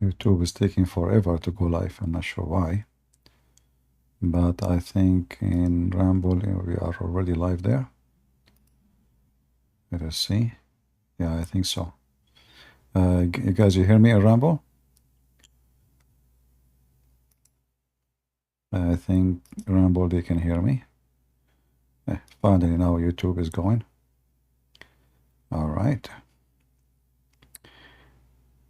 YouTube is taking forever to go live. I'm not sure why. But I think in Ramble we are already live there. Let us see. Yeah, I think so. You guys, you hear me in Ramble? I think Ramble, they can hear me. Finally, now YouTube is going. All right.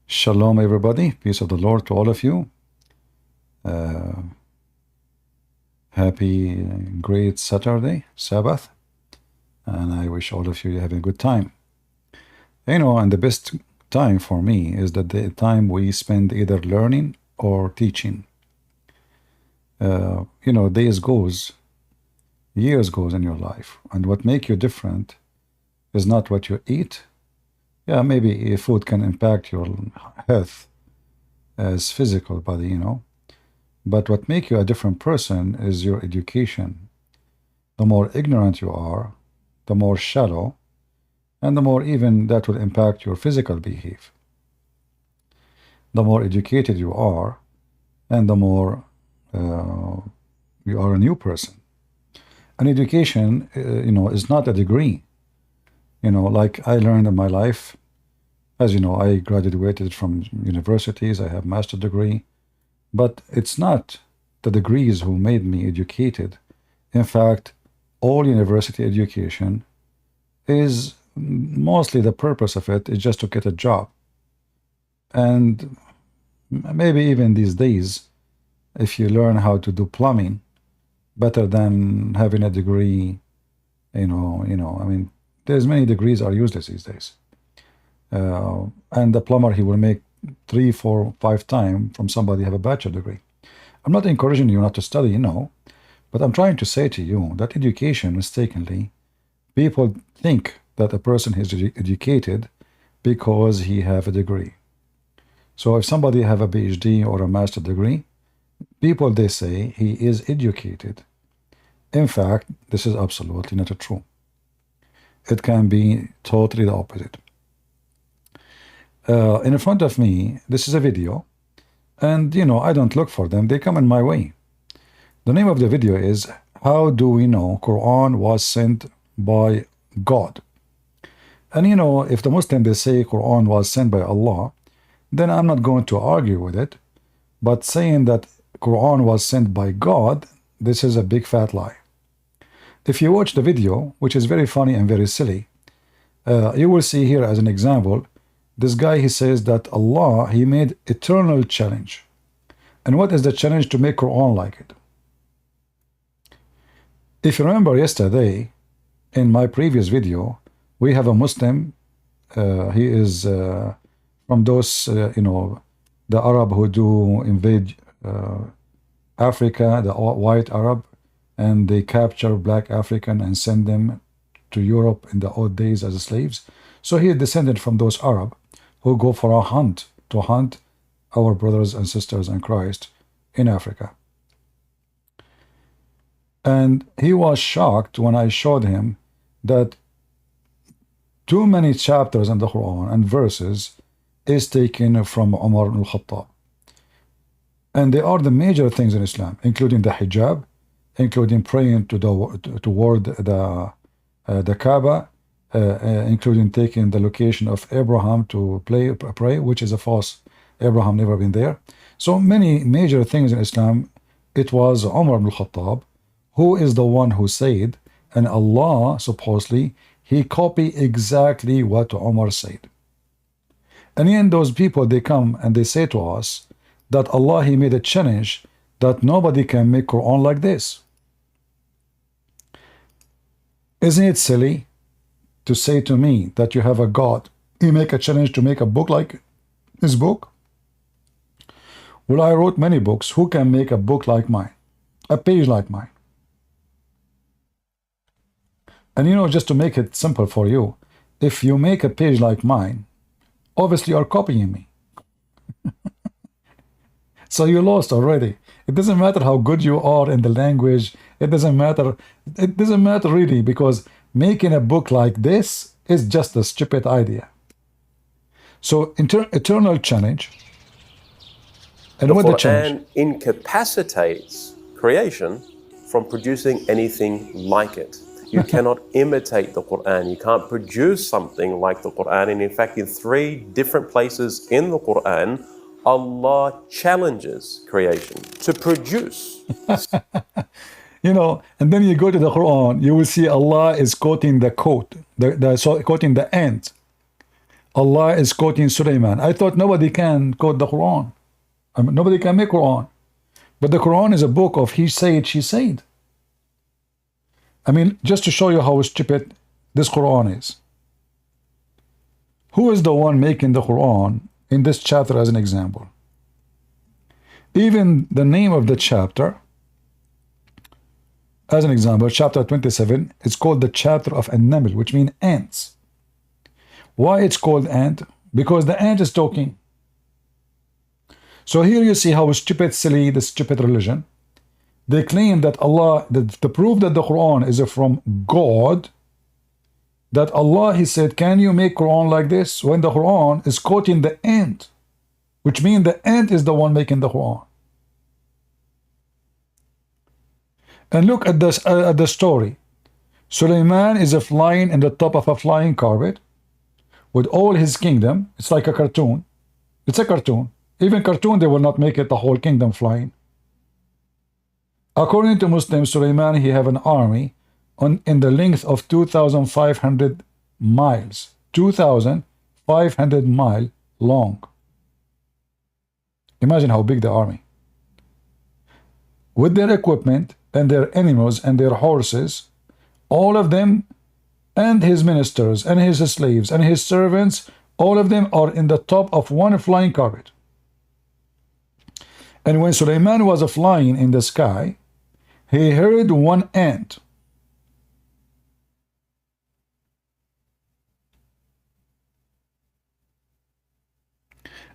Shalom, everybody. Peace of the Lord to all of you. Happy, great Saturday, Sabbath. And I wish all of you having a good time. You know, and the best time for me is that the time we spend either learning or teaching. You know, days goes, years goes in your life. And what makes you different is not what you eat. Yeah, maybe food can impact your health as physical body, you know. But what makes you a different person is your education. The more ignorant you are, the more shallow, and the more even that will impact your physical behavior. The more educated you are, and the more you are a new person. And education, you know, is not a degree. You know, like I learned in my life, as you know, I graduated from universities, I have a master's degree, but it's not the degrees who made me educated. In fact, all university education is mostly the purpose of it is just to get a job. And maybe even these days, if you learn how to do plumbing better than having a degree, you know, I mean, there's many degrees are useless these days. And the plumber, he will make 3, 4, 5 times from somebody who have a bachelor degree. I'm not encouraging you not to study, you know, but I'm trying to say to you that education, mistakenly, people think that a person is educated because he have a degree. So if somebody have a PhD or a master degree, people, they say he is educated. In fact, this is absolutely not true. It can be totally the opposite. In front of me, this is a video, and you know, I don't look for them, they come in my way. The name of the video is How Do We Know Quran Was Sent by God? And you know, if the Muslim, they say Quran was sent by Allah, then I'm not going to argue with it. But saying that Quran was sent by God, this is a big fat lie. If you watch the video, which is very funny and very silly, you will see here as an example, this guy, he says that Allah, he made eternal challenge. And what is the challenge? To make Quran like it. If you remember yesterday, in my previous video, we have a Muslim, he is from those, you know, the Arab who do invade Africa, the white Arab, and they capture black African and send them to Europe in the old days as slaves. So he is descended from those Arab who go for a hunt, to hunt our brothers and sisters in Christ in Africa. And he was shocked when I showed him that too many chapters in the Quran and verses is taken from Umar ibn al-Khattab. And they are the major things in Islam, including the hijab, including praying toward the Kaaba, including taking the location of Abraham to pray, which is a false. Abraham never been there. So many major things in Islam, it was Umar ibn al-Khattab who is the one who said, and Allah, supposedly, he copied exactly what Umar said. And then those people, they come and they say to us that Allah, he made a challenge that nobody can make Quran like this. Isn't it silly to say to me that you have a God, you make a challenge to make a book like his book? Well, I wrote many books. Who can make a book like mine? A page like mine? And you know, just to make it simple for you, if you make a page like mine, obviously you are copying me. So you lost already. It doesn't matter how good you are in the language. It doesn't matter. It doesn't matter really, because making a book like this is just a stupid idea. So eternal challenge And The what the change? Quran incapacitates creation from producing anything like it. You cannot imitate the Quran. You can't produce something like the Quran. And in fact, in 3 different places in the Quran, Allah challenges creation to produce. You know, and then you go to the Quran, you will see Allah is quoting the quote, quoting the end. Allah is quoting Sulaiman. I thought nobody can quote the Quran. I mean, nobody can make Quran. But the Quran is a book of he said, she said. I mean, just to show you how stupid this Quran is. Who is the one making the Quran in this chapter as an example? Even the name of the chapter, as an example, chapter 27, it's called the chapter of An-Naml, which means ants. Why it's called ant? Because the ant is talking. So here you see how stupid, silly, the stupid religion. They claim that Allah, the proof that the Quran is from God, that Allah, he said, can you make Quran like this? When the Quran is quoting the ant, which means the ant is the one making the Quran. And look at this at the story. Sulaiman is flying in the top of a flying carpet with all his kingdom. It's like a cartoon. It's a cartoon. Even cartoon, they will not make it the whole kingdom flying. According to Muslims, Sulaiman, he have an army in the length of 2,500 miles. 2,500 miles long. Imagine how big the army. With their equipment and their animals and their horses, all of them, and his ministers and his slaves and his servants, all of them are in the top of one flying carpet. And when Sulaiman was flying in the sky, he heard one ant.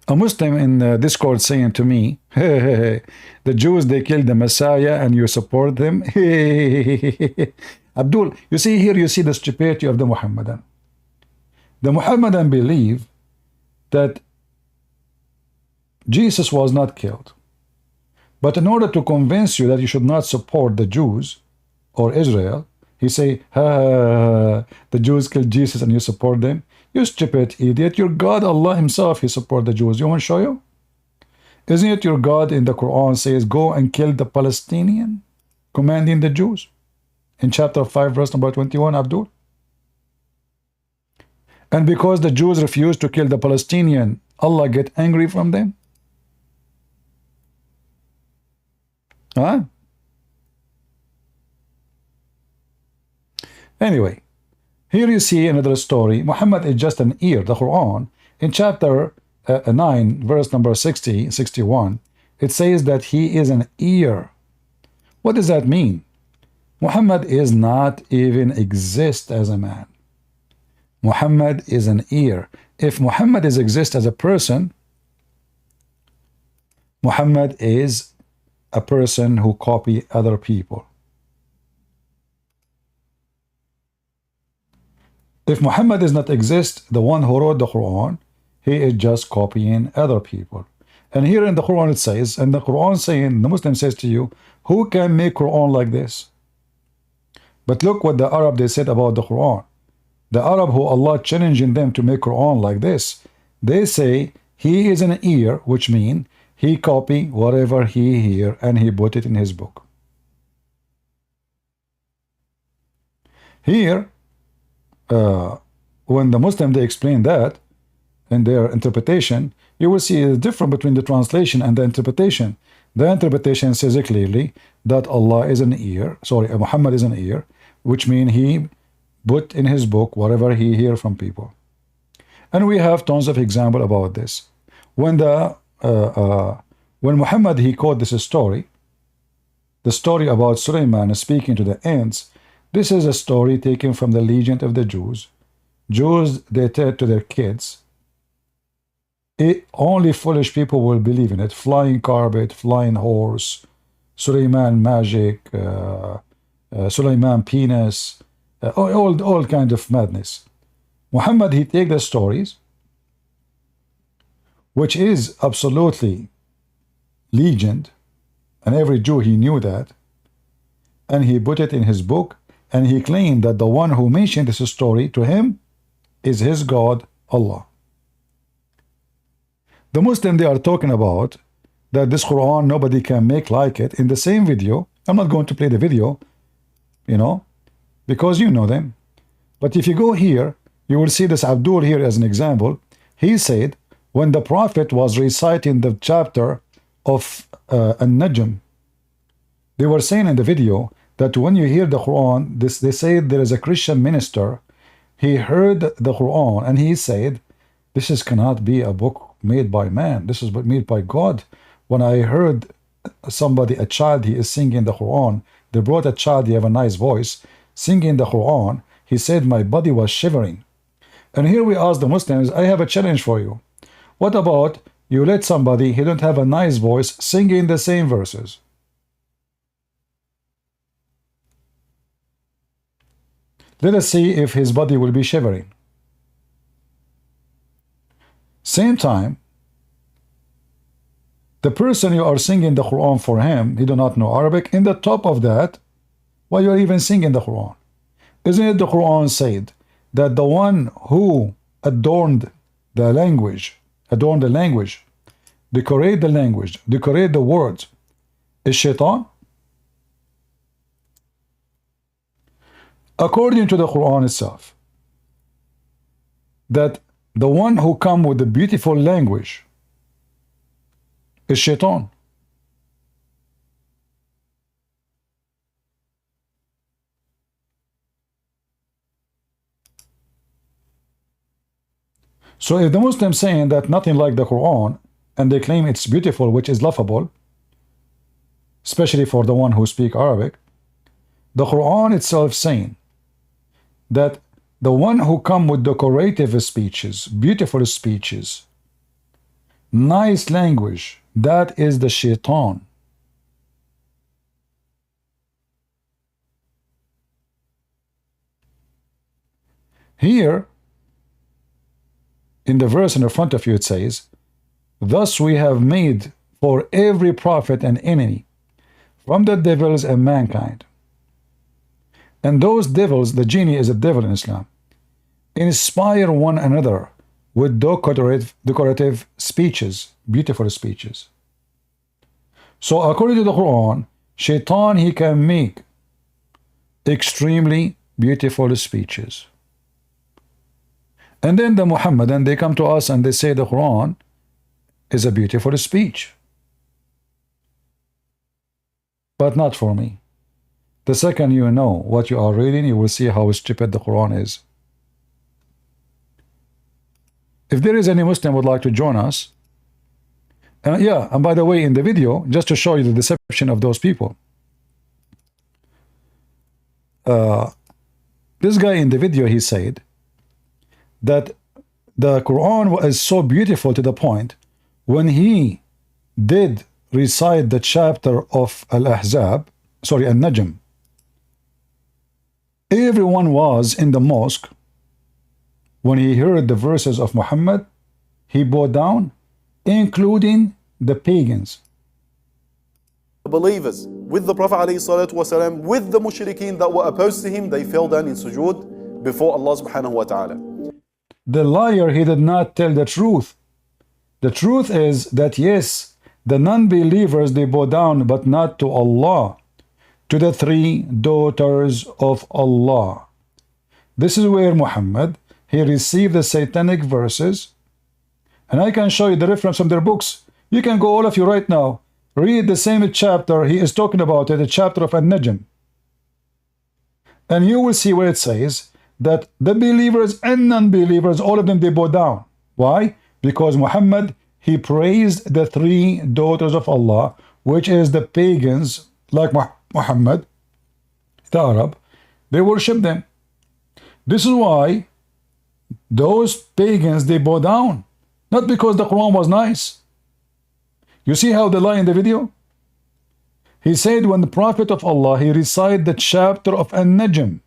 A Muslim in Discord saying to me, hey, hey, hey, the Jews, they killed the Messiah and you support them. Abdul, you see here, you see the stupidity of the Muhammadan. The Muhammadan believe that Jesus was not killed. But in order to convince you that you should not support the Jews or Israel, he say, the Jews killed Jesus and you support them. You stupid idiot. Your God, Allah himself, he support the Jews. You want to show you? Isn't it your God in the Quran says, go and kill the Palestinian, commanding the Jews? In chapter 5, verse number 21, Abdul. And because the Jews refused to kill the Palestinian, Allah get angry from them? Huh? Anyway, here you see another story. Muhammad is just an ear. The Quran, in chapter 9, verse number 60, 61, it says that he is an ear. What does that mean? Muhammad is not even exist as a man. Muhammad is an ear. If Muhammad is exist as a person, Muhammad is a person who copy other people. If Muhammad does not exist, the one who wrote the Quran, he is just copying other people. And here in the Quran it says, and the Quran saying, the Muslim says to you, who can make Quran like this? But look what the Arab they said about the Quran. The Arab who Allah challenging them to make Quran like this, they say he is an ear, which means he copy whatever he hear and he put it in his book. Here, when the Muslim they explain that in their interpretation, you will see a difference between the translation and the interpretation. The interpretation says clearly that Allah is an ear, Muhammad is an ear, which means he put in his book whatever he hear from people. And we have tons of example about this. When Muhammad he quote this story, the story about Sulaiman speaking to the ants, this is a story taken from the legend of the Jews. Jews, they tell to their kids, only foolish people will believe in it. Flying carpet, flying horse, Sulaiman magic, Sulaiman penis, all kind of madness. Muhammad, he take the stories, which is absolutely legend, and every Jew he knew that, and he put it in his book, and he claimed that the one who mentioned this story to him is his God, Allah. The Muslim, they are talking about that this Quran, nobody can make like it. In the same video, I'm not going to play the video, you know, because you know them. But if you go here, you will see this Abdul here as an example. He said, when the Prophet was reciting the chapter of An-Najm, they were saying in the video that when you hear the Quran, they say there is a Christian minister, he heard the Quran and he said, this cannot be a book made by man, this is made by God. When I heard somebody, a child, he is singing the Quran, they brought a child, he have a nice voice, singing the Quran, he said my body was shivering. And here we ask the Muslims, I have a challenge for you. What about you let somebody, he don't have a nice voice, singing the same verses? Let us see if his body will be shivering. Same time, the person you are singing the Quran for him, he do not know Arabic. In the top of that, why you are even singing the Quran? Isn't it the Quran said that the one who adorned the language, decorate the language, decorate the words, is shaitan? According to the Quran itself, that the one who come with the beautiful language is shaitan. So if the Muslims saying that nothing like the Quran, and they claim it's beautiful, which is laughable, especially for the one who speak Arabic, the Quran itself saying that the one who come with decorative speeches, beautiful speeches, nice language, that is the shaitan. Here, in the verse in the front of you, it says, thus we have made for every prophet an enemy from the devils and mankind. And those devils, the genie is a devil in Islam, inspire one another with decorative speeches, beautiful speeches. So according to the Quran, shaitan, he can make extremely beautiful speeches. And then the Muhammadan, they come to us and they say the Quran is a beautiful speech. But not for me. The second you know what you are reading, you will see how stupid the Quran is. If there is any Muslim would like to join us, yeah, and by the way, in the video, just to show you the deception of those people, this guy in the video, he said that the Quran is so beautiful to the point when he did recite the chapter of Al-Ahzab, sorry, Al-Najm, everyone was in the mosque. When he heard the verses of Muhammad, he bowed down, including the pagans. Believers with the Prophet ﷺ, with the mushrikeen that were opposed to him, they fell down in sujood before Allah subhanahu wa ta'ala. The liar, he did not tell the truth. The truth is that yes, the non-believers, they bow down, but not to Allah, to the three daughters of Allah. This is where Muhammad, he received the satanic verses, and I can show you the reference from their books. You can go, all of you, right now, read the same chapter he is talking about, the chapter of An-Najm, and you will see where it says that the believers and non-believers, all of them, they bow down. Why? Because Muhammad, he praised the three daughters of Allah, which is the pagans, like Muhammad, the Arab, they worship them. This is why those pagans, they bow down, not because the Quran was nice. You see how they lie in the video? He said when the Prophet of Allah, he recited the chapter of An-Najm,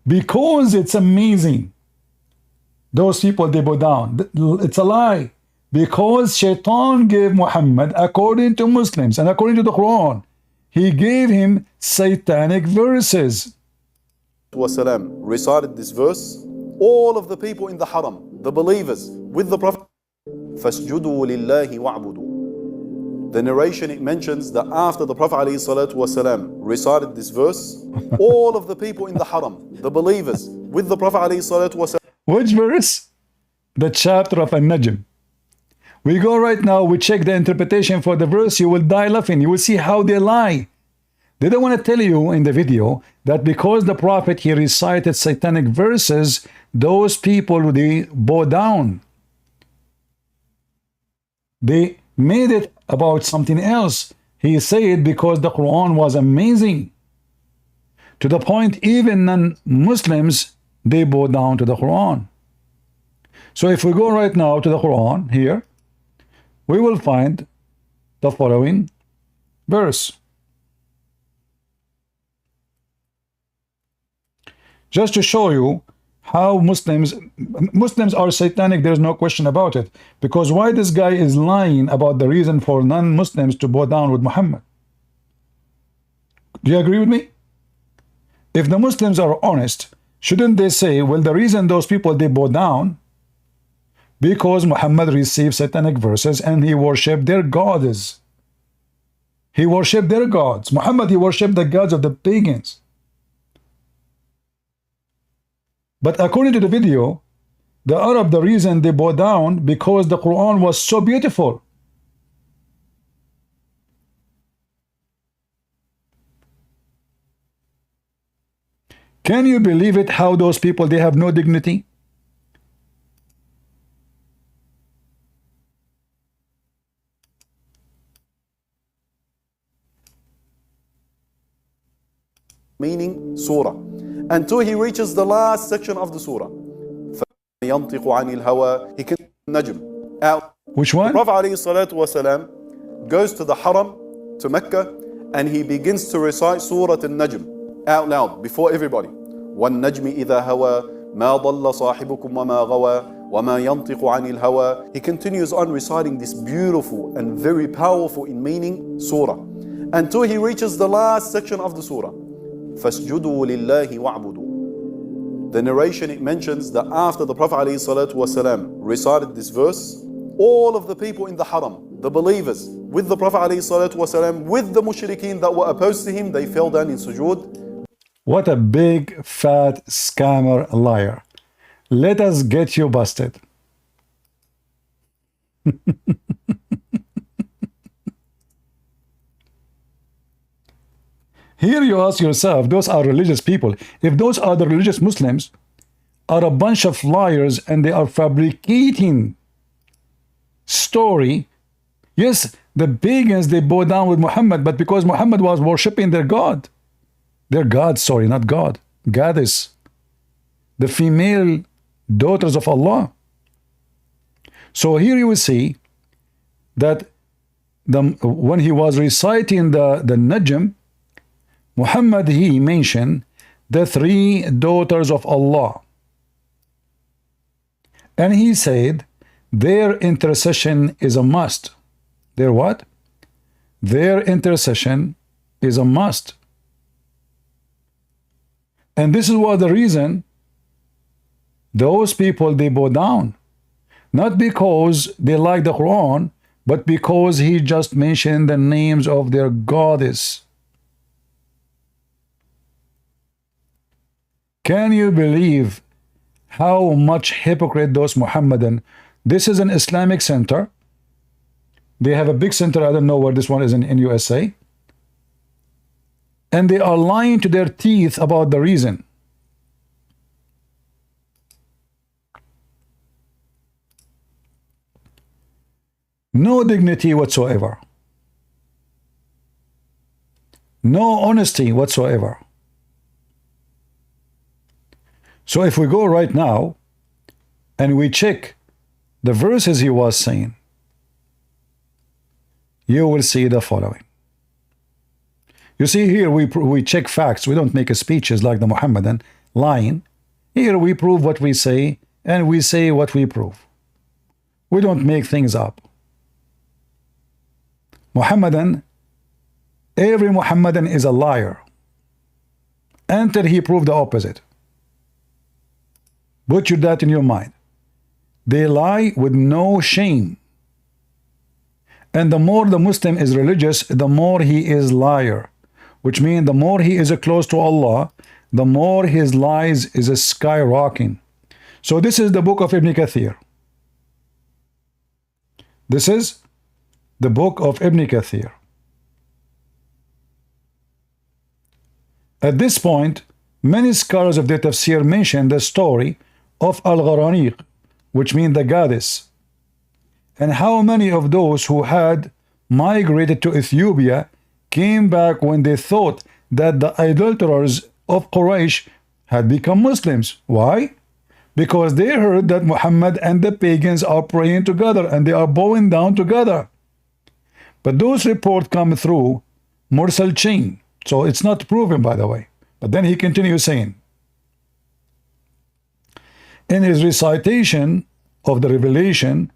because it's amazing. Those people, they bow down. It's a lie. Because Shaitan gave Muhammad, according to Muslims and according to the Quran, he gave him satanic verses. Wasalam recited this verse. All of the people in the haram, the believers, with the Prophet, فَاسْجُدُوا لِلَّهِ وَعْبُدُوا. The narration, it mentions that after the Prophet ﷺ recited this verse, all of the people in the haram, the believers, with the Prophet ﷺ. Which verse? The chapter of An-Najm. We go right now, we check the interpretation for the verse, you will die laughing. You will see how they lie. They don't want to tell you in the video that because the Prophet, he recited satanic verses, those people, they bow down. They made it about something else. He said because the Quran was amazing. To the point even non-Muslims, they bow down to the Quran. So if we go right now to the Quran here, we will find the following verse. Just to show you how Muslims are satanic, there's no question about it. Because why this guy is lying about the reason for non-Muslims to bow down with Muhammad? Do you agree with me? If the Muslims are honest, shouldn't they say, well, the reason those people, they bow down because Muhammad received satanic verses and he worshipped their gods. He worshipped their gods. Muhammad, he worshipped the gods of the pagans. But according to the video, the Arab, the reason they bow down because the Quran was so beautiful. Can you believe it, how those people, they have no dignity? Meaning surah, until he reaches the last section of the surah. يَنْطِقُ عَنِ الْهَوَى. He can Najm out. Which one? The Prophet ﷺ goes to the haram, to Mecca, and he begins to recite Surah Al-Najm out loud before everybody. وَالنَّجْمِ إِذَا هَوَى مَا ضَلَّ صَاحِبُكُمْ وَمَا غَوَى وَمَا يَنْطِقُ عَنِ الْهَوَى. He continues on reciting this beautiful and very powerful in meaning surah until he reaches the last section of the surah. فَاسْجُدُوا لِلَّهِ وَعْبُدُوا. The narration, it mentions that after the Prophet ﷺ recited this verse, all of the people in the haram, the believers, with the Prophet ﷺ, with the mushrikeen that were opposed to him, they fell down in sujood. What a big, fat, scammer liar. Let us get you busted. Here you ask yourself, those are religious people. If those are the religious Muslims, are a bunch of liars and they are fabricating story. Yes, the pagans, they bow down with Muhammad, but because Muhammad was worshipping their God. Their God, sorry, not God. Goddess. The female daughters of Allah. So here you will see that when he was reciting the Najm, Muhammad, he mentioned the three daughters of Allah. And he said, their intercession is a must. Their what? Their intercession is a must. And this is what the reason those people, they bow down. Not because they like the Quran, but because he just mentioned the names of their goddess. Can you believe how much hypocrite those Muhammadan? This is an Islamic center. They have a big center. I don't know where this one is in USA. And they are lying to their teeth about the reason. No dignity whatsoever. No honesty whatsoever. So if we go right now and we check the verses he was saying, you will see the following. You see here, we check facts. We don't make speeches like the Muhammadan, lying. Here we prove what we say, and we say what we prove. We don't make things up. Every Muhammadan is a liar until he proved the opposite. Put that in your mind. They lie with no shame. And the more the Muslim is religious, the more he is liar. Which means the more he is close to Allah, the more his lies is skyrocketing. So this is the book of Ibn Kathir. This is the book of Ibn Kathir. At this point, many scholars of the tafsir mention the story of Al-Gharaniq, which means the goddess, and how many of those who had migrated to Ethiopia came back when they thought that the idolaters of Quraysh had become Muslims. Why? Because they heard that Muhammad and the pagans are praying together and they are bowing down together. But those reports come through Mursal chain, so it's not proven, by the way. But then he continues saying, in his recitation of the revelation,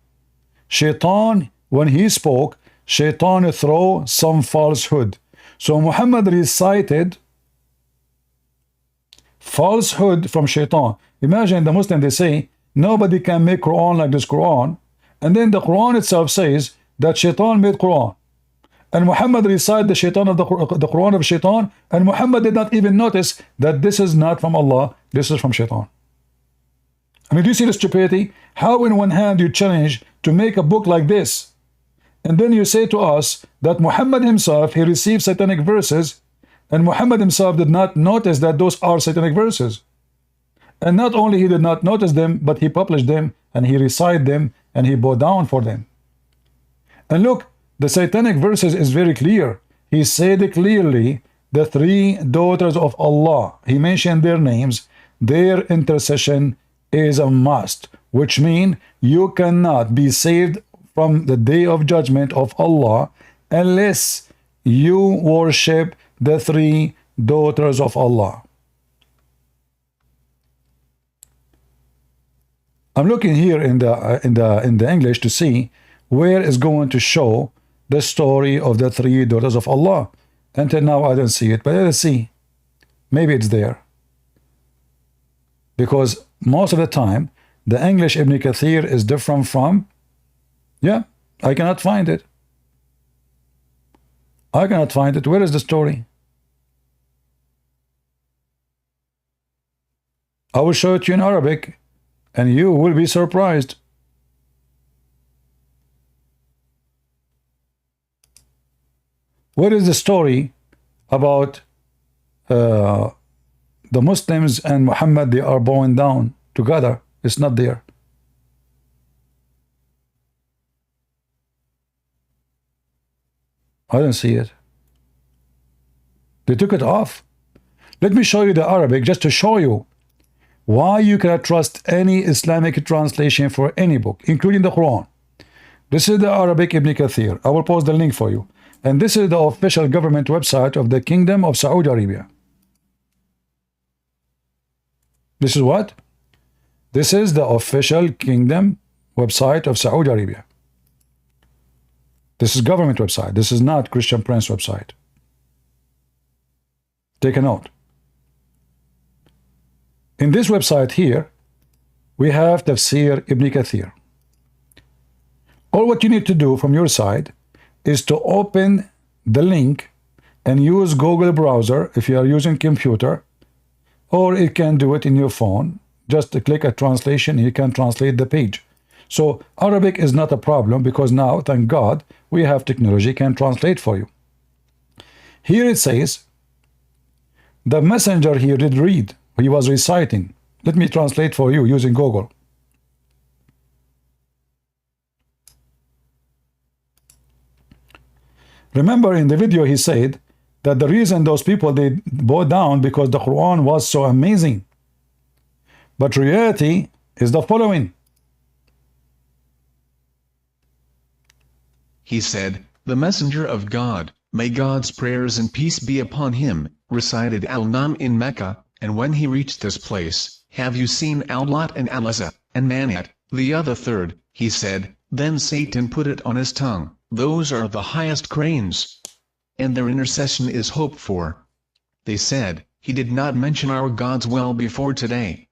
Shaitan, when he spoke, Shaitan threw some falsehood. So Muhammad recited falsehood from Shaitan. Imagine the Muslim, they say, nobody can make Quran like this Quran. And then the Quran itself says that Shaitan made Quran. And Muhammad recited the Shaitan of the Quran of Shaitan, and Muhammad did not even notice that this is not from Allah, this is from Shaitan. I mean, do you see the stupidity? How in one hand you challenge to make a book like this, and then you say to us that Muhammad himself, he received satanic verses, and Muhammad himself did not notice that those are satanic verses. And not only he did not notice them, but he published them, and he recited them, and he bowed down for them. And look, the satanic verses is very clear. He said clearly, the three daughters of Allah, he mentioned their names, their intercession is a must, which means you cannot be saved from the day of judgment of Allah unless you worship the three daughters of Allah. I'm looking here in the English to see where is going to show the story of the three daughters of Allah. Until now I don't see it, but let's see. Maybe it's there. Because most of the time, the English Ibn Kathir is different from, I cannot find it. I cannot find it. Where is the story? I will show it to you in Arabic, and you will be surprised. What is the story about the Muslims and Muhammad? They are bowing down together. It's not there. I don't see it. They took it off. Let me show you the Arabic just to show you why you cannot trust any Islamic translation for any book, including the Quran. This is the Arabic Ibn Kathir. I will post the link for you. And this is the official government website of the Kingdom of Saudi Arabia. This is what? This is the official Kingdom website of Saudi Arabia. This is government website. This is not Christian Prince website. Take a note. In this website here, we have Tafsir Ibn Kathir. All what you need to do from your side is to open the link and use Google browser if you are using computer, or you can do it in your phone. Just click a translation, you can translate the page. So Arabic is not a problem because now, thank God, we have technology can translate for you. Here it says, the messenger here did read, he was reciting. Let me translate for you using Google. Remember in the video he said that the reason those people they bowed down because the Quran was so amazing. But reality is the following. He said, the messenger of God, may God's prayers and peace be upon him, recited Al-Nam in Mecca, And when he reached this place, have you seen Al-Lat and Al-Uzza, and Manat, the other third? He said, then Satan put it on his tongue, those are the highest cranes. And their intercession is hoped for. They said, he did not mention our gods well before today.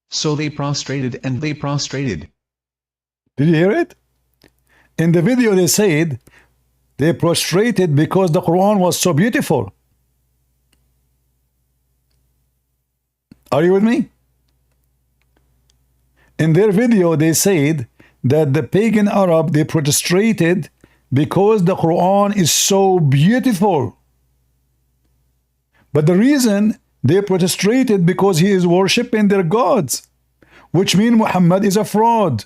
So they prostrated and they prostrated. Did you hear it? In the video they said they prostrated because the Quran was so beautiful. Are you with me? In their video they said that the pagan Arab, they prostrated because the Quran is so beautiful. But the reason they prostrated because he is worshipping their gods, which means Muhammad is a fraud.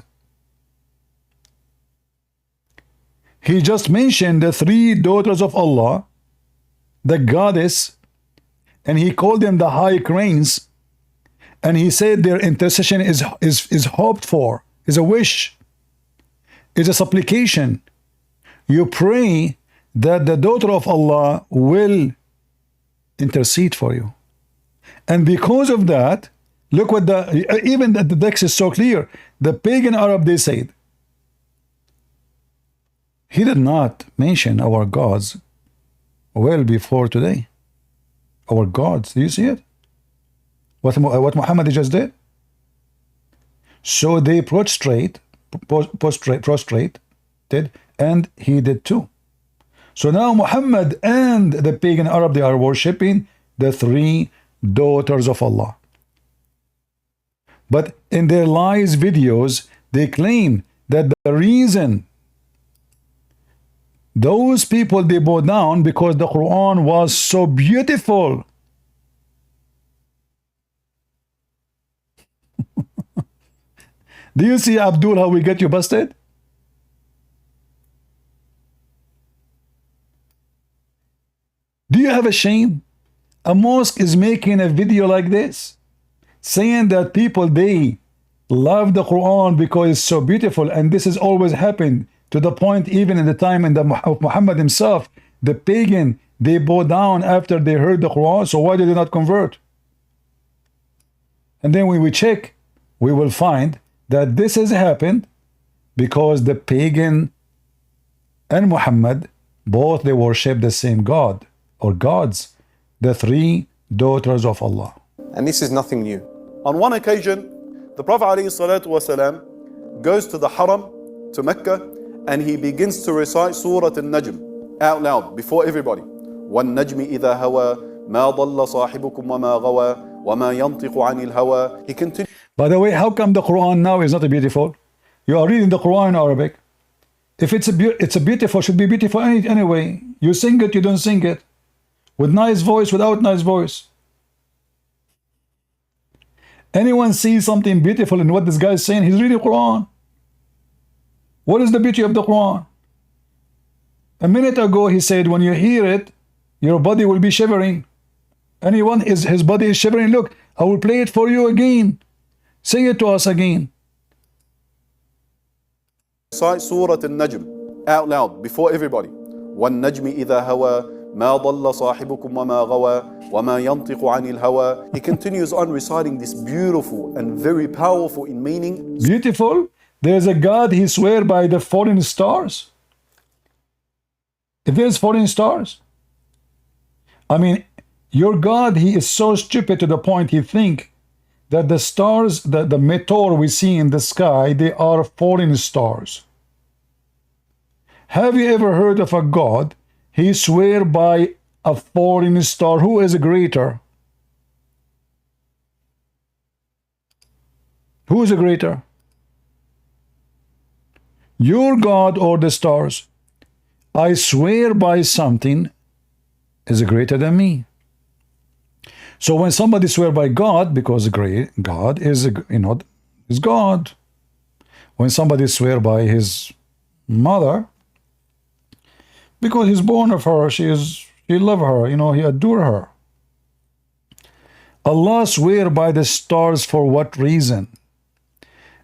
He just mentioned the three daughters of Allah, the goddess, and he called them the high cranes, and he said their intercession is hoped for, is a wish, is a supplication. You pray that the daughter of Allah will intercede for you. And because of that, look what even the text is so clear. The pagan Arab, they said, he did not mention our gods well before today. Our gods, do you see it? What Muhammad just did? So they prostrated, and he did too. So now Muhammad and the pagan Arab, they are worshipping the three daughters of Allah. But in their lies videos, they claim that the reason those people, they bow down because the Quran was so beautiful. Do you see, Abdul, how we get you busted? Do you have a shame? A mosque is making a video like this, saying that people, they love the Quran because it's so beautiful, and this has always happened, to the point even in the time of Muhammad himself, the pagan, they bow down after they heard the Quran. So why did they not convert? And then when we check, we will find that this has happened because the pagan and Muhammad, both they worship the same God or gods, the three daughters of Allah. And this is nothing new. On one occasion, the Prophet ﷺ goes to the Haram, to Mecca, and he begins to recite Surah Al-Najm out loud before everybody. وَالنَّجْمِ إِذَا هَوَى مَا ضَلَّ صَاحِبُكُمْ وَمَا غَوَى وَمَا يَنطِقُ عَنِ الْهَوَى. He continues. By the way, how come the Quran now is not beautiful? You are reading the Quran in Arabic. If it's a beautiful, should be beautiful anyway. You sing it, you don't sing it. With nice voice, without nice voice. Anyone sees something beautiful in what this guy is saying, he's reading Quran. What is the beauty of the Quran? A minute ago he said when you hear it, your body will be shivering. Anyone, his body is shivering. Look, I will play it for you again. Sing it to us again. Recite Surah Al-Najm out loud before everybody. وَالنَّجْمِ إِذَا هَوَى مَا ضَلَّ صَاحِبُكُمْ وَمَا غَوَى وَمَا يَنطِقُ عَنِ الْهَوَى. He continues on reciting this beautiful and very powerful in meaning. Beautiful? There's a God, he swear by the falling stars. If there's falling stars, I mean, your God, he is so stupid to the point he think that the stars, the meteor we see in the sky, they are falling stars. Have you ever heard of a God, he swear by a falling star? Who is greater? Who is greater? Your God or the stars? I swear by something is greater than me. So when somebody swear by God, because God is, is God. When somebody swear by his mother, because he's born of her, he love her, he adore her. Allah swear by the stars for what reason?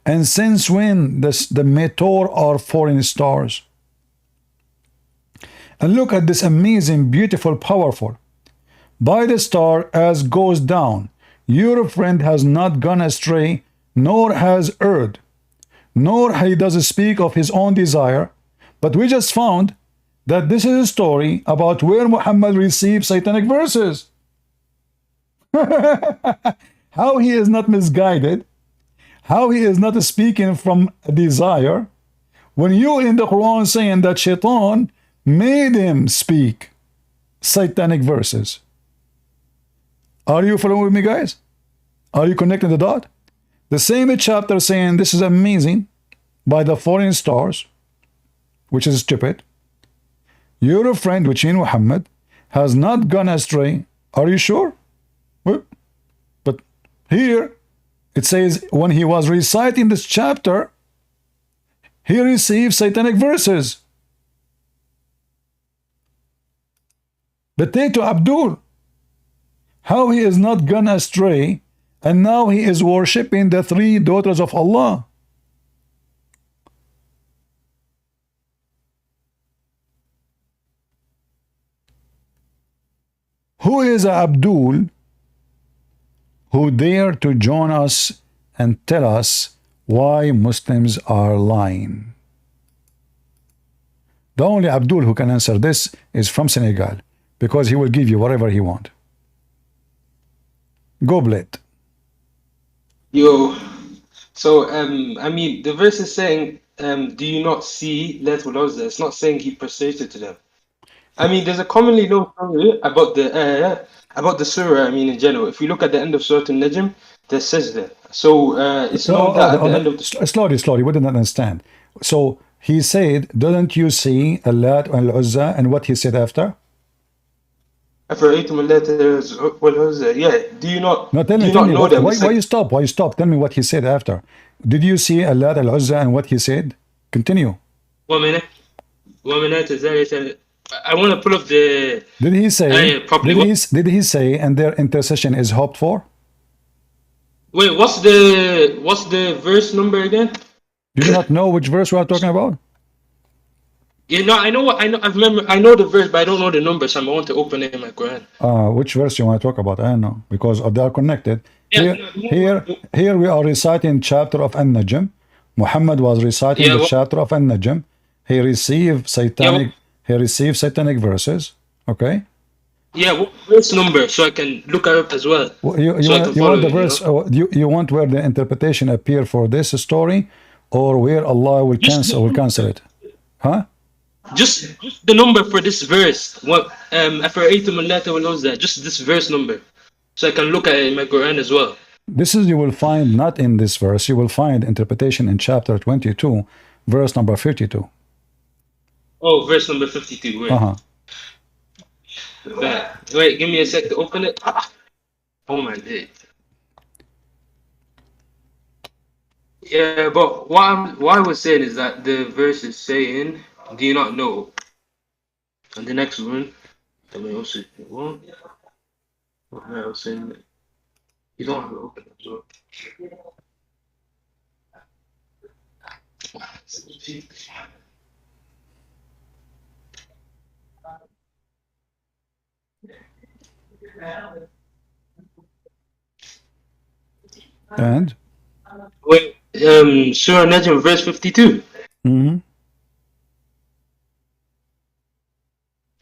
And since when the meteor are falling stars? And look at this amazing, beautiful, powerful. By the star as goes down, Your friend has not gone astray, nor has erred, nor he does speak of his own desire. But we just found that this is a story about where Muhammad received satanic verses. How he is not misguided, how he is not speaking from a desire, when you in the Quran saying that Shaitan made him speak satanic verses. Are you following with me, guys? Are you connecting the dot? The same chapter saying this is amazing by the foreign stars, which is stupid. Your friend, which in Muhammad, has not gone astray. Are you sure? Well, but here it says when he was reciting this chapter, he received satanic verses. But take to Abdul, how he is not gone astray, and now he is worshipping the three daughters of Allah. Who is Abdul who dare to join us and tell us why Muslims are lying? The only Abdul who can answer this is from Senegal, because he will give you whatever he wants. Go, Blade. Yo, so I mean, the verse is saying, do you not see let Uzza? It's not saying he prostrated to them. I mean, there's a commonly known story about the surah. I mean, in general, if you look at the end of Surah An-Najm, there's sajda. So it's known that at the end of the slowly, we didn't understand. So he said, "Didn't you see Lat and Uzza?" And what he said after? Yeah. Do you not? No, tell me. Why you stop? Why you stop? Tell me what he said after. Did you see Lat and Uzza and what he said? Continue. 1 minute. I want to pull up the. Did he say? Did he say? And their intercession is hoped for? Wait, what's the verse number again? You do not know which verse we are talking about? Yeah, no, I know I know the verse, but I don't know the number, so I want to open it in my Quran. Which verse you want to talk about? I don't know, because they are connected. Yeah, Here we are reciting chapter of An-Najm. Muhammad was reciting the chapter of An-Najm. He received satanic verses. Okay. Yeah, what verse number, so I can look it up as well. You want the verse? You want where the interpretation appear for this story, or where Allah will cancel it? Huh? Just the number for this verse. What just this verse number, so I can look at it in my Quran as well. This is, you will find not in this verse. You will find interpretation in chapter 22, verse number 52. Oh, verse number 52. Wait. Wait, give me a sec to open it. Oh my day. Yeah, but what I was saying is that the verse is saying, do you not know? And the next one, let me also what I was saying, you don't have to open it as well. And wait, Surah Najm, verse 52. Mm-hmm.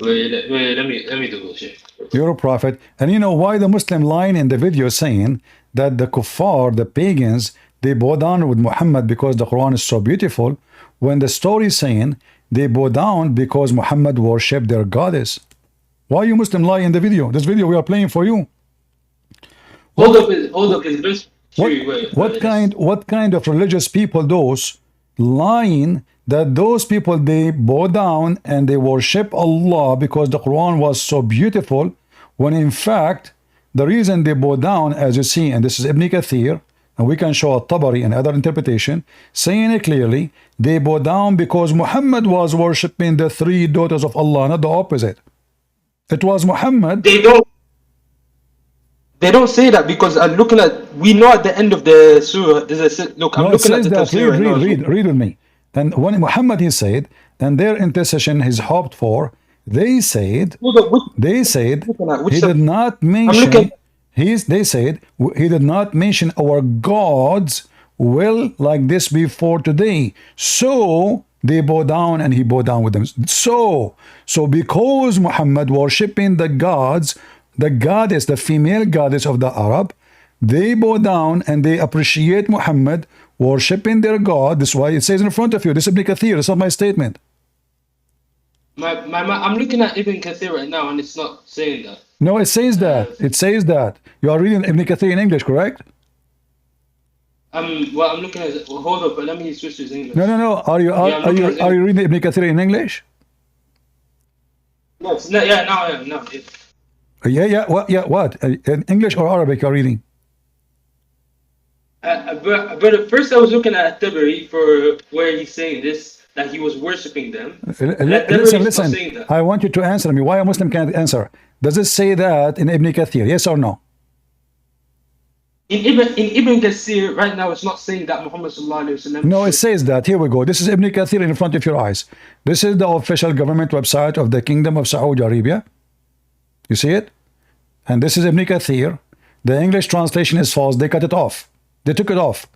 Wait, let me do this. You're a prophet. And you know why the Muslim line in the video saying that the kuffar, the pagans, they bow down with Muhammad because the Quran is so beautiful, when the story is saying they bow down because Muhammad worshipped their goddess. Why you Muslim lie in the video? This video we are playing for you. Hold up, is this what kind of religious people those lying that those people they bow down and they worship Allah because the Quran was so beautiful, when in fact the reason they bow down, as you see, and this is Ibn Kathir, and we can show a Tabari and other interpretation saying it clearly, they bow down because Muhammad was worshipping the three daughters of Allah, not the opposite. It was Muhammad. They don't say that, because I'm looking at, we know at the end of the surah, there's a, look, I'm looking at the tafsir. Read with me. And when Muhammad he said, and their intercession is hoped for, they said he did not mention They said he did not mention our gods well like this before today. So they bow down and he bowed down with them. So because Muhammad worshipping the gods, the goddess, the female goddess of the Arab, they bow down and they appreciate Muhammad worshipping their God. This is why it says in front of you. This is Ibn Kathir. It's not my statement. I'm looking at Ibn Kathir right now, and it's not saying that. No, it says that. It says that. You are reading Ibn Kathir in English, correct? Well, I'm looking at. Well, hold up, but let me switch to English. No. Are you reading Ibn Kathir in English? No, yeah, now I am. No, yeah. Yeah. What? In English or Arabic you're reading? But at first I was looking at Tabari for where he's saying this, that he was worshipping them. Listen. I want you to answer me. Why a Muslim can't answer? Does it say that in Ibn Kathir? Yes or no? In Ibn Kathir, right now, it's not saying that Muhammad sallallahu alaihi wasallam. No, it says that. Here we go. This is Ibn Kathir in front of your eyes. This is the official government website of the Kingdom of Saudi Arabia. You see it? And this is Ibn Kathir. The English translation is false. They cut it off. They took it off.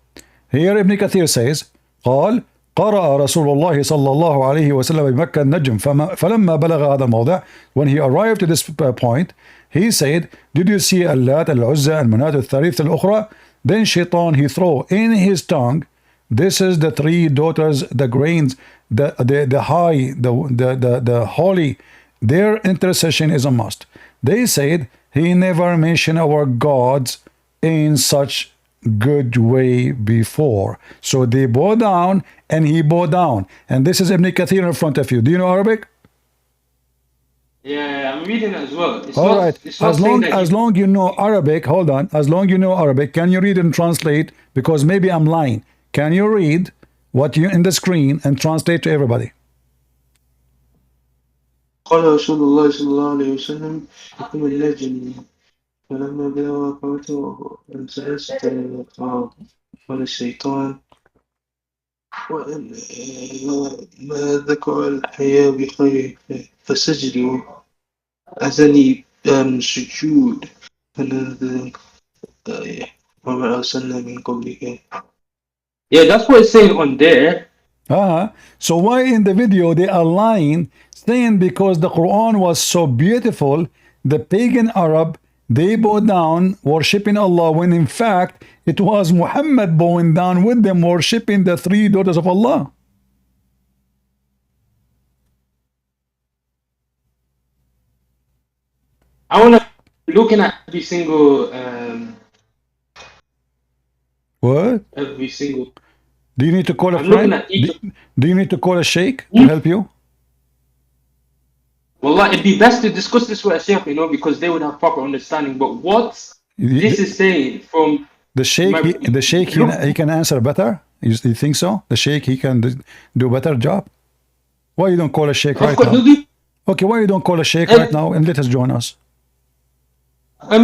Here Ibn Kathir says, قال قرأ رسول الله صلى الله عليه وسلم بمكة النجم فلما بلغ هذا الموضع. When he arrived to this point, he said, did you see اللات العزى المنات الثالث الأخرى? Then Shaitan he throw in his tongue, this is the three daughters, the grains, the high, the holy, their intercession is a must. They said he never mentioned our gods in such good way before. So they bow down and he bowed down. And this is Ibn Kathir in front of you. Do you know Arabic? Yeah, I'm reading it as well. All right. As long you know Arabic, hold on. As long you know Arabic, can you read and translate? Because maybe I'm lying. Can you read what you in the screen and translate to everybody? قال رسول الله صلى الله عليه وسلم حكم النجم فلما بلغ قوته انسلست قال الشيطان ما ذكر الحياة بخير فسجدوا أذني سجود وما أرسلنا من قبلك. Yeah, that's what it's saying on there. So why in the video they are lying, saying because the Quran was so beautiful, the pagan Arab, they bow down worshipping Allah, when in fact it was Muhammad bowing down with them worshipping the three daughters of Allah. I want to looking at every single what? Every single. Do you need to call a friend? Do you need to call a sheikh to help you? Well, it'd be best to discuss this with a sheikh, because they would have proper understanding. But what this is saying from the sheikh, he can answer better. You think so? The sheikh, he can do better job. Why you don't call a sheikh right now? Okay, why you don't call a sheikh right now and let us join us? I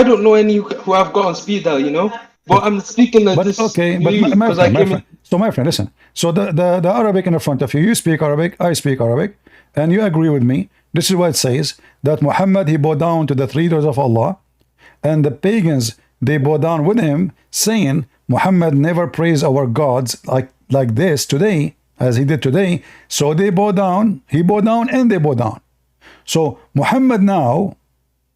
don't know any who have got on speed dial, But I'm speaking like this. Okay, but my friend, listen. So the Arabic in front of you, you speak Arabic, I speak Arabic, and you agree with me. This is what it says, that Muhammad, he bowed down to the three daughters of Allah, and the pagans, they bow down with him, saying, Muhammad never praised our gods like this today, as he did today. So they bow down, he bowed down, and they bow down. So Muhammad now,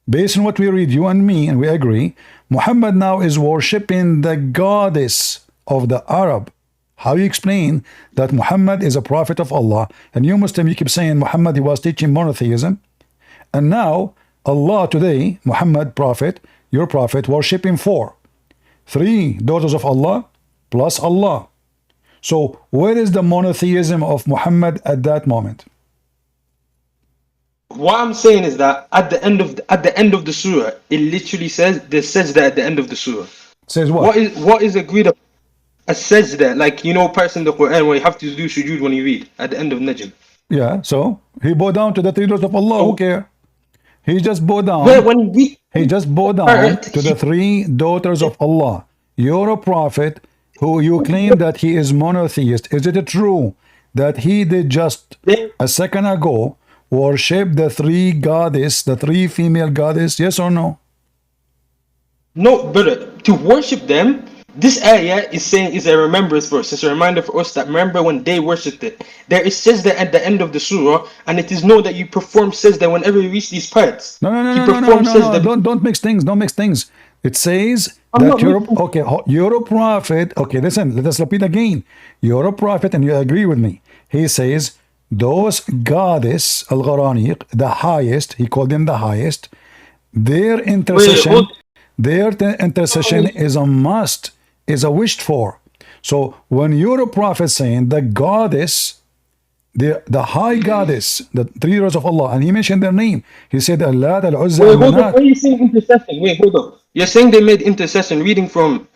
based on what we read, you and me, and we agree, Muhammad now is worshipping the goddess of the Arab. How you explain that Muhammad is a prophet of Allah, and you Muslim, you keep saying Muhammad, he was teaching monotheism, and now Allah today, Muhammad prophet, your prophet, worshipping three daughters of Allah plus Allah. So where is the monotheism of Muhammad at that moment? What I'm saying is that at the end of the surah, it literally says the sajda at the end of the surah. Says what? What is agreed upon? A sajda, like person in the Quran where you have to do sujood when you read at the end of Najm. Yeah, so he bowed down to the three daughters of Allah. Who care? He just bowed down. He just bowed down to the three daughters of Allah. You're a prophet who you claim that he is monotheist. Is it true that he did just a second ago worship the three goddess, the three female goddess? Yes or no? No, brother, to worship them, this ayah is saying is a remembrance verse. It's a reminder for us that remember when they worshipped it. There is sajda at the end of the surah, and it is known that you perform sajda whenever you reach these parts. No, no, no, You no, no, no, perform no, no. sajda. Don't mix things. Don't mix things. It says I'm that not making. your prophet. Okay, listen. Let us repeat again. Your prophet, and you agree with me. He says those goddess al-Gharaniq, the highest. He called them the highest. Their Wait, intercession, hold. intercession is a must, is a wished for. So when your prophet saying the goddess, the high goddess, the three rows of Allah, and he mentioned their name. He said Allah, Al-Uzza, Wait, and hold on. Why Manat. are you saying intercession? Wait, hold on. You're saying they made intercession. Reading from,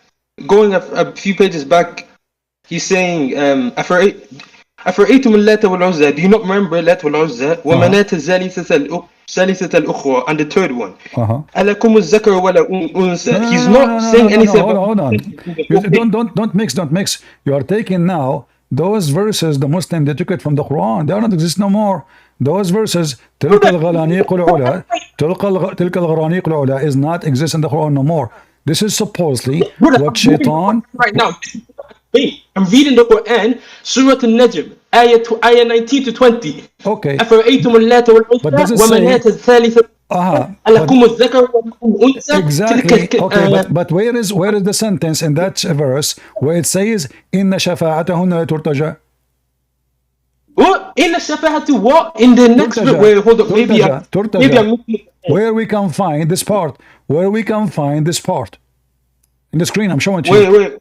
going a few pages back, he's saying, أفرأيتم اللات والعزى. Do you not remember Lat والعزى Uh-huh. ومناة الثالثة الأخرى, and the third one? Uh-huh. ألكم الذكر ولا No, أنثى. no, He's no, no, not no, no, saying no, no. anything Hold on, about hold on. intercession in the You whole thing. don't mix, don't mix. You are taking now those verses. The Muslim they took it from the Quran. They don't exist no more. Those verses, تلك الغرانيق العلا, تلك الغرانيق العلا is not exist in the Quran no more. This is supposedly Brother, what I'm reading the Shaitan. Quran right now. Wait, I'm reading the Quran, Surah Al-Najm, ayah 19 to 20. Okay, أفرأيتم اللات but والعزى does it ومناة say? الثالثة But ألكم الذكر ولكم الأنثى. exactly. Okay, but where is the sentence in that verse where it says إن شفاعتهن لا ترتجى? What in the Shafa'atu? What in the next bit? ترتجى Wait, hold up. ترتجى Maybe ترتجى. I'm missing it. Where we can find this part? Where we can find this part? In the screen, I'm showing to you. Wait.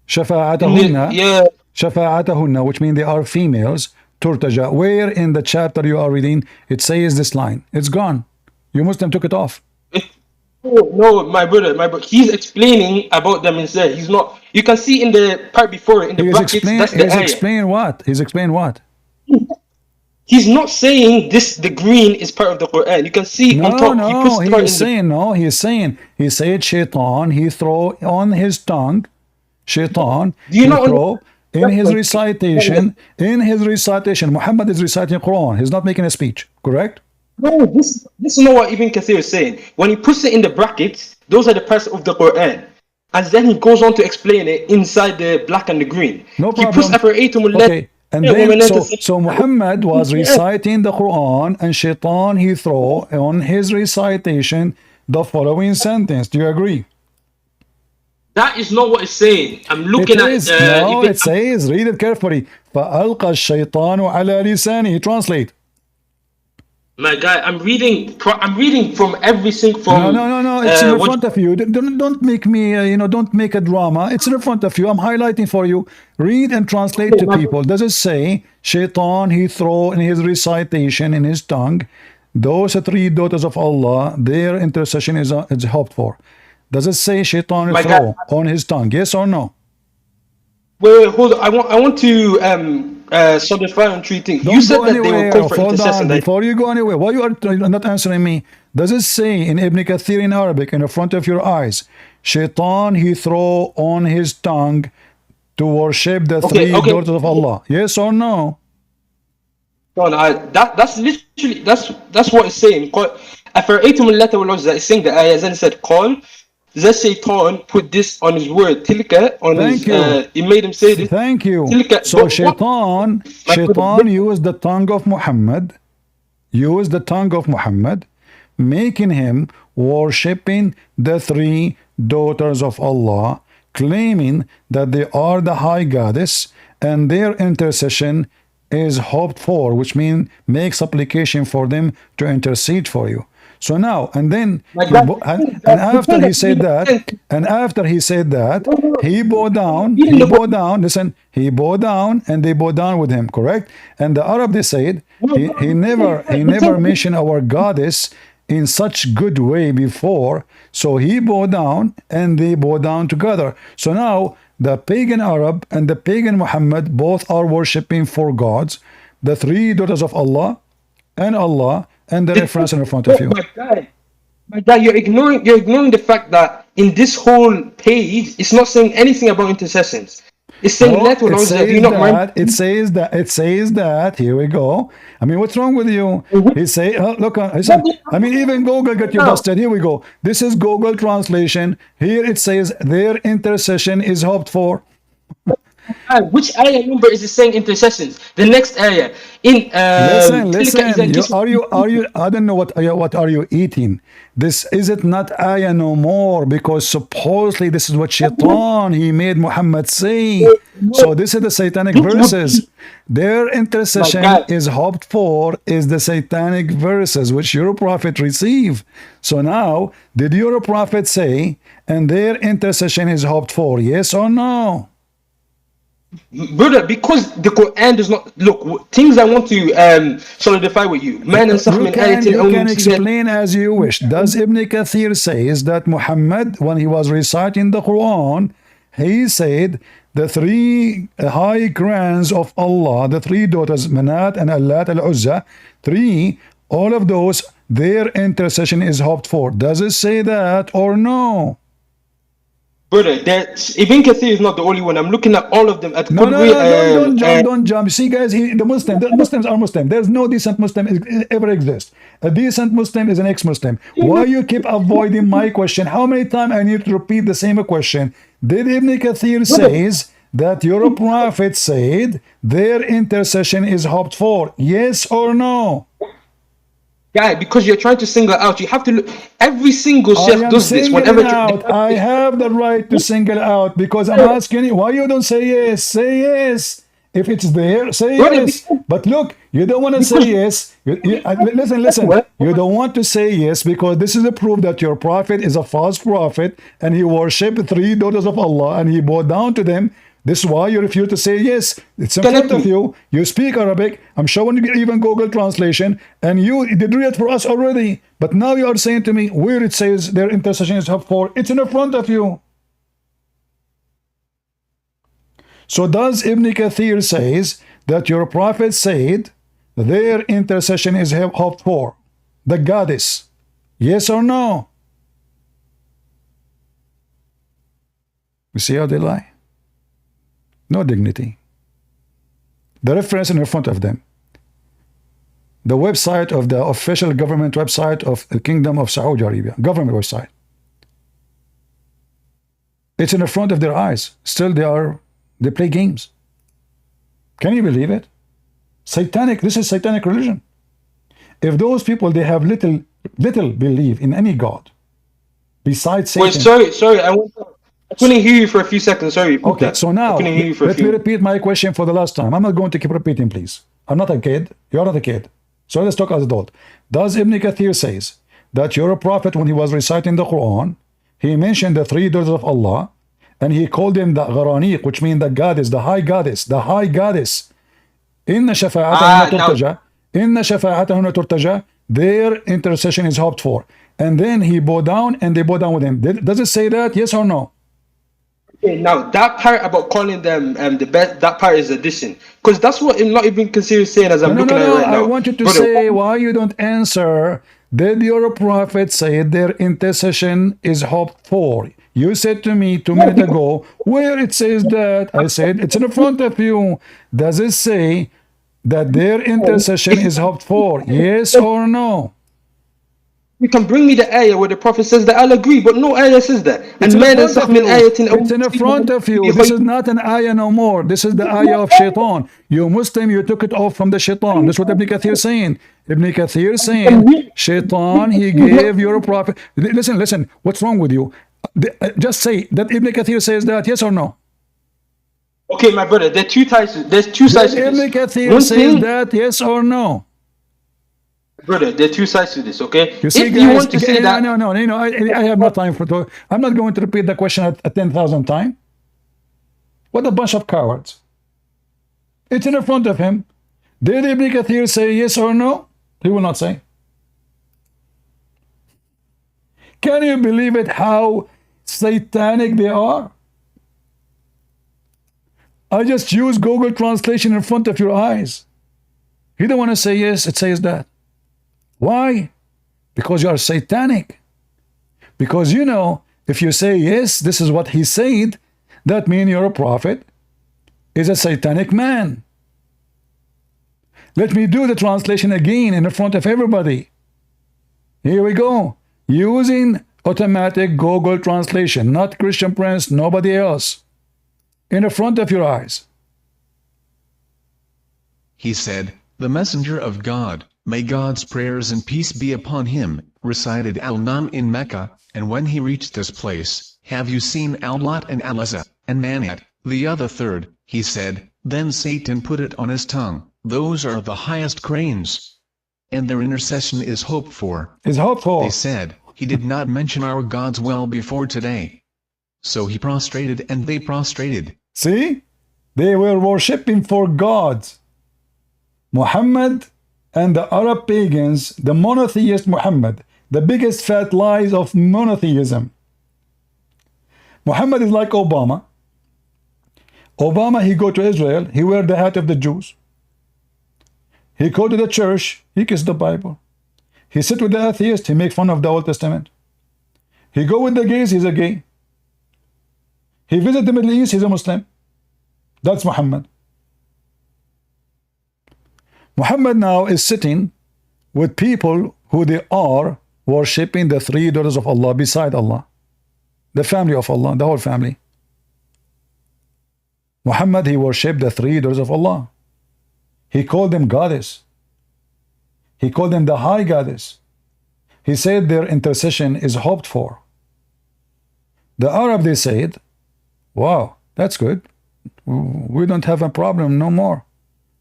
شفاعتهن, Yeah. شفاعتهن, which mean they are females. ترتجى. Where in the chapter you are reading it says this line? It's gone. You Muslim took it off. No, my brother. He's explaining about them instead. He's not. You can see in the part before it, in the He is brackets. explain. That's He the is ayah. explain what? He's explain what? He's not saying this. The green is part of the Quran. You can see on No, top. He no. puts the He part is in the. saying no. He is saying he said shaitan. He throw on his tongue. Shaitan. Do you He not throw in his understand? recitation. In his recitation, Muhammad is reciting Quran. He's not making a speech. Correct? No, this is not what Ibn Kathir is saying. When he puts it in the brackets, those are the parts of the Quran. And then he goes on to explain it inside the black and the green. No He puts problem. أَفَرَأَيْتُمُ Okay. And then so اللَّاتِ Muhammad was reciting the Quran and Shaitan he throw on his recitation the following sentence. Do you agree? That is not what it's saying. I'm It looking at is. No, Ibn. it says, read it carefully. فَأَلْقَى الشَّيْطَانُ عَلَى لِسَانِهِ. Translate. My guy, I'm reading. I'm reading from every single No. It's in what. front of you. Don't make me, don't make a drama. It's in front of you. I'm highlighting for you. Read and translate to people. Does it say, Shaitan, he throw in his recitation, in his tongue, those three daughters of Allah, their intercession is hoped for. Does it say Shaitan My throw guy, on his tongue? Yes or no? wait, hold on. I want to solidify on three things. You Don't said go that they will anywhere. come for Hold intercession. on. Before you go anywhere, why you are not answering me? Does it say in Ibn Kathir in Arabic in the front of your eyes, Shaitan he throw on his tongue to worship the three daughters of Allah? Yes or no? No, that's literally that's what it's saying. أَفَرَأَيْتُمُ اللَّاتَ وَالْعُزَّى. It's saying the ayah. Then it said, "Call." The Shaitan put this on his word. Tilka on his. Thank you. It made him say this. Thank you. Tilka. So But what? Shaitan used the tongue of Muhammad, making him worshipping the three daughters of Allah, claiming that they are the high goddess and their intercession is hoped for, which means make supplication for them to intercede for you. So now and then and after he said that, he bowed down, listen, he bowed down and they bowed down with him, correct? And the Arab they said he never mentioned our goddess in such good way before, so he bowed down and they bowed down together. So now the pagan Arab and the pagan Muhammad both are worshipping four gods, the three daughters of Allah and the reference in front of you. My guy, you're ignoring the fact that in this whole page, it's not saying anything about intercessions. It's saying No, let it do says you not mind? that, it says that, here we go. I mean, what's wrong with you? He say, look, listen, I mean, even Google got you No. busted. Here we go. This is Google translation. Here it says their intercession is hoped for. Which ayah number is it saying intercessions? The next ayah in Listen, تلك إذا listen. قسم. I don't know what are you eating. This is it not ayah no more, because supposedly this is what Shaitan he made Muhammad say. So this is the satanic verses. Their intercession God. is hoped for is the satanic verses which your prophet receive. So now, did your prophet say, and their intercession is hoped for? Yes or no? Brother, because the Quran does not look things I want to solidify with you. Man and You can explain as you wish. Does Ibn Kathir says that Muhammad, when he was reciting the Quran, he said the three high grands of Allah, the three daughters, Manat and Allat al-Uzza, three, all of those, their intercession is hoped for. Does it say that or no? Brother, that Ibn Kathir is not the only one. I'm looking at all of them at No, good no, way. no, don't jump. See, guys, the Muslims are Muslim. There's no decent Muslim ever exist. A decent Muslim is an ex-Muslim. Why you keep avoiding my question? How many times I need to repeat the same question? Did Ibn Kathir says that your prophet said their intercession is hoped for? Yes or no? Guy, because you're trying to single out, you have to look. Every single I sheikh am does this. singling Whenever out. I have the right to single out, because I'm asking you why you don't say yes. Say yes. If it's there, say yes. But look, you don't want to say yes. Listen. You don't want to say yes because this is a proof that your prophet is a false prophet and he worshipped three daughters of Allah and he bowed down to them. This is why you refuse to say yes. It's in front of you. You speak Arabic. I'm showing you even Google translation, and you did read it for us already. But now you are saying to me where it says their intercession is hoped for. It's in front of you. So does Ibn Kathir says that your prophet said their intercession is hoped for? The goddess. Yes or no? You see how they lie? No dignity. The reference in front of them. The website of the official government website of the Kingdom of Saudi Arabia. Government website. It's in the front of their eyes. Still they play games. Can you believe it? Satanic. This is satanic religion. If those people, they have little belief in any God besides Satan. Wait, sorry, I couldn't hear you for a few seconds. Sorry. Okay, so now I couldn't hear you for let me repeat my question for the last time. I'm not going to keep repeating, please. I'm not a kid. You're not a kid. So let's talk as adult. Does Ibn Kathir says that your prophet, when he was reciting the Quran, he mentioned the three daughters of Allah, and he called them the Gharaniq, which means the goddess, the high goddess, the high goddess. Inna shafa'atahunna turtaja. Inna shafa'atahunna turtaja. Their intercession is hoped for. And then he bowed down, and they bowed down with him. Does it say that? Yes or no? Okay, now that part about calling them the best, that part is addition, because that's what I'm not even considering saying as I'm looking at it right now. I want you to Brother, say why you don't answer. Did your prophet say their intercession is hoped for? You said to me 2 minutes ago, where it says that? I said, it's in front of you. Does it say that their intercession is hoped for? Yes or no? you can bring me the ayah where the prophet says that, I'll agree, but no ayah says that. It's And man in front of you. It's in in front of you. This is not an ayah no more. This is the ayah of shaitan. You Muslim, you took it off from the shaitan. That's what Ibn Kathir is saying. Ibn Kathir is saying, shaitan, he gave your prophet. Listen, what's wrong with you? Just say that Ibn Kathir says that, yes or no? Okay, my brother, there's two sides. There's two sides to Ibn this. Kathir says that, yes or no? Brother, there are two sides to this, okay? You see, if guys, you want to say that, no, I have no time for to. I'm not going to repeat the question at 10,000 times. What a bunch of cowards. It's in front of him. Did Ibn Kathir say yes or no? He will not say. Can you believe it how satanic they are? I just use Google translation in front of your eyes. You don't want to say yes, it says that. Why? Because you are satanic. Because you know, if you say yes, this is what he said, that means you're a prophet. is a satanic man. Let me do the translation again in front of everybody. Here we go. Using automatic Google translation, not Christian Prince, nobody else. In the front of your eyes. He said, the messenger of God, may God's prayers and peace be upon him, recited Al-Nam in Mecca, and when he reached this place, have you seen Al-Lat and Al-Uzza, and Manat, the other third, he said, then Satan put it on his tongue, those are the highest cranes. And their intercession is hoped for. Is hoped for. They said, he did not mention our gods well before today. So he prostrated and they prostrated. See? They were worshipping for gods. Muhammad and the Arab pagans, the monotheist Muhammad, the biggest fat lies of monotheism. Muhammad is like Obama. Obama, he go to Israel, he wear the hat of the Jews. He go to the church, he kiss the Bible. He sit with the atheist, he make fun of the Old Testament. He go with the gays, he's a gay. He visit the Middle East, he's a Muslim. That's Muhammad. Muhammad now is sitting with people who they are worshipping the three daughters of Allah beside Allah. The family of Allah, the whole family. Muhammad, he worshipped the three daughters of Allah. He called them goddess. He called them the high goddess. He said their intercession is hoped for. The Arab, they said, wow, that's good. We don't have a problem no more.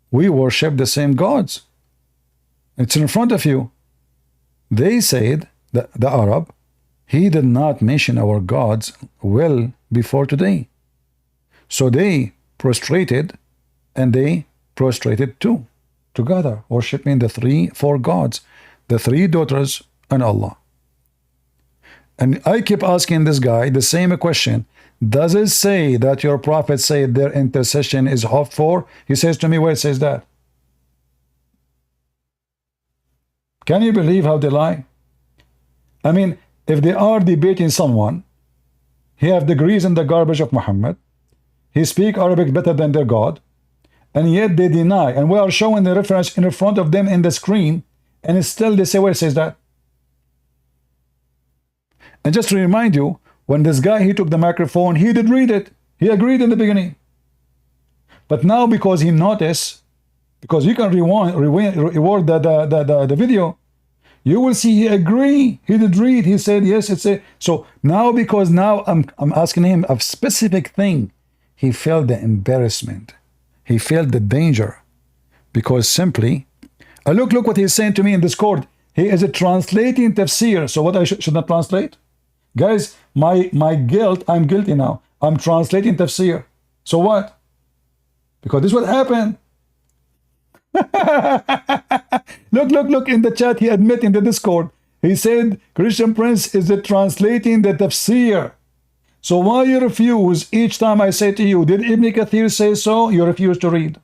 We worship the same gods. It's in front of you. They said, the Arab, he did not mention our gods well before today. So they prostrated and they prostrated too, together, worshipping the four gods, the three daughters and Allah. And I keep asking this guy the same question. Does it say that your prophet said their intercession is hoped for? He says to me, where it says that? Can you believe how they lie? I mean, if they are debating someone, he have degrees in the garbage of Muhammad, he speak Arabic better than their God, and yet they deny, and we are showing the reference in front of them in the screen, and still they say where it says that. And just to remind you, when this guy, he took the microphone, he did read it. He agreed in the beginning. But now because he noticed, because you can reward the video, you will see he agree. He did read. He said, yes, it's a. So now because now I'm asking him a specific thing, he felt the embarrassment. He felt the danger. Because simply, look what he's saying to me in Discord. He is translating tafsir. So what I should not translate? Guys, my guilt, I'm guilty now. I'm translating tafsir. So what? Because this is what happened. Look in the chat. He admit in the Discord. He said Christian Prince is translating the tafsir. So why you refuse each time I say to you, did Ibn Kathir say so? You refuse to read.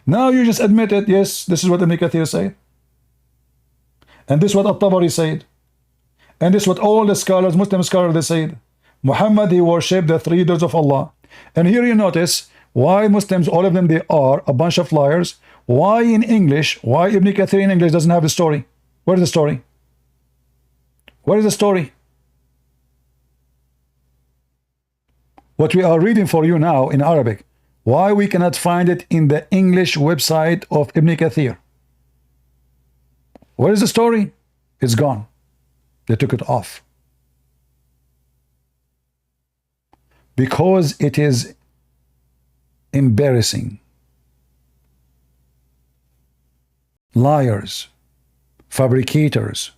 Now you just admitted, yes, this is what Ibn Kathir said. And this is what At-Tabari said. And this is what all the scholars, Muslim scholars, they said. Muhammad, he worshipped the three daughters of Allah. And here you notice why Muslims, all of them, they are a bunch of liars. Why in English, why Ibn Kathir in English doesn't have the story? Where is the story? Where is the story? What we are reading for you now in Arabic, why we cannot find it in the English website of Ibn Kathir? Where is the story? It's gone. They took it off. Because it is embarrassing. Liars, fabricators.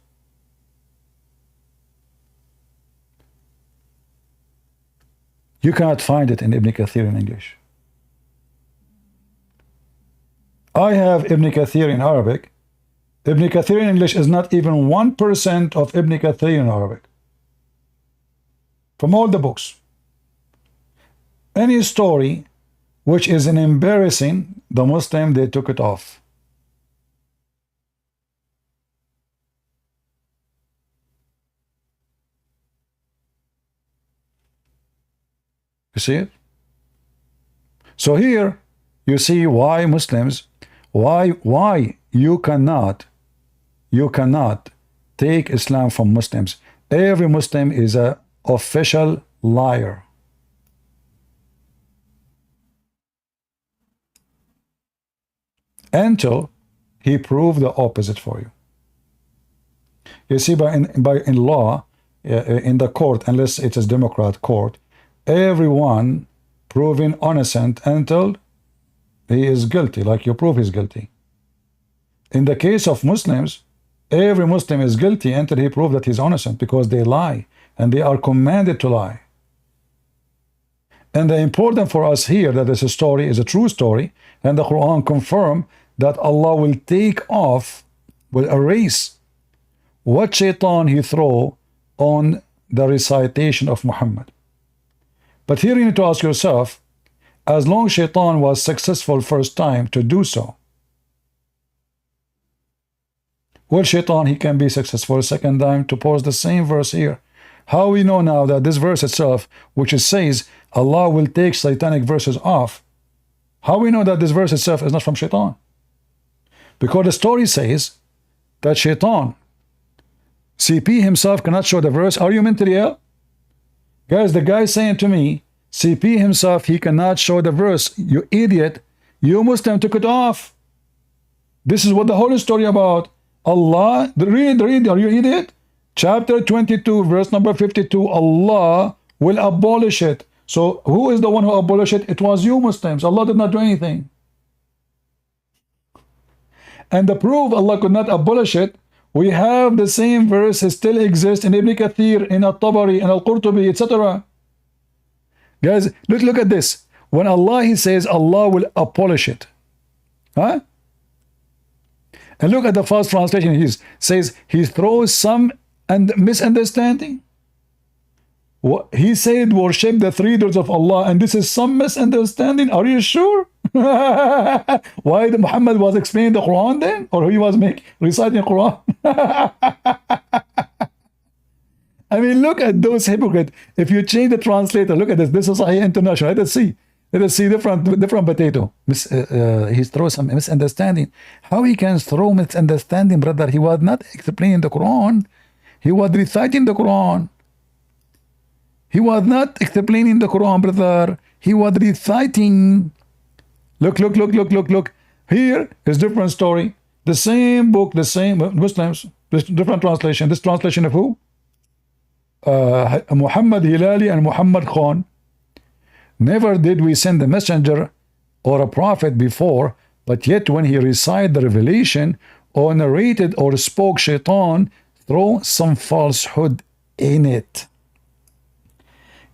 You cannot find it in Ibn Kathir in English. I have Ibn Kathir in Arabic. Ibn Kathir in English is not even 1% of Ibn Kathir in Arabic. From all the books. Any story which is an embarrassing, the Muslim, they took it off. You see it? So here you see why Muslims, why you cannot take Islam from Muslims. Every Muslim is a official liar. Until he proved the opposite for you. You see, in law, in the court, unless it is Democrat court, everyone proven innocent until he is guilty, like you prove he's guilty. In the case of Muslims, every Muslim is guilty until he proves that he's innocent, because they lie, and they are commanded to lie. And the important for us here that this story is a true story, and the Quran confirm that Allah will take off, will erase what shaitan he throw on the recitation of Muhammad. But here you need to ask yourself, as long as shaitan was successful first time to do so, will shaitan he can be successful second time to pose the same verse here? How we know now that this verse itself, which it says Allah will take satanic verses off, how we know that this verse itself is not from shaitan? Because the story says that shaitan, CP himself cannot show the verse. Are you mentally ill? Guys, the guy saying to me, CP himself, he cannot show the verse. You idiot. You Muslim took it off. This is what the whole story about. Allah, read, are you idiot? Chapter 22, verse number 52, Allah will abolish it. So who is the one who abolished it? It was you Muslims. Allah did not do anything. And the proof Allah could not abolish it, we have the same verse still exists in Ibn Kathir, in Al-Tabari, in Al-Qurtubi, etc. Guys, look at this. When Allah, he says Allah will abolish it. Huh? And look at the first translation. He says he throws some misunderstanding. He said worship the three doors of Allah, and this is some misunderstanding. Are you sure? Why Muhammad was explaining the Quran then? Or he was reciting Quran? I mean, look at those hypocrites. If you change the translator, look at this. This is Sahih International. Let us see. Let us see different potato. He throws some misunderstanding. How he can throw misunderstanding, brother? He was not explaining the Quran. He was reciting the Quran. He was not explaining the Quran, brother. He was reciting. Look. Here is different story. The same book, the same Muslims, different translation. This translation of who? Muhammad Hilali and Muhammad Khan. Never did we send a messenger or a prophet before, but yet when he recited the revelation or narrated or spoke, shaitan throw some falsehood in it.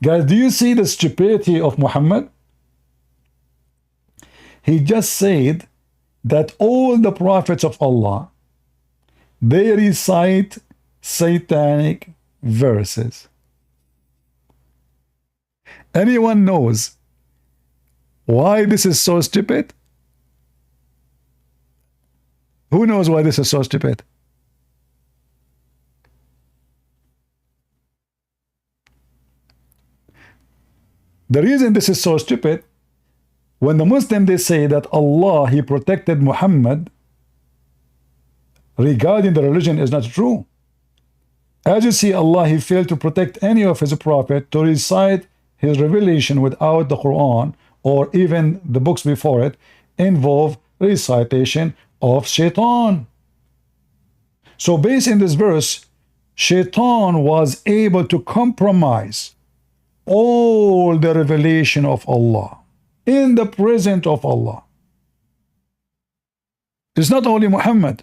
Guys, do you see the stupidity of Muhammad? He just said that all the prophets of Allah, they recite satanic verses. Anyone knows why this is so stupid? Who knows why this is so stupid? The reason this is so stupid, when the Muslim they say that Allah, he protected Muhammad regarding the religion is not true. As you see, Allah, he failed to protect any of his prophet to recite his revelation without the Quran or even the books before it involve recitation of shaitan. So based in this verse, shaitan was able to compromise all the revelation of Allah in the presence of Allah. It's not only Muhammad.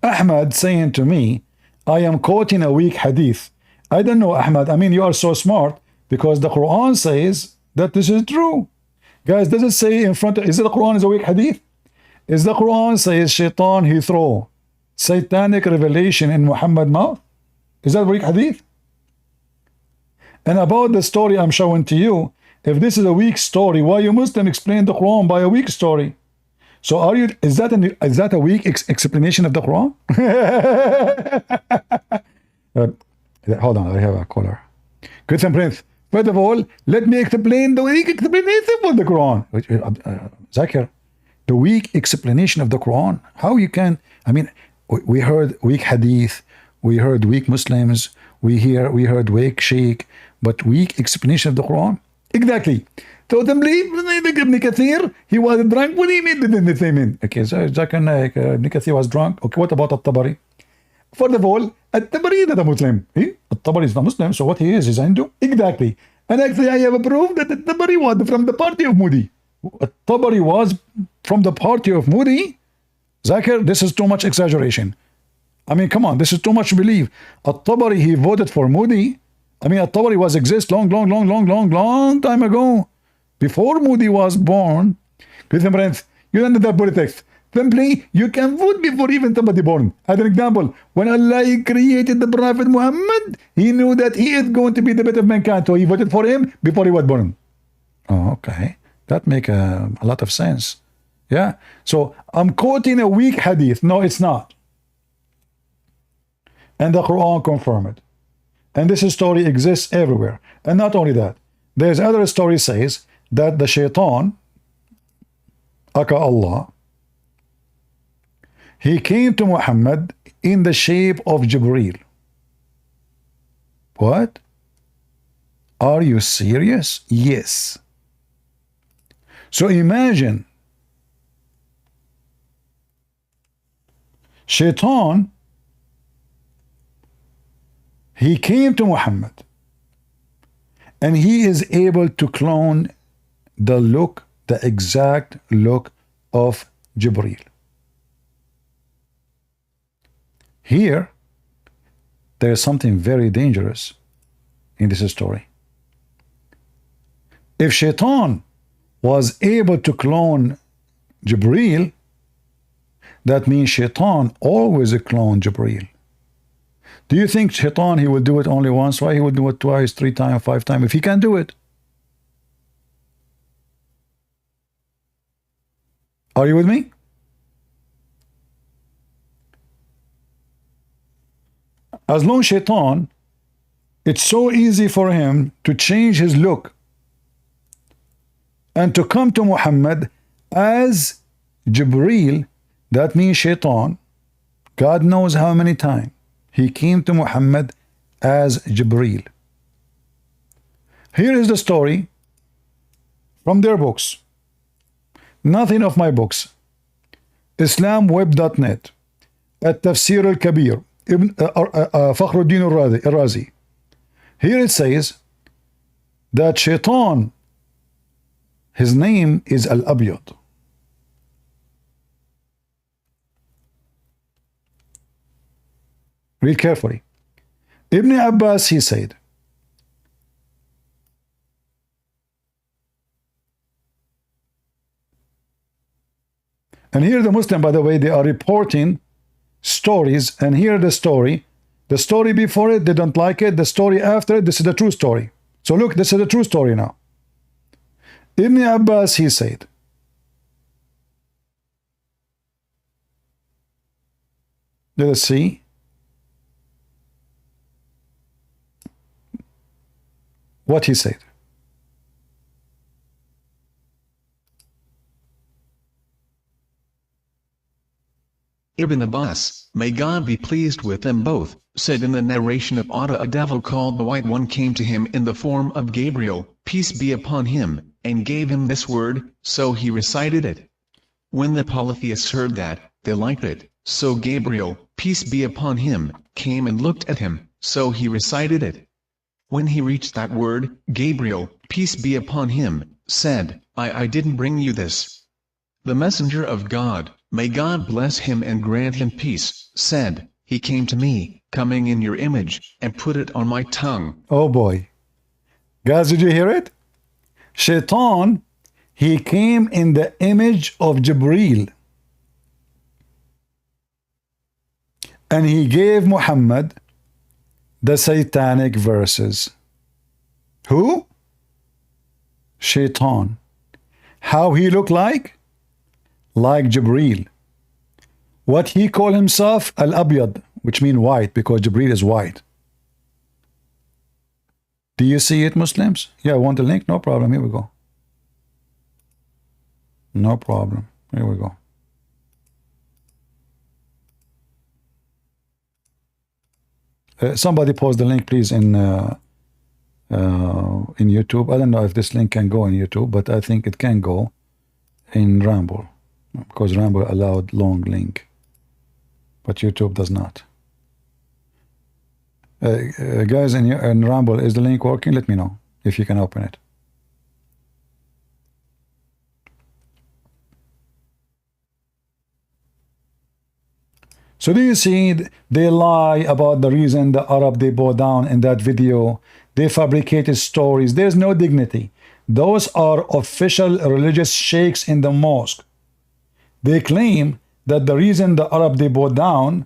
Ahmad saying to me, I am quoting a weak hadith. I don't know, Ahmad. I mean, you are so smart because the Quran says that this is true. Guys, does it say in front of, is it the Quran is a weak hadith? Is the Quran says shaitan he throw satanic revelation in Muhammad's mouth? Is that a weak hadith? And about the story I'm showing to you, if this is a weak story, why you Muslim explain the Quran by a weak story? So is that a weak explanation of the Quran? Hold on, I have a caller. Christian Prince, first of all, let me explain the weak explanation of the Quran. Zakir, the weak explanation of the Quran. How you can, I mean, we heard weak hadith, we heard weak Muslims, we heard weak sheikh, but weak explanation of the Quran? Exactly. So then believe Ibn Kathir, he was drunk when he made the statement. Okay, so Ibn Kathir was drunk. Okay, what about At-Tabari? First of all, At-Tabari is not a Muslim. At-Tabari is not Muslim, so what he is Hindu. Exactly. And actually, I have a proof that At-Tabari was from the party of Modi. At-Tabari was from the party of Modi. Zakir, this is too much exaggeration. I mean, come on, this is too much to believe. At-Tabari, he voted for Modi. I mean, At-Tabari was exist long time ago. Before Modi was born. Christian Prince, you don't know that politics. Simply, you can vote before even somebody born. As an example, when Allah created the Prophet Muhammad, he knew that he is going to be the best of mankind, so he voted for him before he was born. Oh, okay. That makes a lot of sense. Yeah. So I'm quoting a weak hadith. No, it's not. And the Quran confirmed it. And this story exists everywhere. And not only that, there's other story says that the shaitan, aka Allah, he came to Muhammad in the shape of Jibreel. What? Are you serious? Yes. So imagine, shaitan, he came to Muhammad and he is able to clone the exact look of Jibreel. Here, there is something very dangerous in this story. If Shaitan was able to clone Jibreel, that means Shaitan always cloned Jibreel. Do you think Shaitan, he will do it only once? Why he will do it twice, 3 times, 5 times, if he can do it? Are you with me? As long as Shaitan, it's so easy for him to change his look and to come to Muhammad as Jibreel. That means Shaitan, God knows how many times, he came to Muhammad as Jibreel. Here is the story from their books. Nothing of my books. IslamWeb.net, At-Tafsir al-Kabir, Fakhruddin al-Razi. Here it says that Shaitan, his name is Al-Abyad. Read carefully. Ibn Abbas, he said, and here the Muslim, by the way, they are reporting stories, and here the story before it, they don't like it, the story after it, this is the true story. So look, this is the true story now. Ibn Abbas, he said, let us see. What he said. Ibn Abbas, may God be pleased with them both, said in the narration of Atta, a devil called the White One came to him in the form of Gabriel, peace be upon him, and gave him this word, so he recited it. When the polytheists heard that, they liked it, so Gabriel, peace be upon him, came and looked at him, so he recited it. When he reached that word, Gabriel, peace be upon him, said, I didn't bring you this. The messenger of God, may God bless him and grant him peace, said, he came to me, coming in your image, and put it on my tongue. Oh boy. Guys, did you hear it? Shaitan, he came in the image of Jibreel. And he gave Muhammad the satanic verses. Who? Shaitan. How he looked like? like Jibreel. What he call himself? Al-Abyad, which mean white, because Jibreel is white. Do you see it, Muslims? Yeah, want the link? No problem. Here we go. No problem. Here we go. Somebody post the link, please, in YouTube. I don't know if this link can go in YouTube, but I think it can go in Ramble, because Ramble allowed long link, but YouTube does not. Guys, in Ramble, is the link working? Let me know if you can open it. So do you see, they lie about the reason the Arab they bow down in that video. They fabricated stories. There's no dignity. Those are official religious sheiks in the mosque. They claim that the reason the Arab they bow down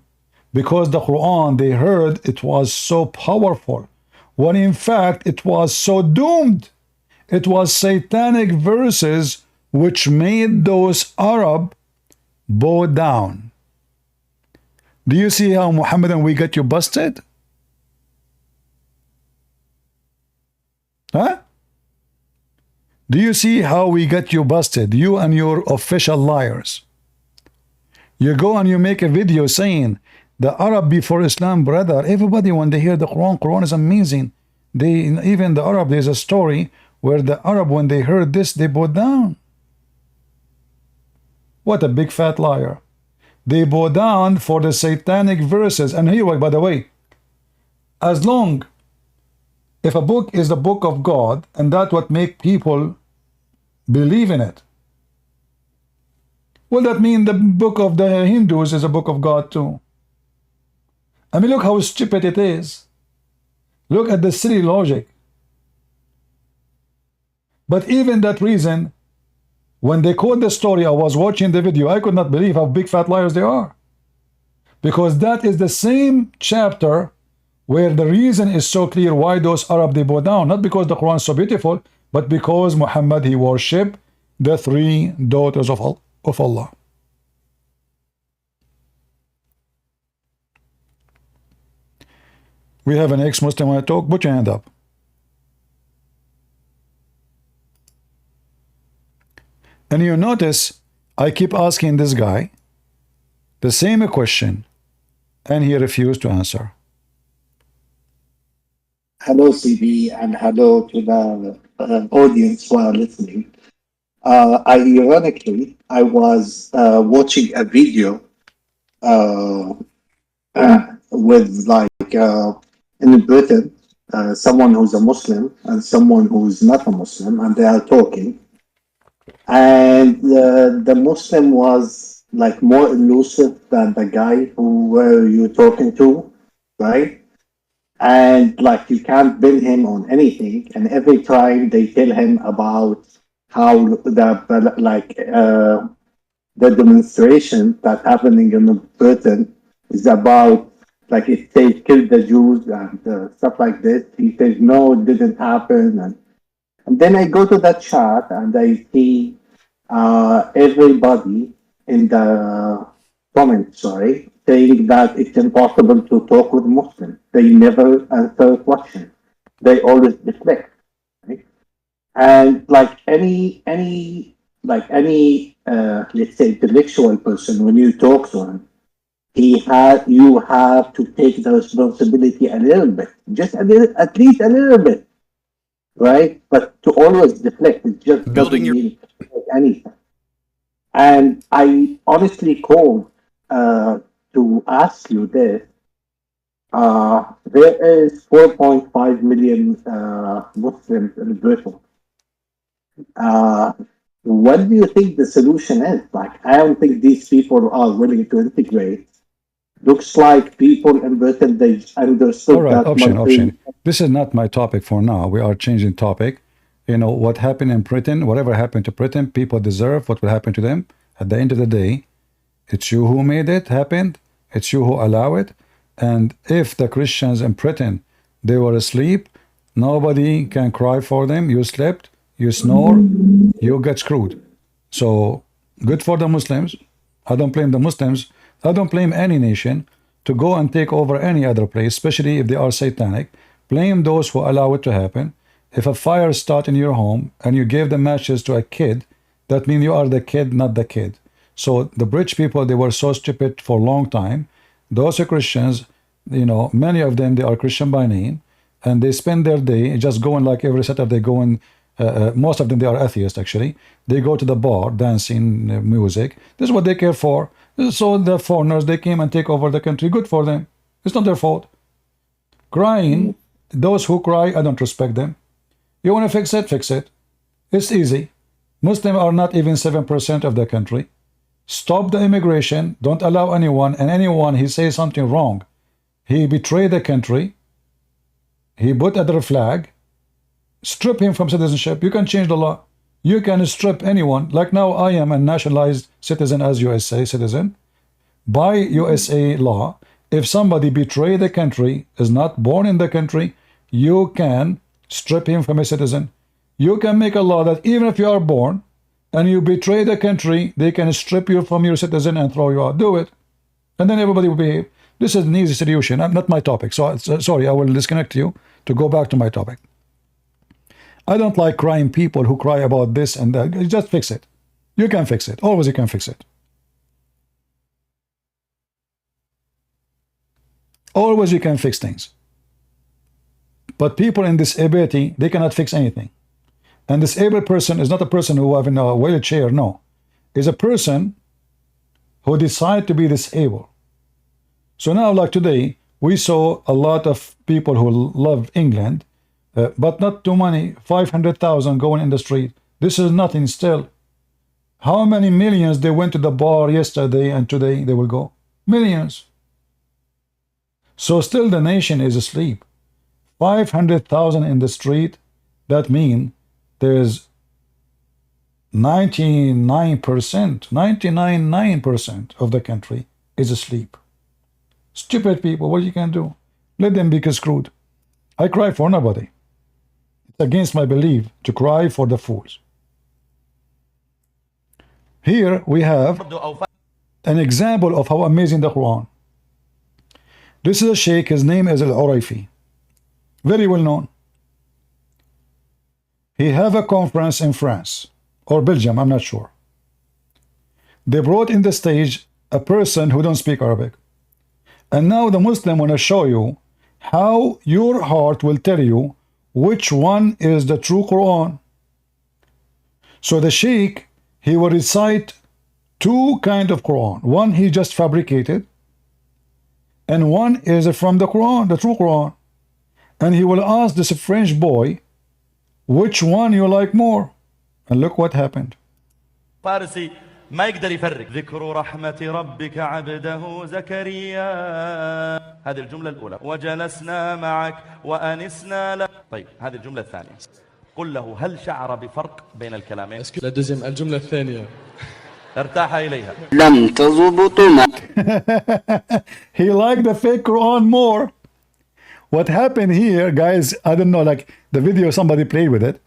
because the Quran they heard it was so powerful, when in fact it was so doomed. It was satanic verses which made those Arab bow down. Do you see how Muhammadan we get you busted? Huh? Do you see how we get you busted? You and your official liars. You go and you make a video saying the Arab before Islam, brother. Everybody, when they hear the Quran, Quran is amazing. Even the Arab, there's a story where the Arab, when they heard this, they bowed down. What a big fat liar. They bow down for the satanic verses. And here, by the way, as long if a book is the book of God, and that's what make people believe in it, well, that means the book of the Hindus is a book of God too. I mean, look how stupid it is. Look at the silly logic. But even that reason, when they quote the story, I was watching the video, I could not believe how big fat liars they are. Because that is the same chapter where the reason is so clear why those Arab they bow down. Not because the Quran is so beautiful, but because Muhammad, he worshiped the three daughters of Allah. We have an ex-Muslim want to talk? Put your hand up. And you notice I keep asking this guy the same question, and he refused to answer. Hello, CB, and hello to the audience who are listening. Ironically, I was watching a video with in Britain, someone who's a Muslim and someone who's not a Muslim, and they are talking. And the Muslim was like more elusive than the guy who were you talking to, right? And like you can't pin him on anything. And every time they tell him about how the demonstration that's happening in Britain is about like it they killed the Jews and stuff like this. He says no, it didn't happen. And then I go to that chat and I see everybody in the comments, saying that it's impossible to talk with Muslims. They never answer a question. They always deflect. Right? And like any let's say intellectual person, when you talk to him, you have to take the responsibility a little bit, just a little, at least a little bit, right? But to always deflect, it just doesn't mean anything. And I honestly called to ask you this. There is 4.5 million Muslims in Britain. What do you think the solution is? Like, I don't think these people are willing to integrate. Looks like people in Britain, they understood. All right, that option. This is not my topic for now. We are changing topic. You know, what happened in Britain, whatever happened to Britain, people deserve what will happen to them. At the end of the day, it's you who made it happen. It's you who allow it. And if the Christians in Britain, they were asleep, nobody can cry for them. You slept, you snore, you get screwed. So Good for the Muslims. I don't blame the Muslims. I don't blame any nation to go and take over any other place, especially if they are satanic. Blame those who allow it to happen. If a fire starts in your home and you gave the matches to a kid, that means you are the kid, not the kid. So the British people, they were so stupid for a long time. Those are Christians, you know, many of them, they are Christian by name, and they spend their day just going like every Saturday, going, most of them, they are atheists actually. They go to the bar, dancing, music. This is what they care for. So the foreigners, they came and take over the country. Good for them. It's not their fault. Crying, those who cry, I don't respect them. You want to fix it? Fix it. It's easy. Muslims are not even 7% of the country. Stop the immigration. Don't allow anyone, and anyone, he says something wrong. He betrayed the country. He put other flag. Strip him from citizenship. You can change the law. You can strip anyone. Like now, I am a nationalized citizen as USA citizen. By USA law, if somebody betray the country, is not born in the country, you can strip him from a citizen. You can make a law that even if you are born and you betray the country, they can strip you from your citizen and throw you out. Do it. And then everybody will behave. This is an easy solution. Not my topic. So sorry, I will disconnect you to go back to my topic. I don't like crying people who cry about this and that. Just fix it. You can fix it. Always you can fix it. Always you can fix things. But people in disability, they cannot fix anything. And disabled person is not a person who have in a wheelchair, no. Is a person who decide to be disabled. So now, like today, we saw a lot of people who love England, but not too many, 500,000 going in the street. This is nothing still. How many millions they went to the bar yesterday and today they will go? Millions. So still the nation is asleep. 500,000 in the street, that means there's 99% of the country is asleep. Stupid people, what you can do? Let them be screwed. I cry for nobody. It's against my belief to cry for the fools. Here we have an example of how amazing the Quran. This is a sheikh, his name is Al-Urayfi. Very well known. He have a conference in France or Belgium, I'm not sure. They brought in the stage a person who don't speak Arabic. And now the Muslim want to show you how your heart will tell you which one is the true Quran. So the sheikh, he will recite two kind of Quran. One he just fabricated, and one is from the Quran, the true Quran. And he will ask this French boy, which one you like more? And look what happened. فارسي ما يقدر يفرق ذكر رحمة ربك عبده زكريا هذه الجملة الأولى وجلسنا معك وأنسنا له طيب هذه الجملة الثانية قل له هل شعر بفرق بين الكلامين الجملة الثانية ارتاح إليها لم تضبط He liked the fake Quran more. What happened here, guys, I don't know, like the video somebody played with it.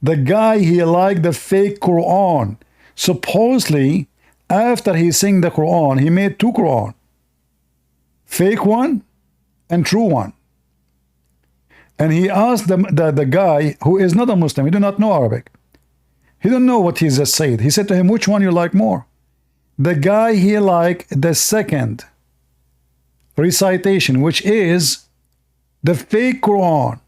The guy, he liked the fake Quran. Supposedly, after he sang the Quran, he made two Quran. Fake one and true one. And he asked the guy who is not a Muslim, he do not know Arabic. He don't know what he just said. He said to him, which one you like more? The guy, he liked the second recitation, which is the fake Quran.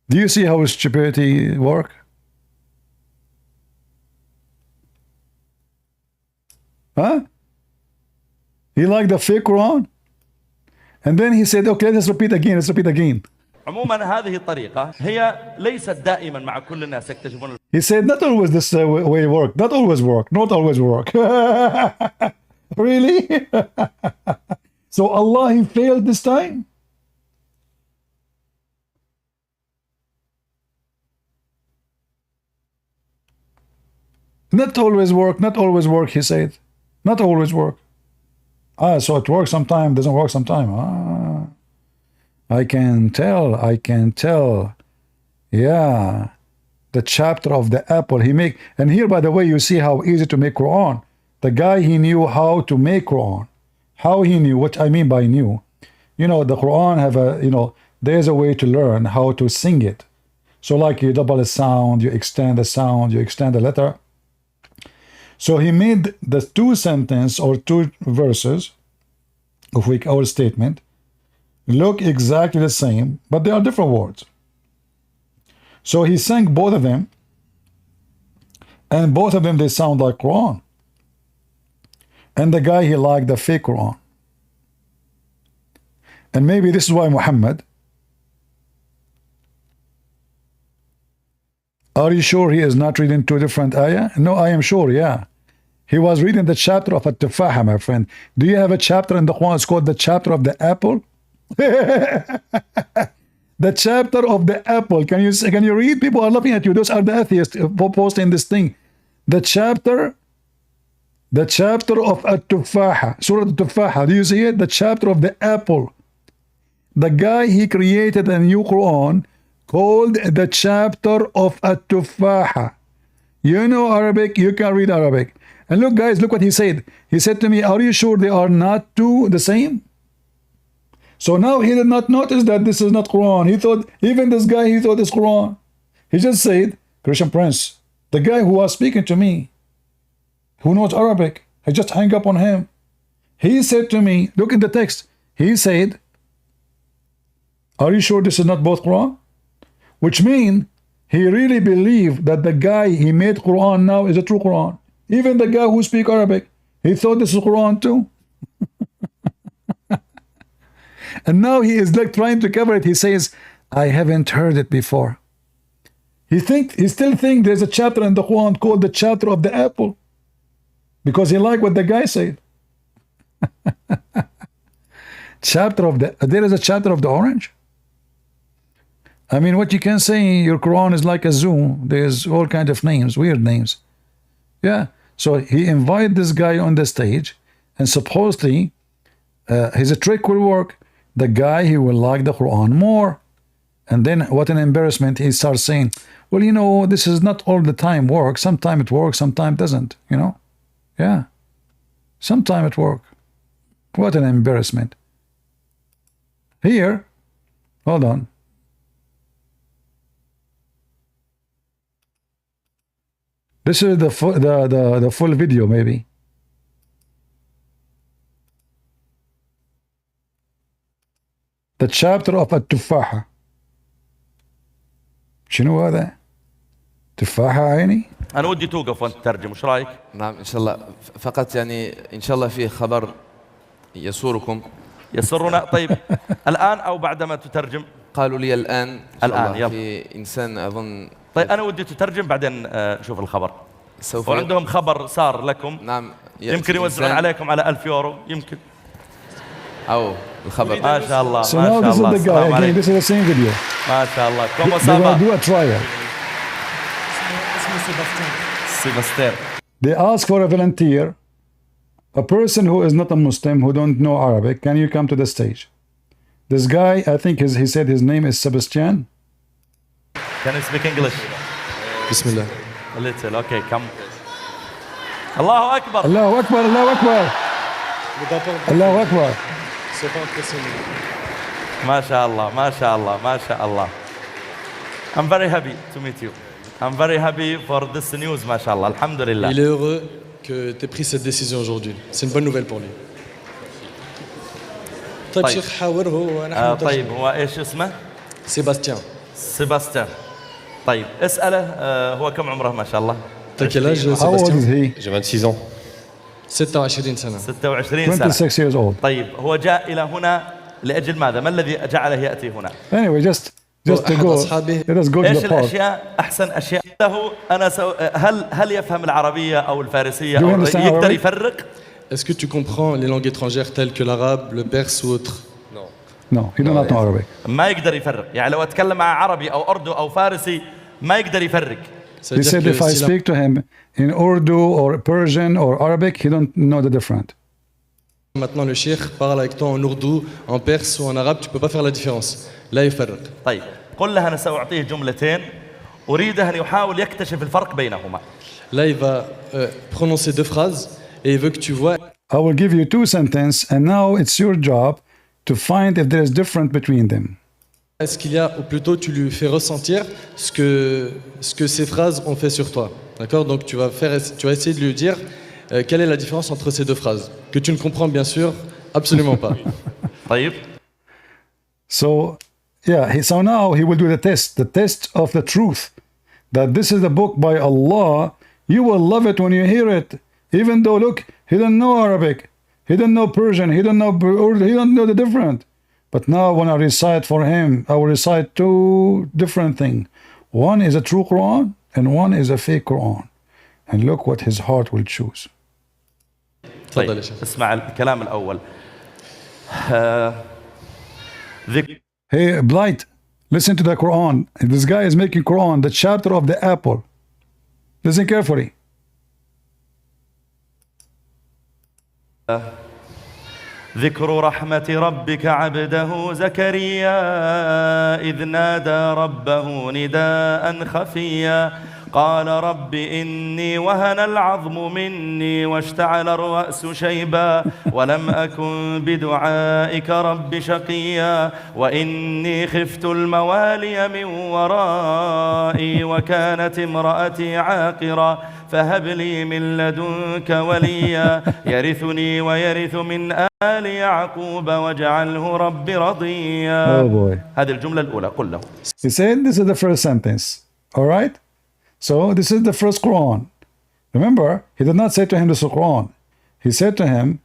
Do you see how stupidity work? Huh? He liked the fake Quran. And then he said, okay, let's repeat again, let's repeat again. عموما هذه الطريقة هي ليست دائما مع كل الناس يكتشفون He said, not always this way work, not always work, not always work. Really? So Allah, he failed this time? Not always work, he said. Not always work. So it works sometime, doesn't work sometime. I can tell. Yeah. The chapter of the apple he make. And here, by the way, you see how easy to make Quran. The guy, he knew how to make Quran. How he knew, what I mean by knew. You know, the Quran have a, you know, there's a way to learn how to sing it. So like you double a sound, you extend the sound, you extend the letter. So he made the two sentence or two verses of our statement look exactly the same, but they are different words. So he sang both of them, and both of them they sound like Quran. And the guy, he liked the fake Quran. And maybe this is why Muhammad, are you sure he is not reading two different ayah? No, I am sure, yeah. He was reading the chapter of At-Tufaha, my friend. Do you have a chapter in the Quran? It's called the chapter of the apple. The chapter of the apple. Can you read? People are laughing at you. Those are the atheists posting this thing. The chapter of At-Tufaha, Surah At-Tufaha. Do you see it? The chapter of the apple. The guy, he created a new Quran called the chapter of At-Tufaha. You know Arabic, you can read Arabic. And look, guys, look what he said. He said to me, are you sure they are not two the same? So now he did not notice that this is not Quran. He thought, even this guy, he thought it's Quran. He just said, Christian Prince, the guy who was speaking to me, who knows Arabic, I just hang up on him. He said to me, look in the text. He said, are you sure this is not both Quran? Which means he really believed that the guy he made Quran now is a true Quran. Even the guy who speaks Arabic, he thought this is Quran too. And now he is like trying to cover it. He says, I haven't heard it before. He still thinks there's a chapter in the Quran called the chapter of the apple. Because he liked what the guy said. There is a chapter of the orange. I mean, what you can say, your Quran is like a zoo. There's all kinds of names, weird names. Yeah. So he invited this guy on the stage, and supposedly his trick will work. The guy, he will like the Quran more. And then what an embarrassment, he starts saying, well, you know, this is not all the time work. Sometimes it works, sometimes it doesn't, you know. Yeah. Sometimes it works. What an embarrassment. Here, hold on. This is the full video, maybe. The chapter of At-Tufaha. شنو هذا؟ تفاحة عيني؟ أنا ودي توقف وأنت تترجم، وش رأيك؟ نعم إن شاء الله. فقط يعني إن شاء الله فيه خبر يسوركم. يسرنا. طيب الآن أو بعدما تترجم؟ قالوا لي الآن. الآن يلا. في إنسان أظن. طيب أنا ودي تترجم بعدين نشوف الخبر. سوف. وعندهم خبر صار لكم. نعم. يمكن يوزعون عليكم على 1000 يورو يمكن. أو الخبر. ما شاء الله. ما So now شاء this الله. is the guy. Again, this is the same video. ما شاء الله. كم They will صار؟ do a trial. سيباستيان. They ask for a volunteer, a person who is not a Muslim, who don't know Arabic. Can you come to the stage? This guy, I think he said his name is Sebastian. Can you speak English? Bismillah. A little. Okay, come. الله أكبر. الله أكبر. الله أكبر. الله أكبر. ما شاء الله. ما شاء الله. ما شاء الله. I'm very happy to meet you. I'm very happy for this news, ما شاء الله. الحمد لله. Il est heureux que tu aies pris cette décision aujourd'hui. C'est une bonne nouvelle pour lui. طيب شيخ حاوره ونحن طيب هو ايش اسمه؟ سيباستيان. سيباستيان. طيب اسأله هو كم عمره ما شاء الله؟ T'as quel âge How old is Sébastien? he? J'ai 26 ans. 26 سنة. 26 سنة. 26 years old. طيب هو جاء إلى هنا لأجل ماذا؟ ما الذي جعله يأتي هنا؟ Anyway, just to go. Let us go to ايش the part. الأشياء أحسن أشياء له؟ أنا هل يفهم العربية أو الفارسية Do you أو understand يقدر Arabic? يفرق؟ Est-ce que tu comprends les langues étrangères telles que l'arabe, le perse ou autres? No, he does not know Arabic. ما يقدر يفرق، يعني لو أتكلم مع عربي أو أردو أو فارسي ما يقدر يفرق. He said if I speak to him in Urdu or Persian or Arabic, he don't know the difference. Maintenant, le cheikh parle avec toi en ourdou, en perse ou en arabe, tu peux pas faire la différence. Là, يفرق. طيب قل له أنا سأعطيه جملتين أريده أن يحاول يكتشف الفرق بينهما. Là, il va prononcer deux phrases et il veut que tu vois I will give you two sentences, and now it's your job to find if there is difference between them. est-ce qu'il y a, ou plutôt tu lui fais ressentir ce que ces phrases ont fait sur toi. D'accord? Donc tu vas essayer de lui dire quelle est la différence entre ces deux phrases, que tu ne comprends bien sûr absolument pas. طيب. So, yeah, so now he will do the test of the truth, that this is the book by Allah. You will love it when you hear it, even though, look, he don't know Arabic, he don't know Persian, he don't know the different. But now when I recite for him, I will recite two different things. One is a true Quran, and one is a fake Quran. And look what his heart will choose. طيب اسمع الكلام الأول. Hey, Blight, listen to the Quran. This guy is making Quran, the chapter of the apple. Listen carefully. ذكر رحمة ربك عبده زكريا إذ نادى ربه نداء خفيا قال رب إني وهن العظم مني واشتعل الرأس شيبا ولم أكن بدعائك رب شقيا وإني خفت الموالي من ورائي وكانت امرأتي عاقرا فهب لي من لدنك وليا يرثني ويرث من آل يعقوب واجعله رب رضيا. Oh boy. هذه الجملة الأولى قل له. He said this is the first sentence. All right? So this is the first Quran. Remember, he did not say to him this is Quran. He said to him,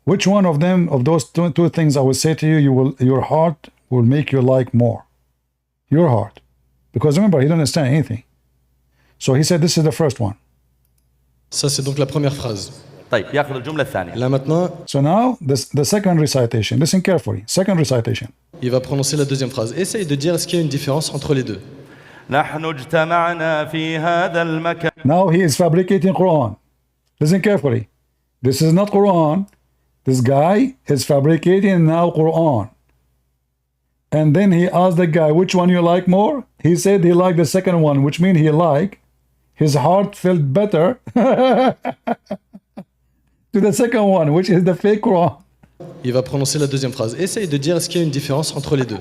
which one of them, of those two things I will say to you, your heart will make you like more. Your heart. Because remember, he didn't understand anything. So he said this is the first one. Ça c'est donc la première phrase. طيب ياخذ الجملة الثانية. Là maintenant, so now the second recitation. Listen carefully. Second recitation. Il va prononcer la deuxième phrase. Essaye de dire est-ce qu'il y a une différence entre les deux. نحن اجتمعنا في هذا المكان. Now he is fabricating Quran. Listen carefully. This is not Quran. This guy is fabricating now Quran. And then he asked the guy, which one you like more? He said he liked the second one, which means he liked. His heart felt better to the second one, which is the fake Quran. Il va prononcer la deuxième phrase. Essaye de dire est-ce qu'il y a une différence entre les deux.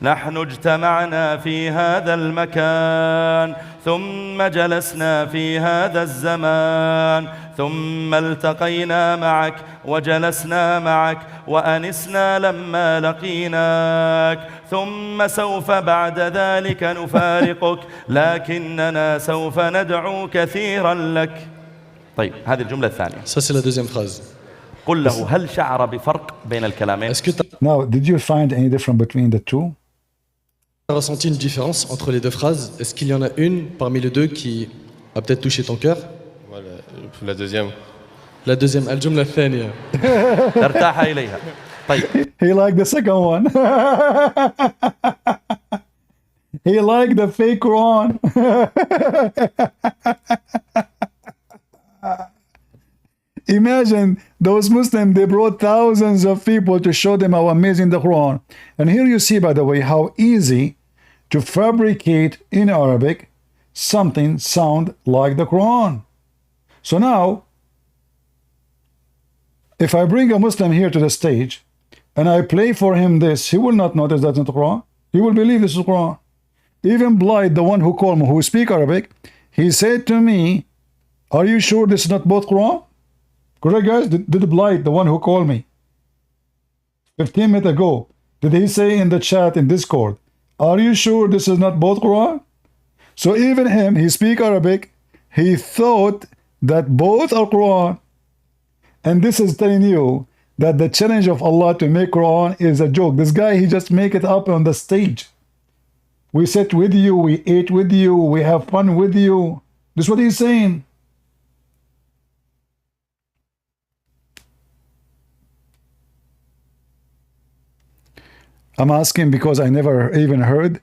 نحن اجتمعنا في هذا المكان ثم جلسنا في هذا الزمان ثم التقينا معك وجلسنا معك وأنسنا لما لقيناك ثم سوف بعد ذلك نفارقك لكننا سوف ندعو كثيرا لك. طيب هذه الجملة الثانية. Ça c'est la deuxième phrase. قل له هل شعر بفرق بين الكلامين؟ Now, did you find any difference between the two? Tu as ressenti une différence entre les deux phrases? Est-ce qu'il y en a une parmi les deux qui a peut-être touché ton cœur? Voilà, la deuxième. La deuxième, الجملة الثانية. ترتاح إليها. طيب. He liked the second one. He liked the fake Quran. Imagine those Muslims, they brought thousands of people to show them how amazing the Quran. And here you see, by the way, how easy to fabricate in Arabic something sound like the Quran. So now, if I bring a Muslim here to the stage and I play for him this, he will not notice that's not the Quran. He will believe this is Quran. Even Blight, the one who called me, who speak Arabic, he said to me, are you sure this is not both Quran? Correct, guys? Did Blight, the one who called me 15 minutes ago, did he say in the chat in Discord, are you sure this is not both Quran? So even him, he speak Arabic, he thought that both are Quran. And this is telling you that the challenge of Allah to make Quran is a joke. This guy, he just make it up on the stage. We sit with you, we ate with you, we have fun with you. This is what he's saying. I'm asking because I never even heard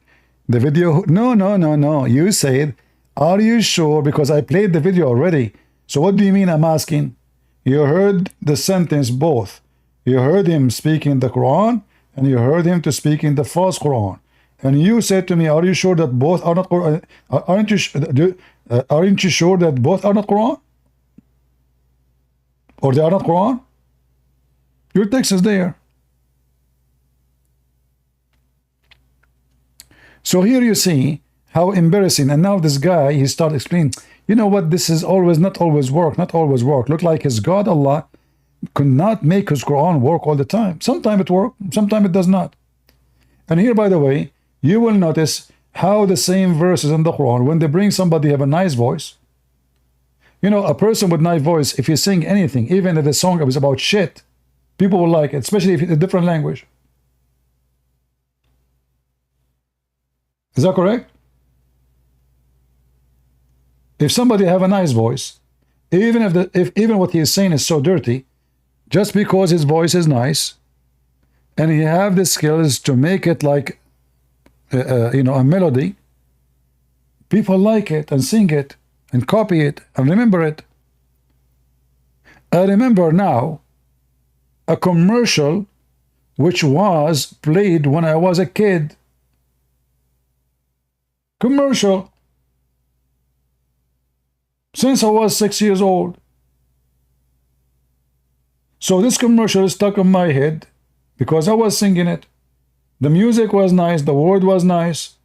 the video. No. You said, are you sure? Because I played the video already. So what do you mean I'm asking? You heard the sentence both. You heard him speaking the Quran, and you heard him to speak in the false Quran. And you said to me, are you sure that both are not Quran? Aren't you sure that both are not Quran? Or they are not Quran? Your text is there. So here you see how embarrassing. And now this guy, he started explaining, you know what, this is always, not always work, not always work. Look like his God, Allah, could not make his Quran work all the time. Sometimes it works, sometimes it does not. And here, by the way, you will notice how the same verses in the Quran, when they bring somebody have a nice voice, you know, a person with nice voice, if you sing anything, even if the song is about shit, people will like it, especially if it's a different language. Is that correct? If somebody have a nice voice, even if even what he is saying is so dirty, just because his voice is nice, and he have the skills to make it like, you know, a melody, people like it and sing it and copy it and remember it. I remember now a commercial which was played when I was a kid. Commercial. Since I was 6 years old. So this commercial is stuck in my head because I was singing it. The music was nice, the word was nice,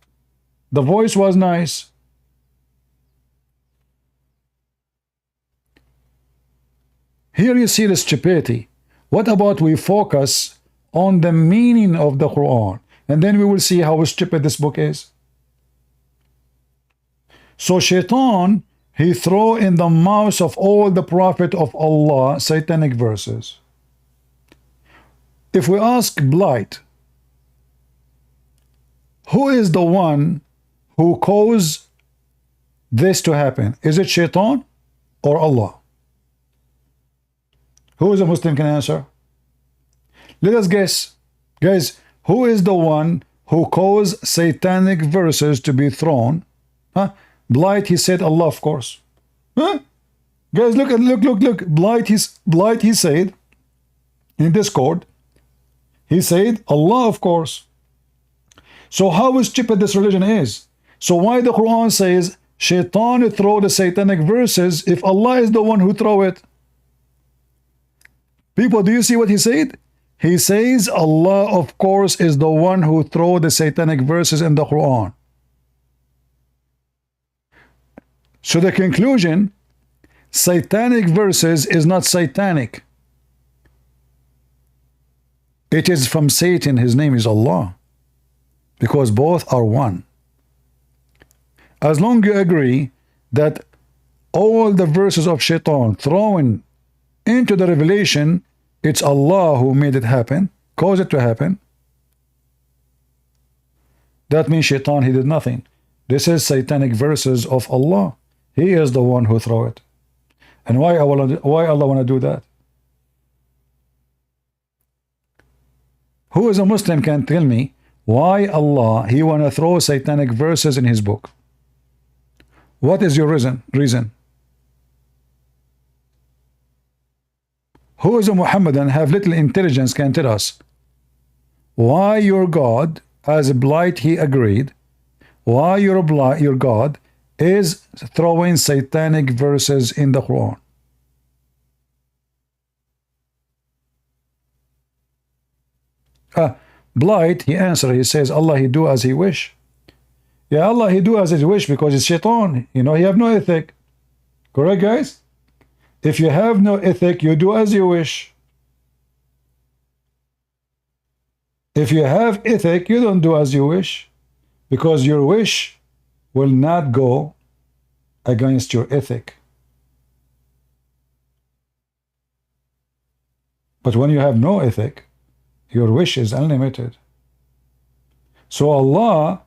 the voice was nice. Here you see the stupidity. What about we focus on the meaning of the Quran, and then we will see how stupid this book is. So Shaitan, he throw in the mouths of all the prophet of Allah satanic verses. If we ask Blight, who is the one who caused this to happen? Is it Shaitan or Allah? Who is a Muslim can answer? Let us guess. Guys, who is the one who caused satanic verses to be thrown? Huh? Blight, he said Allah, of course. Huh? Guys, look. Blight, he said in Discord, he said Allah, of course. So how stupid this religion is. So why the Quran says Shaitan throw the satanic verses if Allah is the one who throw it? People, do you see what he said? He says Allah, of course, is the one who throw the satanic verses in the Quran. So the conclusion, satanic verses is not satanic. It is from Satan. His name is Allah. Because both are one. As long as you agree that all the verses of Shaitan thrown into the revelation, it's Allah who made it happen, caused it to happen, that means Shaitan, he did nothing. This is satanic verses of Allah. He is the one who throw it. And why Allah want to do that? Who is a Muslim can tell me why Allah, he want to throw satanic verses in his book? What is your reason? Who is a Muhammadan have little intelligence can tell us why your God, as Blight he agreed, why your God is throwing satanic verses in the Quran? Blight, he answered, he says, Allah, he do as he wish. Yeah, Allah, he do as he wish because it's Shaitan. You know, he have no ethic. Correct, guys? If you have no ethic, you do as you wish. If you have ethic, you don't do as you wish, because your wish will not go against your ethic. But when you have no ethic, your wish is unlimited. So Allah,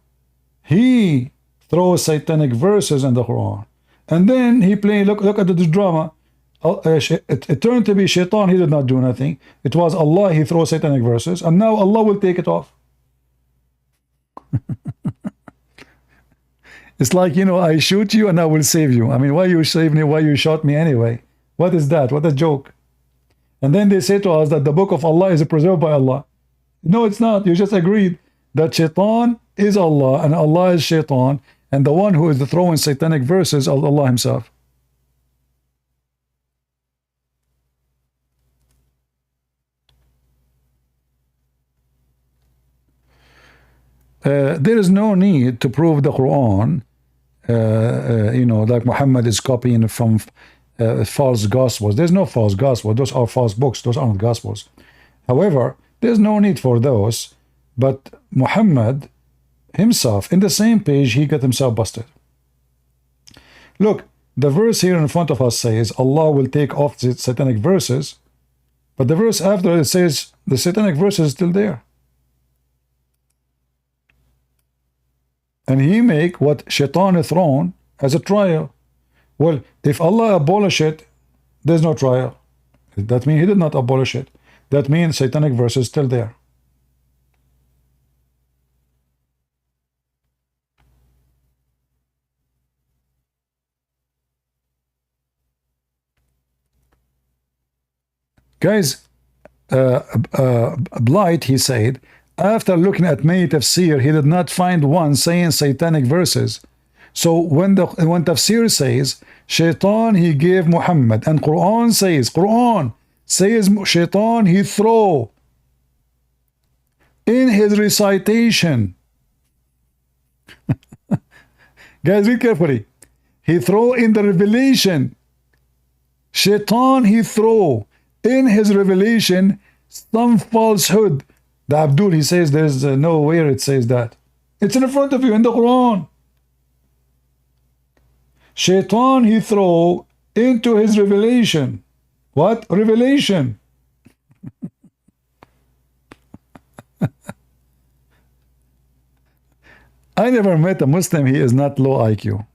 he throws satanic verses in the Quran, and then he play. Look at this drama. It turned to be Shaitan. He did not do nothing. It was Allah. He throws satanic verses, and now Allah will take it off. It's like, you know, I shoot you and I will save you. I mean, why you save me? Why you shot me anyway? What is that? What a joke. And then they say to us that the book of Allah is preserved by Allah. No, it's not. You just agreed that shaitan is Allah and Allah is shaitan, and the one who is throwing satanic verses is Allah himself. There is no need to prove the Quran, like Muhammad is copying from false gospels. There's no false gospel. Those are false books. Those aren't gospels. However, there's no need for those. But Muhammad himself, in the same page, he got himself busted. Look, the verse here in front of us says Allah will take off the satanic verses, but the verse after it says the satanic verse is still there. And he make what shaitan is thrown as a trial. Well, if Allah abolish it, there's no trial. That means he did not abolish it. That means satanic verse is still there. Guys, Blight, he said, after looking at many tafsir, he did not find one saying satanic verses. So when tafsir says shaitan he gave Muhammad, and Quran says shaitan he throw in his recitation. Guys, read carefully. He throw in the revelation. Shaitan he throw in his revelation some falsehood. The Abdul, he says there's nowhere it says that. It's in front of you in the Quran. Shaitan he throw into his revelation. What? Revelation. I never met a Muslim, he is not low IQ.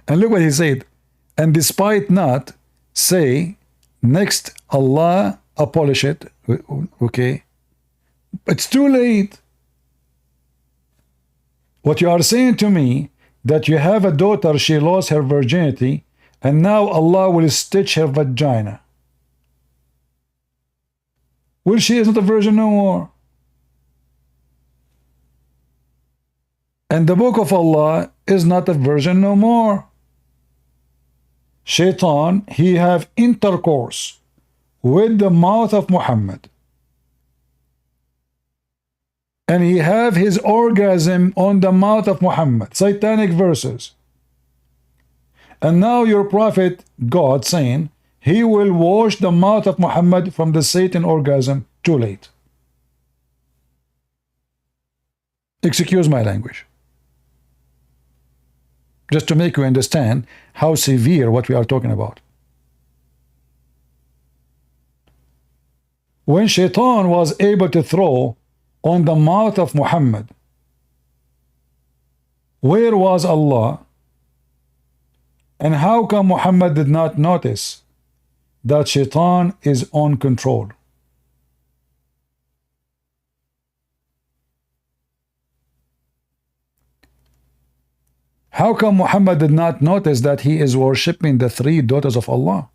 And look what he said. And despite not, say, next Allah abolish it. Okay. It's too late. What you are saying to me, that you have a daughter, she lost her virginity, and now Allah will stitch her vagina. Well, she is not a virgin no more. And the book of Allah is not a virgin no more. Shaitan, he have intercourse with the mouth of Muhammad. And he have his orgasm on the mouth of Muhammad. Satanic verses. And now your prophet, God, saying, he will wash the mouth of Muhammad from the Satan orgasm. Too late. Excuse my language. Just to make you understand how severe what we are talking about. When Shaitan was able to throw on the mouth of Muhammad, where was Allah? And how come Muhammad did not notice that Shaitan is on control? How come Muhammad did not notice that he is worshipping the three daughters of Allah?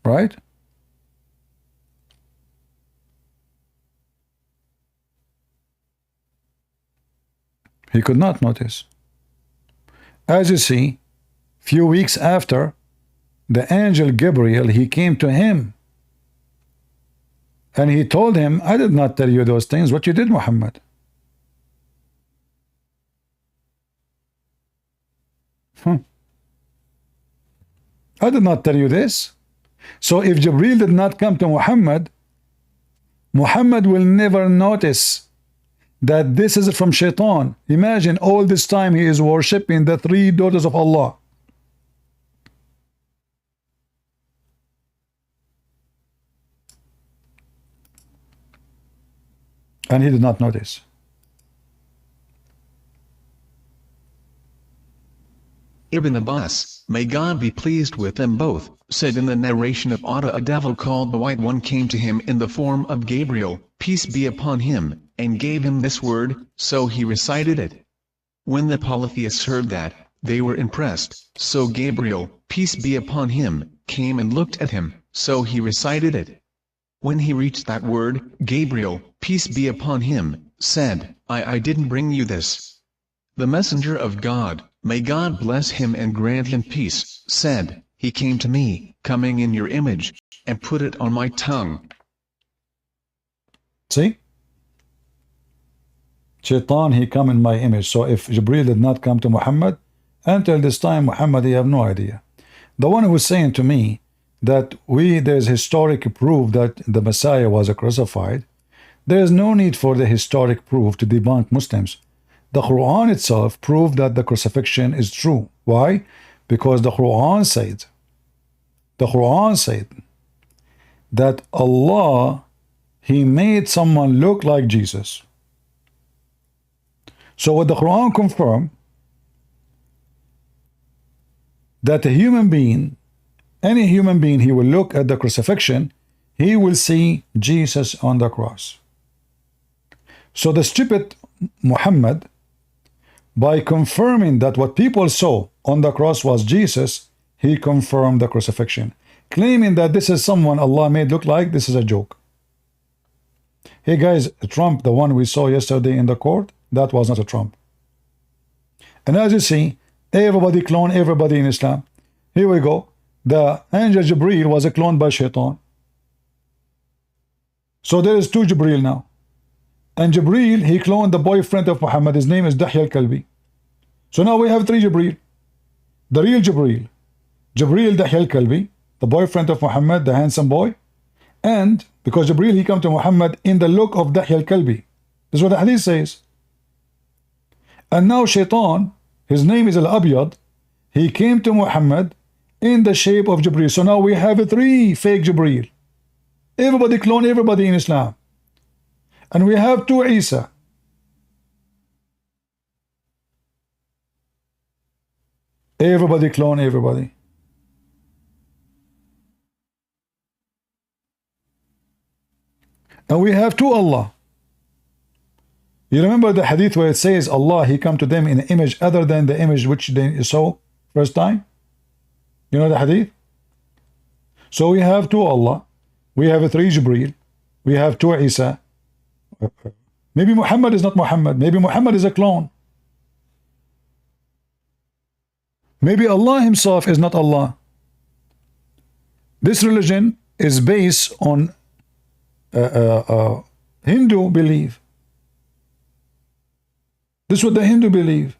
Right? He could not notice. As you see, few weeks after, the angel Gabriel, he came to him and he told him, I did not tell you those things, what you did, Muhammad. I did not tell you this. So if Jibreel did not come to Muhammad, Muhammad will never notice that this is from Shaitan. Imagine all this time he is worshipping the three daughters of Allah. And he did not notice. Ibn Abbas, may God be pleased with them both, said in the narration of Atta, a devil called the White One came to him in the form of Gabriel, peace be upon him, and gave him this word, so he recited it. When the polytheists heard that, they were impressed, so Gabriel, peace be upon him, came and looked at him, so he recited it. When he reached that word, Gabriel, peace be upon him, said, I didn't bring you this. The messenger of God, may God bless him and grant him peace, said, he came to me, coming in your image, and put it on my tongue. See? Shaitan, he come in my image. So if Jibreel did not come to Muhammad, until this time, Muhammad, he have no idea. The one who is saying to me that there's historic proof that the Messiah was crucified, there is no need for the historic proof to debunk Muslims. The Quran itself proved that the crucifixion is true. Why? Because the Quran said that Allah, he made someone look like Jesus. So what the Quran confirmed, that a human being, any human being, he will look at the crucifixion, he will see Jesus on the cross. So the stupid Muhammad, by confirming that what people saw on the cross was Jesus, he confirmed the crucifixion, claiming that this is someone Allah made look like. This is a joke. Hey guys, Trump, the one we saw yesterday in the court, that was not a Trump. And as you see, everybody clone everybody in Islam. Here we go. The angel Jibreel was a clone by Shaitan. So there is two Jibreel now. And Jibreel, he cloned the boyfriend of Muhammad. His name is Dahya al-Kalbi. So now we have three Jibreel. The real Jibreel, Dahya al-Kalbi, the boyfriend of Muhammad, the handsome boy. And because Jibreel, he come to Muhammad in the look of Dahya al-Kalbi. This is what the hadith says. And now Shaitan, his name is Al-Abyad, he came to Muhammad in the shape of Jibreel. So now we have three fake Jibreel. Everybody clone everybody in Islam. And we have two Isa. Everybody clone everybody. And we have two Allah. You remember the hadith where it says Allah, he come to them in an image other than the image which they saw first time? You know the hadith? So we have two Allah, we have three Jibreel, we have two Isa. Maybe Muhammad is not Muhammad, maybe Muhammad is a clone. Maybe Allah himself is not Allah. This religion is based on Hindu belief. This is what the Hindu believe.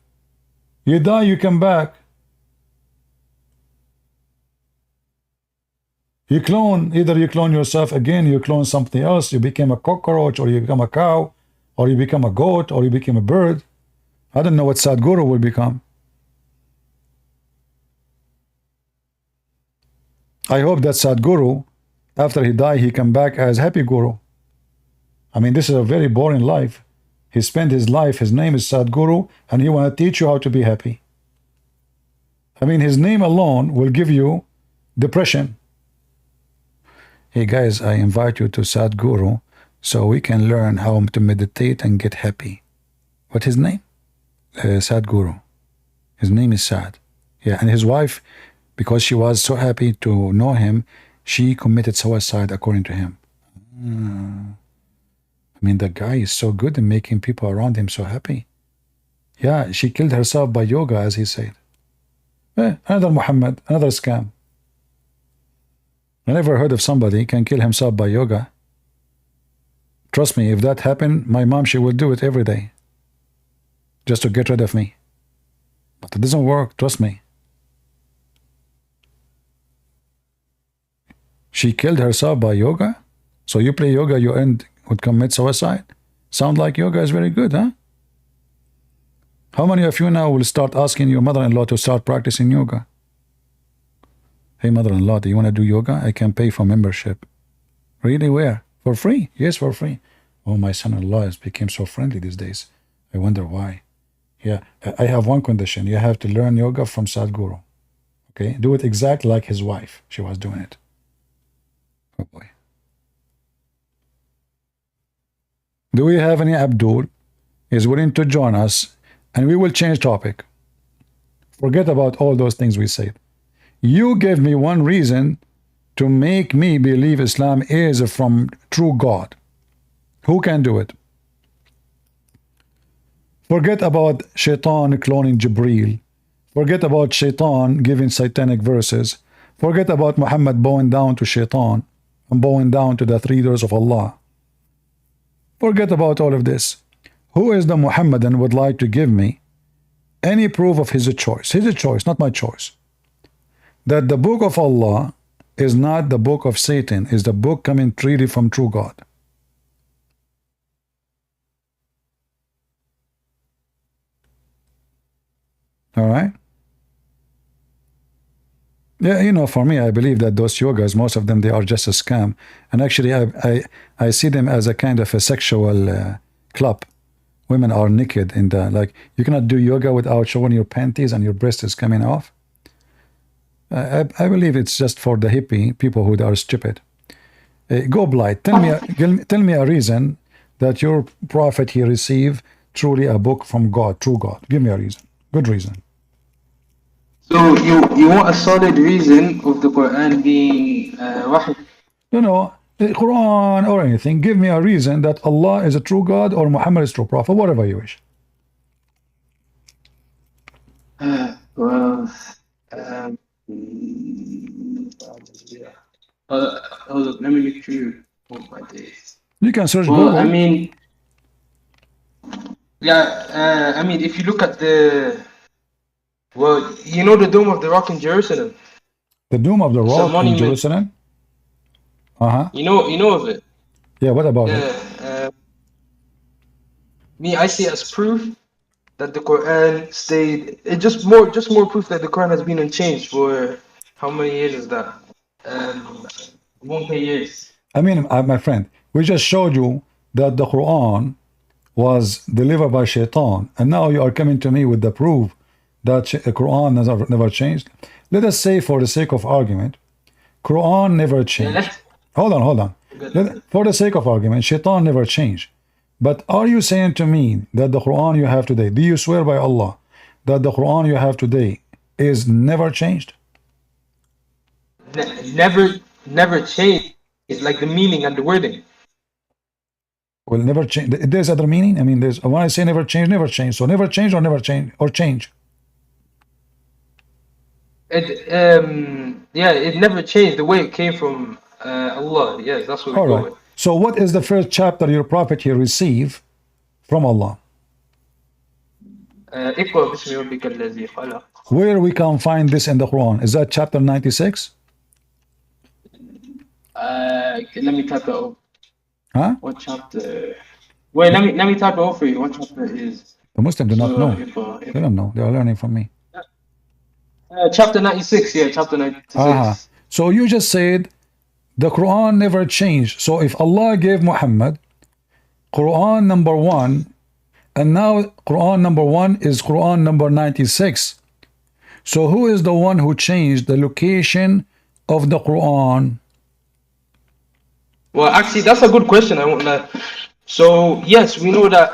You die, you come back. You clone, either you clone yourself again, you clone something else, you become a cockroach, or you become a cow, or you become a goat, or you become a bird. I don't know what Sadhguru will become. I hope that Sadhguru, after he die, he come back as Happy Guru. I mean, this is a very boring life. He spent his life, his name is Sadhguru, and he want to teach you how to be happy. I mean, his name alone will give you depression. Hey guys, I invite you to Sadhguru so we can learn how to meditate and get happy. What's his name? Sadhguru. His name is Sad. Yeah, and his wife, because she was so happy to know him, she committed suicide according to him. I mean, the guy is so good in making people around him so happy. Yeah, she killed herself by yoga, as he said. Another Muhammad, another scam. I never heard of somebody can kill himself by yoga. Trust me, if that happened, my mom, she would do it every day. Just to get rid of me. But it doesn't work, trust me. She killed herself by yoga? So you play yoga, you would commit suicide? Sound like yoga is very good, huh? How many of you now will start asking your mother-in-law to start practicing yoga? Hey, mother-in-law, do you want to do yoga? I can pay for membership. Really? Where? For free? Yes, for free. Oh, my son-in-law has become so friendly these days. I wonder why. Yeah, I have one condition. You have to learn yoga from Sadhguru. Okay? Do it exactly like his wife. She was doing it. Oh, boy. Do we have any Abdul is willing to join us and we will change topic. Forget about all those things we said. You gave me one reason to make me believe Islam is from true God. Who can do it? Forget about Shaitan cloning Jibreel. Forget about Shaitan giving satanic verses. Forget about Muhammad bowing down to Shaitan and bowing down to the three doors of Allah. Forget about all of this. Who is the Muhammadan would like to give me any proof of his choice? His choice, not my choice. That the book of Allah is not the book of Satan, is the book coming freely from true God. All right? Yeah, you know, for me, I believe that those yogas, most of them, they are just a scam. And actually, I see them as a kind of a sexual club. Women are naked in the, like, you cannot do yoga without showing your panties and your breast is coming off. I believe it's just for the hippie people who are stupid. Go blind. Tell me a reason that your prophet he received truly a book from God, true God. Give me a reason. Good reason. So you want a solid reason of the Quran being wahy? No, the Quran or anything. Give me a reason that Allah is a true God or Muhammad is true prophet, whatever you wish. Well, hold up, let me look through all my days. You can search Well, Google. I mean, yeah, I mean, if you look at the, well, you know the Dome of the Rock in Jerusalem? The Dome of the It's a Rock in monument. Jerusalem. You know of it? Yeah, what about it? Yeah. Me, I see it as proof that the Quran stayed. It just more proof that the Quran has been unchanged for how many years is that? 1K years. I mean, my friend, we just showed you that the Quran was delivered by Shaitan, and now you are coming to me with the proof that the Quran has never changed. Let us say, for the sake of argument, Quran never changed. Hold on. For the sake of argument, Shaitan never changed. But are you saying to me that the Quran you have today, do you swear by Allah that the Quran you have today is never changed? Never changed. It's like the meaning and the wording. Well, never change. There's other meaning. I mean, there's when I say never change, never change. So never change or never change or change. It never changed the way it came from Allah. Yes, that's what we go with. So what is the first chapter your prophet he received from Allah? Where we can find this in the Quran? Is that chapter 96? Let me type that up. Huh? What chapter? Wait, let me type it out for you. What chapter it is? The Muslims do not know. They don't know. They are learning from me. Chapter 96. Yeah, chapter 96. So you just said the Quran never changed. So if Allah gave Muhammad Quran number 1, and now Quran number 1 is Quran number 96. So who is the one who changed the location of the Quran? Well, actually, that's a good question. I won't lie. So yes, we know that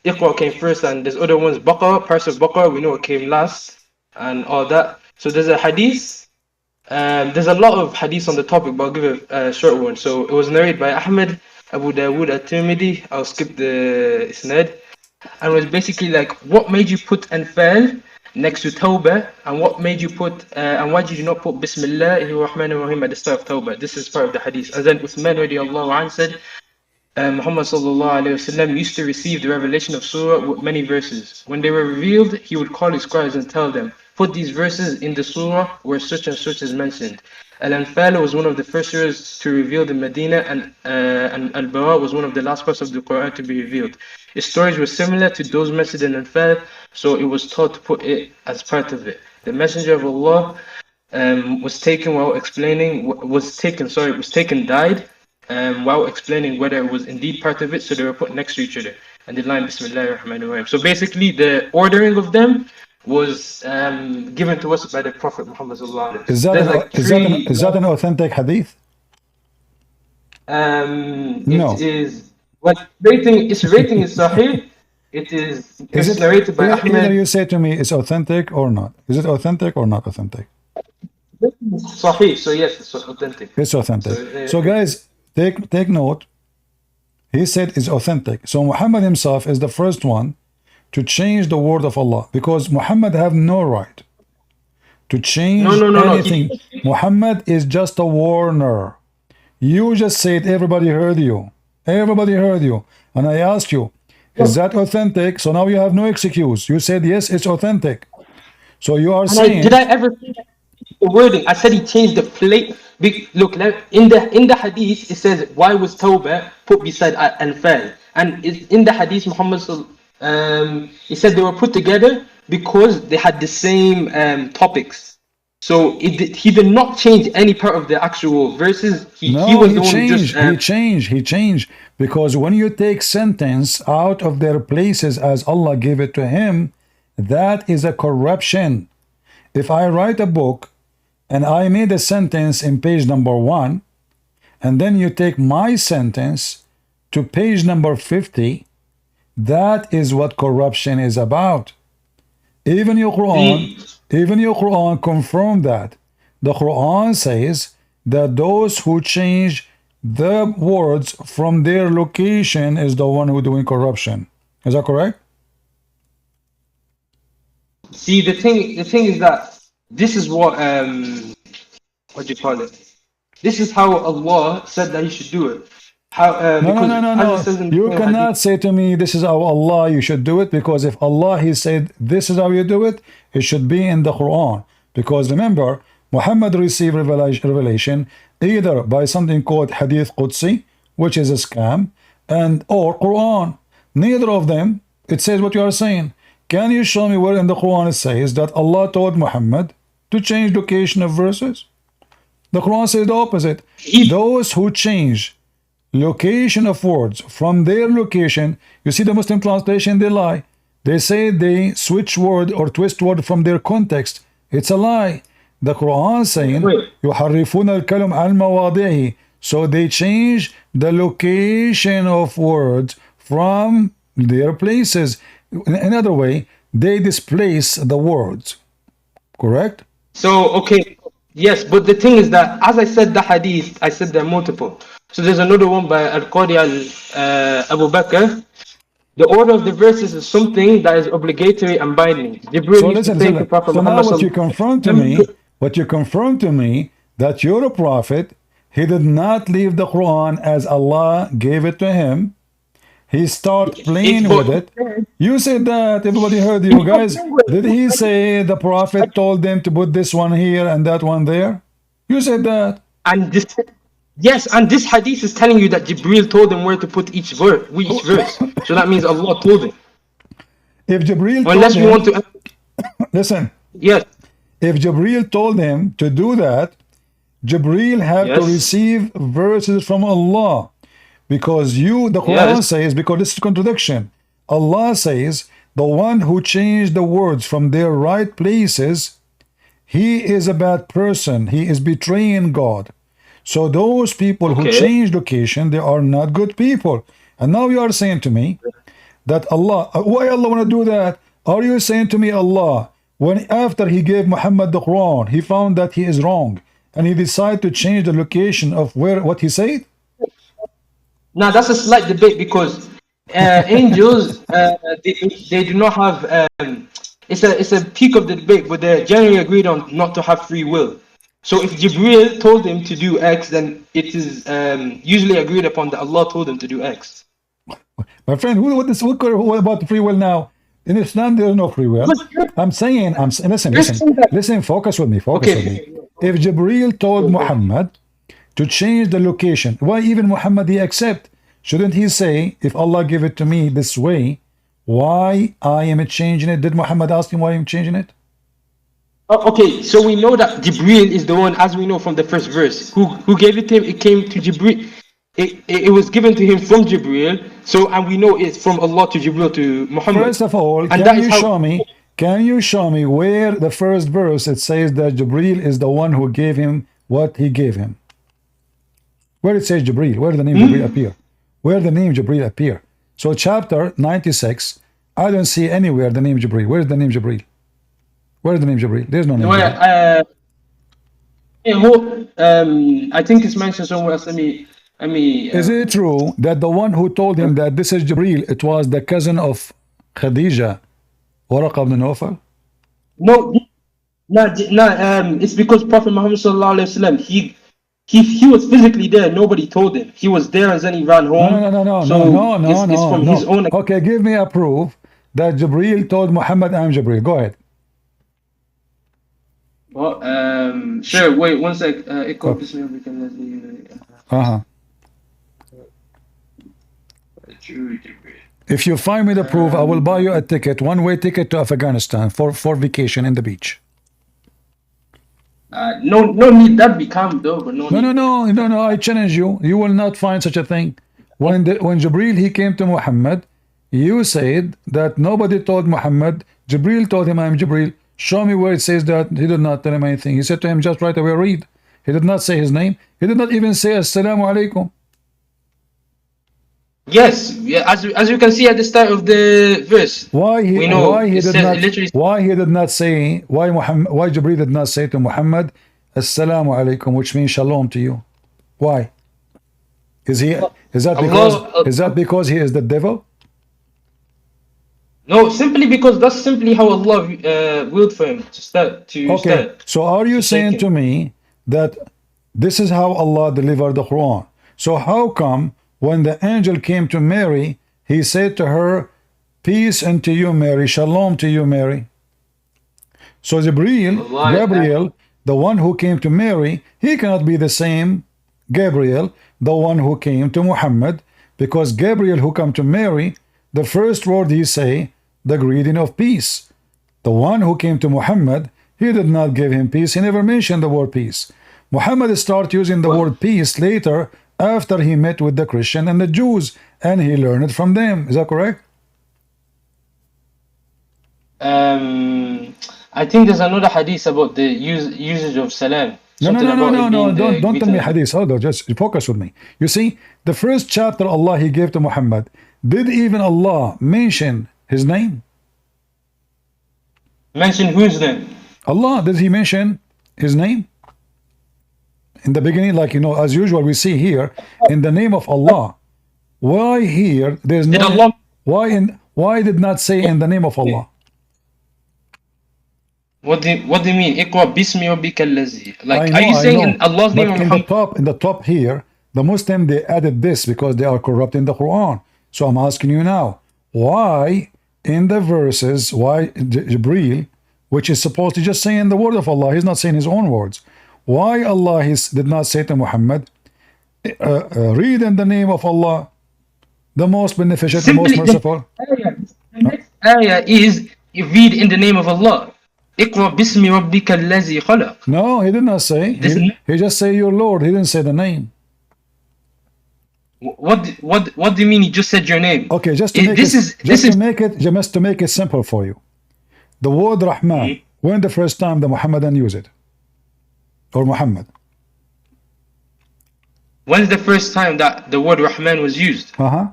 Iqra came first, and there's other ones. Baqarah, parts of Baqarah, we know it came last, and all that. So there's a hadith. There's a lot of hadiths on the topic, but I'll give a short one. So it was narrated by Ahmed, Abu Dawood, at-Tirmidhi. I'll skip the isnad. And it was basically like, what made you put Anfal next to Tawbah, and what made you put, and why did you not put Bismillahir Rahmanir Rahim at the start of Tawbah? This is part of the hadith. And then Uthman radiallahu anhu said, Muhammad sallallahu alayhi wasallam used to receive the revelation of surah with many verses. When they were revealed, he would call his scribes and tell them, put these verses in the surah where such and such is mentioned. Al-Anfal was one of the first surahs to reveal in Medina, and Al-Bara was one of the last parts of the Quran to be revealed. Its stories were similar to those mentioned in Al-Anfal, so it was taught to put it as part of it. The Messenger of Allah was taken, died while explaining whether it was indeed part of it, so they were put next to each other. And the line Bismillahir Rahmanir Rahim. So basically, the ordering of them was given to us by the Prophet Muhammad sallallahu alaihi wasallam. Is that an authentic hadith? No. It is. Its rating is Sahih. it is Is it narrated by either Ahmed. you say to me it's authentic or not? Is it authentic or not authentic? Sahih, so yes, it's authentic. It's authentic. So, So guys, take note. He said it's authentic. So Muhammad himself is the first one to change the word of Allah, because Muhammad have no right to change no. anything. Muhammad is just a warner. You just said everybody heard you. Everybody heard you. And I asked you, is that authentic? So now you have no excuse. You said yes, it's authentic. So you are saying, did I ever say that? The wording? I said he changed the plate. Look, in the hadith it says, why was Tawbah put beside Al-Fal? And in the hadith Muhammad he said they were put together because they had the same topics. So he did not change any part of the actual verses. He was the one who just he changed because when you take sentence out of their places as Allah gave it to him, that is a corruption. If I write a book and I made a sentence in page number 1, and then you take my sentence to page number 50, that is what corruption is about. Even your Quran confirmed that. The Quran says that those who change the words from their location is the one who doing corruption. Is that correct? See, the thing is that this is what do you call it? This is how Allah said that you should do it. How No. You cannot say to me, this is how Allah you should do it, because if Allah he said this is how you do it, it should be in the Quran. Because remember, Muhammad received revelation either by something called Hadith Qudsi, which is a scam, or Quran. Neither of them, it says what you are saying. Can you show me where in the Quran it says that Allah told Muhammad to change location of verses? The Quran says the opposite. Those who change location of words from their location, you see the Muslim translation, they lie. They say they switch word or twist word from their context. It's a lie. The Quran saying يُحَرِّفُونَ الْكَلِمَ عَنْ مَوَاضِعِهِ. So they change the location of words from their places. In another way, they displace the words. Correct? So, okay, yes, but the thing is that, as I said the hadith, I said they're multiple. So there's another one by Al-Qadi Abu Bakr. The order of the verses is something that is obligatory and binding. So listen, so now what you confirm to me, that you're a prophet, he did not leave the Quran as Allah gave it to him. He started playing with it. You said that, everybody heard you guys. Did he say the prophet told them to put this one here and that one there? You said that. And this, yes, and this hadith is telling you that Jibril told him where to put each verse. So that means Allah told him. If Jibril unless we want to listen. Yes. If Jibril told him to do that, Jibril had to receive verses from Allah. Because the Quran says, because this is contradiction. Allah says, the one who changed the words from their right places, he is a bad person. He is betraying God. So those people who change location, they are not good people. And now you are saying to me that Allah, why Allah want to do that? Are you saying to me Allah, when after he gave Muhammad the Quran, he found that he is wrong, and he decided to change the location of what he said? Now that's a slight debate, because angels they do not have it's a peak of the debate, but they're generally agreed on not to have free will. So if Jibril told him to do X, then it is usually agreed upon that Allah told him to do X. My friend, what about the free will now? In Islam, there is no free will. I'm saying, listen, focus with me. If Jibril told Muhammad to change the location, why even Muhammad he accept? Shouldn't he say, if Allah give it to me this way, why I am changing it? Did Muhammad ask him why I'm changing it? Okay, so we know that Jibril is the one, as we know from the first verse, who gave it to him. It came to Jibril. It was given to him from Jibril. So, and we know it's from Allah to Jibril to Muhammad. First of all, and can you show me where the first verse it says that Jibril is the one who gave him what he gave him? Where it says Jibril, where the name Jibril appear? Where the name Jibril appear? So chapter 96, I don't see anywhere the name Jibreel. Where's the name Jibreel? Where's the name Jibreel? There's no name Where, Jibreel. I think it's mentioned somewhere else. Is it true that the one who told him that this is Jibreel, it was the cousin of Khadija, Waraq ibn Nawfal? No, it's because Prophet Muhammad sallallahu alaihi wasallam, he was physically there. Nobody told him. He was there and then he ran home. It's from his own. Okay, give me a proof that Jibreel told Muhammad, I'm Jibreel. Go ahead. Well, sure. Wait one sec. If you find me the proof, I will buy you a ticket, one-way ticket to Afghanistan for vacation in the beach. No need. That become though, but no. I challenge you. You will not find such a thing. When Jibreel he came to Muhammad, you said that nobody told Muhammad. Jibreel told him, I'm Jibreel. Show me where it says that. He did not tell him anything. He said to him, just right away read. He did not say his name. He did not even say Assalamu alaikum. Yes, yeah, as you can see at the start of the verse. Why he did not say why Jibreel did not say to Muhammad Assalamu alaikum, which means shalom to you? Why? Is that because he is the devil? No, simply because that's simply how Allah willed for him to start. So are you saying to me that this is how Allah delivered the Quran? So how come when the angel came to Mary, he said to her, peace unto you, Mary, shalom to you, Mary? So Gabriel, the one who came to Mary, he cannot be the same Gabriel, the one who came to Muhammad, because Gabriel who come to Mary, the first word he say, the greeting of peace. The one who came to Muhammad, he did not give him peace. He never mentioned the word peace. Muhammad started using the word peace later after he met with the Christian and the Jews, and he learned it from them. Is that correct? I think there's another hadith about the usage of salam. No. Don't tell me hadith. Hold on, just focus with me. You see, the first chapter Allah he gave to Muhammad, did even Allah mention his name? Mention whose name? Allah. Did he mention his name? In the beginning, like as usual, we see here in the name of Allah. Why here there's no? Why did not say in the name of Allah? What do you mean? Iqra bismi rabbika allazi. Like, are you saying in Allah's name? In the top here, the Muslim they added this because they are corrupting the Quran. So I'm asking you now, why in the verses, why Jibreel, which is supposed to just say in the word of Allah, he's not saying his own words. Why Allah did not say to Muhammad, read in the name of Allah, the most beneficent, the most merciful? The next ayah is read in the name of Allah. Iqra bismi rabbika allazi khalaq. No, he did not say. He just say your Lord. He didn't say the name. What do you mean? He just said your name? Okay, just to make it simple for you. The word Rahman. When the first time the Muhammadan used it? Or Muhammad? When's the first time that the word Rahman was used? I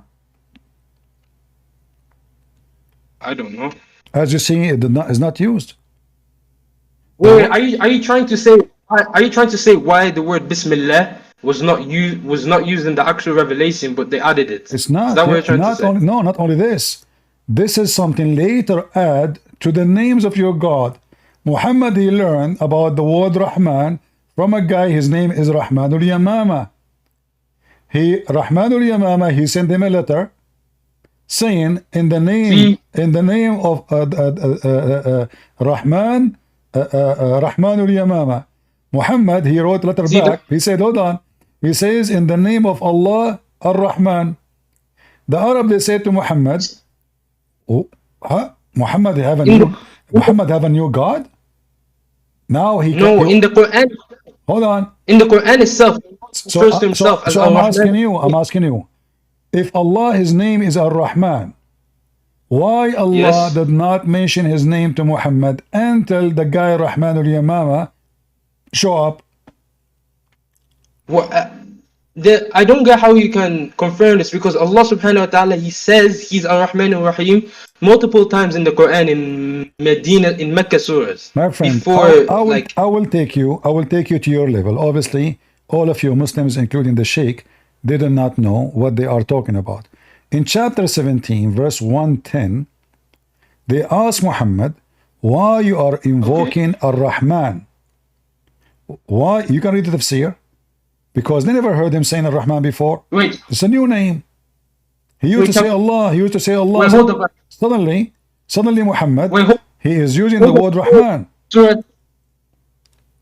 don't know. As you see, it is not used. Wait, are you trying to say? Are you trying to say why the word Bismillah was not used in the actual revelation, but they added it? It's not. Is that what you're trying to say? Not only this. This is something later add to the names of your God. Muhammad he learned about the word Rahman from a guy. His name is Rahmanul Yamama. Rahmanul Yamama. He sent him a letter saying in the name of Rahman. Rahmanul Yamama. Muhammad, he wrote letter back. He said, hold on. He says, in the name of Allah, Ar-Rahman. The Arab, they said to Muhammad, Muhammad have a new God? Now he in the Quran. Hold on. In the Quran itself, refers to himself as I'm asking you, if Allah, his name is Ar-Rahman, why Allah did not mention his name to Muhammad until the guy Rahmanul Yamama show up? I don't get how you can confirm this, because Allah subhanahu wa ta'ala, He says He's Ar-Rahman Ar-Rahim multiple times in the Quran, in Medina, in Mecca surahs. My friend, Before, I will take you to your level. Obviously, all of you Muslims, including the Sheikh, they do not know what they are talking about. In chapter 17, verse 110, they ask Muhammad, why you are invoking Ar-Rahman? Why? You can read the tafsir. Because they never heard him saying Ar-Rahman before. Wait. It's a new name. He used to say Allah. He used to say Allah. Wait, hold up. Suddenly Muhammad, Wait, he is using the word Rahman.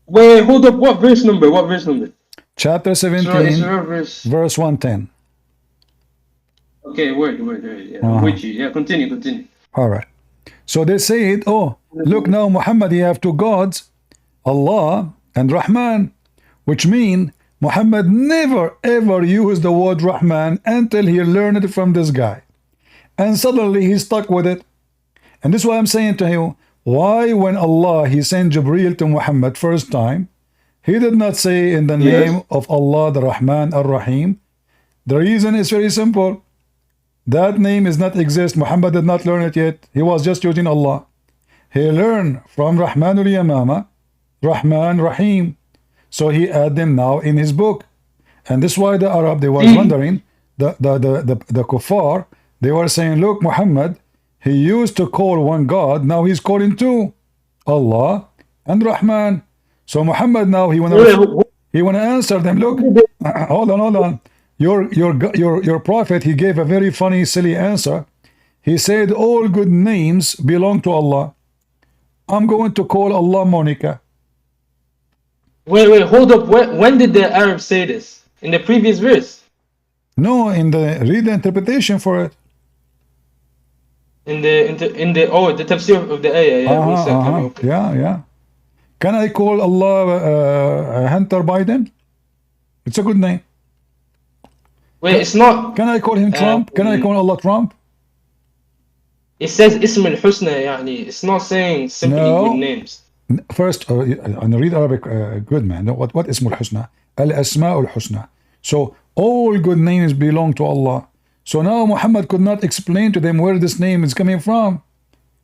Wait, hold up. What verse number? What verse number? Chapter 17, verse 110. Okay, word. Yeah, with you. Yeah, continue. All right. So they said, oh, look now, Muhammad, you have two gods, Allah and Rahman, which mean Muhammad never ever used the word Rahman until he learned it from this guy. And suddenly he stuck with it. And this is why I'm saying to you, why when Allah, he sent Jibreel to Muhammad first time, he did not say in the name of Allah, the Rahman Ar-Rahim. The reason is very simple. That name is not exist. Muhammad did not learn it yet. He was just using Allah. He learned from Rahmanul Yamama, Rahman Rahim. So he add them now in his book. And this is why the Arab, they were wondering, the kuffar, they were saying, look, Muhammad, he used to call one God, now he's calling two, Allah and Rahman. So Muhammad now, he want to answer them, look, hold on. Your prophet, he gave a very funny, silly answer. He said, all good names belong to Allah. I'm going to call Allah Monica. Wait, hold up. When did the Arabs say this? In the previous verse? No, read the interpretation for it. In the tafsir of the ayah. Yeah. Can I call Allah Hunter Biden? It's a good name. Wait, it's not. Can I call him Trump? Can I call Allah Trump? It says Ism al-Husna, yani. It's not saying simply good names. First, and read Arabic, good man. What is Al-Husna? Al-Asma al-Husna. So all good names belong to Allah. So now Muhammad could not explain to them where this name is coming from.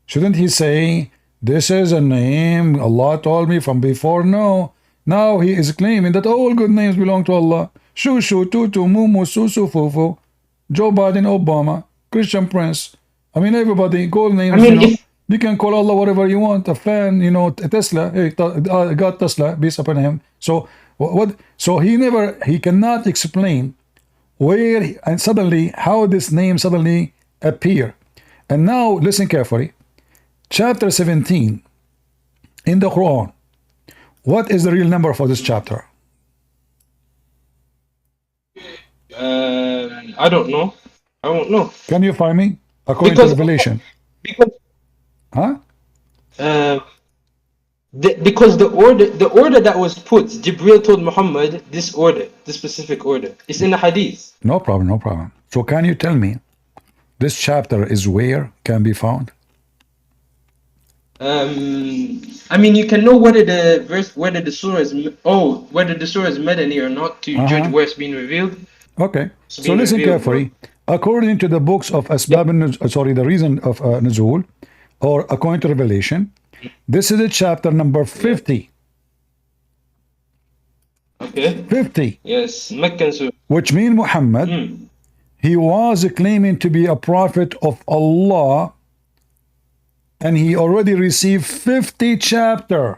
Shouldn't he say, this is a name Allah told me from before? No. Now he is claiming that all good names belong to Allah. Shushu, Tutu, Mumu, Susu, Fufu, Joe Biden, Obama, Christian Prince. I mean, everybody, call names, you can call Allah whatever you want. A fan, Tesla. Hey, God Tesla, peace upon him. So what? So he cannot explain where and suddenly how this name suddenly appear. And now listen carefully. Chapter 17 in the Quran. What is the real number for this chapter? I don't know. Can you find me? According to Revelation. Huh? Because the order that was put, Jibreel told Muhammad this specific order. It's in the hadith. No problem. So can you tell me this chapter is where can be found? I mean, you can know whether the surah is Madani or not to judge where it's being revealed. Okay. So listen carefully. According to the books of the reason of Nuzul, or according to Revelation, this is the chapter number 50. Okay. 50. Yes, Meccan surah. Which means Muhammad, he was claiming to be a prophet of Allah, and he already received 50 chapter.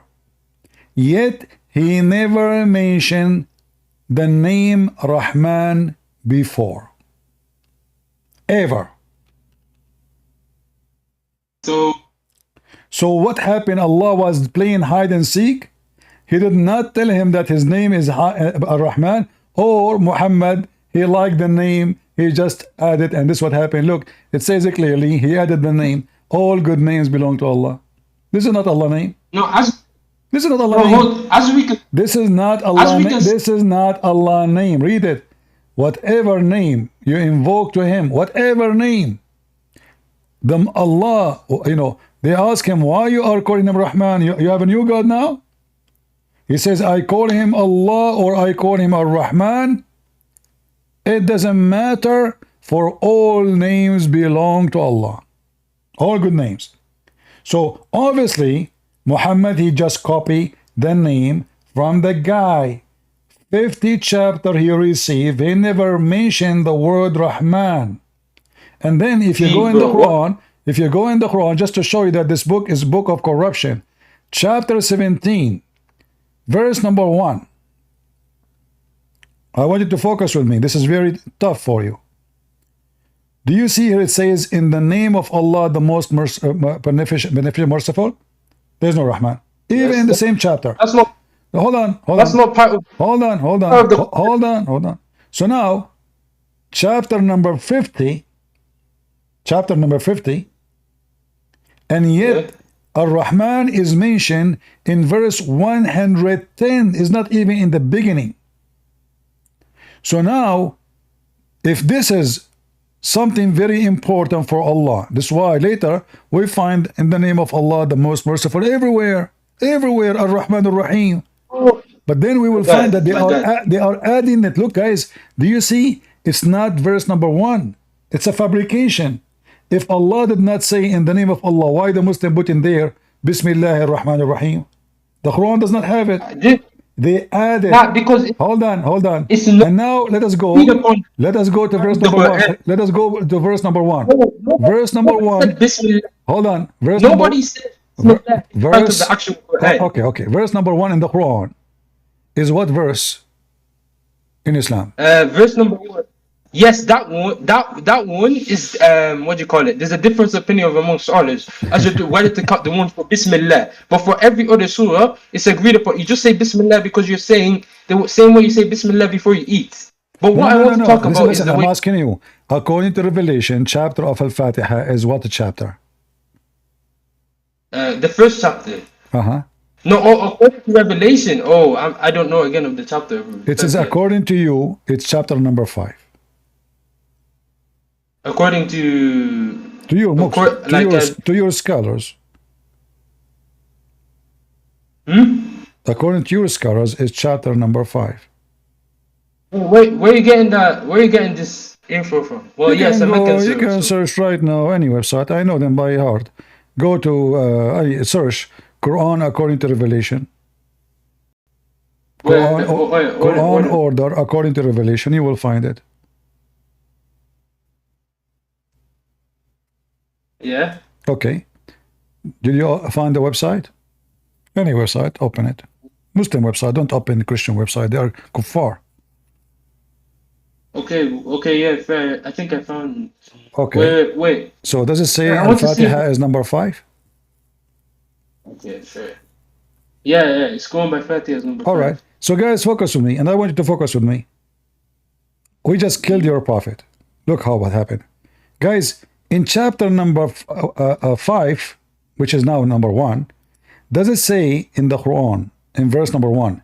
Yet he never mentioned the name Rahman before. Ever. So what happened? Allah was playing hide and seek. He did not tell him that his name is Ar-Rahman, or Muhammad, he liked the name, he just added, and this is what happened. Look, it says it clearly, he added the name. All good names belong to Allah. This is not Allah name. This is not Allah name. This is not Allah name. This is not Allah name. Read it. Whatever name you invoke to him, whatever name, Allah, they ask him, why you are calling him Rahman? You have a new God now? He says, I call him Allah or I call him Ar-Rahman. It doesn't matter, for all names belong to Allah. All good names. So obviously, Muhammad, he just copied the name from the guy. 50 chapter he received, he never mentioned the word Rahman. And then if you go in the Quran, just to show you that this book is book of corruption, chapter 17, verse number 1. I want you to focus with me. This is very tough for you. Do you see here it says, in the name of Allah, the most beneficent, merciful? There's no Rahman. Even in the same chapter. That's not. Hold on. That's not part of. Hold on. So now, chapter number 50, and yet Ar-Rahman is mentioned in verse 110, is not even in the beginning. So now, if this is something very important for Allah, this is why later we find in the name of Allah, the most merciful, everywhere, Ar-Rahman Ar-Rahim. But then we will find that they are adding it. Look, guys, do you see? It's not verse number 1. It's a fabrication. If Allah did not say in the name of Allah, why the Muslim put in there Bismillah ar-Rahman ar-Rahim? The Quran does not have it. They added. Because hold on. And now let us go. Let us go to verse number 1. Let us go to verse number 1. Verse number 1. Hold on. Verse Nobody said verse. Okay. Verse number 1 in the Quran is what verse in Islam? Verse number 1. Yes, that one is what do you call it? There's a difference of opinion among scholars as to whether to cut the one for Bismillah. But for every other surah, it's agreed upon. You just say Bismillah because you're saying the same way you say Bismillah before you eat. But what I want to talk about is the I'm asking you, according to Revelation, chapter of Al-Fatiha is what chapter? The first chapter. No, according to Revelation. I don't know again of the chapter. It says according to you, it's chapter number 5. According to your scholars. According to your scholars, it's chapter number 5. Where are you getting that? Where are you getting this info from? Well, yes, you can search right now any website. I know them by heart. Go to search Quran according to Revelation. Quran order according to Revelation. You will find it. Yeah. Okay. Did you find the website? Any website, open it. Muslim website, don't open the Christian website. They are kuffar. Okay, yeah, fair. I think I found. Okay. Wait. So does it say Al-Fatiha is number 5? Okay, fair. Yeah, it's going by Fatiha as number 5. All right. So guys, focus with me, and I want you to focus with me. We just killed your prophet. Look what happened. Guys, in chapter number 5, which is now number 1, does it say in the Quran, in verse number 1,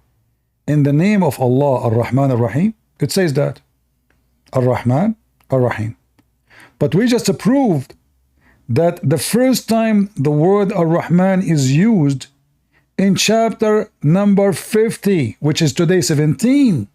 in the name of Allah, Ar-Rahman Ar-Rahim? It says that. Ar-Rahman Ar-Rahim. But we just proved that the first time the word Ar-Rahman is used in chapter number 50, which is today 17.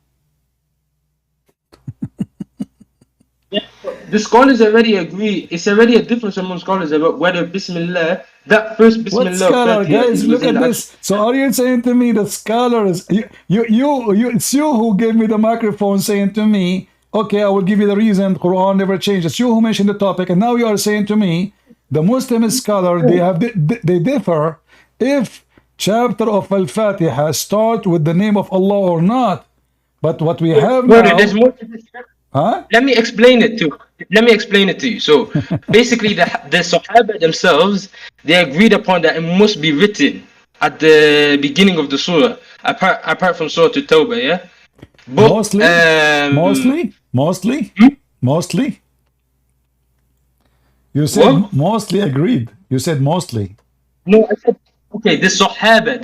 The scholars already agree. It's already a difference among scholars about whether Bismillah, that first Bismillah. What scholar, guys? Look at this. So are you saying to me that scholars? It's you who gave me the microphone, saying to me, "Okay, I will give you the reason Quran never changed." It's you who mentioned the topic, and now you are saying to me, the Muslim scholar they differ if chapter of Al-Fatiha start with the name of Allah or not. But what we have now. There's more to this. Let me explain it to you. So basically the Sahaba themselves, they agreed upon that it must be written at the beginning of the surah, apart from Surah to Tawbah, yeah? But, mostly. You said what? Mostly agreed. You said mostly. No, I said okay, the Sahaba,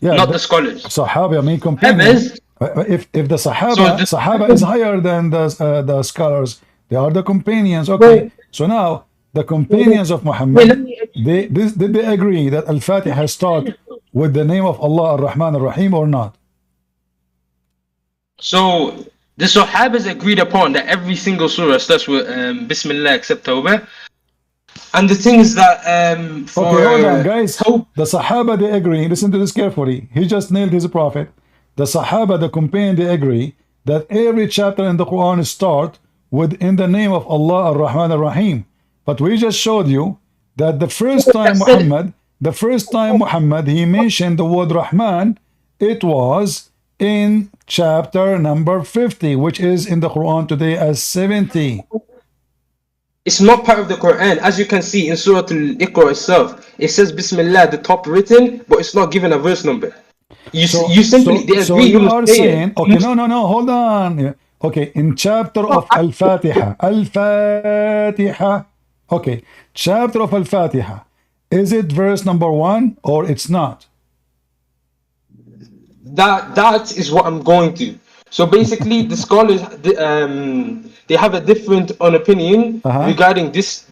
not the scholars. Sahaba, I mean companions. If the Sahaba is higher than the scholars, they are the companions. Okay, so now the companions of Muhammad, did they agree that Al-Fatiha start with the name of Allah Ar-Rahman Ar-Rahim or not? So The Sahabas agreed upon that every single surah starts with Bismillah except Tawbah. And the thing is that for Okay, hold on, guys. Tawbah, The Sahaba, they agree. Listen to this carefully. He just nailed his prophet. The Sahaba, the companion, they agree that every chapter in the Quran start with in the name of Allah Ar-Rahman Ar-Rahim. But we just showed you that the first time Muhammad, he mentioned the word Rahman, it was in chapter number 50, which is in the Quran today as 70. it's not part of the Quran. As you can see in Surah Al-Iqra itself, it says Bismillah, the top written, but it's not given a verse number. You simply, they So agree. you are saying, okay, no, hold on. Yeah. Okay, in chapter of Al-Fatiha, okay, chapter of Al-Fatiha, is it verse number 1 or it's not? That is what I'm going to. So basically, the scholars they have a different opinion regarding this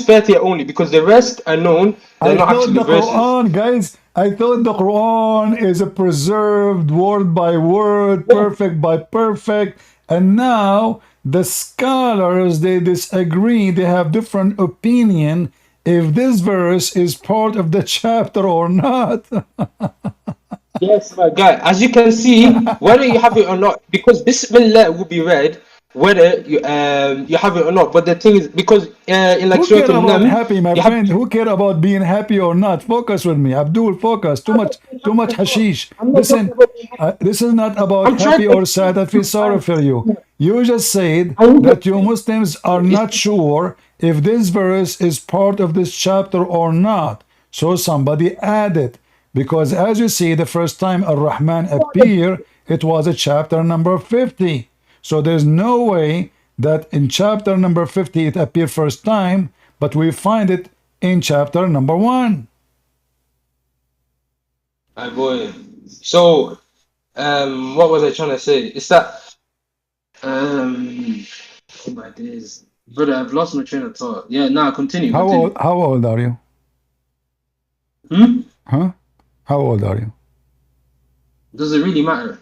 Fatiha only, because the rest are known. They're not thought actually the verses. Quran, guys, I thought the Quran is a preserved word by word, perfect by perfect, and now the scholars, they disagree, they have different opinion if this verse is part of the chapter or not. Yes, my guy. As you can see, whether you have it or not, because Bismillah will be read whether you have it or not. But the thing is, because in like Who Surah care about Al-Naml, happy, my friend? Who care about being happy or not? Focus with me, Abdul. Focus. Too much hashish. Listen, this is not about happy or sad. I feel sorry for you. You just said that you Muslims are not sure if this verse is part of this chapter or not. So somebody added, because as you see, the first time Ar-Rahman appeared, it was a chapter number 50. So there's no way that in chapter number 50 it appeared first time, but we find it in chapter number 1. My boy. So, what was I trying to say? It's that, oh my days, brother, I've lost my train of thought. Yeah, now continue. How old are you? Huh? How old are you? Does it really matter?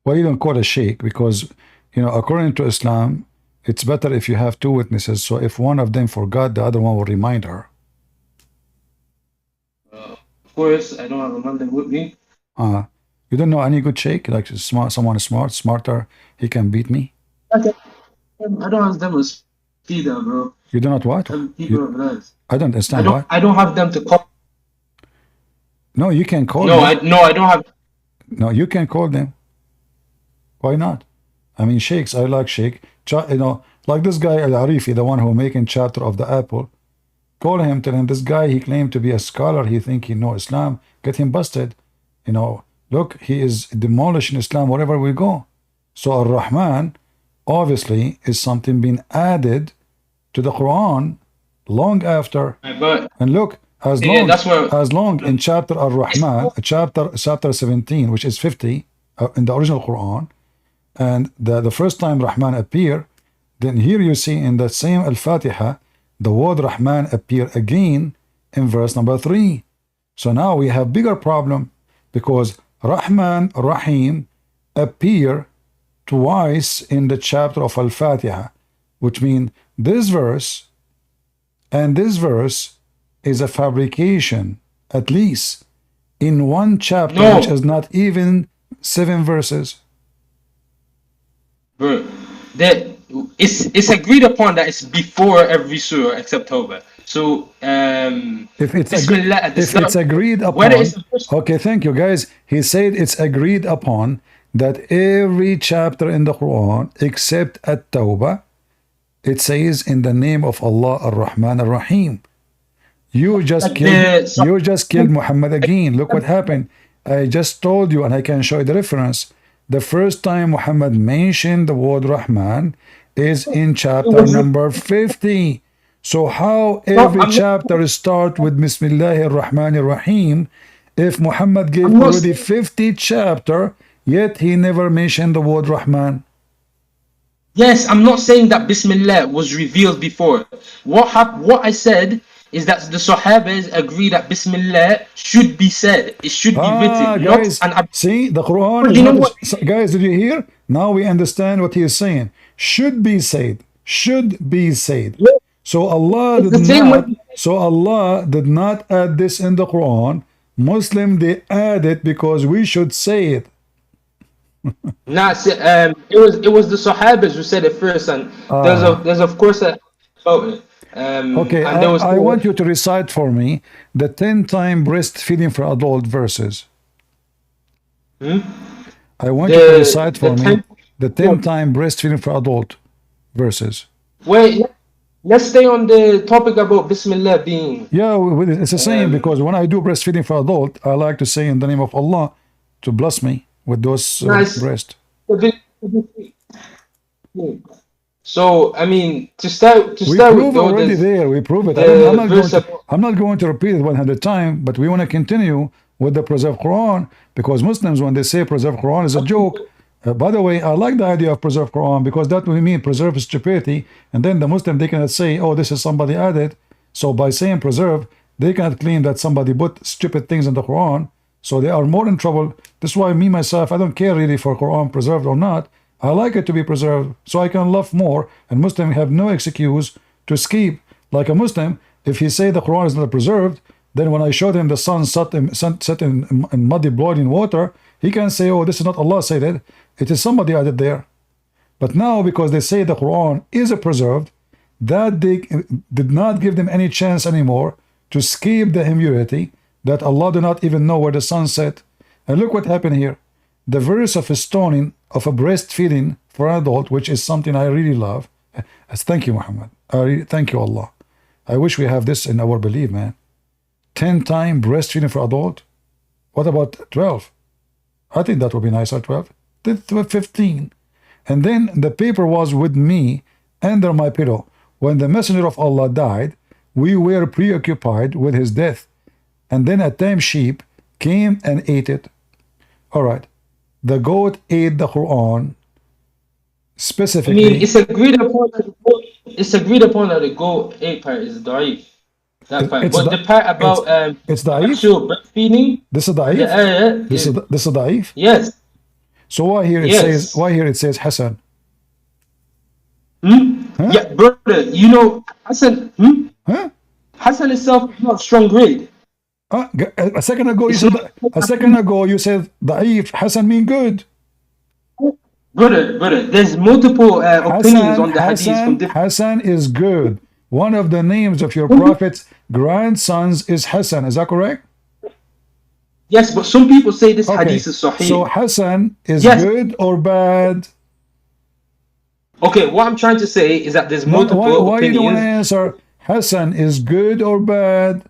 Well, you don't call a sheikh because, you know, according to Islam, it's better if you have two witnesses. So if one of them forgot, the other one will remind her. Of course, I don't have a Muslim with me. You don't know any good sheikh? Like someone smarter, he can beat me? Okay. I don't have them as either, bro. You do not what? I don't understand what? I don't have them to call. No, you can call them. I don't have. No, you can call them. Why not? I mean, sheikhs, I like sheikh. You know, like this guy Al-Arifi, the one who making chapter of the apple. Call him, tell him this guy, he claimed to be a scholar, he think he know Islam, get him busted. You know, look, he is demolishing Islam wherever we go. So Ar-Rahman obviously is something being added to the Quran long after. And look, as long in chapter Ar-Rahman, chapter 17, which is 50 in the original Quran, and the first time Rahman appeared, then here you see in that same Al-Fatiha, the word Rahman appear again in verse number 3. So now we have bigger problem because Rahman, Rahim appear twice in the chapter of Al-Fatiha, which means this verse and this verse is a fabrication, at least in one chapter, which is not even 7 verses. Bro, it's agreed upon that it's before every surah except Tawbah. So if it's agreed upon, okay, thank you guys. He said it's agreed upon that every chapter in the Quran except At-Tawbah, it says in the name of Allah Ar-Rahman Ar-Rahim. You just killed Muhammad again. Look what happened. I just told you, and I can show you the reference. The first time Muhammad mentioned the word Rahman is in chapter number 50. So how every chapter start with Bismillahir Rahmanir Rahim if Muhammad gave already 50 chapter, yet he never mentioned the word Rahman? Yes, I'm not saying that Bismillah was revealed before. What I said is that the Sahabas agree that Bismillah should be said. It should be written, not Guys, an. see, the Quran Do is you know not. what? Guys, did you hear? Now we understand what he is saying. Should be said. Should be said. Yeah, So Allah it's did the same not. way. So Allah did not add this in the Quran. Muslim they add it because we should say it. Nah, it was the Sahabas who said it first, and there's of course a about it. Okay, And there was I want you to recite for me the 10-time breastfeeding for adult verses. I want you to recite for me the 10-time breastfeeding for adult verses. Wait, let's stay on the topic about Bismillah being. Yeah, it's the same because when I do breastfeeding for adult, I like to say in the name of Allah to bless me with those Nice. breasts. So I mean, to start We with prove though, already there's there. We prove it. the I'm not going to repeat it 100 times, but we want to continue with the preserved Quran because Muslims, when they say preserved Quran, is a joke. By the way, I like the idea of preserved Quran because that will mean preserve stupidity, and then the Muslim they cannot say, "Oh, this is somebody added." So by saying preserve, they cannot claim that somebody put stupid things in the Quran. So they are more in trouble. This is why me myself, I don't care really for Quran preserved or not. I like it to be preserved so I can love more, and Muslims have no excuse to escape. Like a Muslim, if he say the Quran is not preserved, then when I showed him the sun set in muddy boiling water, he can say, "Oh, this is not Allah said it. It is somebody added there." But now because they say the Quran is preserved, that they did not give them any chance anymore to escape the immunity that Allah do not even know where the sun set. And look what happened here. The verse of a stoning of a breastfeeding for an adult, which is something I really love. Thank you, Muhammad. Thank you, Allah. I wish we have this in our belief, man. 10-time breastfeeding for adult. What about 12? I think that would be nice at 12. 15. And then the paper was with me under my pillow. When the messenger of Allah died, we were preoccupied with his death. And then a tame sheep came and ate it. All right. The goat ate the Quran specifically. I mean, it's agreed upon that the goat ate part is da'if. That part. But the part about it's da'if? actual breastfeeding. This is da'if? This is da'if? Yes. So why here it says Hassan? Huh? Yeah, brother, you know Hassan. Huh? Hassan itself is not strong grade. A second ago you said da'if. Hassan mean good. Brother, there's multiple opinions on the hadith from different. Hassan is good. One of the names of your prophet's grandsons is Hassan. Is that correct? Yes, but some people say this hadith is sahih. So Hassan is good or bad? Okay, what I'm trying to say is that there's multiple opinions. Why you don't want to answer? Hassan is good or bad?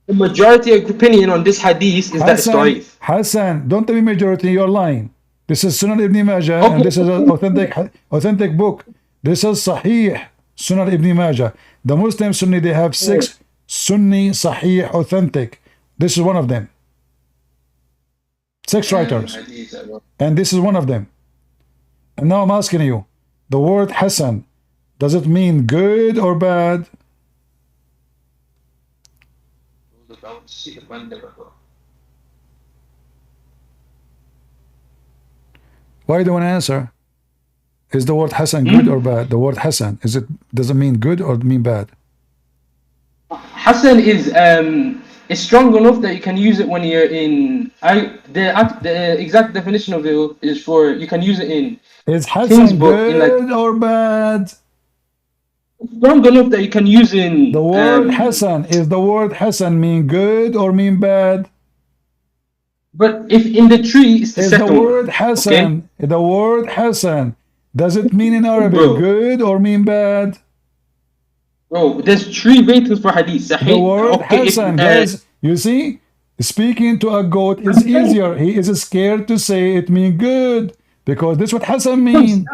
The majority of opinion on this hadith is that it's da'if. Hassan, don't tell me majority, you're lying. This is Sunan Ibn Majah, and this is an authentic book. This is Sahih Sunan Ibn Majah. The Muslim Sunni, they have 6 Sunni Sahih authentic. This is one of them. 6 writers. And this is one of them. And now I'm asking you, the word Hassan, does it mean good or bad? Why don't answer? Is the word Hassan good or bad? The word Hassan, does it mean good or mean bad? Hassan is strong enough that you can use it when you're in. The exact definition of it is for you can use it in. Is Hassan good or bad? Strong enough that you can use in. The word Hassan, is the word Hassan mean good or mean bad? But if in the tree, it's the second the word Hassan, okay? The word Hassan, does it mean in Arabic good or mean bad? Bro, there's 3 ratings for hadith. The word Hassan, guys, you see, speaking to a goat is easier. He is scared to say it means good because this is what Hassan means.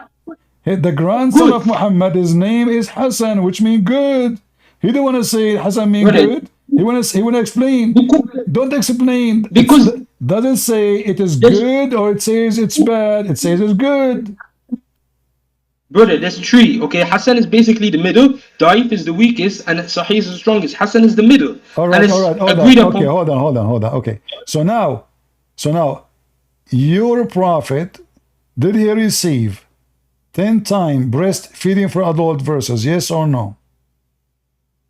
The grandson of Muhammad, his name is Hassan, which means good. He don't want to say Hassan means good. He want to explain. Don't explain. Because doesn't say it is good or it says it's bad. It says it's good. Brother, there's three. Okay, Hassan is basically the middle. Da'if is the weakest, and Sahih is the strongest. Hassan is the middle. All And right, it's all right, hold agreed on. upon. Okay, hold on. Okay, so now, your prophet, did he receive 10 times breastfeeding for adult verses? Yes or no?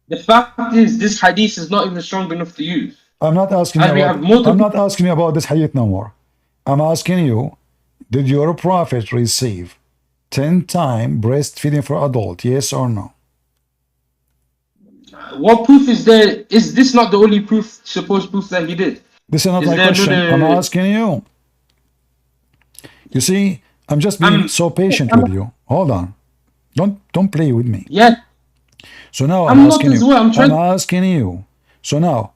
The fact is, this hadith is not even strong enough to use. I'm not asking And you we about. have multiple. I'm not asking you about this hadith no more. I'm asking you, did your prophet receive 10 times breastfeeding for adult? Yes or no? What proof is there? Is this not the only proof, supposed proof that he did? This is not Is my there question. I'm another? asking you. You see, I'm just being so patient with you. Hold on. Don't play with me. Yeah, So now I'm I'm not asking as you. well. I'm I'm trying. asking you. So now,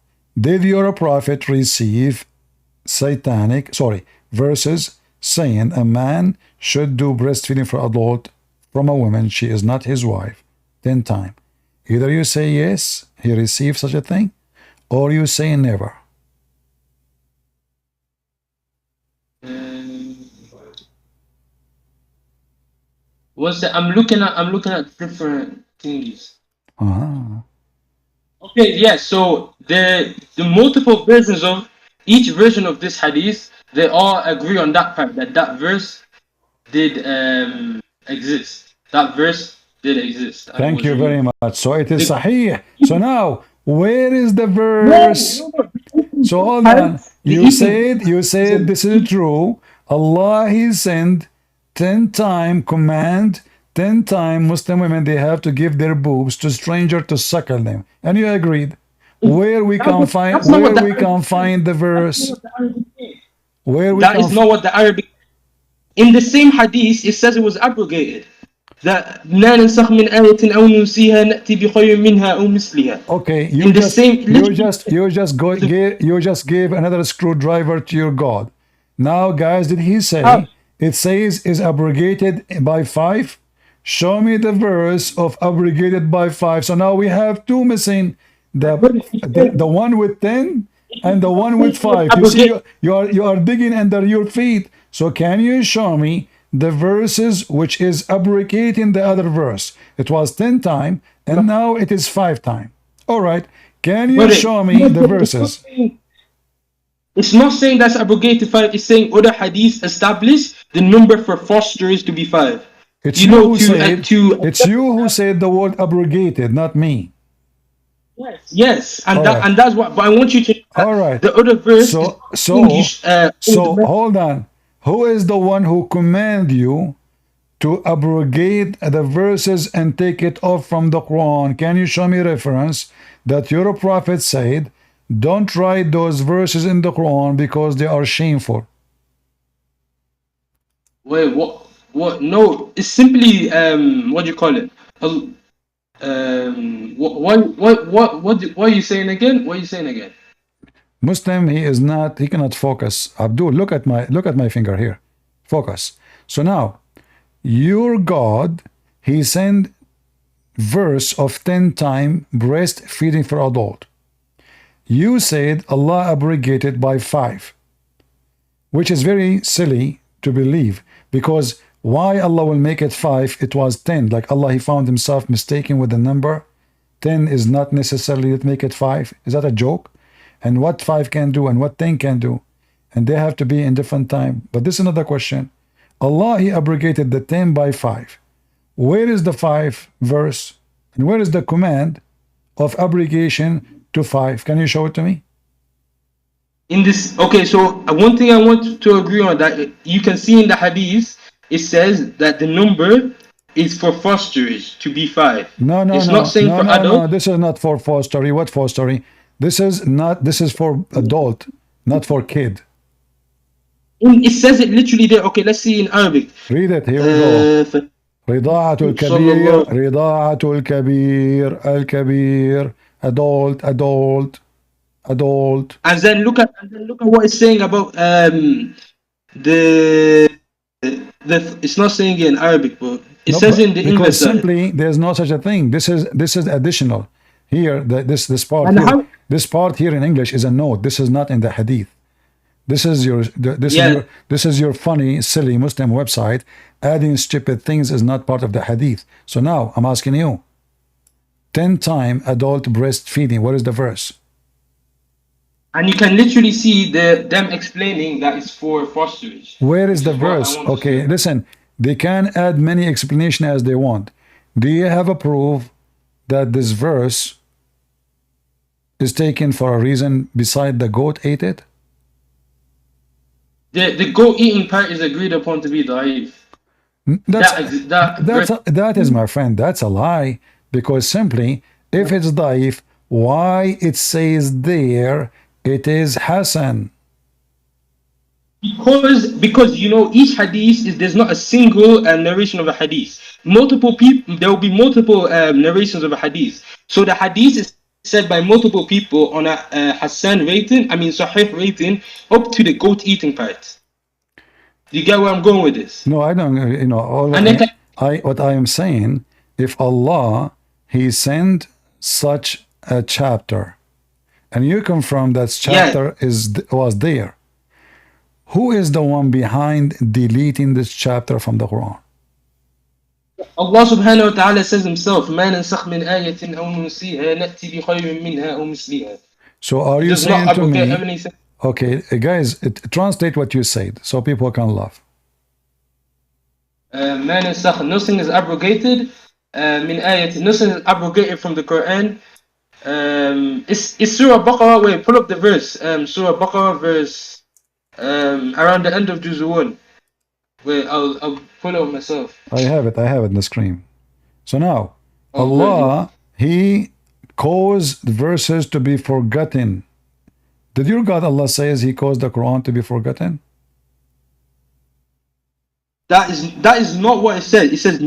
did your prophet receive verses saying a man should do breastfeeding for adult from a woman, she is not his wife, 10 times? Either you say yes, he received such a thing, or you say never. What's that? I'm looking at different thingies. Uh-huh. Okay, yeah. So the multiple versions of each version of this hadith, they all agree on that part that verse did exist. That verse did exist, and it Thank was you very removed. much. So it is The- sahih. So now, where is the No, verse? no. So hold Part, on. the You eating. said this is true. Allah he sent 10 time command, 10 time Muslim women they have to give their boobs to stranger to suckle them. And you agreed. Where we can find That's not what the the Arabic says. verse? That's not what the Arabic says. Where we That can is not what the Arabic. In the same hadith, it says it was abrogated. That لا ننسخ من آية أو ننسيها نأتي بخير منها أو مثلها. Okay, In the same, you just gave another screwdriver to your God. Now, guys, did he say How? it says is abrogated by 5? Show me the verse of abrogated by 5. So now we have two missing, the one with 10 and the one with 5. You see, you are digging under your feet. So can you show me the verses which is abrogating the other verse? It was 10 times and now it is 5 times. All right. Can you show me the verses? It's not saying that's abrogated 5. It's saying other hadiths establish the number for fosters to be 5. It's you who said the word abrogated, not me. Yes, and All that right. and that's what. But I want you to. All right. The other verse. So hold on. Who is the one who command you to abrogate the verses and take it off from the Quran? Can you show me reference that your prophet said, don't write those verses in the Quran because they are shameful? Wait, what? What? No, it's simply what do you call it? What are you saying again? What are you saying again? Muslim, he cannot focus. Abdul, look at my finger here. Focus. So now, your God, he sent verse of 10 times breastfeeding for adult. You said Allah abrogated by 5, which is very silly to believe, because why Allah will make it 5? It was 10. Like Allah, he found himself mistaken with the number. 10 is not necessarily to make it 5. Is that a joke? And what 5 can do and what 10 can do, and they have to be in different time. But this is another question. Allah, he abrogated the 10 by 5. Where is the 5 verse? And where is the command of abrogation to 5? Can you show it to me? In this, okay, so one thing I want to agree on, that you can see in the hadith, it says that the number is for fosterers to be 5. No, it's not saying for adult. No, this is not for fostery. What fostery? This is for adult, not for kid. It says it literally there. Okay, let's see in Arabic. Read it. Here we go. رضاعة الكبير رضاعة الكبير الكبير adult. And then look at what it's saying about it's not saying it in Arabic, but it says in the English. Because simply there's no such a thing. This is additional. Here, this part here in English is a note. This is not in the hadith. This is your this is your funny, silly Muslim website. Adding stupid things is not part of the hadith. So now I'm asking you, 10-time adult breastfeeding, what is the verse? And you can literally see them explaining that it's for fosterage. Where is the verse? Okay, listen, they can add many explanation as they want. Do you have a proof that this verse is taken for a reason beside the goat ate it? The goat eating part is agreed upon to be da'if. That is, my friend, that's a lie. Because simply, if it's daif, why it says there it is Hassan? Because you know, each hadith is, there's not a single narration of a hadith. Multiple people, there will be multiple narrations of a hadith. So the hadith is said by multiple people on a Hassan rating, Sahih rating, up to the goat eating part. Do you get where I'm going with this? No, I don't. You know, what I am saying, if Allah He sent such a chapter, and you confirm that chapter was there, who is the one behind deleting this chapter from the Quran? Allah subhanahu wa ta'ala says himself, مَا نَنْسَخْ مِنْ آيَةٍ أَوْ نُنْسِيهَا نَأْتِي بِخَيْرٍ مِنْهَا أَوْ مِثْلِهَا. So are you saying to me, okay, guys, translate what you said so people can laugh. مَا نَنْسَخْ, nothing is abrogated. مِنْ آيَةٍ, nothing is abrogated from the Quran. It's Surah Baqarah. Wait, pull up the verse. Surah Baqarah verse around the end of Juz 1. Wait, I'll pull it up myself. I have it on the screen. So now, Allah, He caused verses to be forgotten. Did your God Allah says He caused the Quran to be forgotten? That is not what it says. It says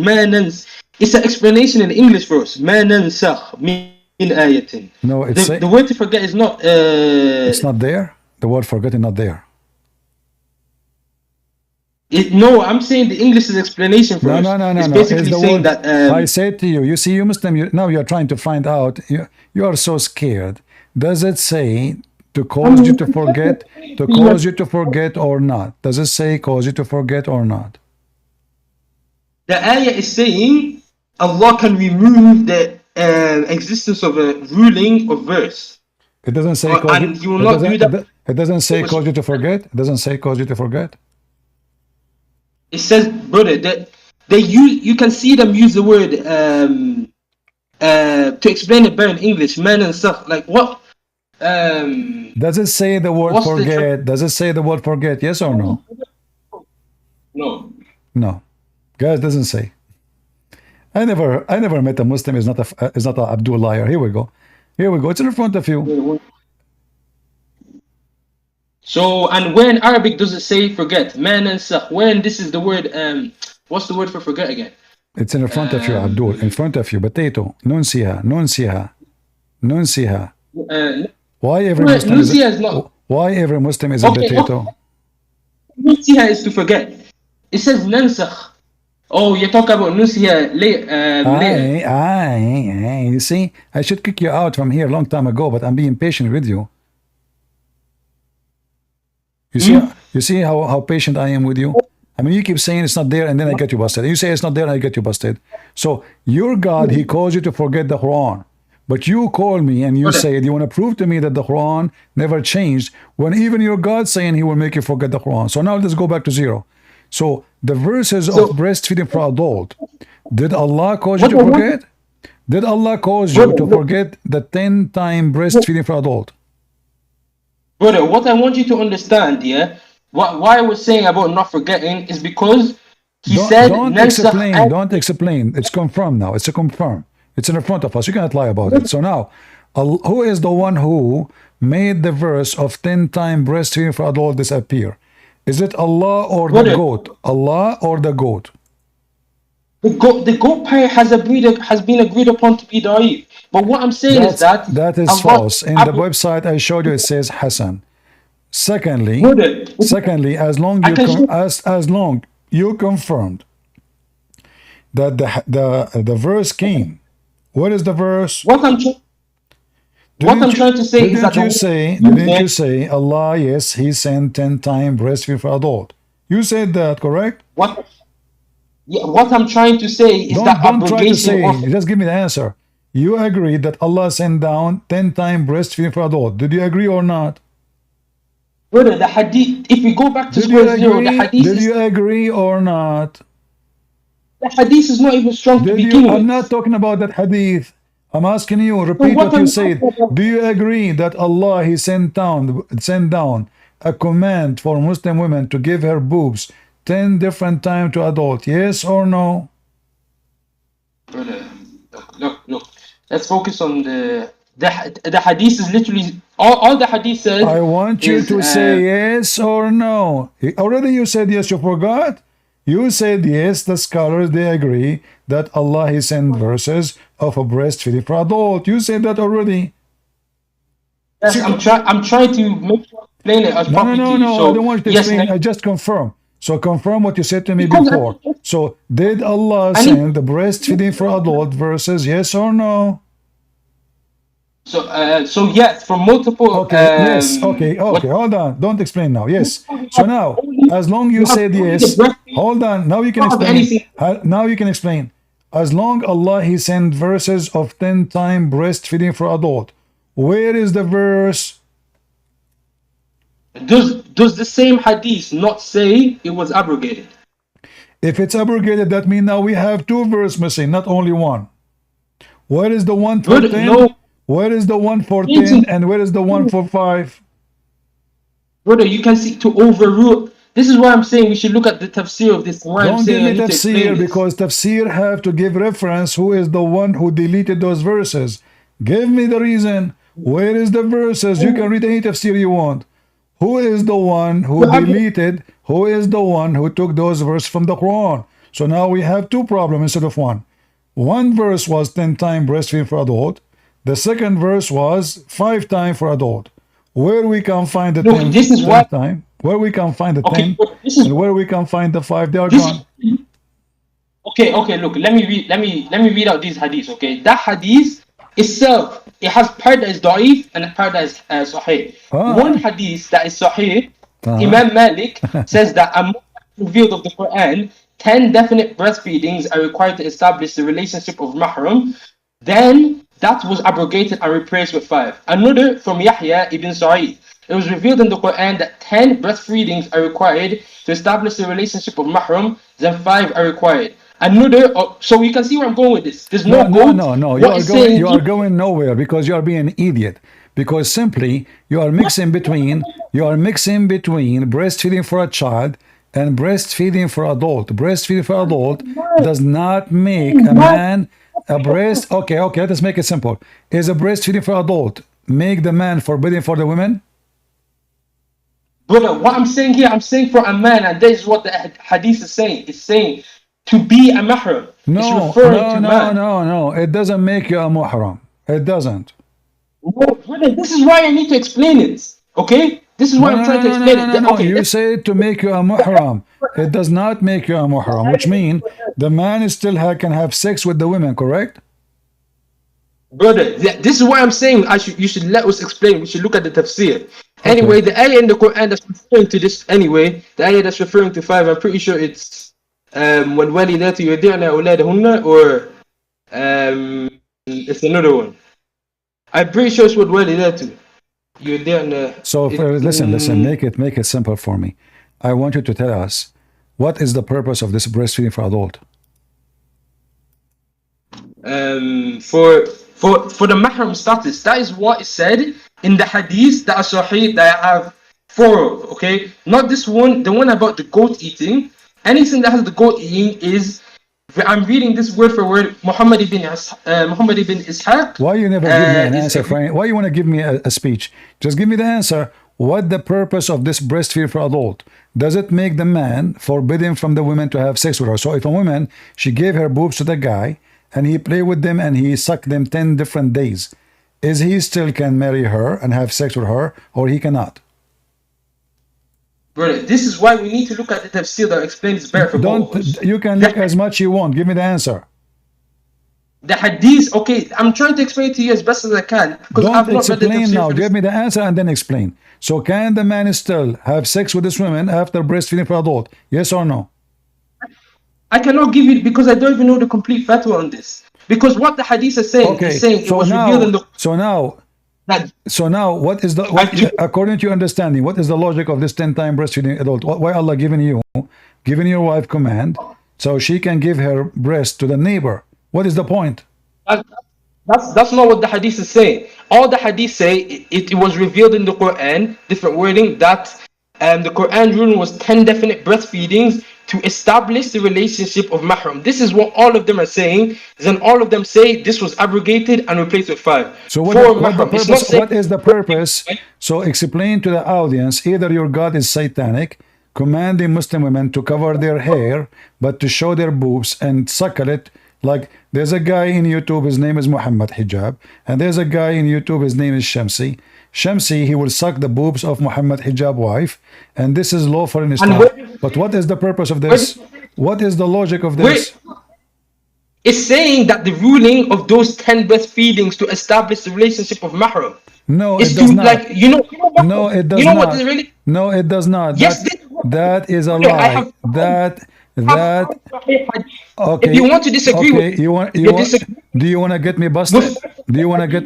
it's an explanation in English for us. مَا نَنْسَخْ مِنْ آيَةٍ. No, the word to forget is not. It's not there. The word forgotten not there. No, I'm saying the English's explanation for us. No. It's basically saying that. I said to you, you see, you Muslim, now you're trying to find out. You are so scared. Does it say to cause you to forget? To cause you to forget or not? Does it say cause you to forget or not? The ayah is saying Allah can remove the existence of a ruling of verse. It doesn't say cause you, it doesn't say cause you to forget. It doesn't say cause you to forget. It says, brother, that you can see them use the word to explain it better in English, man and stuff. Like what? Does it say the word forget? Does it say the word forget? Yes or no? No. No. Guys, doesn't say. I never met a Muslim is not a Abdul liar. Here we go. It's in front of you. So, and where in Arabic does it say forget? Man and sah. When this is the word, what's the word for forget again? It's in front of you, Abdul. In front of you. Potato. Nunsiha. Why every Muslim is a potato? Nunsiha is to forget. It says nansakh. Oh, you talk about nunsiha later. You see, I should kick you out from here a long time ago, but I'm being patient with you. You see how patient I am with you? I mean, you keep saying it's not there and then I get you busted. You say it's not there and I get you busted. So your God, He calls you to forget the Quran. But you call me and you say, you want to prove to me that the Quran never changed when even your God saying He will make you forget the Quran. So now let's go back to zero. So the verses of breastfeeding for adult, did Allah cause you to forget? Did Allah cause you to forget the 10-time breastfeeding for adult? Brother, what I want you to understand, why I was saying about not forgetting is because He said... Don't explain. It's confirmed now. It's a confirm. It's in front of us. You cannot lie about it. So now, who is the one who made the verse of 10-time breastfeeding for adult disappear? Is it Allah or the goat? Allah or the goat? The goat part has been agreed upon to be da'if. But what I'm saying is that is false. In the website I showed you, it says Hassan. Secondly, as long you confirmed that the verse came. What is the verse? What I'm trying to say is that Didn't you say Allah, yes, He sent 10 times breastfeeding for adult? You said that, correct? what I'm trying to say is that Don't try to abrogation say, of just give me the answer. You agree that Allah sent down 10 times breastfeeding for adult. Did you agree or not? brother, the hadith. If we go back to Did you square zero, agree? the Did you agree or not? hadith is not even strong to begin with. I'm not talking about that hadith. I'm asking you, So repeat what you I'm said. talking about- Do you agree that Allah, He sent down a command for Muslim women to give her boobs 10 different times to adult? Yes or no? Brother, look. Let's focus on the hadith is literally all the hadith says. I want you is, to say yes or no. Already you said yes, you forgot? You said yes, the scholars, they agree that Allah, He sent verses of a breastfeeding for adult. You said that already. Yes, I'm trying to make sure I explain it as properly to you. No, So, I don't want you to yes, explain. I just confirm. So confirm what you said to me Because before. So did Allah I need- send the breastfeeding for adult verses? Yes or no? So yes, from multiple. Okay. Yes. Okay. Hold on. Don't explain now. Yes. So now, as long you said yes, hold on. Now you can explain. Now you can explain. As long Allah He sent verses of 10 times breastfeeding for adult. Where is the verse? Does the same hadith not say it was abrogated? If it's abrogated, that means now we have two verses missing, not only one. Where is the one for 10? No. Where is the one for 10 and where is the one for 5? Brother, you can see to overrule. This is why I'm saying we should look at the tafsir of this. Why I'm Don't give saying me I need to explain tafsir this. because tafsir have to give reference who is the one who deleted those verses. Give me the reason. Where is the verses? You can read any tafsir you want. Who is the one who deleted? Who is the one who took those verses from the Quran? So now we have two problems instead of one. One verse was 10 times breastfeeding for adult. The second verse was 5 times for adult. Where we can find the 10, this is 10 why- time? Where we can find the Okay, 10 this is- and where we can find the 5? They are This- gone. Okay, look, let me read out these hadiths, okay? That hadith itself, it has part that is da'if and a part that is sahih. One hadith that is sahih, Imam Malik says that among the revealed of the Quran, 10 definite breastfeedings are required to establish the relationship of mahram. Then that was abrogated and replaced with 5. Another from Yahya ibn Sa'id. It was revealed in the Quran that 10 breastfeedings are required to establish the relationship of mahram, then 5 are required. Another, so you can see where I'm going with this. There's no No. You are going nowhere because you are being an idiot. Because simply you are mixing between breastfeeding for a child and breastfeeding for adult. Breastfeeding for adult does not make a man a breast. Okay, let us make it simple. Is a breastfeeding for adult make the man forbidden for the women? Brother, what I'm saying here, I'm saying for a man, and this is what the hadith is saying. It's saying to be a mahram. No. It doesn't make you a muhram. It doesn't. No, brother, this is why I need to explain it. Okay? This is why I'm trying to explain it. No. Okay, You say to make you a muhram. It does not make you a muhram, which means the man is still can have sex with the women, correct? Brother, this is why I'm saying you should let us explain. We should look at the tafsir. Anyway, the ayah in the Quran that's referring to this, anyway, the ayah that's referring to 5, I'm pretty sure it's وَالْوَالِدَاتُ يُرْضِعْنَ أَوْلَادَهُنَّ, or it's another one. I'm pretty sure it's وَالْوَالِدَاتُ يُرْضِعْنَ. So listen, make it simple for me. I want you to tell us what is the purpose of this breastfeeding for adult. For the mahram status, that is what is said in the hadith that are sahih that I have 4 of, okay? Not this one, the one about the goat eating. Anything that has the goat eating is, I'm reading this word for word, Muhammad ibn Ishaq. Why you never give me an answer, Frank? Why you want to give me a speech? Just give me the answer. What the purpose of this breastfeed for adult? Does it make the man forbidden from the women to have sex with her? So if a woman, she gave her boobs to the guy, and he played with them and he sucked them 10 different days, is he still can marry her and have sex with her, or he cannot? Brother, this is why we need to look at the tafsir that explains better for both of us. You can look as much you want. Give me the answer. The hadith, okay, I'm trying to explain to you as best as I can because I've Don't not read the explain tafsir now. for this. Give me the answer and then explain. So can the man still have sex with this woman after breastfeeding for adult? Yes or no? I cannot give you because I don't even know the complete fatwa on this. Because what the hadith is saying Okay. is saying it So was revealed in the that what is the according to your understanding? What is the logic of this 10-time breastfeeding adult? Why Allah giving your wife command so she can give her breast to the neighbor? What is the point? that's not what the hadith is saying. All the hadith say it was revealed in the Quran, different wording, that the Quran ruling was 10 definite breastfeedings to establish the relationship of mahram. This is what all of them are saying. Then all of them say this was abrogated and replaced with 5. So For what the mahram. It's not purpose? saying What is the purpose? So explain to the audience. Either your God is satanic, commanding Muslim women to cover their hair, but to show their boobs and suckle it. Like there's a guy in YouTube, his name is Muhammad Hijab, and there's a guy in YouTube, his name is Shamsi. Shamsi, he will suck the boobs of Muhammad Hijab wife, and this is lawful in Islam. But what is the purpose of this? What is the logic of this? It's saying that the ruling of those 10 breastfeedings to establish the relationship of mahram. No, is it does to, not. like, No, it does you know not. what is really? No, it does not. Yes, that is a I lie. have That okay. If you want to disagree okay, with you want do you want to get me busted? Do you want to get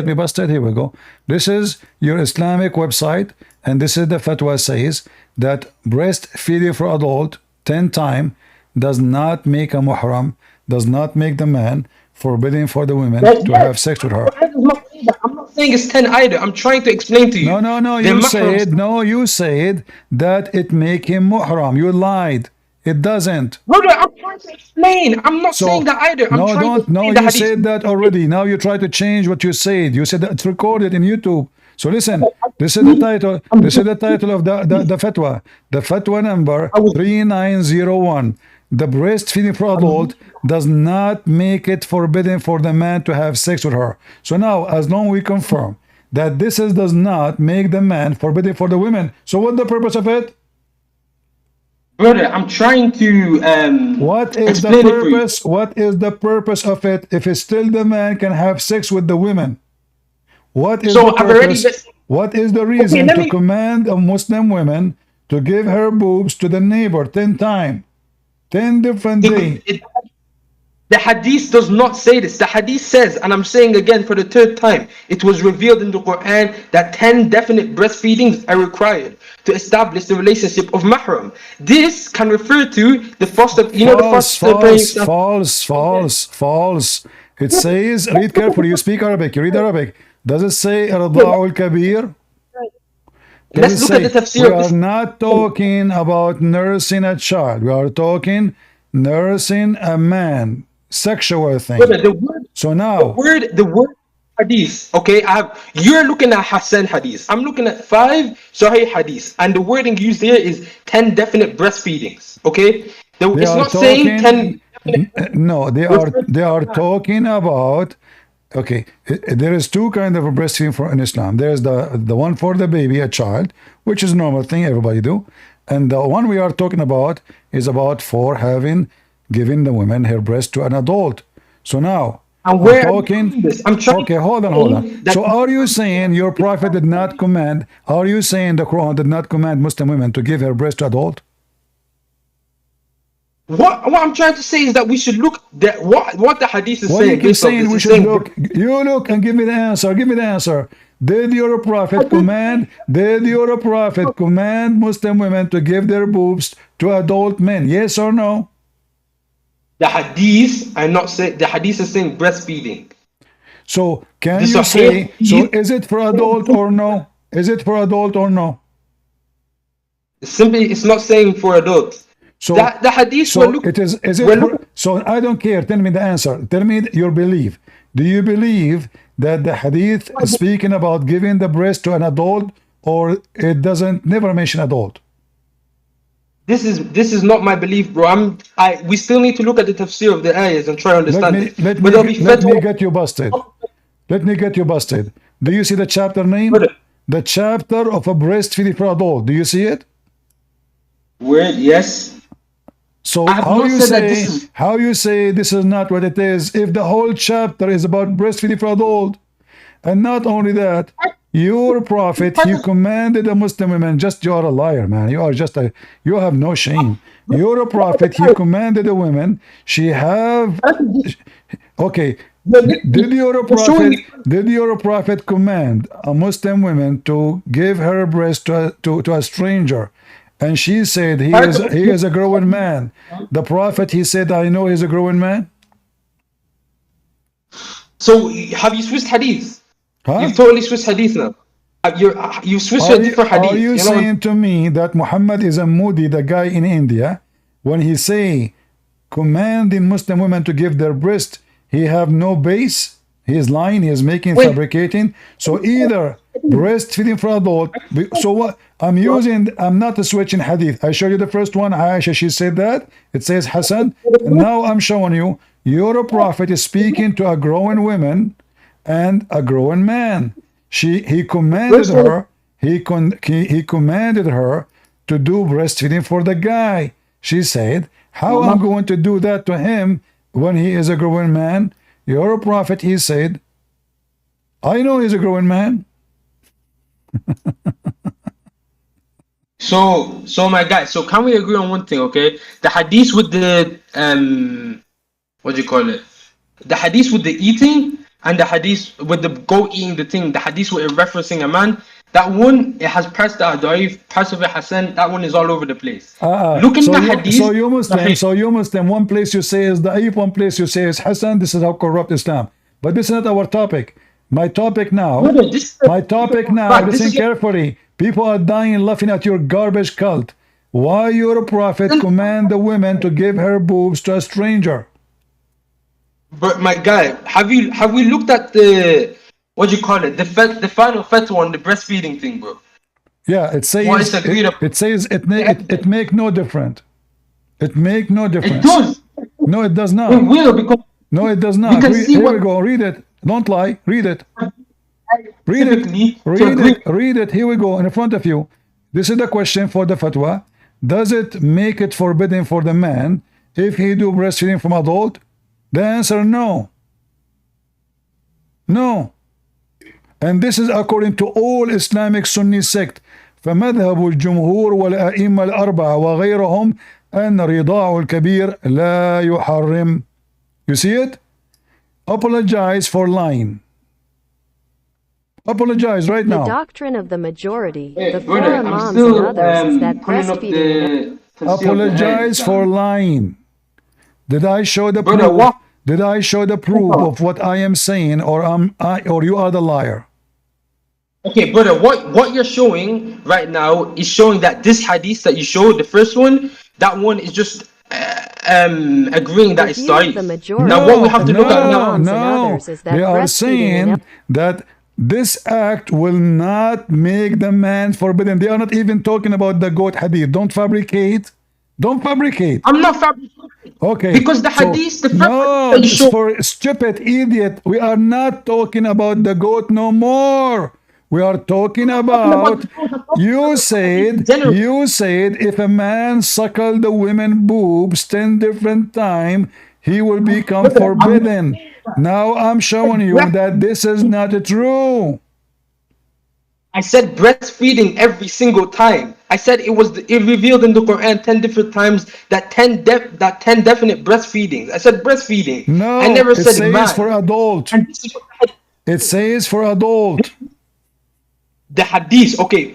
me busted? Here we go. This is your Islamic website, and this is the fatwa says that breastfeeding for adult 10 times does not make a muhram, does not make the man forbidden for the women to have sex with her. I'm not saying it's 10 either. I'm trying to explain to you. No, you said that it make him muhram. You lied. It doesn't. Brother, I'm trying to explain. I'm not saying that either. You said that already. Now you try to change what you said. You said that it's recorded in YouTube. So listen, this is the title. This is the title of the fatwa. The fatwa number 3901. The breastfeeding for adult does not make it forbidden for the man to have sex with her. So now, as long as we confirm that does not make the man forbidden for the women, so what's the purpose of it? Brother, I'm trying to what is the purpose? What is the purpose of it if it's still the man can have sex with the women? What is the purpose? What is the reason to command a Muslim woman to give her boobs to the neighbor 10 times? 10 different days. The hadith does not say this. The hadith says, and I'm saying again for the third time, it was revealed in the Quran that 10 definite breastfeedings are required to establish the relationship of mahram. This can refer to the foster, false. It says, read carefully, you speak Arabic, you read Arabic. Does it say Arda'ul Kabir? Let's look at the tafsir. We are not talking about nursing a child. We are talking nursing a man. Sexual thing. The word hadith. Okay, you're looking at Hassan hadith. I'm looking at 5 Sahih hadith, and the wording used there is 10 definite breastfeedings. Okay, it's not saying 10. No, they are talking about. Okay, there is 2 kinds of breastfeeding in Islam. There's the one for the baby, a child, which is a normal thing everybody do, and the one we are talking about is about for giving the woman her breast to an adult. So now okay, hold on. So are you saying your prophet did not command? Are you saying the Quran did not command Muslim women to give her breast to adult? What I'm trying to say is that we should look at what the hadith is saying. What are you saying we should look? You look and give me the answer. Give me the answer. Did your prophet command? Did your prophet command Muslim women to give their boobs to adult men? Yes or no? The hadith are not saying. The hadith is saying breastfeeding. So can you say? So is it for adult or no? Is it for adult or no? Simply, it's not saying for adult. So the hadith. So it is. Is it? So I don't care. Tell me the answer. Tell me your belief. Do you believe that the hadith is speaking about giving the breast to an adult, or it doesn't never mention adult? This is not my belief, bro. We still need to look at the tafsir of the ayahs and try to understand it. Let me get you busted. Let me get you busted. Do you see the chapter name? The chapter of a breastfeeding for adult. Do you see it? Where? Yes. So I have how not you said that this say is. how you say this is not what it is if the whole chapter is about breastfeeding for adult? And not only that, your prophet, he commanded the Muslim women, just you are a liar, man. You are just a, you have no shame. You're a prophet, he commanded the women, she have, okay, did your prophet command a Muslim woman to give her breast to a stranger? And she said, he is a grown man. The prophet, he said, I know he's a grown man. So have you switched hadith? Huh? You've totally switched hadith now. You've switched to a different hadith. Are you know? saying to me that Muhammad is a Modi, the guy in India, when he say commanding Muslim women to give their breast, he have no base? He is lying, he is making, fabricating. So either breastfeeding for adult. So what I'm using, I'm not switching hadith. I showed you the first one, Aisha, she said that. It says Hassan. And now I'm showing you, your prophet is speaking to a growing woman and a growing man. He commanded her, he commanded her to do breastfeeding for the guy. She said, how I'm going to do that to him when he is a growing man? You're a prophet, he said. I know he's a growing man. So my guy, so can we agree on one thing, okay? The hadith with the what do you call it? The hadith with the eating and the hadith with the goat eating the thing, the hadith with it referencing a man, that one, it has parts that are da'if, parts of it Hassan, that one is all over the place. Looking at hadith. So you Muslim, one place you say is da'if, one place you say is Hassan. This is how corrupt Islam. But this is not our topic. My topic now, listen carefully. People are dying laughing at your garbage cult. Why your prophet command the women to give her boobs to a stranger? But my guy, have we looked at the, what do you call it, the final fatwa on the breastfeeding thing, bro? Yeah, it says it make no difference. It make no difference. It does. No, it does not. It will, because no, it does not. Here we go. Read it. Don't lie. Read it. Read it. Here we go in front of you. This is the question for the fatwa. Does it make it forbidden for the man if he do breastfeeding from adult? The answer, no. No. And this is according to all Islamic Sunni sect. فمذهب الجمهور والأئمة الأربعة وغيرهم أن رضاع الكبير لا يحرم. You see it? Apologize for lying. Apologize right now. The doctrine of the majority, the four imams and others, is that breastfeeding. Apologize for lying. Did I show the proof? Did I show the proof of what I am saying, or you are the liar? Okay, brother, what you're showing right now is showing that this hadith that you showed, the first one, that one is just agreeing that it's da'if. Now what we have to look at now, they are saying that this act will not make the man forbidden. They are not even talking about the goat hadith. Don't fabricate. Don't fabricate. I'm not fabricating. Okay. Because the hadith, the no, for stupid idiot. We are not talking about the goat no more. We are talking about, you said if a man suckle the women boobs 10 different times, he will become forbidden. Now I'm showing you that this is not true. I said breastfeeding every single time. I said it revealed in the Quran 10 different times that 10 definite breastfeedings. I said breastfeeding. No, I never said it man. says for adult. It says for adult. The hadith, okay,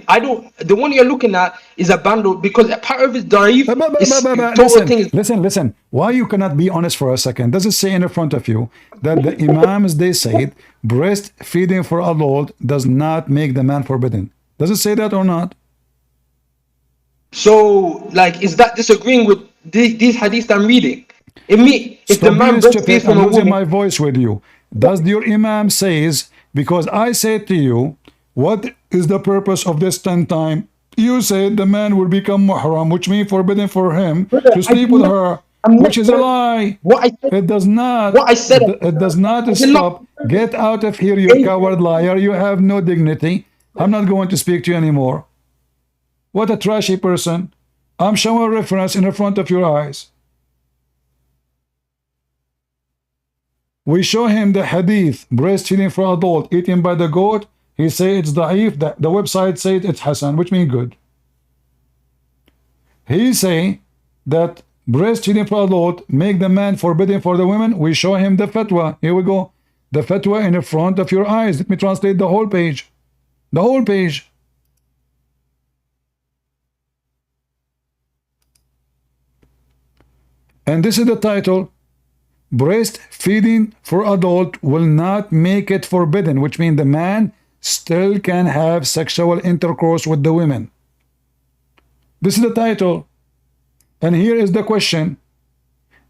the one you're looking at is a bundle because a part of it da'if is listen. Why you cannot be honest for a second? Does it say in front of you that the imams, they said breastfeeding for adult does not make the man forbidden? Does it say that or not? So, like, is that disagreeing with these hadiths I'm reading? If the man breastfeeds from a woman, using my voice with you, does your imam says, because I said to you, what is the purpose of this 10 times? You said the man will become muhram, which means forbidden for him to sleep with her, which is a lie. It does not. It does not stop. Get out of here, you coward liar. You have no dignity. I'm not going to speak to you anymore. What a trashy person. I'm showing a reference in the front of your eyes. We show him the hadith, breastfeeding for adult, eaten by the goat. He say it's da'if. The website says it's Hasan, which means good. He say that breastfeeding for adult make the man forbidden for the women. We show him the fatwa. Here we go. The fatwa in the front of your eyes. Let me translate the whole page. The whole page. And this is the title. Breastfeeding for adult will not make it forbidden, which means the man still can have sexual intercourse with the women. This is the title. And here is the question.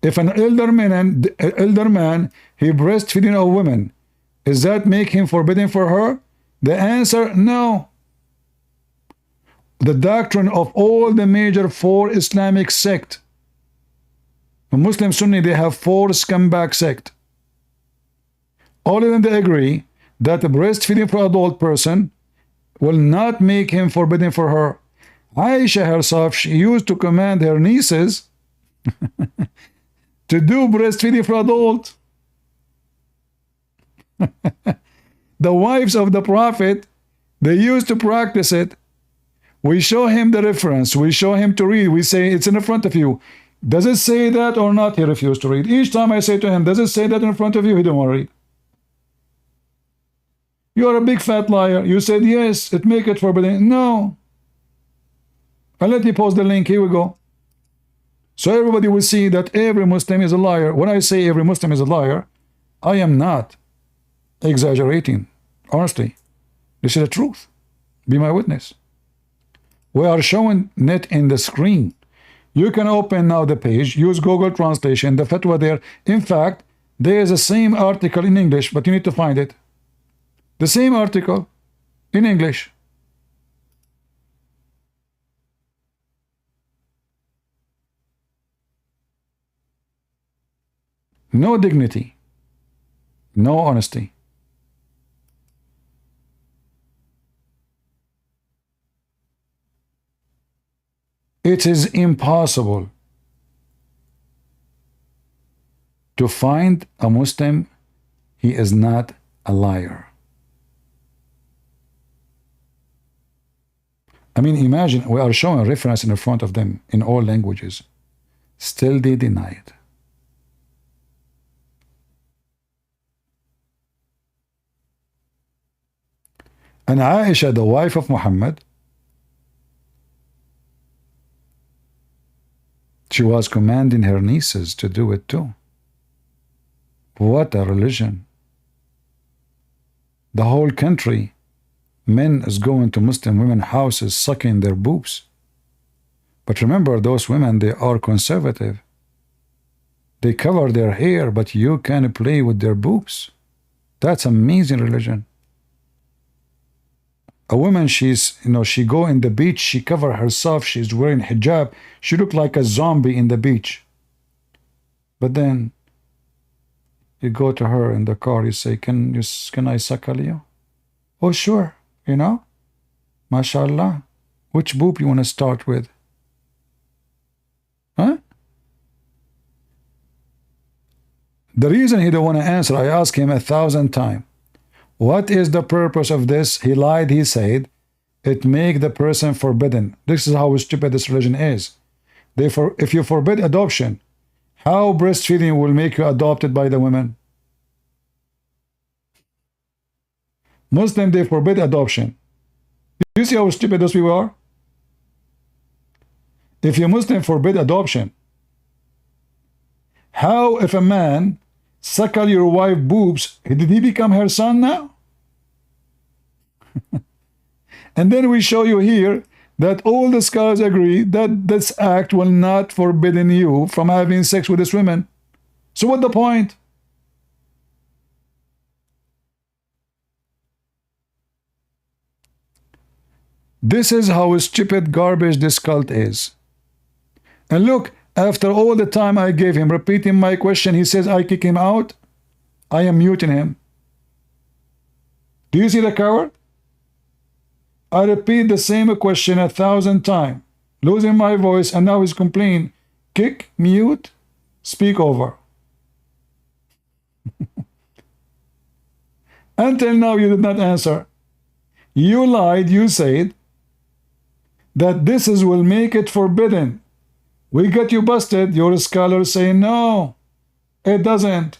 If an elder man he breastfeeding a woman, does that make him forbidden for her? The answer, no. The doctrine of all the major four Islamic sects, Muslim Sunni, they have four scumbag sects. All of them they agree that the breastfeeding for adult person will not make him forbidden for her. Aisha herself, she used to command her nieces to do breastfeeding for adult. The wives of the Prophet, they used to practice it. We show him the reference. We show him to read. We say, it's in the front of you. Does it say that or not? He refused to read. Each time I say to him, does it say that in front of you? He don't want to read. You are a big fat liar. You said, yes, it make it forbidden. No. I'll let you post the link. Here we go. So everybody will see that every Muslim is a liar. When I say every Muslim is a liar, I am not exaggerating. Honestly, this is the truth. Be my witness. We are showing it in the screen. You can open now the page, use Google Translation, the fatwa there. In fact, there is the same article in English, but you need to find it. The same article in English. No dignity, no honesty. It is impossible to find a Muslim, he is not a liar. I mean, imagine we are showing a reference in front of them in all languages. Still they deny it. And Aisha, the wife of Muhammad, she was commanding her nieces to do it too. What a religion. The whole country, men is going to Muslim women houses sucking their boobs. But remember, those women, they are conservative. They cover their hair, but you can play with their boobs. That's amazing religion. A woman, she's, she go in the beach, she cover herself, she's wearing hijab, she look like a zombie in the beach. But then you go to her in the car, you say, can I suckle you? Oh, sure, mashallah. Which boob you want to start with? Huh? The reason he don't want to answer, I asked him 1,000 times. What is the purpose of this? He lied, he said, it make the person forbidden. This is how stupid this religion is. Therefore, if you forbid adoption, how breastfeeding will make you adopted by the women? Muslim, they forbid adoption. You see how stupid those people are? If you Muslim forbid adoption, how if a man suckle your wife boobs, did he become her son now? And then we show you here that all the scholars agree that this act will not forbidden you from having sex with this women. So what the point? This is how stupid garbage this cult is. And look, after all the time I gave him repeating my question, he says I kick him out. I am muting him. Do you see the coward? I repeat the same question 1,000 times, losing my voice, and now he's complaining. Kick, mute, speak over. Until now, you did not answer. You lied. You said that this is will make it forbidden. We got you busted. Your scholars say no, it doesn't.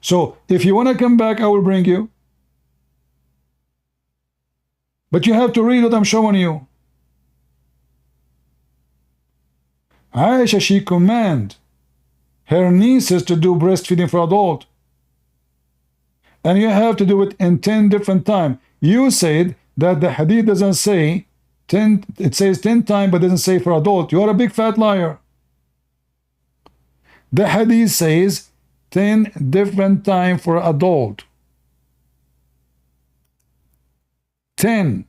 So if you want to come back, I will bring you. But you have to read what I'm showing you. Aisha, she command her nieces to do breastfeeding for adult. And you have to do it in 10 different times. You said that the hadith doesn't say 10, it says 10 times, but doesn't say for adult. You are a big fat liar. The hadith says 10 different times for adult. 10.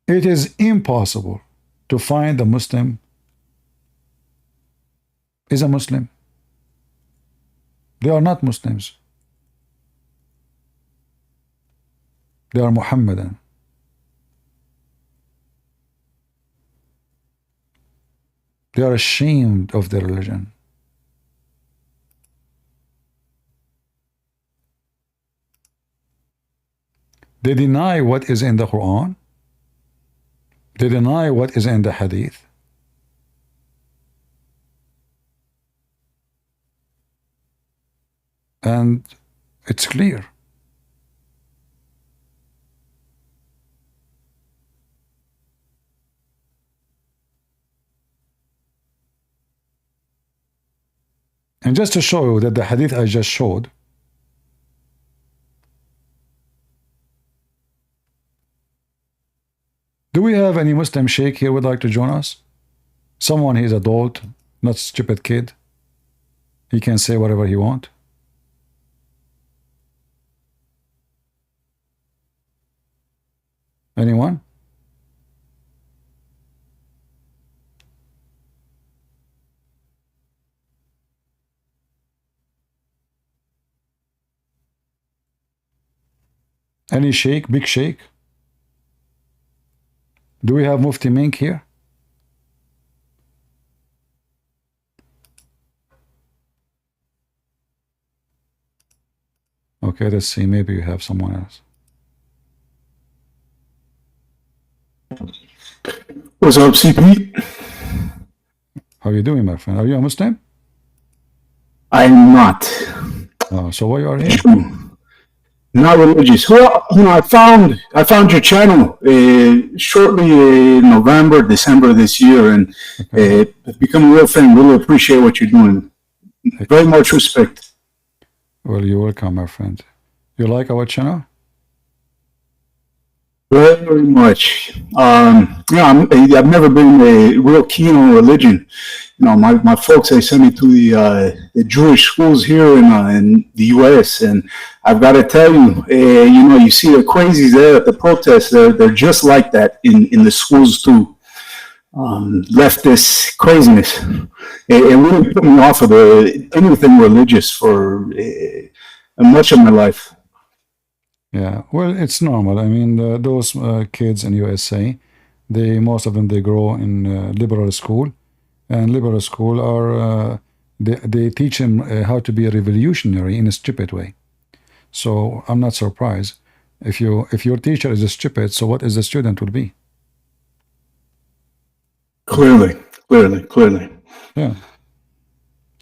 It is impossible to find a Muslim is a Muslim. They are not Muslims. They are Muhammadan. They are ashamed of their religion. They deny what is in the Quran. They deny what is in the Hadith. And it's clear. And just to show you that the hadith I just showed, do we have any Muslim sheikh here would like to join us? Someone, he's adult, not stupid kid. He can say whatever he want. Anyone? Any sheikh, big sheikh? Do we have Mufti Mink here? Okay, let's see. Maybe you have someone else. What's up, CP? How are you doing, my friend? Are you a Muslim? I'm not. Oh, so why you are here? Not religious. Well, I found your channel shortly in November, December this year, and I've become a real fan. Really appreciate what you're doing. Very much respect. Well, you're welcome, my friend. You like our channel? Very much. I've never been real keen on religion. My folks, they sent me to the Jewish schools here in the U.S. and I've got to tell you, you see the crazies there at the protests. They're just like that in the schools too. Leftist craziness. It really put me off of anything religious for much of my life. Yeah, well, it's normal. I mean, those kids in USA, most of them, they grow in liberal school, and liberal school are they teach them how to be a revolutionary in a stupid way. So I'm not surprised if your teacher is a stupid. So what is the student will be? Clearly. Yeah.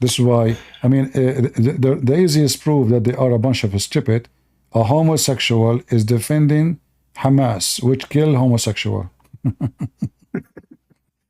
This is why, I mean, the easiest proof that they are a bunch of stupid. A homosexual is defending Hamas, which kill homosexual.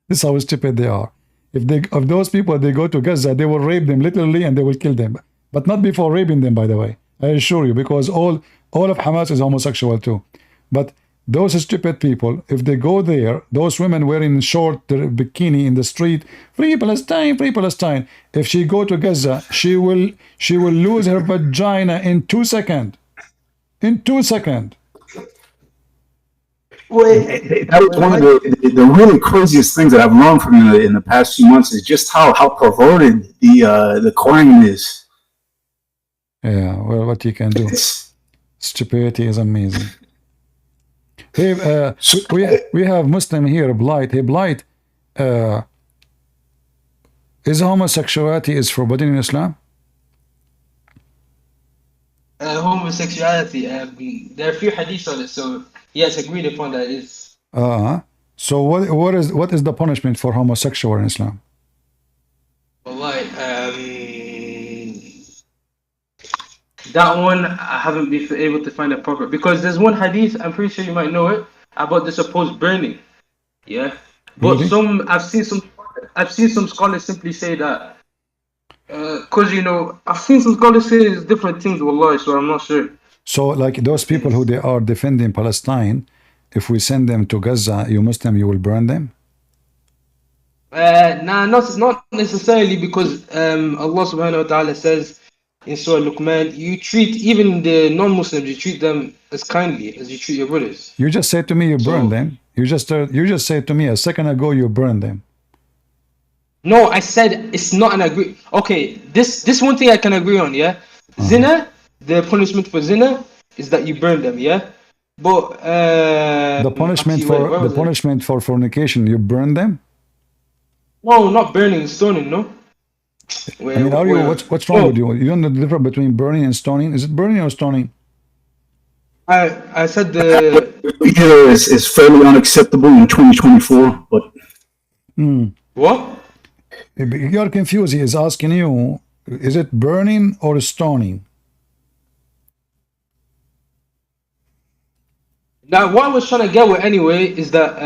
This is how stupid they are. If those people, they go to Gaza, they will rape them literally and they will kill them. But not before raping them, by the way. I assure you, because all of Hamas is homosexual too. But those stupid people, if they go there, those women wearing short bikini in the street, free Palestine, free Palestine. If she go to Gaza, she will lose her vagina in 2 seconds. In 2 seconds. That was one of the really craziest things that I've learned from you in the past few months is just how perverted the Quran is. Yeah, well, what you can do. Stupidity is amazing. Hey, we have Muslim here, Blight. Hey, Blight, Is homosexuality is forbidden in Islam? Homosexuality. There are a few hadiths on it, so yes, agreed upon that is. So what is the punishment for homosexual in Islam? Wallahi, that one I haven't been able to find a proper, because there's one hadith, I'm pretty sure you might know it, about the supposed burning. Yeah. But Really? I've seen some scholars simply say that because I've seen some scholars say it's different things, wallahi, so I'm not sure. So like those people who they are defending Palestine, if we send them to Gaza, you Muslim, you will burn them? Nah, not necessarily, because Allah subhanahu wa ta'ala says in Surah Luqman, you treat even the non-Muslims, you treat them as kindly as you treat your brothers. You just said to me you burn them. You just said to me a second ago you burn them. No, I said it's not an agree. Okay, this one thing I can agree on, yeah. Zina, the punishment for zina is that you burn them, yeah. But the punishment for fornication, you burn them? No, not burning, stoning, no. What's wrong with you? You don't know the difference between burning and stoning? Is it burning or stoning? I said the either is fairly unacceptable in 2024, but what? You're confused. He is asking you, is it burning or stoning? Now, what I was trying to get with anyway is that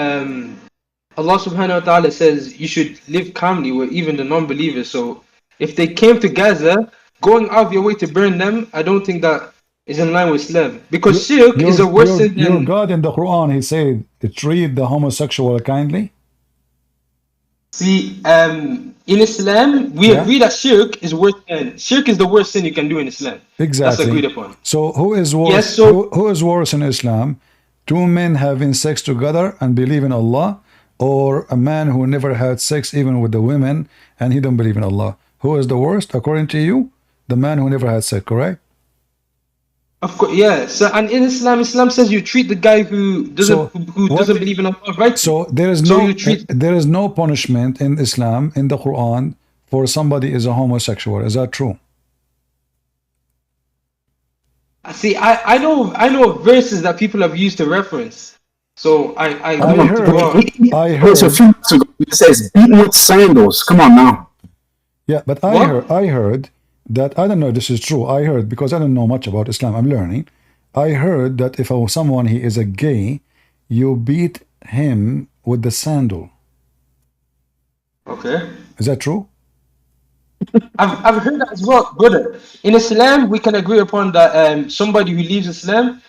Allah subhanahu wa ta'ala says you should live calmly with even the non-believers. So if they came to Gaza, going out of your way to burn them, I don't think that is in line with Islam. Because shirk is a worse sin than... Your God in the Quran, he said, treat the homosexual kindly. See, in Islam, we agree that shirk is worse than... Shirk is the worst sin you can do in Islam. Exactly. That's agreed upon. So who is worse? Yes, who is worse in Islam? Two men having sex together and believe in Allah, or a man who never had sex even with the women and he don't believe in Allah? Who is the worst according to you? The man who never had sex, correct? Of course, yeah. So, and in Islam says you treat the guy who doesn't believe in Allah, right? So there is no punishment in Islam, in the Quran, for somebody is a homosexual. Is that true? See, I know verses that people have used to reference. So I heard a few months ago it says beaten with sandals. Come on now. Yeah, but I heard that, I don't know if this is true. I heard, because I don't know much about Islam, I'm learning. I heard that if someone he is a gay, you beat him with the sandal. Okay. Is that true? I've heard that as well, brother. In Islam, we can agree upon that somebody who leaves Islam,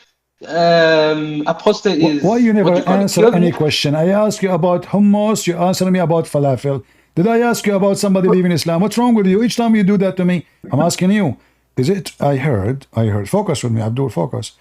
apostate is... Why you never answer any question? I ask you about hummus, you answer me about falafel. Did I ask you about somebody leaving Islam? What's wrong with you? Each time you do that to me, I'm asking you. Is it, I heard, focus with me, Abdul, focus.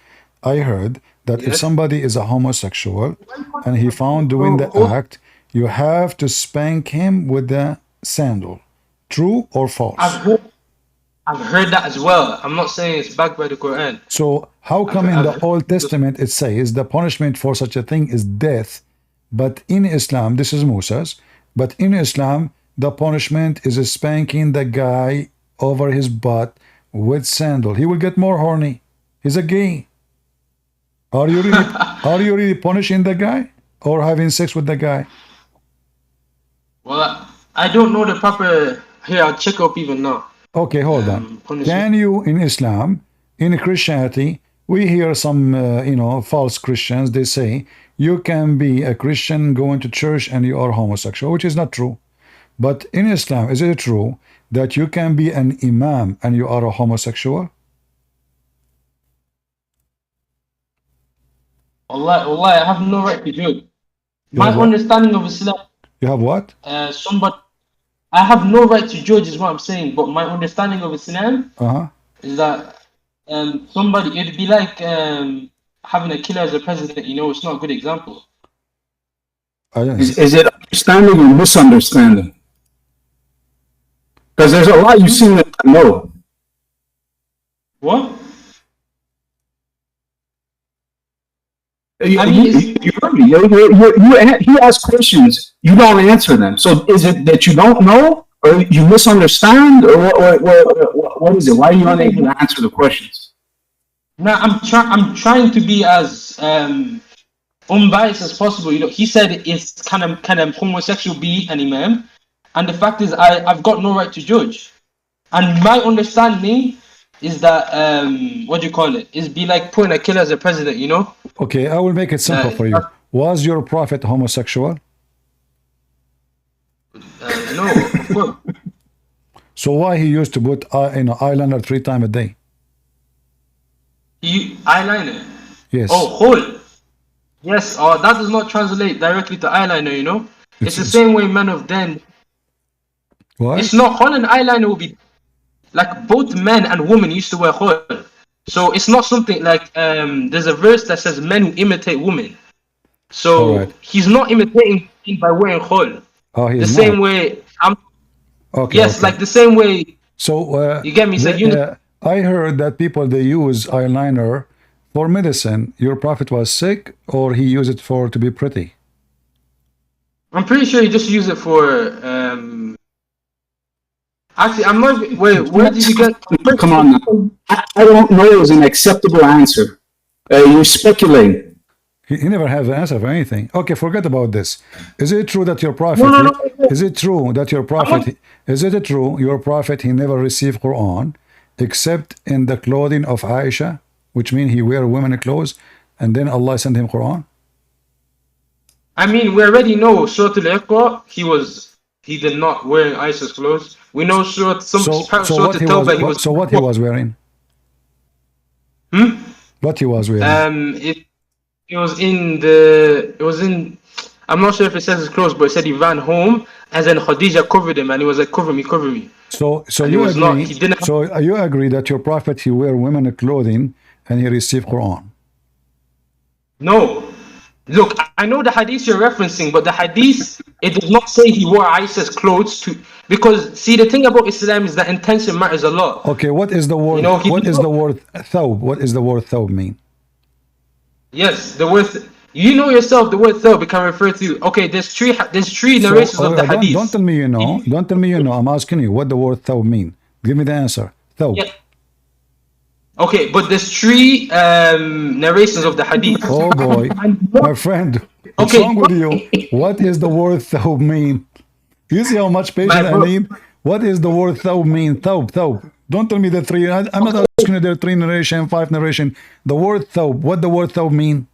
I heard that if somebody is a homosexual and he found doing the act, you have to spank him with the sandal. True or false? I've heard that as well. I'm not saying it's backed by the Quran. So how come in the Old Testament it says the punishment for such a thing is death, but in Islam, this is Musa's, but in Islam, the punishment is spanking the guy over his butt with sandal. He will get more horny. He's a gay. Are you really punishing the guy or having sex with the guy? Well, I don't know the proper... Here, I'll check up even now. Okay, hold on. Can you, in Islam, in Christianity, we hear some, false Christians, they say, you can be a Christian going to church and you are homosexual, which is not true. But in Islam, is it true that you can be an imam and you are a homosexual? Allah, I have no right to judge. My understanding of Islam... You have what? I have no right to judge is what I'm saying, but my understanding of Islam is that somebody, it'd be like having a killer as a president, it's not a good example. Is it understanding or misunderstanding? Because there's a lot you seem to know. What? You heard me. You ask questions, you don't answer them. So is it that you don't know, Or you misunderstand, or what is it? Why are you unable to answer the questions? No, I'm trying to be as unbiased as possible. You know, he said it's can a homosexual be an imam, and the fact is I've got no right to judge. And my understanding is that what do you call it? Is be like putting a killer as a president. You know? Okay, I will make it simple for you. Was your prophet homosexual? No, of course. So why he used to put eyeliner 3 times a day? Eyeliner. Yes. Oh, hole. Yes. That does not translate directly to eyeliner. You know, it's the same way men of then. What? It's not hole and eyeliner will be like both men and women used to wear hole. So it's not something like there's a verse that says men who imitate women. So he's not imitating by wearing hole. Oh, he's the same way Okay. Yes, okay. like the same way. So you get me? So I heard that people they use eyeliner for medicine. Your prophet was sick, or he used it for to be pretty? I'm pretty sure he just used it for. Actually, I'm not. Wait, where did you get? Come on now. I don't know it was an acceptable answer. You're speculating. He never has an answer for anything. Okay, forget about this. Is it true that your prophet? No. Is it true that your prophet? Is it true your prophet he never received Quran except in the clothing of Aisha, which means he wear women clothes, and then Allah sent him Quran? I mean, we already know Surah Al-Iqra. He did not wear Aisha's clothes. We know Surah. So what he was wearing? What he was wearing? It was in. I'm not sure if it says his clothes, but it said he ran home, and then Khadija covered him, and he was like, "Cover me, cover me." So you agree? So you agree that your prophet he wear women clothing and he received Quran? No, look, I know the hadith you're referencing, but the hadith it does not say he wore Aisha's clothes because see the thing about Islam is that intention matters a lot. Okay, what is the word? You know, what is the word thawb? What is the word thawb mean? Yes, the word. You know yourself, the word thawb can refer to. Okay, there's three narrations of the hadith. Don't tell me you know. Don't tell me you know. I'm asking you what the word thawb mean. Give me the answer. Thawb. Yeah. Okay, but there's three narrations of the hadith. Oh boy, my friend, what's wrong with you? What is the word thawb mean? You see how much patience I need? What is the word thawb mean? Thawb. Don't tell me the three. I'm not asking you the 3 narration, 5 narration. The word thawb. What the word thawb mean?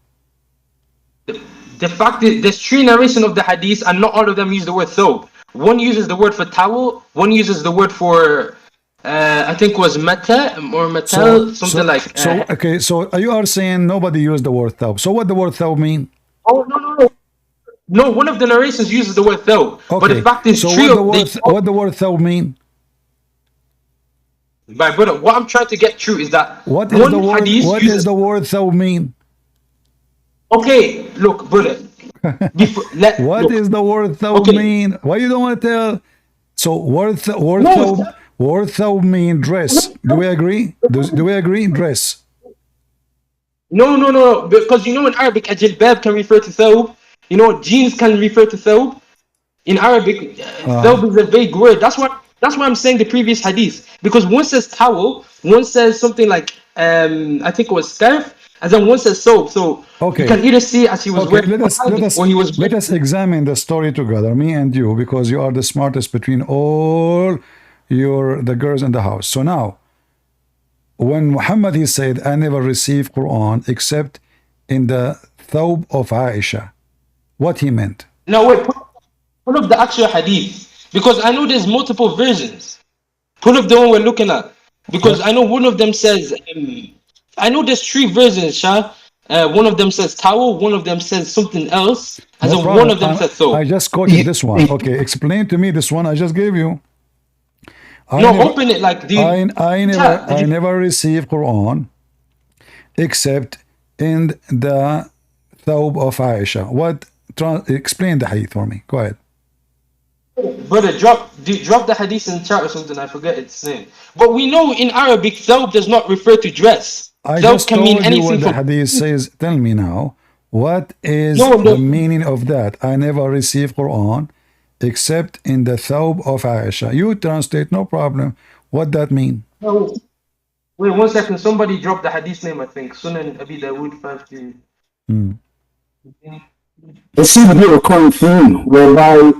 The fact is, there's 3 narrations of the hadith, and not all of them use the word thawb. One uses the word for towel. One uses the word for, I think it was mata or metal, something like. Okay. So you are saying nobody used the word thawb. So what the word thawb mean? Oh no. No, one of the narrations uses the word thawb. Okay. But the fact is, so what the word thawb mean? My brother, what I'm trying to get through is that what is the word thawb mean? Okay, look, brother. What is the word thawb mean? Why you don't want to tell? So word thawb mean dress. Do we agree? Do we agree? Dress. No. Because you know in Arabic, a jilbab can refer to thawb. You know, jeans can refer to thawb. In Arabic, thawb is a vague word. That's why I'm saying the previous hadith. Because one says towel, one says something like I think it was scarf, and then one says soap. So you can either see as he was wearing let us examine the story together, me and you, because you are the smartest between all the girls in the house. So now, when Muhammad he said, I never received Quran except in the thawb of Aisha, what he meant? No, wait, pull up the actual hadith, because I know there's multiple versions. Pull up the one we're looking at, because I know one of them says, I know there's 3 versions, Shah. One of them says towel, one of them says something else, and then one of them says thawb. I just quoted this one. Okay, explain to me this one I just gave you. Open it like I never received Quran except in the thawb of Aisha. Explain the hadith for me. Go ahead. Brother, drop the hadith in chat or something. I forget its name. But we know in Arabic, thawb does not refer to dress. I thawb just can told mean you anything. what the hadith says. Tell me now, what is the meaning of that? I never received Quran except in the thawb of Aisha. You translate, no problem. What that mean? No, wait 1 second. Somebody dropped the hadith name, I think. Sunan Abi Dawood 5. It seems to be a recurring theme whereby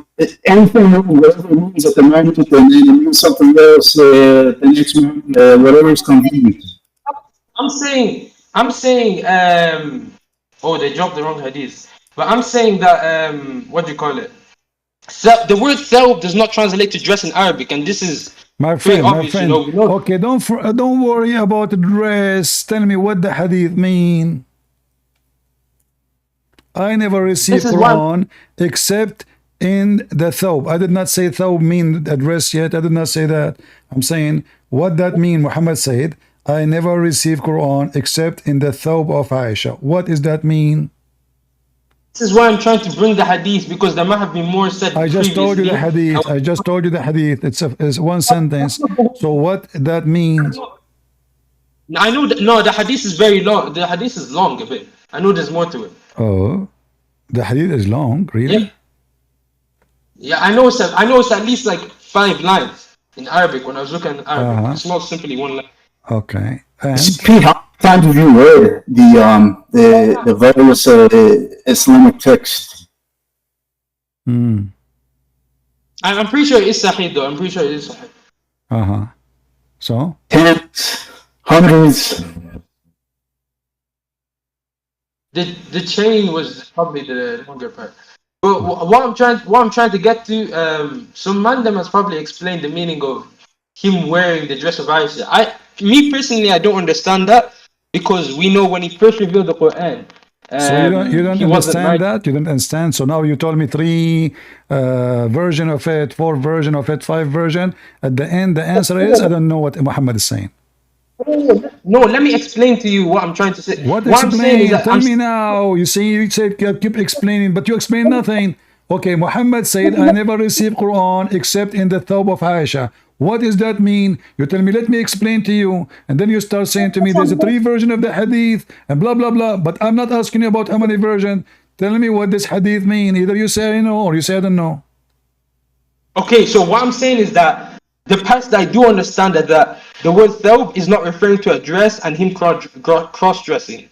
anything, whatever it means at the moment, and then it means something else the next moment, whatever is convenient. I'm saying, oh, they dropped the wrong hadith. But I'm saying that, what do you call it? So the word thawb does not translate to dress in Arabic, and this is my pretty friend, obvious, you know. Okay, don't worry about the dress. Tell me what the hadith mean. I never received Quran except in the thawb. I did not say thawb mean a dress yet. I did not say that. I'm saying what that mean. Muhammad said, I never received Quran except in the thawb of Aisha. What does that mean? This is why I'm trying to bring the hadith, because there might have been more said I just told you the hadith. I just told you the hadith. It's one sentence. So what that means? I know that, no, the hadith is very long. The hadith is long a bit. I know there's more to it. Oh, the hadith is long, really? Yeah, I know it's at least like 5 lines in Arabic when I was looking at Arabic. It's not simply 1 line. Okay. And Pete, how many times have you read the various Islamic texts? I'm pretty sure it's Sahih though. I'm pretty sure it is Sahih. So? Tens, hundreds. The chain was probably the longer part. But what I'm trying to get to, some mandam has probably explained the meaning of him wearing the dress of Aisha. Me personally, I don't understand that, because we know when he first revealed the Quran. So you don't understand that? You don't understand? So now you told me 3 version of it, 4 version of it, 5 version. At the end, the answer is I don't know what Muhammad is saying. No, let me explain to you what I'm trying to say. What I'm saying is that Tell me now. You said keep explaining, but you explain nothing. Okay, Muhammad said, I never received Quran except in the thawb of Aisha. What does that mean? You tell me, let me explain to you. And then you start saying to me, there's a 3 version of the hadith and blah, blah, blah. But I'm not asking you about how many versions. Tell me what this hadith mean. Either you say I know or you say I don't know. Okay, so what I'm saying is that the parts that I do understand that the word thawb is not referring to a dress and him cross-dressing.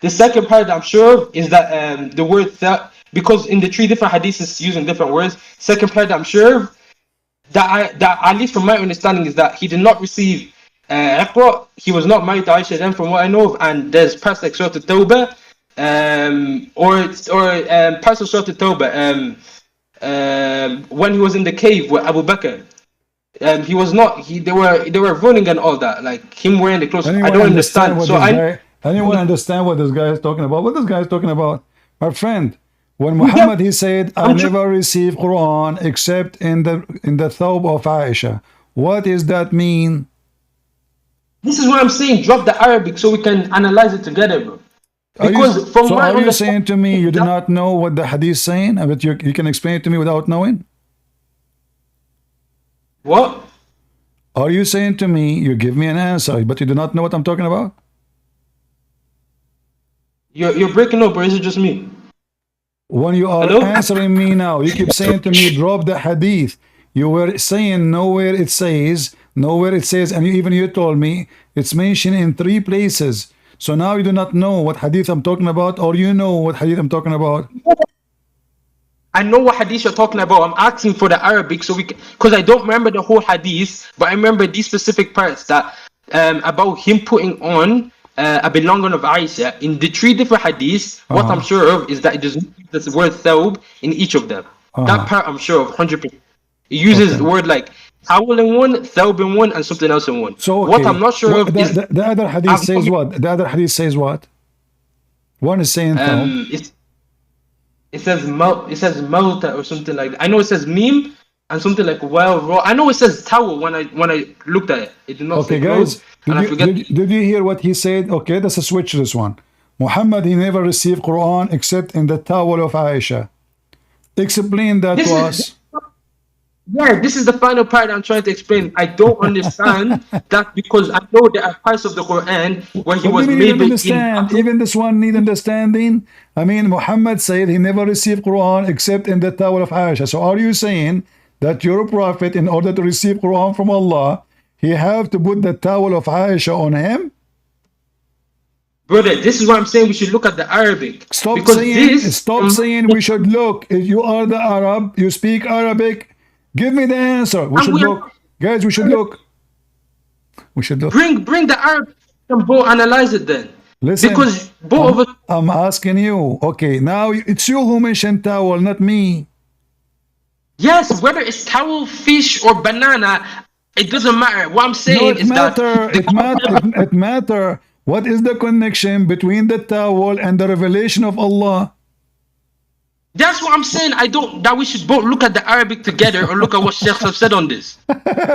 The second part that I'm sure of is that the word thawb, because in the 3 different hadiths it's using different words. Second part that I'm sure of, that at least from my understanding, is that he did not receive Iqra. He was not married to Aisha then, from what I know of, and there's parts like Surah At-Tawbah, or parts of Surah At-Tawbah, when he was in the cave with Abu Bakr. He was not. They were running and all that, like him wearing the clothes. I don't understand. Anyone understand what this guy is talking about? What this guy is talking about, my friend? When Muhammad he said, I never received Quran except in the thawb of Aisha. What does that mean? This is what I'm saying. Drop the Arabic so we can analyze it together, bro. Because are you saying to me you do not know what the hadith is saying, but you can explain it to me without knowing? What? Are you saying to me you give me an answer, but you do not know what I'm talking about? You're breaking up, or is it just me? When you are answering me now, you keep saying to me, drop the hadith. You were saying nowhere it says, and you told me it's mentioned in 3 places. So now you do not know what hadith I'm talking about, or you know what hadith I'm talking about. I know what hadith you're talking about. I'm asking for the Arabic so because I don't remember the whole hadith, but I remember these specific parts that about him putting on a belonging of Aisha in the 3 different hadiths. What I'm sure of is that it does not use the word thawb in each of them. That part I'm sure of 100%. It uses the word like towel in one, thawb in one, and something else in one. So what I'm not sure of is the other hadith says what? The other hadith says what? One is saying thawb. It says Malta or something like that. I know it says meme and something like well raw. I know it says towel when I looked at it. It did not say guys. clothes. Did you hear what he said? Okay, let's switch this one. Muhammad he never received Quran except in the towel of Aisha. Explain that to us. Yeah, this is the final part I'm trying to explain. I don't understand that because I know there are parts of the Quran where he What do was you mean you don't maybe in understand? battle. Even this one need understanding. I mean, Muhammad said he never received Quran except in the towel of Aisha. So are you saying that your prophet, in order to receive Quran from Allah, he have to put the towel of Aisha on him? Brother, this is why I'm saying we should look at the Arabic. Stop Because saying, this, stop saying we should look. If you are the Arab, you speak Arabic, give me the answer. We and should we look. Guys, we should look. We should look. bring the Arabic and both analyze it then. Listen, Because both of us, I'm asking you. Okay, now it's you who mentioned towel, not me. yes, whether it's towel, fish, or banana, it doesn't matter. What I'm No, saying it is that matter. It matter. What is the connection between the towel and the revelation of Allah? that's what I'm saying. I don't that we should both look at the Arabic together or look at what Sheikhs have said on this.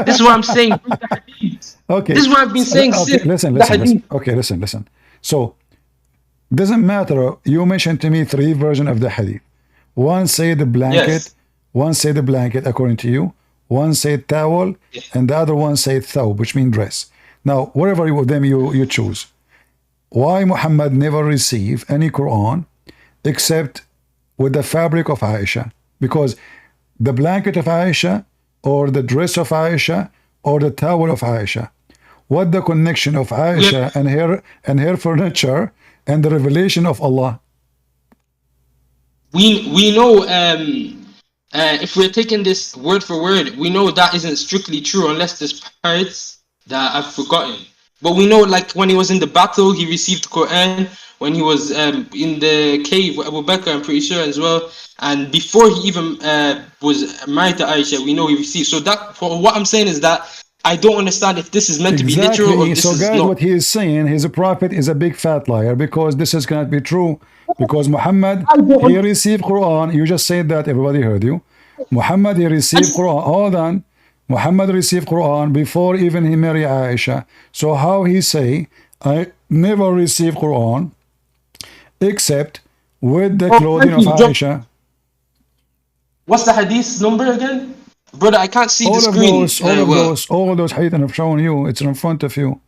This is what I'm saying. Okay. This is what I've been saying Okay, since listen. the hadith. Okay, listen. So, doesn't matter. You mentioned to me 3 versions of the hadith. One said the blanket, Yes. one said the blanket according to you, one said towel, and the other one said thawb, which means dress. Now, whatever of them you choose. Why Muhammad never received any Quran except with the fabric of Aisha? Because the blanket of Aisha or the dress of Aisha or the towel of Aisha, what the connection of Aisha and her furniture and the revelation of Allah? We know if we're taking this word for word, we know that isn't strictly true unless there's parts that I've forgotten. But we know, like when he was in the battle, he received the Quran. When he was in the cave with Abu Bakr, I'm pretty sure as well. And before he even was married to Aisha, we know he received. So that, for what I'm saying is that I don't understand if this is meant to be literal or if this So is guys, not. what he is saying, his prophet is a big fat liar because this is cannot be true. Because Muhammad, he received Quran. You just said that, everybody heard you. Muhammad, he received Quran. Hold on. Muhammad received Quran before even he married Aisha. So how he say, I never received Quran except with the clothing of Aisha? What's the hadith number again? Brother, I can't see the screen. All of those hadith I've shown you, it's in front of you.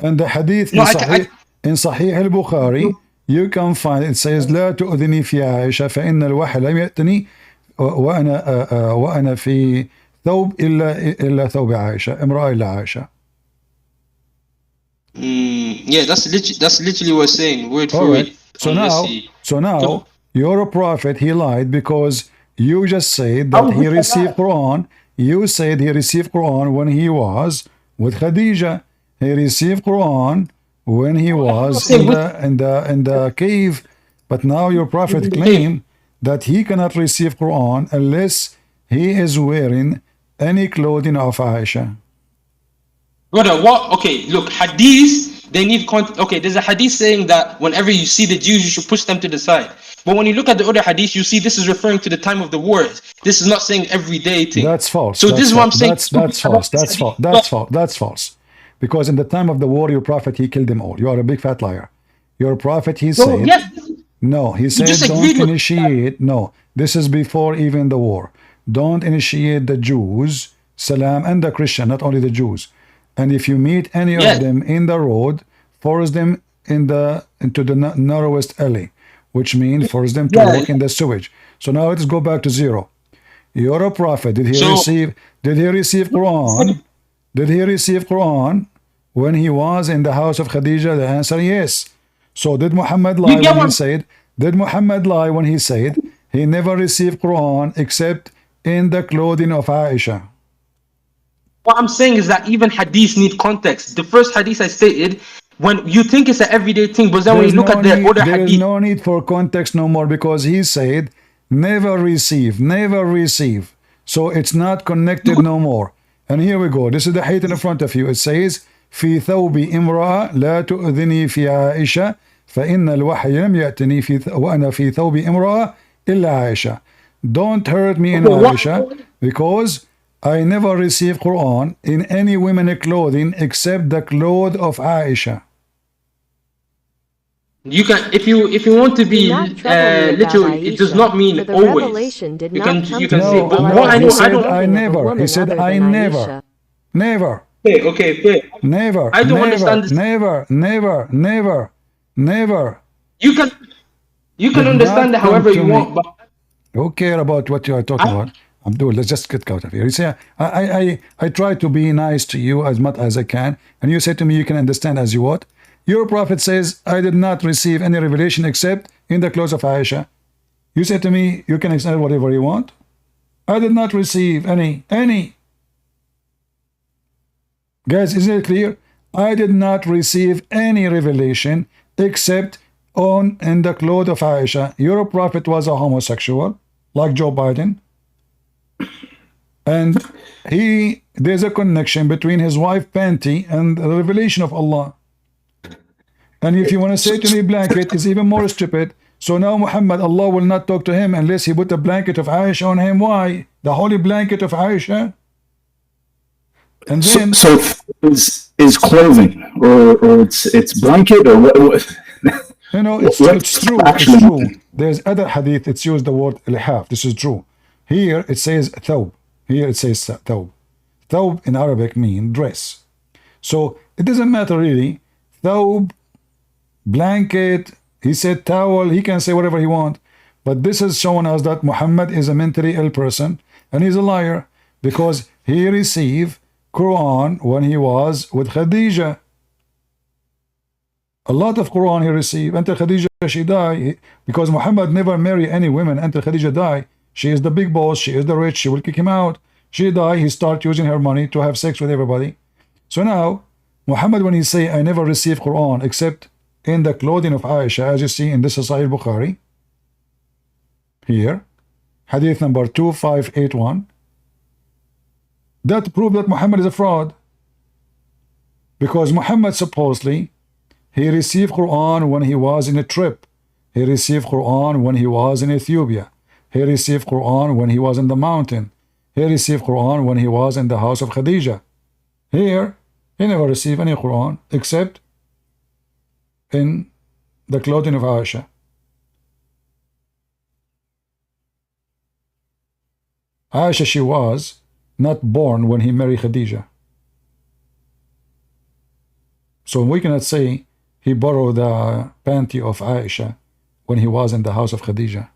And the hadith No, in Sahih al-Bukhari, you can find it says لا تؤذني في عائشة فإن الوحي لم يأتني وأنا في ثوب إلا ثوب عائشة امرأة إلا عائشة. Yeah, that's literally what we're saying, word for word. So now your prophet, he lied because you just said that he received Quran. You said he received Quran when he was with Khadija. He received Quran when he was in the cave. But now your prophet claimed that he cannot receive Quran unless he is wearing any clothing of Aisha. Brother, what? Okay, look, hadith, they need context. Okay, there's a hadith saying that whenever you see the Jews, you should push them to the side. But when you look at the other hadith, you see this is referring to the time of the wars. This is not saying everyday thing. That's false. So this is what I'm saying. That's false. That's false. Because in the time of the war, your prophet, he killed them all. You are a big fat liar. Your prophet, he said, no, he said, don't initiate. No, this is before even the war. Don't initiate the Jews, Salam, and the Christian, not only the Jews. And if you meet any of them in the road, force them into the narrowest alley, which means force them to walk in the sewage. So now let's go back to zero. You're a prophet. Did he receive Quran? Did he receive Quran when he was in the house of Khadija? The answer, yes. So did Muhammad lie when he said? Did Muhammad lie when he said he never received Quran except in the clothing of Aisha? What I'm saying is that even hadith need context. The first hadith I stated, when you think it's an everyday thing, but then when you look at the other hadith, there is no need for context no more because he said never receive, never receive. So it's not connected no more. And here we go. This is the hadith in front of you. It says في ثوب امرأة لا تؤذني في عائشة فإن الوحي لم يأتني وأنا في ثوب امرأة إلا عائشة. Don't hurt me in Aisha because I never received Quran in any women clothing except the clothes of Aisha. You can, if you want to Do be not trouble me about literal, it does Aisha, not mean for the always. revelation did You not can come you to can say, me No, but while I what was no, I he know, still I said don't. I thinking of a never. He woman said other I than never. Aisha. Never. Okay, fair. Never. I don't Never. understand this. Never. Never. Never. Never. You can you can Did understand not it come however to you me. want, but Who care about what you are talking I, about? Abdul, let's just get out of here. You say, I try to be nice to you as much as I can, and you say to me you can understand as you want. Your prophet says, I did not receive any revelation except in the clothes of Aisha. You say to me, you can understand whatever you want. I did not receive any. Guys, isn't it clear? I did not receive any revelation except on in the clothes of Aisha. Your prophet was a homosexual, like Joe Biden. And there's a connection between his wife Panty and the revelation of Allah. And if you want to say to me blanket is even more stupid, so now Muhammad, Allah will not talk to him unless he put a blanket of Aisha on him. Why? The holy blanket of Aisha. And then So is clothing or it's blanket or what? you know, it's What's true. It's actually true. There's other hadith. It's used the word lihaf. This is true. Here it says thawb. Here it says thawb. Thawb in Arabic mean dress. So it doesn't matter really. Thawb, blanket. He said towel. He can say whatever he wants. But this is showing us that Muhammad is a mentally ill person and he's a liar because he received Quran when he was with Khadijah. A lot of Quran he received until Khadijah she died, because Muhammad never marry any women until Khadijah died. She is the big boss, she is the rich, she will kick him out. She died, he start using her money to have sex with everybody. So now Muhammad, when he say I never received Quran except in the clothing of Aisha, as you see in this Sahih Bukhari here, hadith number 2581, that proves that Muhammad is a fraud, because Muhammad supposedly he received Quran when he was in a trip. He received Quran when he was in Ethiopia. He received Quran when he was in the mountain. He received Quran when he was in the house of Khadijah. Here, he never received any Quran except in the clothing of Aisha. Aisha, she was not born when he married Khadijah. So we cannot say he borrowed the panty of Aisha when he was in the house of Khadijah.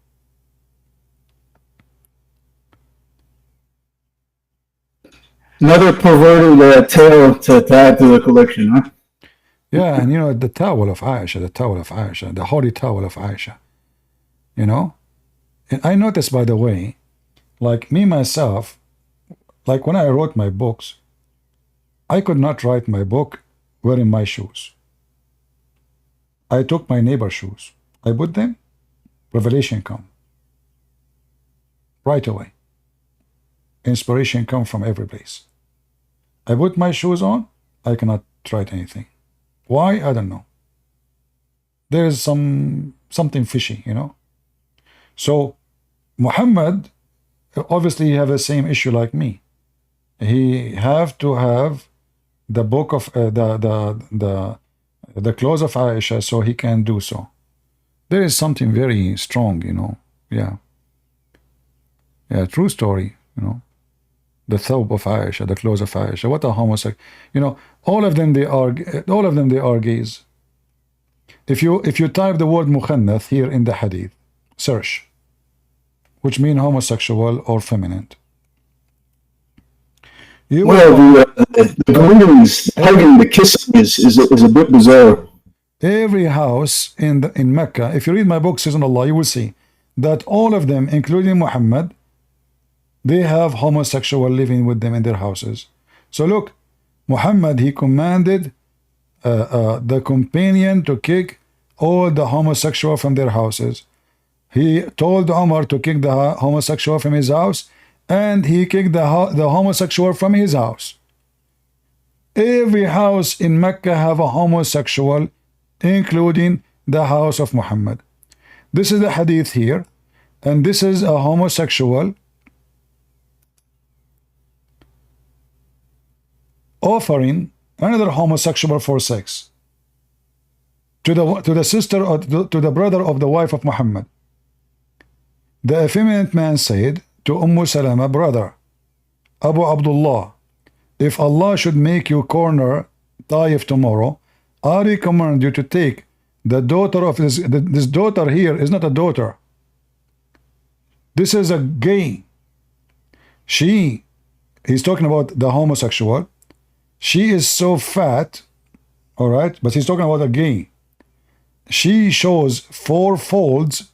another perverted tale to add to the collection, huh? Yeah, and you know, the towel of Aisha, the holy towel of Aisha, you know? And I noticed, by the way, like me, myself, like when I wrote my books, I could not write my book wearing my shoes. I took my neighbor's shoes. I put them, revelation come. Right away. Inspiration come from every place. I put my shoes on, I cannot write anything. Why? I don't know. There is something fishy, you know. So Muhammad, obviously he have the same issue like me. He have to have the book of the clothes of Aisha so he can do so. There is something very strong, you know. Yeah, true story, you know. The thawb of Aisha, the clothes of Aisha. What a homosexual, you know. All of them they are gays. If you type the word mukhannath here in the hadith, search, which mean homosexual or feminine. Well, the greetings, hugging, the kissing is a bit bizarre. Every house in Mecca, if you read my book, Season Allah, you will see that all of them, including Muhammad, they have homosexual living with them in their houses. So look, Muhammad, he commanded the companion to kick all the homosexual from their houses. He told Umar to kick the homosexual from his house, and he kicked the homosexual from his house. Every house in Mecca have a homosexual, including the house of Muhammad. This is the hadith here, and this is a homosexual offering another homosexual for sex. to the sister or to the brother of the wife of Muhammad. The effeminate man said to Salama, brother, Abu Abdullah, if Allah should make you corner Taif tomorrow, I recommend you to take the daughter of this daughter here is not a daughter. This is a gay. He's talking about the homosexual. She is so fat, all right, but he's talking about a gay. She shows 4 folds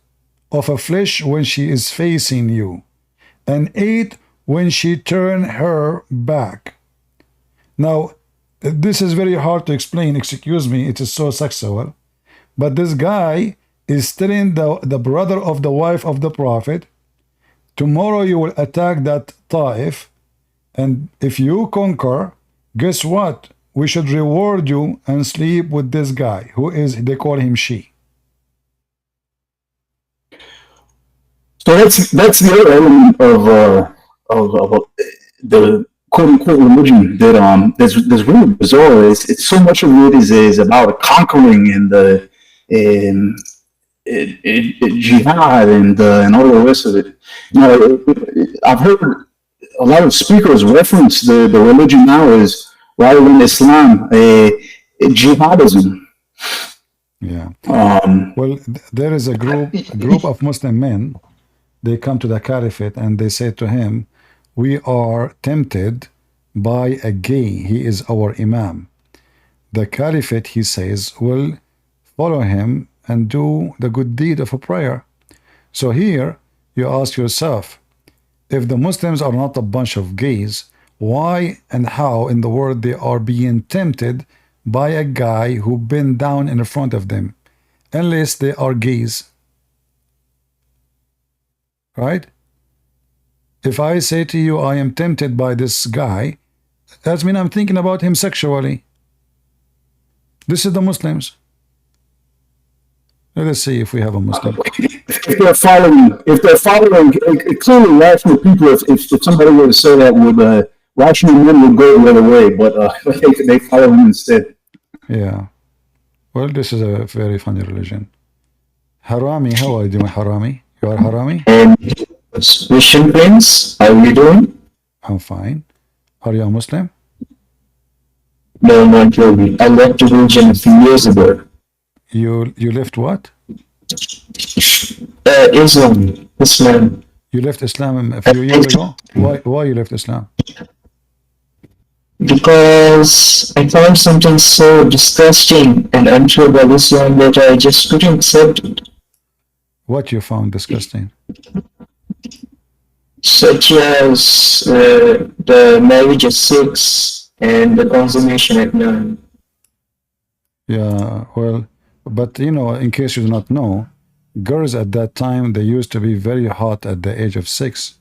of a flesh when she is facing you, and 8 when she turn her back. Now, this is very hard to explain. Excuse me, it is so sexual. But this guy is telling the brother of the wife of the Prophet, tomorrow you will attack that Taif, and if you conquer, guess what? We should reward you and sleep with this guy, who is, they call him she. So that's the other element of the quote unquote religion that's really bizarre. It's so much of it is about conquering and the jihad and all the rest of it. You know, I've heard a lot of speakers reference the religion now as, rather than Islam, jihadism. Yeah. Well, there is a group of Muslim men. They come to the Caliphate and they say to him, we are tempted by a gay. He is our Imam. The Caliphate, he says, will follow him and do the good deed of a prayer. So here you ask yourself, if the Muslims are not a bunch of gays, why and how in the world they are being tempted by a guy who bent down in front of them, unless they are gays? Right? If I say to you, I am tempted by this guy, that means I'm thinking about him sexually. This is the Muslims. Let's see if we have a Muslim. If they're following clearly rational people, if somebody were to say that, would rational men would go the other way, but they follow him instead. Yeah. Well, this is a very funny religion. Harami, how are you doing, Harami? You are Harami? Christian friends, how are you doing? I'm fine. Are you a Muslim? No, not really. I left religion a few years ago. You left what? Islam. You left Islam a few years ago? Why you left Islam? Because I found something so disgusting and untrue about Islam that I just couldn't accept it. What you found disgusting? Such as the marriage of 6 and the consummation at 9. Yeah, well, but you know, in case you do not know, girls at that time, they used to be very hot at the age of 6.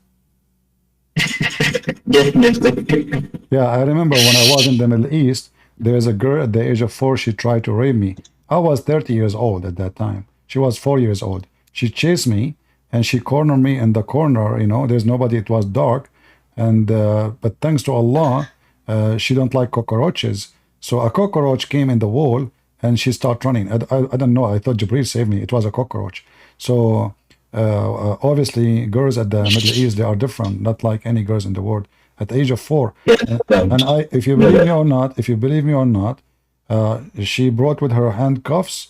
Definitely. Yeah, I remember when I was in the Middle East, there was a girl at the age of 4, she tried to rape me. I was 30 years old at that time. She was 4 years old. She chased me and she cornered me in the corner, you know, there's nobody, it was dark. And but thanks to Allah, she don't like cockroaches. So a cockroach came in the wall and she started running. I don't know, I thought Jibril saved me. It was a cockroach. So obviously girls at the Middle East, they are different, not like any girls in the world. At the age of 4, and if you believe me or not, she brought with her handcuffs,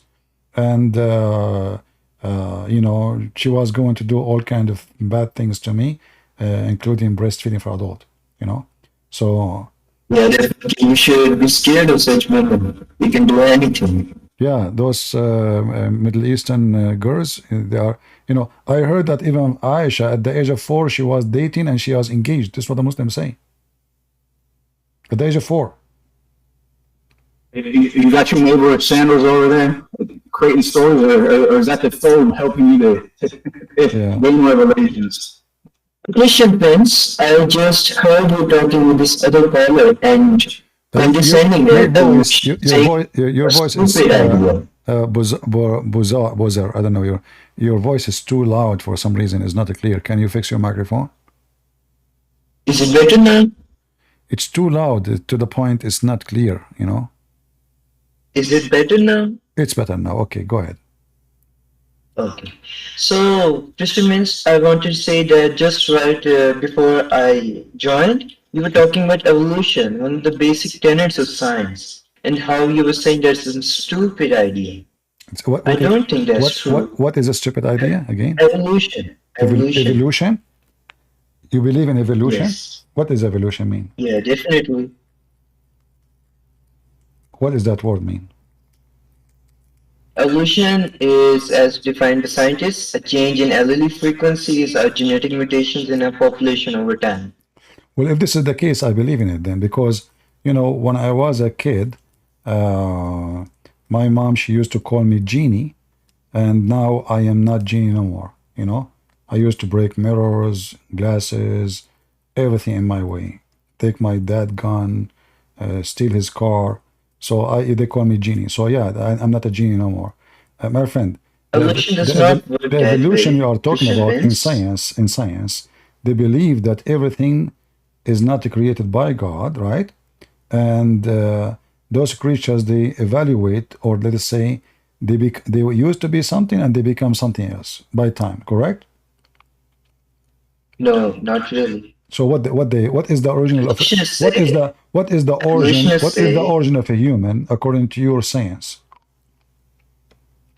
and you know, she was going to do all kind of bad things to me, including breastfeeding for adult, you know. So yeah, definitely you should be scared of such women. They can do anything. yeah, those Middle Eastern girls, they are, you know, I heard that even Aisha at the age of 4, she was dating and she was engaged. This is what the Muslims say. At the age of 4. You got your neighbor at Sanders over there creating stories, or is that the phone helping you to gain revelations? Christian friends, I just heard you talking with this other caller and condescending your voice is Bozar. I don't know, your voice is too loud for some reason. It's not clear. Can you fix your microphone? Is it better now? It's too loud to the point it's not clear, you know. Is it better now? It's better now. Okay, go ahead. Okay. So, Christian Mins, I wanted to say that just right before I joined, you were talking about evolution, one of the basic tenets of science, and how you were saying that's a stupid idea. I don't think that's true. What is a stupid idea again? Evolution. Evolution. Evolution? You believe in evolution? Yes. What does evolution mean? Yeah, definitely. What does that word mean? Evolution is, as defined by scientists, a change in allele frequencies or genetic mutations in a population over time. Well, if this is the case, I believe in it then, because, you know, when I was a kid, my mom, she used to call me Genie, and now I am not Genie no more, you know? I used to break mirrors, glasses, everything in my way. Take my dad gun, steal his car. So they call me Genie. So yeah, I'm not a Genie no more. My friend, the evolution you are talking about in science, they believe that everything is not created by God, right? And those creatures, they evaluate, or let us say, they used to be something and they become something else by time, correct? No, not really. So what is the original of what is the origin of a human according to your science?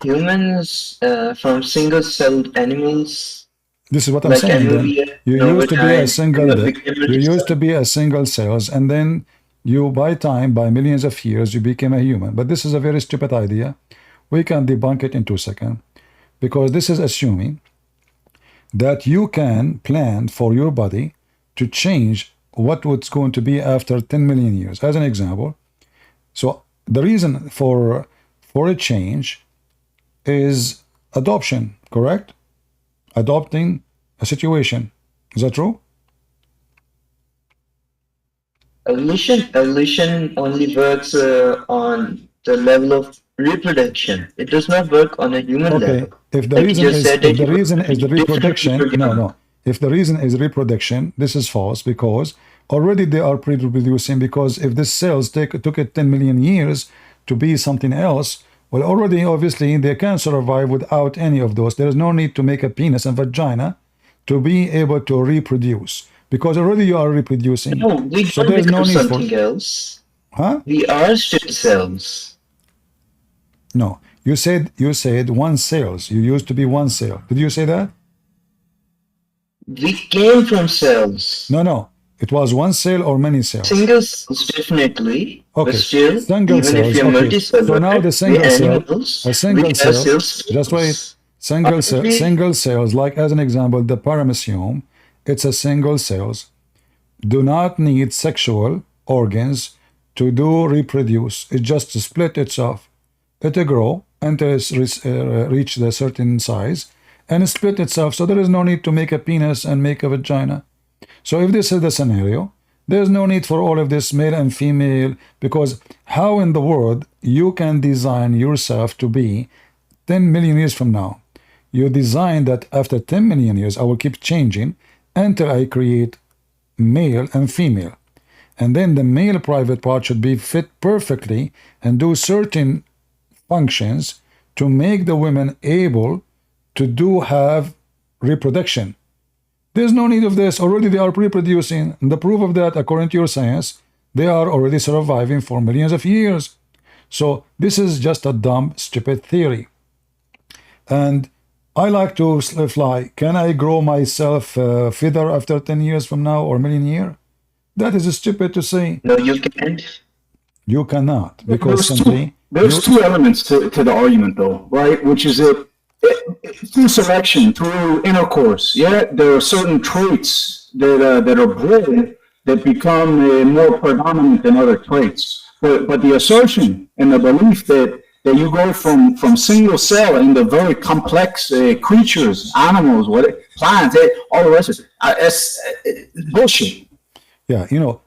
Humans from single-celled animals. This is what I'm saying. Then you used to be a single. You used to be a single cells, and then you, by millions of years, you became a human. But this is a very stupid idea. We can debunk it in 2 seconds, because this is assuming that you can plan for your body to change what it's going to be after 10 million years, as an example. So the reason for a change is adoption, correct? Adopting a situation. Is that true? Evolution only works on the level of reproduction. It does not work on a human level. If the reason is the reproduction, no. If the reason is reproduction, this is false, because already they are reproducing. Because if the cells took it 10 million years to be something else, well, already obviously they can survive without any of those. There is no need to make a penis and vagina to be able to reproduce, because already you are reproducing. No, we so don't there's no need something for else. Huh? We are still cells. No, you said one cells. You used to be one cell. Did you say that? We came from cells. No. It was one cell or many cells? Single cells, definitely. Okay. But still, Single even cells. if you're Okay. multicellular, So now the single cell, animals, a single we cell. have cells. Just wait. Single cells, like as an example, the paramecium, it's a single cells. Do not need sexual organs to reproduce. It just split itself. It grow until it reach a certain size and split itself. So there is no need to make a penis and make a vagina. So if this is the scenario, there's no need for all of this male and female, because how in the world you can design yourself to be 10 million years from now? You design that after 10 million years, I will keep changing until I create male and female. And then the male private part should be fit perfectly and do certain functions to make the women able to have reproduction. There's no need of this. Already they are reproducing. And the proof of that, according to your science, they are already surviving for millions of years. So this is just a dumb, stupid theory. And I like to fly. Can I grow myself feather after 10 years from now or million year? That is stupid to say. No, you can't. You cannot, because there's two elements to the argument, though, right? Which is that through selection, through intercourse, there are certain traits that are bred that become more predominant than other traits. But the assertion and the belief that you go from single cell into very complex creatures, animals, plants, all the rest of it, it's bullshit. Yeah,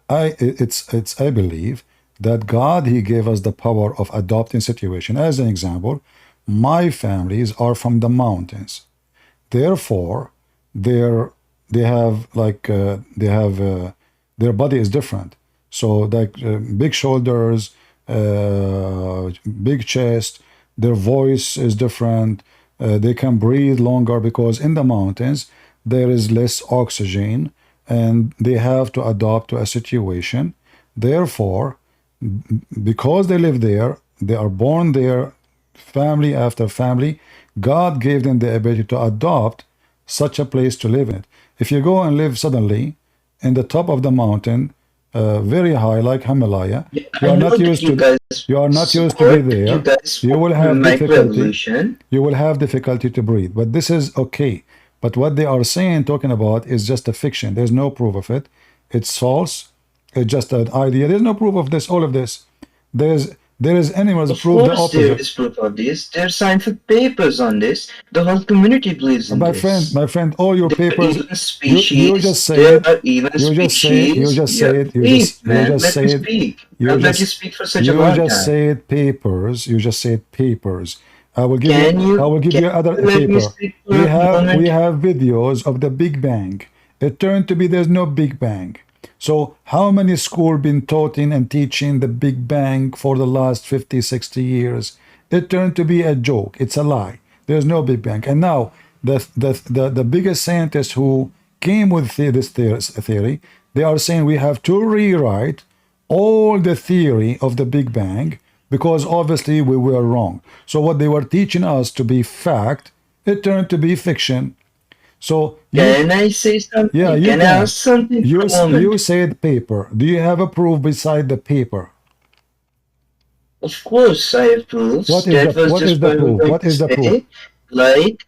I believe that God, he gave us the power of adopting situation. As an example, my families are from the mountains. Therefore, their body is different. So like big shoulders, big chest, their voice is different, they can breathe longer because in the mountains there is less oxygen and they have to adapt to a situation. Therefore, because they live there, they are born there, family after family, God gave them the ability to adopt such a place to live in. If you go and live suddenly in the top of the mountain, very high, like Himalaya, you are not used to. You are not used to be there. You will have difficulty. You will have difficulty to breathe. But this is okay. But what they are saying, talking about, is just a fiction. There's no proof of it. It's false. It's just an idea. There's no proof of this. All of this. There is animals prove the opposite. There is proof of this. There are scientific papers on this. The whole community believes in this. My friend, all your There papers. are even species. You just say There it. are even You just say it. You just say it. You just man, say let me it. speak. You I'll let you just speak for such a long you just time. said papers. You just said papers. I will give Can you. I will give you other let me paper. speak for a moment? We have videos of the Big Bang. It turned to be there's no Big Bang. So how many schools been taught in and teaching the Big Bang for the last 50, 60 years? It turned to be a joke. It's a lie. There's no Big Bang. And now the biggest scientists who came with this theory, they are saying we have to rewrite all the theory of the Big Bang because obviously we were wrong. So what they were teaching us to be fact, it turned to be fiction. So can I say something? Yeah, you can I ask something for a moment? You said paper. Do you have a proof beside the paper? Of course, I have proofs. What is That the was what just is the what I was proof? going What to is the say. proof?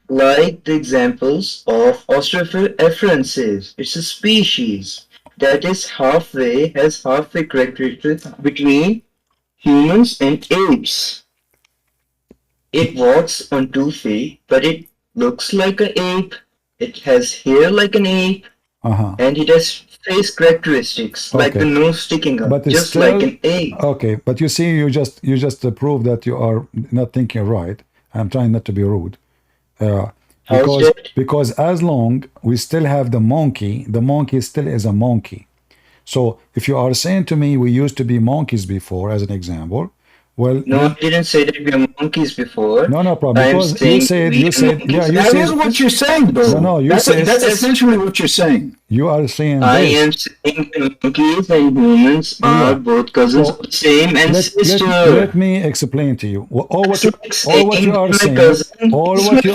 Like the examples of Australopithecus. It's a species that has halfway characteristics between humans and apes. It walks on 2 feet, but it looks like an ape. It has hair like an ape, and it has face characteristics like the nose sticking up, But it's just still like an ape. okay. But you see, you just prove that you are not thinking right. I'm trying not to be rude. Because as long we still have the monkey still is a monkey. So if you are saying to me we used to be monkeys before, as an example, well, No, I didn't say that we are monkeys before. no problem. I'm Because saying you said yeah, you That said is what you're saying, though. no, you that's said that's essentially what you're saying. you are saying I this. am saying that monkeys and humans are both cousins of the same ancestor. Let me explain to you. All what you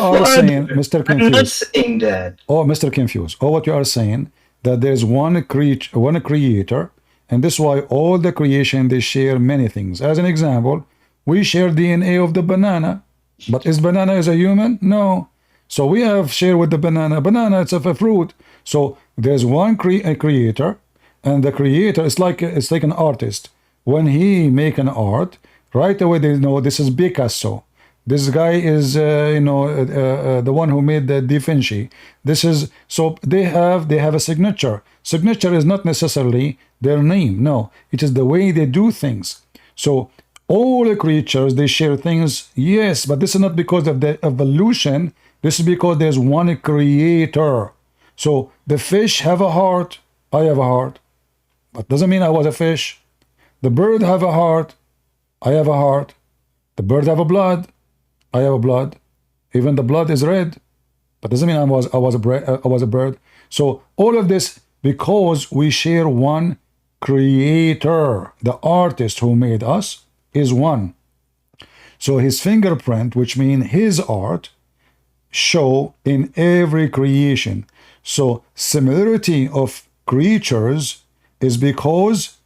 are saying, Mr. Confused. I'm not saying that. Oh, Mr. Confused. All what you are saying that there's one creator, and this is why all the creation they share many things. As an example, we share DNA of the banana, but is banana is a human? No. So we have share with the banana. Banana, it's of a fruit. So there's one creator, and the creator is like an artist. When he make an art, right away they know this is Picasso. This guy is the one who made the Da Vinci. This is so they have a signature. Signature is not necessarily their name. No, it is the way they do things. So all the creatures they share things. Yes, but this is not because of the evolution. This is because there's one creator. So the fish have a heart. I have a heart, but doesn't mean I was a fish. The bird have a heart. I have a heart. The bird have a blood. I have a blood. Even the blood is red, but doesn't mean I was a bird. So all of this because we share one creator. The artist who made us is one. So his fingerprint, which means his art, show in every creation. So similarity of creatures is because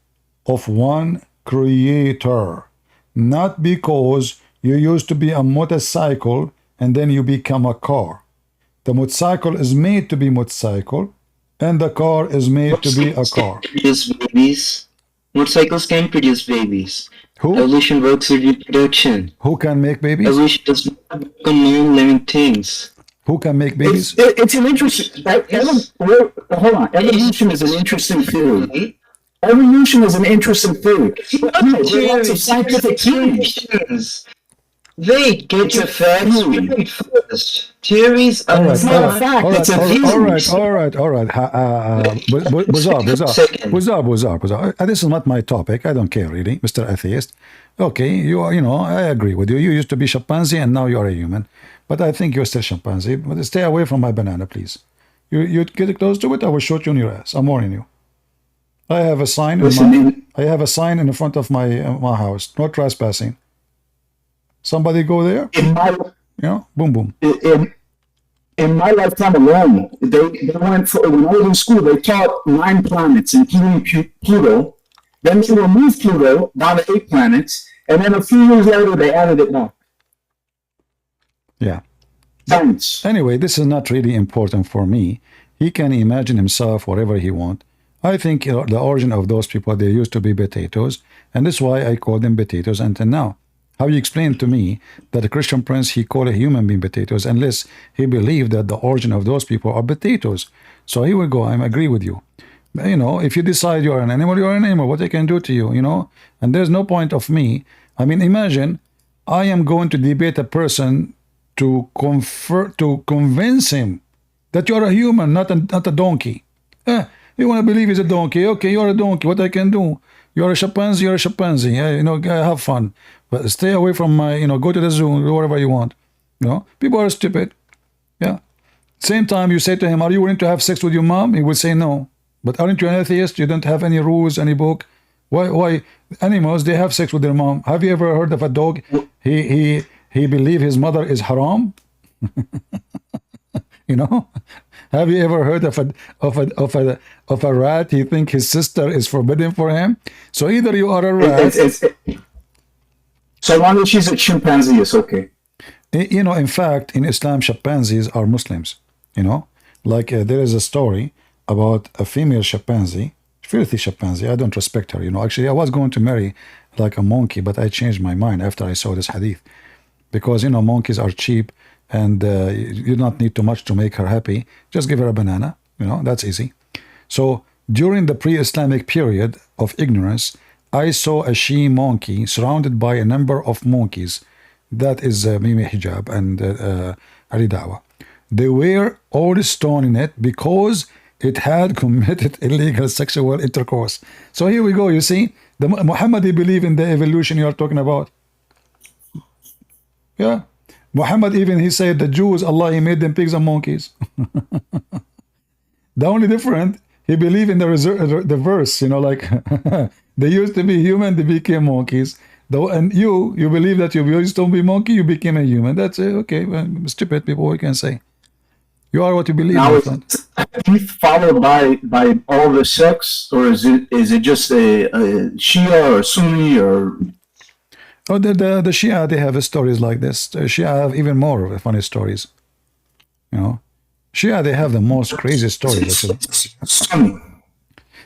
of one creator, not because you used to be a motorcycle and then you become a car. The motorcycle is made to be motorcycle, and the car is made to be a car. Produce babies. Motorcycles can produce babies. Who? Evolution works with reproduction. Who can make babies? Evolution does not work on non-living things. Who can make babies? It's an interesting. Hold on. Evolution is an interesting theory. Evolution is an interesting theory. There are lots of scientific theories. Wait, get your facts right first. Theories are not facts. It's a views. All right. Buzar. This is not my topic. I don't care really, Mr. Atheist. Okay, I agree with you. You used to be chimpanzee and now you are a human. But I think you're still chimpanzee. But stay away from my banana, please. You get close to it, I will shoot you in your ass. I'm warning you. I have a sign. I have a sign in the front of my house. No trespassing. Somebody go there. Boom, boom. In my lifetime alone, they went for, when I was in school, they taught 9 planets, including Pluto. Then they removed Pluto down to 8 planets, and then a few years later they added it more. Yeah. Science. Anyway, this is not really important for me. He can imagine himself whatever he wants. I think the origin of those people, they used to be potatoes, and that's why I call them potatoes until now. How you explain to me that a Christian prince, he called a human being potatoes, unless he believed that the origin of those people are potatoes. So here we go, I agree with you. If you decide you are an animal, you are an animal. What I can do to you, And there's no point of me. I mean, imagine I am going to debate a person to convince him that you are a human, not a donkey. You want to believe he's a donkey? Okay, you're a donkey. What I can do? You're a chimpanzee. You're a chimpanzee. Have fun, but stay away from my. Go to the zoo, do whatever you want. People are stupid. Yeah. Same time, you say to him, "Are you willing to have sex with your mom?" He will say no. But aren't you an atheist? You don't have any rules, any book. Why? Animals, they have sex with their mom. Have you ever heard of a dog? He believe his mother is haram. Have you ever heard of a rat? He think his sister is forbidden for him. So either you are a rat. So long as she's a chimpanzee, it's okay. In fact, in Islam, chimpanzees are Muslims. Like there is a story about a female chimpanzee, filthy chimpanzee. I don't respect her. Actually, I was going to marry like a monkey, but I changed my mind after I saw this hadith, because monkeys are cheap. And you don't need too much to make her happy. Just give her a banana. That's easy. So during the pre-Islamic period of ignorance, I saw a she monkey surrounded by a number of monkeys. That is Mimi Hijab and Ali Dawa. They were all stoning it because it had committed illegal sexual intercourse. So here we go. You see, the Muhammad, he believe in the evolution you are talking about. Yeah. Muhammad, even he said the Jews, Allah, he made them pigs and monkeys. The only different, he believed in the verse, like they used to be human, they became monkeys. And you believe that you used to be monkey, you became a human. That's it. Okay, well, stupid people, what you can say. You are what you believe. Now, is it followed by all the sects, or is it just a Shia or Sunni or? Oh, the Shia, they have stories like this. The Shia have even more funny stories. Shia, they have the most crazy stories. Sunni.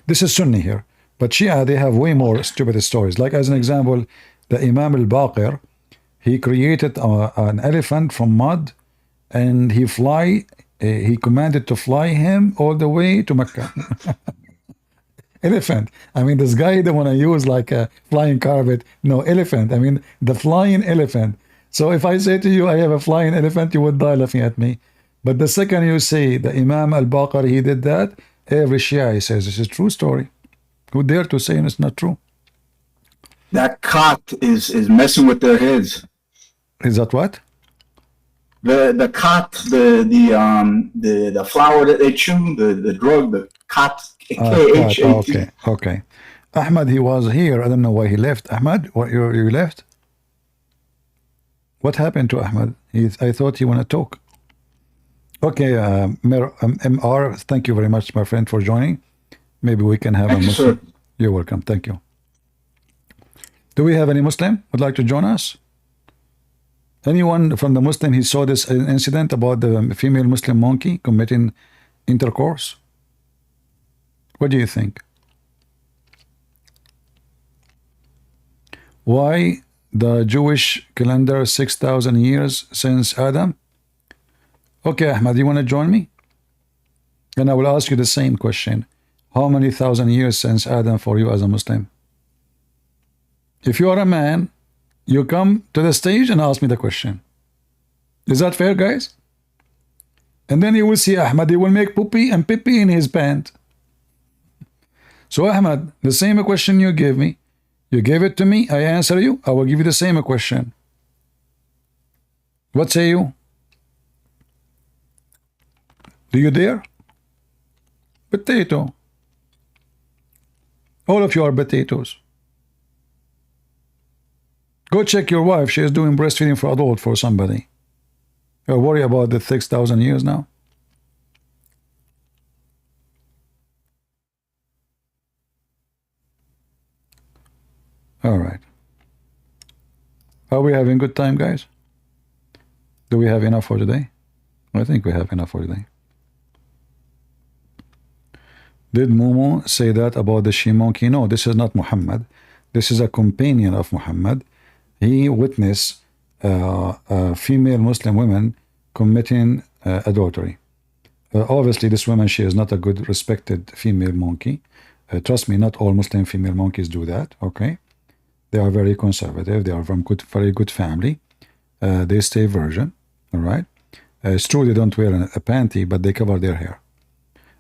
This is Sunni here. But Shia, they have way more stupid stories. Like as an example, the Imam al-Baqir, he created an elephant from mud, and he commanded to fly him all the way to Mecca. Elephant. I mean, this guy don't want to use like a flying carpet. No, elephant. I mean, the flying elephant. So if I say to you, I have a flying elephant, you would die laughing at me. But the second you say the Imam al-Baqir, he did that, every Shia, he says, this is a true story. Who dare to say it's not true? That cock is messing with their heads. Is that what? The cock, the flower that they chew, the drug, the cock. Okay. Ahmad, he was here. I don't know why he left. Ahmad, what you left? What happened to Ahmad? I thought he want to talk. Okay, MR, thank you very much, my friend, for joining. Maybe we can have a Muslim. You're welcome. Thank you. Do we have any Muslim would like to join us? Anyone from the Muslim, he saw this incident about the female Muslim monkey committing intercourse? What do you think? Why the Jewish calendar 6,000 years since Adam? Okay, Ahmad, you want to join me? And I will ask you the same question. How many thousand years since Adam for you as a Muslim? If you are a man, you come to the stage and ask me the question. Is that fair, guys? And then you will see Ahmad, he will make poopy and pee in his pant. So Ahmad, the same question you gave me, you gave it to me, I answer you, I will give you the same question. What say you? Do you dare? Potato. All of you are potatoes. Go check your wife. She is doing breastfeeding for adult for somebody. You're worried about the 6,000 years now? All right. Are we having good time, guys? Do we have enough for today? I think we have enough for today. Did Momo say that about the she-monkey? No, this is not Muhammad. This is a companion of Muhammad. He witnessed female Muslim women committing adultery. Obviously, this woman, she is not a good, respected female monkey. Trust me, not all Muslim female monkeys do that, okay? They are very conservative. They are from very good family. They stay virgin, all right? It's true they don't wear a panty, but they cover their hair.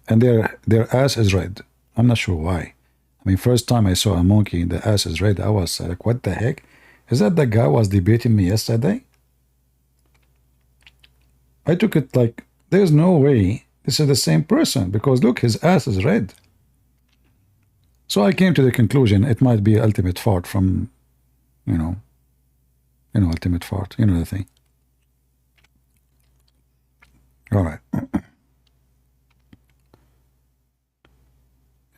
And their ass is red. I'm not sure why. I mean, first time I saw a monkey, the ass is red, I was like, what the heck? Is that the guy who was debating me yesterday? I took it like, there's no way this is the same person, because look, his ass is red. So I came to the conclusion it might be ultimate fart from, you know, ultimate fart, you know the thing. All right.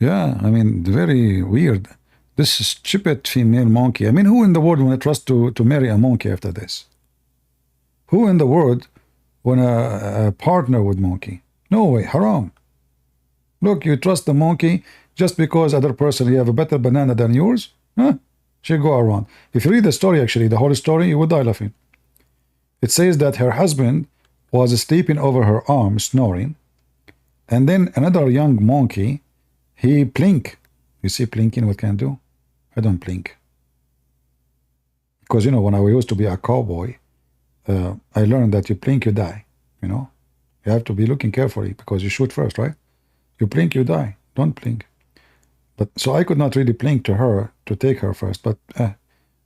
Yeah, I mean, very weird. This stupid female monkey. I mean, who in the world want to trust to marry a monkey after this? Who in the world want to partner with monkey? No way, haram. Look, you trust the monkey just because other person, you have a better banana than yours? Huh? She go around. If you read the story, actually, the whole story, you would die laughing. It says that her husband was sleeping over her arm, snoring, and then another young monkey, he blink. You see blinking, what can I do? I don't blink. Because, you know, when I used to be a cowboy, I learned that you blink, you die, you know. You have to be looking carefully because you shoot first, right? You blink, you die. Don't blink. But so I could not really blink to her to take her first, but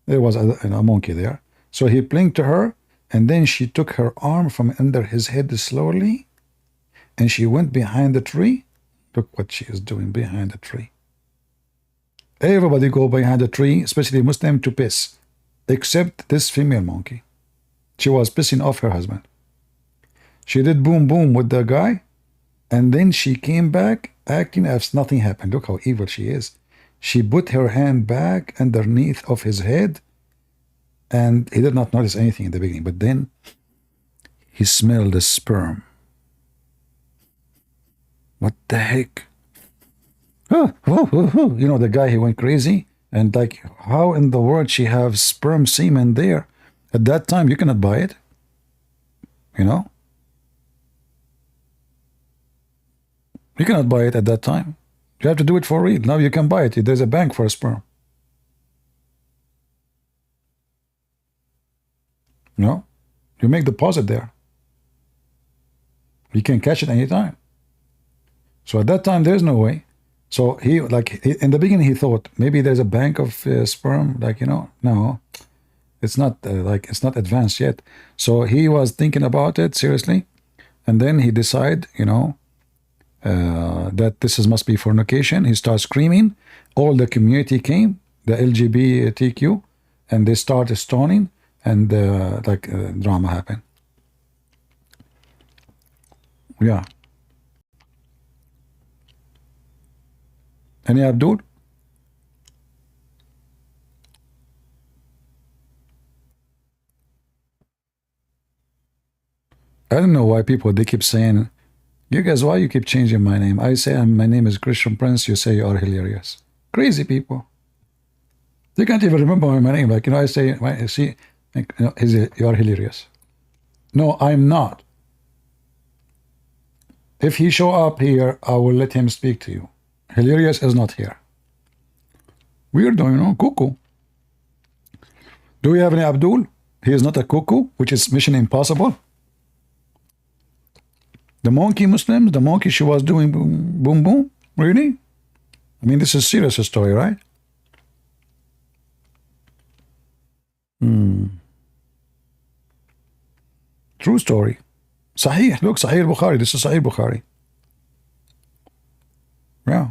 there was a monkey there. So he blinked to her, and then she took her arm from under his head slowly, and she went behind the tree. Look what she is doing behind the tree. Everybody go behind the tree, especially Muslim, to piss, except this female monkey. She was pissing off her husband. She did boom boom with the guy, and then she came back acting as nothing happened. Look how evil she is. She put her hand back underneath of his head, and he did not notice anything in the beginning, but then he smelled the sperm. What the heck? You know, the guy, he went crazy, and like, how in the world she have sperm semen there? At that time, you cannot buy it, you know? You cannot buy it at that time. You have to do it for real. Now you can buy it. There's a bank for a sperm. No? You make deposit there. You can catch it anytime. So at that time, there's no way. So he, like, in the beginning, he thought maybe there's a bank of sperm, like, you know, no, it's not like, it's not advanced yet. So he was thinking about it seriously, and then he decided, you know, that this must be fornication. He starts screaming. All the community came, the LGBTQ, and they started stoning, and drama happened. Yeah. Any Abdul? I don't know why people, they keep saying, you guys, why you keep changing my name? I say my name is Christian Prince, you say you are hilarious. Crazy people. They can't even remember my name. Like, you know, I say, see, like, you know, you are hilarious. No, I'm not. If he show up here, I will let him speak to you. Hilarious is not here. Weird, you know, cuckoo. Do we have any Abdul? He is not a cuckoo, which is mission impossible. The monkey Muslims, the monkey she was doing boom, boom, boom. Really? I mean, this is a serious story, right? True story. Sahih. Look, Sahih Bukhari. This is Sahih Bukhari. Yeah.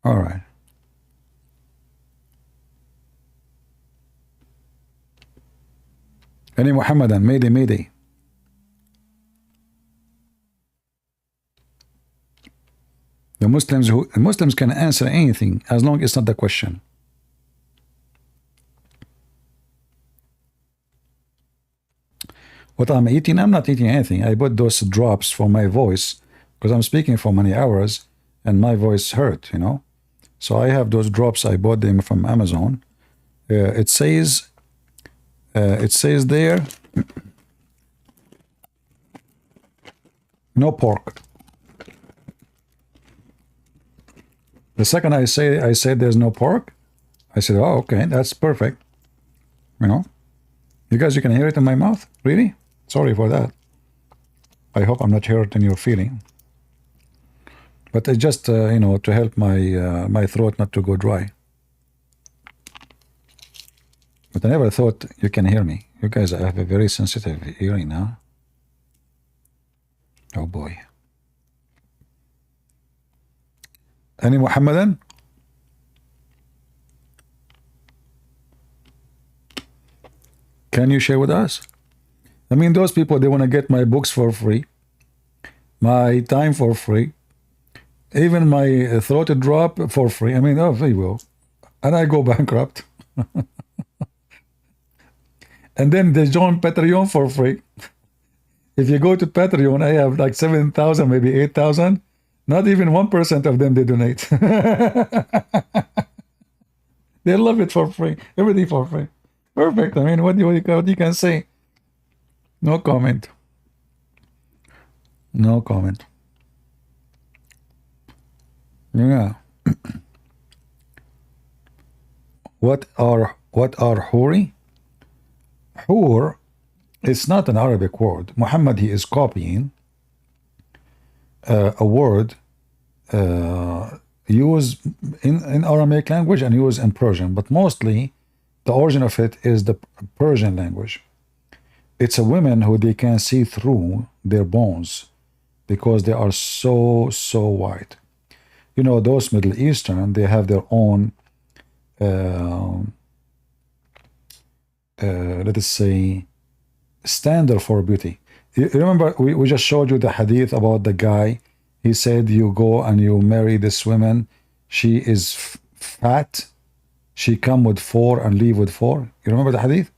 All right. Any Muhammadan, Mayday, Mayday. The Muslims can answer anything as long as it's not the question. What I'm eating, I'm not eating anything. I bought those drops for my voice because I'm speaking for many hours and my voice hurt, you know. So I have those drops. I bought them from Amazon. It says there, no pork. The second I said there's no pork, I said, oh, okay, that's perfect. You know, you guys, you can hear it in my mouth? Really? Sorry for that. I hope I'm not hurting your feeling. But it's just, you know, to help my throat not to go dry. But I never thought you can hear me. You guys have a very sensitive hearing now. Oh boy. Any Muhammadan? Can you share with us? I mean, those people, they want to get my books for free, my time for free, even my throat drop for free. I mean, oh, there you go. And I go bankrupt. And then they join Patreon for free. If you go to Patreon, I have like 7,000, maybe 8,000. Not even 1% of them they donate. They love it for free. Everything for free. Perfect. I mean, what you can say? No comment. No comment. Yeah. What are huri? Hur, it's not an Arabic word. Muhammad, he is copying a word used in Aramaic language and used in Persian, but mostly the origin of it is the Persian language. It's a woman who they can see through their bones because they are so white. You know, those Middle Eastern, they have their own let us say standard for beauty. You remember we just showed you the hadith about the guy. He said you go and you marry this woman, she is fat, she come with 4 and leave with 4. You remember the hadith?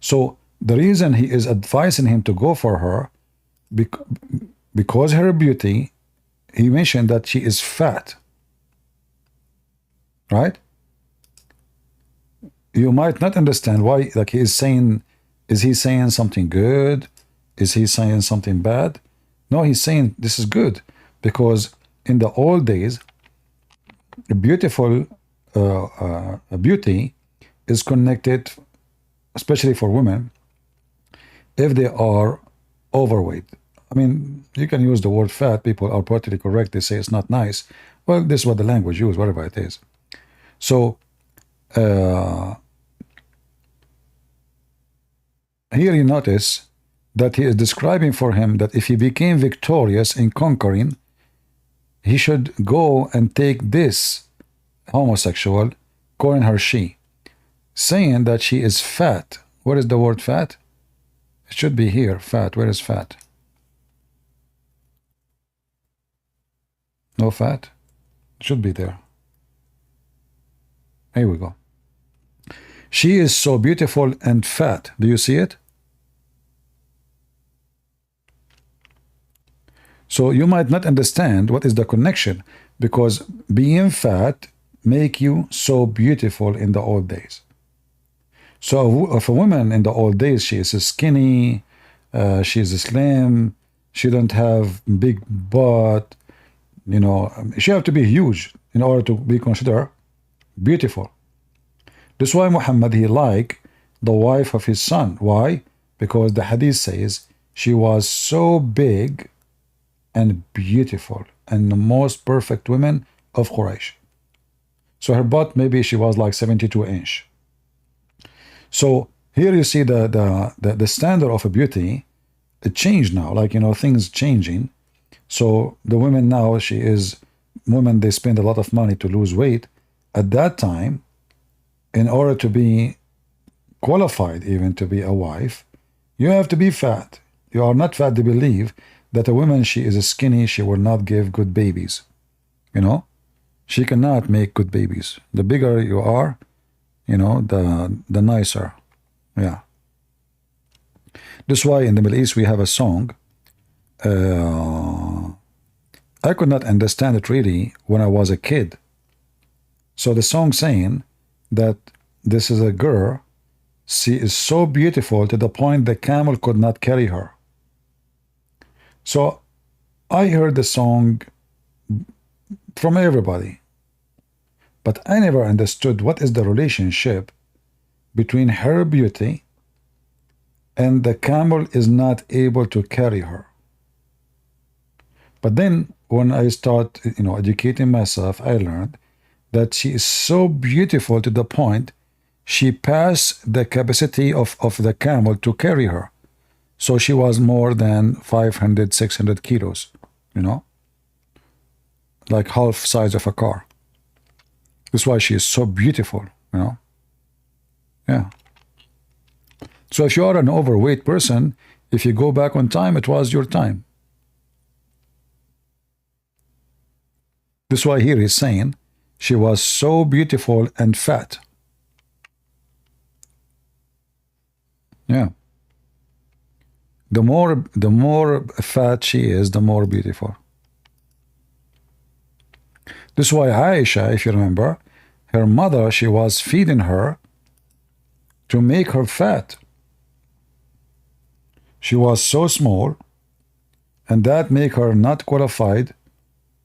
So the reason he is advising him to go for her, because her beauty, he mentioned that she is fat, right? You might not understand why, like he is saying, is he saying something good? Is he saying something bad? No, he's saying this is good, because in the old days, a beautiful beauty is connected, especially for women, if they are overweight. I mean, you can use the word fat. People are politically correct. They say it's not nice. Well, this is what the language uses, whatever it is. So, here you notice that he is describing for him that if he became victorious in conquering, he should go and take this homosexual, calling her she, saying that she is fat. Where is the word fat? It should be here, fat. Where is fat? No fat? It should be there. Here we go. She is so beautiful and fat. Do you see it? So you might not understand what is the connection, because being fat make you so beautiful in the old days. So if a woman in the old days, she is skinny, she is slim, she don't have big butt, you know, she have to be huge in order to be considered beautiful. That's why Muhammad, he liked the wife of his son. Why? Because the hadith says she was so big and beautiful and the most perfect woman of Quraysh. So her butt, maybe she was like 72 inch. So here you see the standard of a beauty, it changed now, like, you know, things changing. So the women now, women, they spend a lot of money to lose weight. At that time, in order to be qualified even to be a wife, you have to be fat. You are not fat to believe that a woman, she is skinny, she will not give good babies. You know, she cannot make good babies. The bigger you are, you know, the nicer. Yeah. That's why in the Middle East we have a song. I could not understand it really when I was a kid. So the song saying that this is a girl, she is so beautiful to the point the camel could not carry her. So I heard the song from everybody, but I never understood what is the relationship between her beauty and the camel is not able to carry her. But then when I start, you know, educating myself, I learned that she is so beautiful to the point she passed the capacity of the camel to carry her. So she was more than 500, 600 kilos, you know, like half size of a car. That's why she is so beautiful, you know. Yeah. So if you are an overweight person, if you go back on time, it was your time. That's why here he's saying she was so beautiful and fat. Yeah. The more fat she is, the more beautiful. This is why Aisha, if you remember, her mother, she was feeding her to make her fat. She was so small, and that make her not qualified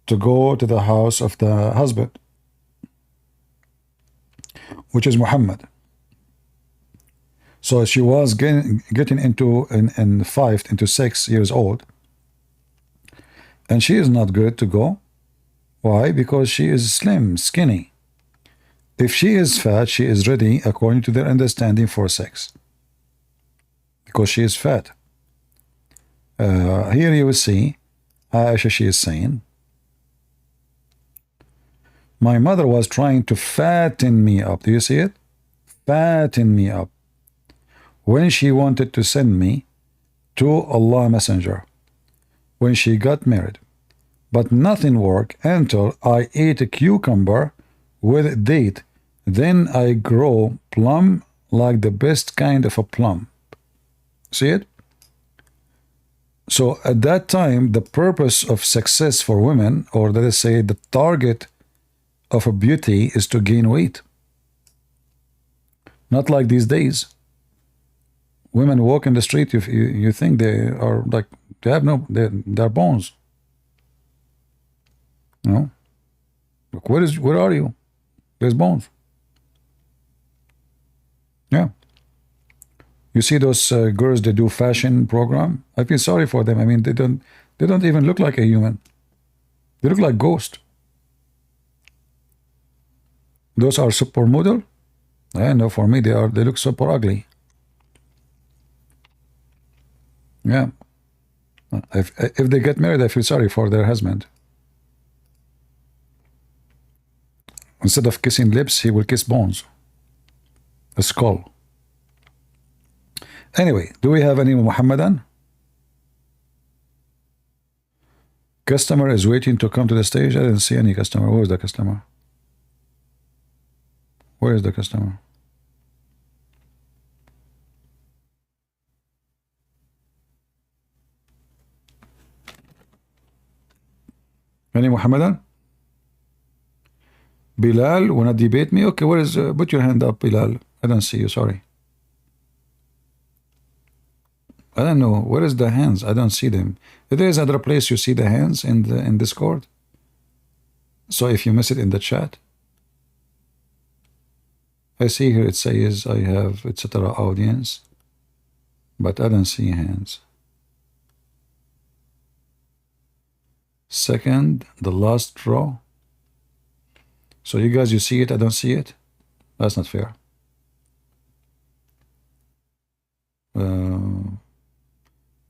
to go to the house of the husband, which is Muhammad. So she was getting into in 5 into 6 years old, and she is not good to go. Why? Because she is slim, skinny. If she is fat, she is ready, according to their understanding, for sex, because she is fat. Here you will see Aisha, she is saying, my mother was trying to fatten me up. Do you see it? Fatten me up. When she wanted to send me to Allah Messenger, when she got married. But nothing worked until I ate a cucumber with date. Then I grow plump like the best kind of a plum. See it? So at that time, the purpose of success for women, or let us say the target of a beauty, is to gain weight. Not like these days. Women walk in the street, you think they are like, they have no, they're bones. You know? Look, where are you? There's bones. Yeah. You see those girls, they do fashion program. I feel sorry for them. I mean, they don't even look like a human. They look like ghosts. Those are supermodel. I know, for me, they look super ugly. Yeah. If they get married, I feel sorry for their husband. Instead of kissing lips, he will kiss bones. A skull. Anyway, do we have any Muhammadan? Customer is waiting to come to the stage. I didn't see any customer. Where is the customer? Where is the customer? Any Muhammadan? Bilal, wanna debate me? Okay, where is, put your hand up, Bilal. I don't see you, sorry. I don't know, where is the hands? I don't see them. If there is other place you see the hands in Discord. So if you miss it in the chat, I see here it says I have etc. audience, but I don't see hands. Second, the last row. So you guys, you see it, I don't see it? That's not fair.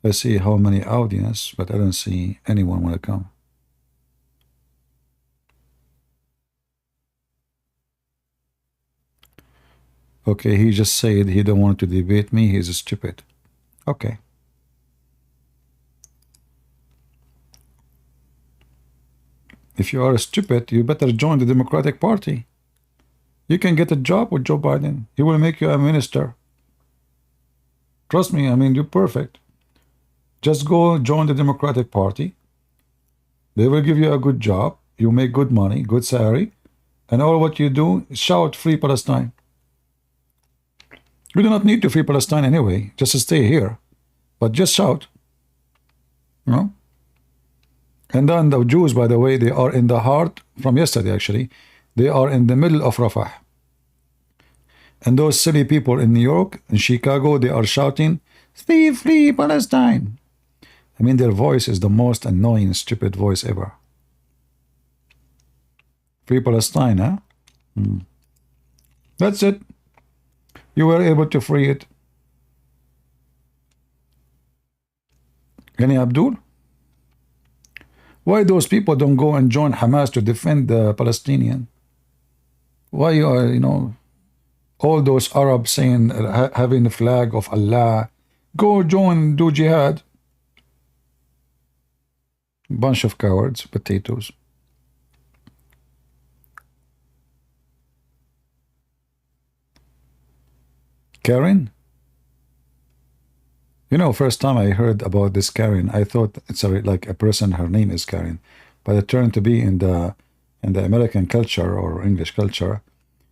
I see how many audience, but I don't see anyone want to come. Okay, he just said he don't want to debate me, he's stupid. Okay. If you are stupid, you better join the Democratic Party. You can get a job with Joe Biden. He will make you a minister. Trust me, I mean, you're perfect. Just go join the Democratic Party. They will give you a good job. You make good money, good salary. And all what you do is shout free Palestine. You do not need to free Palestine anyway. Just to stay here. But just shout. You know? And then the Jews, by the way, they are in the heart, from yesterday actually, they are in the middle of Rafah. And those silly people in New York, in Chicago, they are shouting, free Palestine. I mean, their voice is the most annoying, stupid voice ever. Free Palestine, huh? That's it. You were able to free it. Any Abdul? Why those people don't go and join Hamas to defend the Palestinian? Why you are, you know, all those Arabs saying, having the flag of Allah, go join, do jihad. Bunch of cowards, potatoes. Karen? You know, first time I heard about this Karen, I thought it's like a person, her name is Karen. But it turned to be in the American culture or English culture,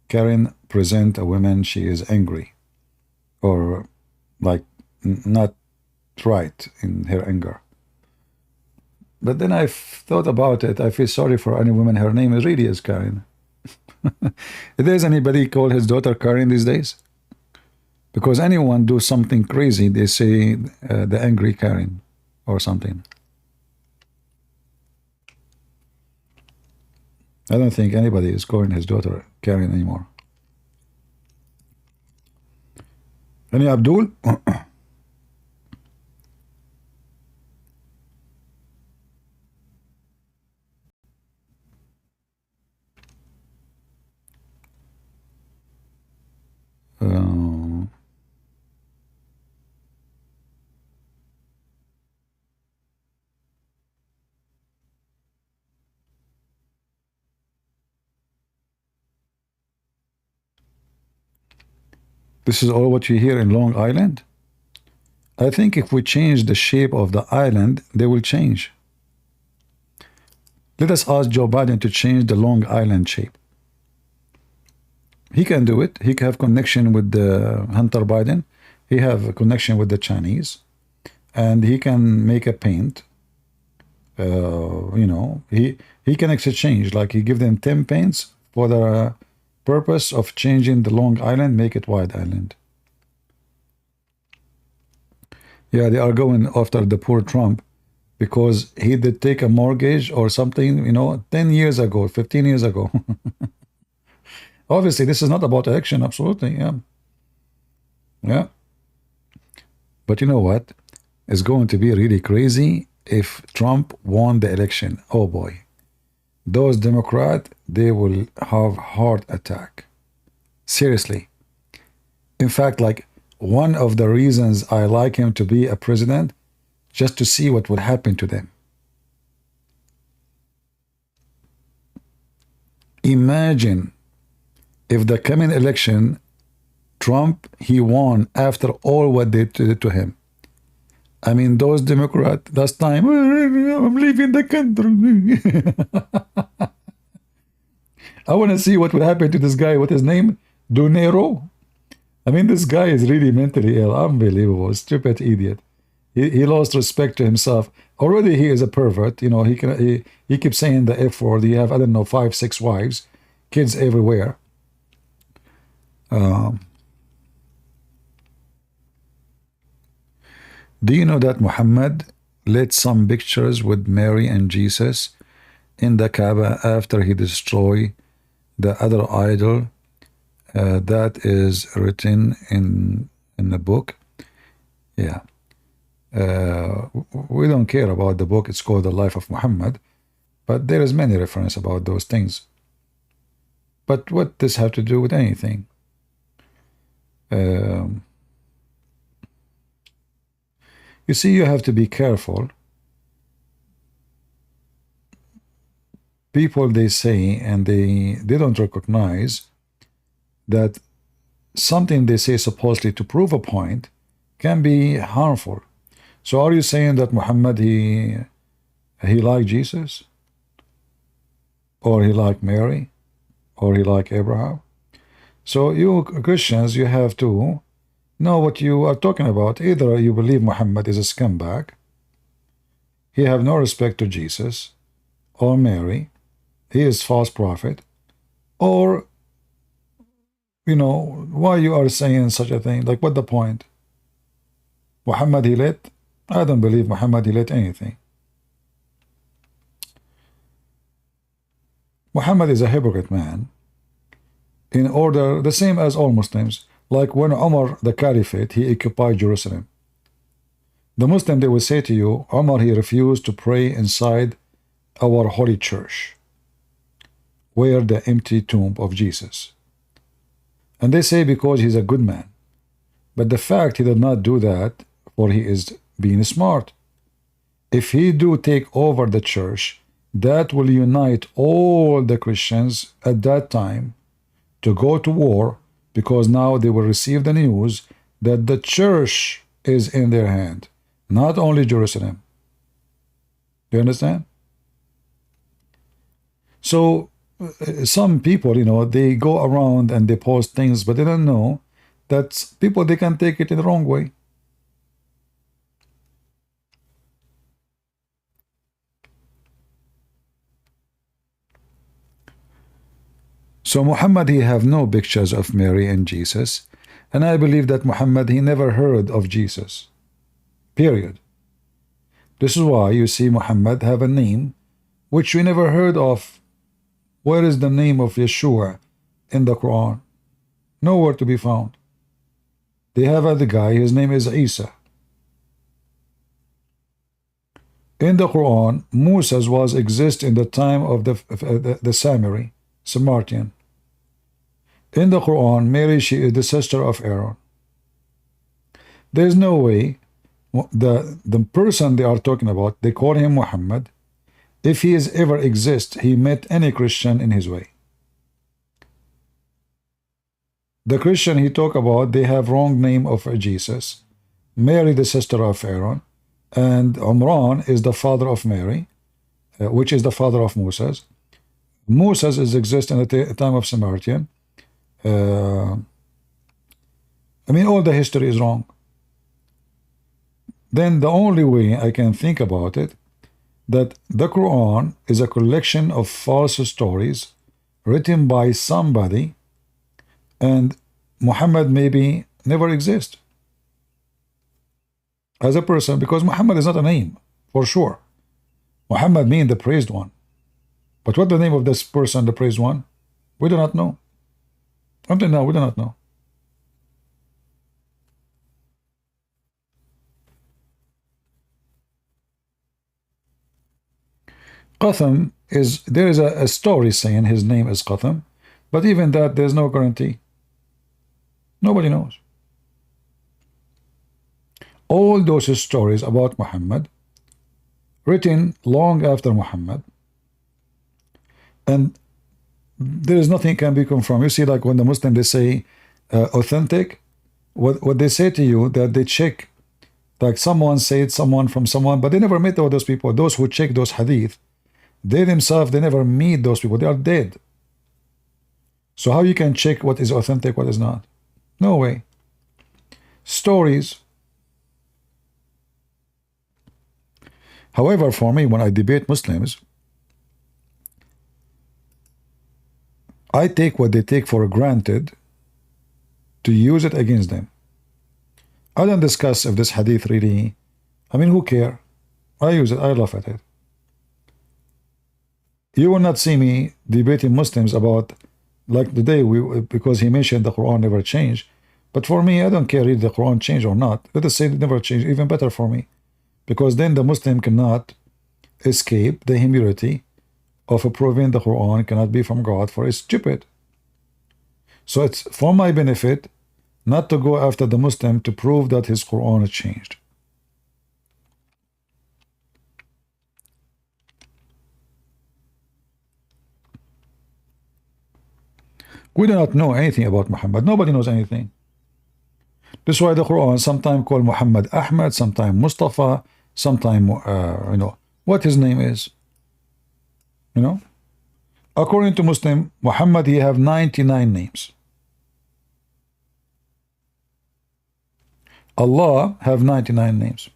Karen present a woman, she is angry. Or like not right in her anger. But then I thought about it, I feel sorry for any woman, her name really is Karen. If there's anybody call his daughter Karen these days? Because anyone do something crazy, they say the angry Karen or something. I don't think anybody is calling his daughter Karen anymore. Any Abdul? This is all what you hear in Long Island? I think if we change the shape of the island, they will change. Let us ask Joe Biden to change the Long Island shape. He can do it. He can have connection with the Hunter Biden. He have a connection with the Chinese. And he can make a paint. You know, he can exchange, like he give them 10 paints for the purpose of changing the Long Island, make it White Island. Yeah, they are going after the poor Trump because he did take a mortgage or something, you know, 10 years ago, 15 years ago. Obviously, this is not about election, absolutely, yeah. Yeah. But you know what? It's going to be really crazy if Trump won the election. Oh boy. Those Democrats, they will have heart attack. Seriously. In fact, like one of the reasons I like him to be a president, just to see what would happen to them. Imagine if the coming election, Trump, he won after all what they did to him. I mean, those Democrats, last time, I'm leaving the country. I want to see what would happen to this guy. What his name? Donero. I mean, this guy is really mentally ill. Unbelievable. Stupid idiot. he lost respect to himself. Already he is a pervert. You know, he keeps saying the F word. He have, I don't know, 5, 6 wives, kids everywhere. Do you know that Muhammad lit some pictures with Mary and Jesus in the Kaaba after he destroyed the other idol that is written in the book? Yeah. We don't care about the book. It's called The Life of Muhammad, but there is many reference about those things. But what does have to do with anything? You see, you have to be careful. People, they say, and they don't recognize that something they say supposedly to prove a point can be harmful. So are you saying that Muhammad, he liked Jesus? Or he liked Mary? Or he liked Abraham? So you Christians, you have to know what you are talking about. Either you believe Muhammad is a scumbag, he have no respect to Jesus or Mary, he is false prophet, or, you know, why you are saying such a thing? Like, what the point? Muhammad he lit? I don't believe Muhammad he lit anything. Muhammad is a hypocrite man. In order, the same as all Muslims. Like when Umar, the Caliphate, he occupied Jerusalem. The Muslim, they will say to you, Umar, he refused to pray inside our holy church, where the empty tomb of Jesus. And they say because he's a good man. But the fact he did not do that, for he is being smart. If he do take over the church, that will unite all the Christians at that time to go to war, because now they will receive the news that the church is in their hand, not only Jerusalem. Do you understand? So some people, you know, they go around and they post things, but they don't know that people, they can take it in the wrong way. So Muhammad, he have no pictures of Mary and Jesus, and I believe that Muhammad, he never heard of Jesus, period. This is why you see Muhammad have a name which we never heard of. Where is the name of Yeshua in the Quran? Nowhere to be found. They have other guy, his name is Isa. In the Quran, Moses was exist in the time of the Samaritan. In the Quran, Mary, she is the sister of Aaron. There is no way the person they are talking about, they call him Muhammad. If he is ever exist, he met any Christian in his way. The Christian he talk about, they have wrong name of Jesus. Mary, the sister of Aaron, and Umran is the father of Mary, which is the father of Moses. Moses is exist in the time of Samaritan. I mean, all the history is wrong. Then the only way I can think about it, that the Quran is a collection of false stories written by somebody, and Muhammad maybe never exist as a person, because Muhammad is not a name, for sure. Muhammad means the praised one. But what the name of this person, the praised one, we do not know. Until now, we do not know. Qatham is, there is a story saying his name is Qatham, but even that, there's no guarantee. Nobody knows. All those stories about Muhammad, written long after Muhammad, and there is nothing can be confirmed. You see, like when the Muslim, they say authentic, what they say to you, that they check, like someone said someone from someone, but they never met all those people. Those who check those hadith, they themselves, they never meet those people. They are dead. So how you can check what is authentic, what is not? No way. Stories. However, for me, when I debate Muslims, I take what they take for granted to use it against them. I don't discuss if this hadith really, I mean, who care? I use it, I laugh at it. You will not see me debating Muslims about, like today, because he mentioned the Quran never changed. But for me, I don't care if the Quran changed or not. Let us say it never changed, even better for me. Because then the Muslim cannot escape the humility of proving the Quran cannot be from God, for it's stupid. So it's for my benefit not to go after the Muslim to prove that his Quran changed. We do not know anything about Muhammad. Nobody knows anything. That's why the Quran sometimes call Muhammad Ahmad, sometimes Mustafa, sometimes what his name is. According to Muslim, Muhammad, he have 99 names. Allah have 99 names.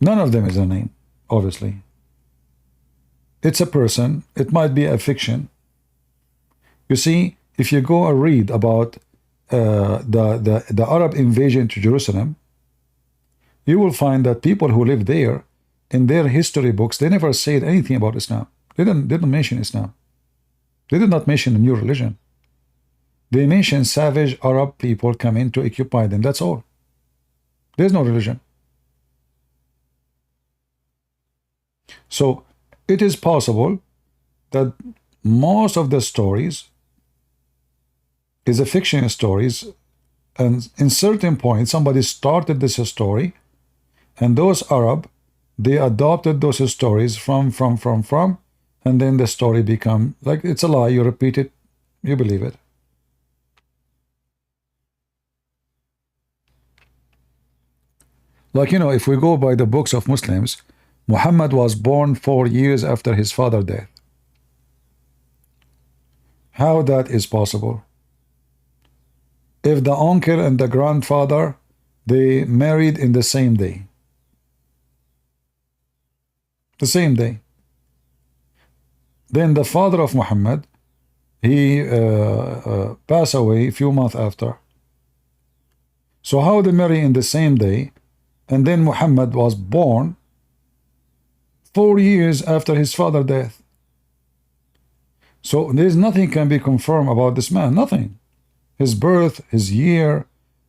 None of them is a name, obviously. It's a person. It might be a fiction. You see, if you go and read about the Arab invasion to Jerusalem, you will find that people who live there, in their history books, they never said anything about Islam. They didn't mention Islam. They did not mention a new religion. They mentioned savage Arab people coming to occupy them. That's all. There's no religion. So it is possible that most of the stories is a fiction stories, and in certain point somebody started this story, and those Arab, they adopted those stories from, and then the story become like it's a lie. You repeat it, you believe it. Like, if we go by the books of Muslims, Muhammad was born 4 years after his father's death. How that is possible? If the uncle and the grandfather, they married in the same day. The same day. Then the father of Muhammad, he passed away a few months after. So how they marry in the same day, and then Muhammad was born 4 years after his father's death? So there's nothing can be confirmed about this man, nothing. His birth, his year,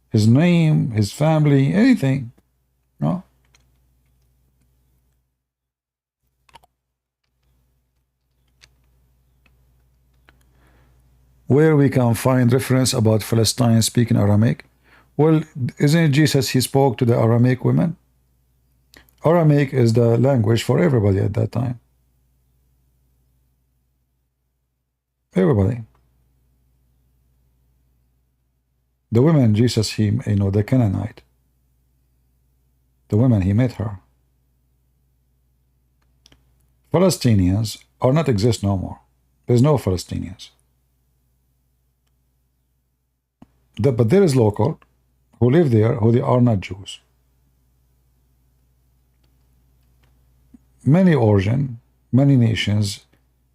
his name, his family, anything. No? Where we can find reference about Palestine speaking Aramaic? Well, isn't it Jesus, he spoke to the Aramaic women? Aramaic is the language for everybody at that time. Everybody. The women, Jesus, he, the Canaanite. The women, he met her. Palestinians are not exist no more. There's no Palestinians. But there is local who live there who they are not Jews. Many origin, many nations,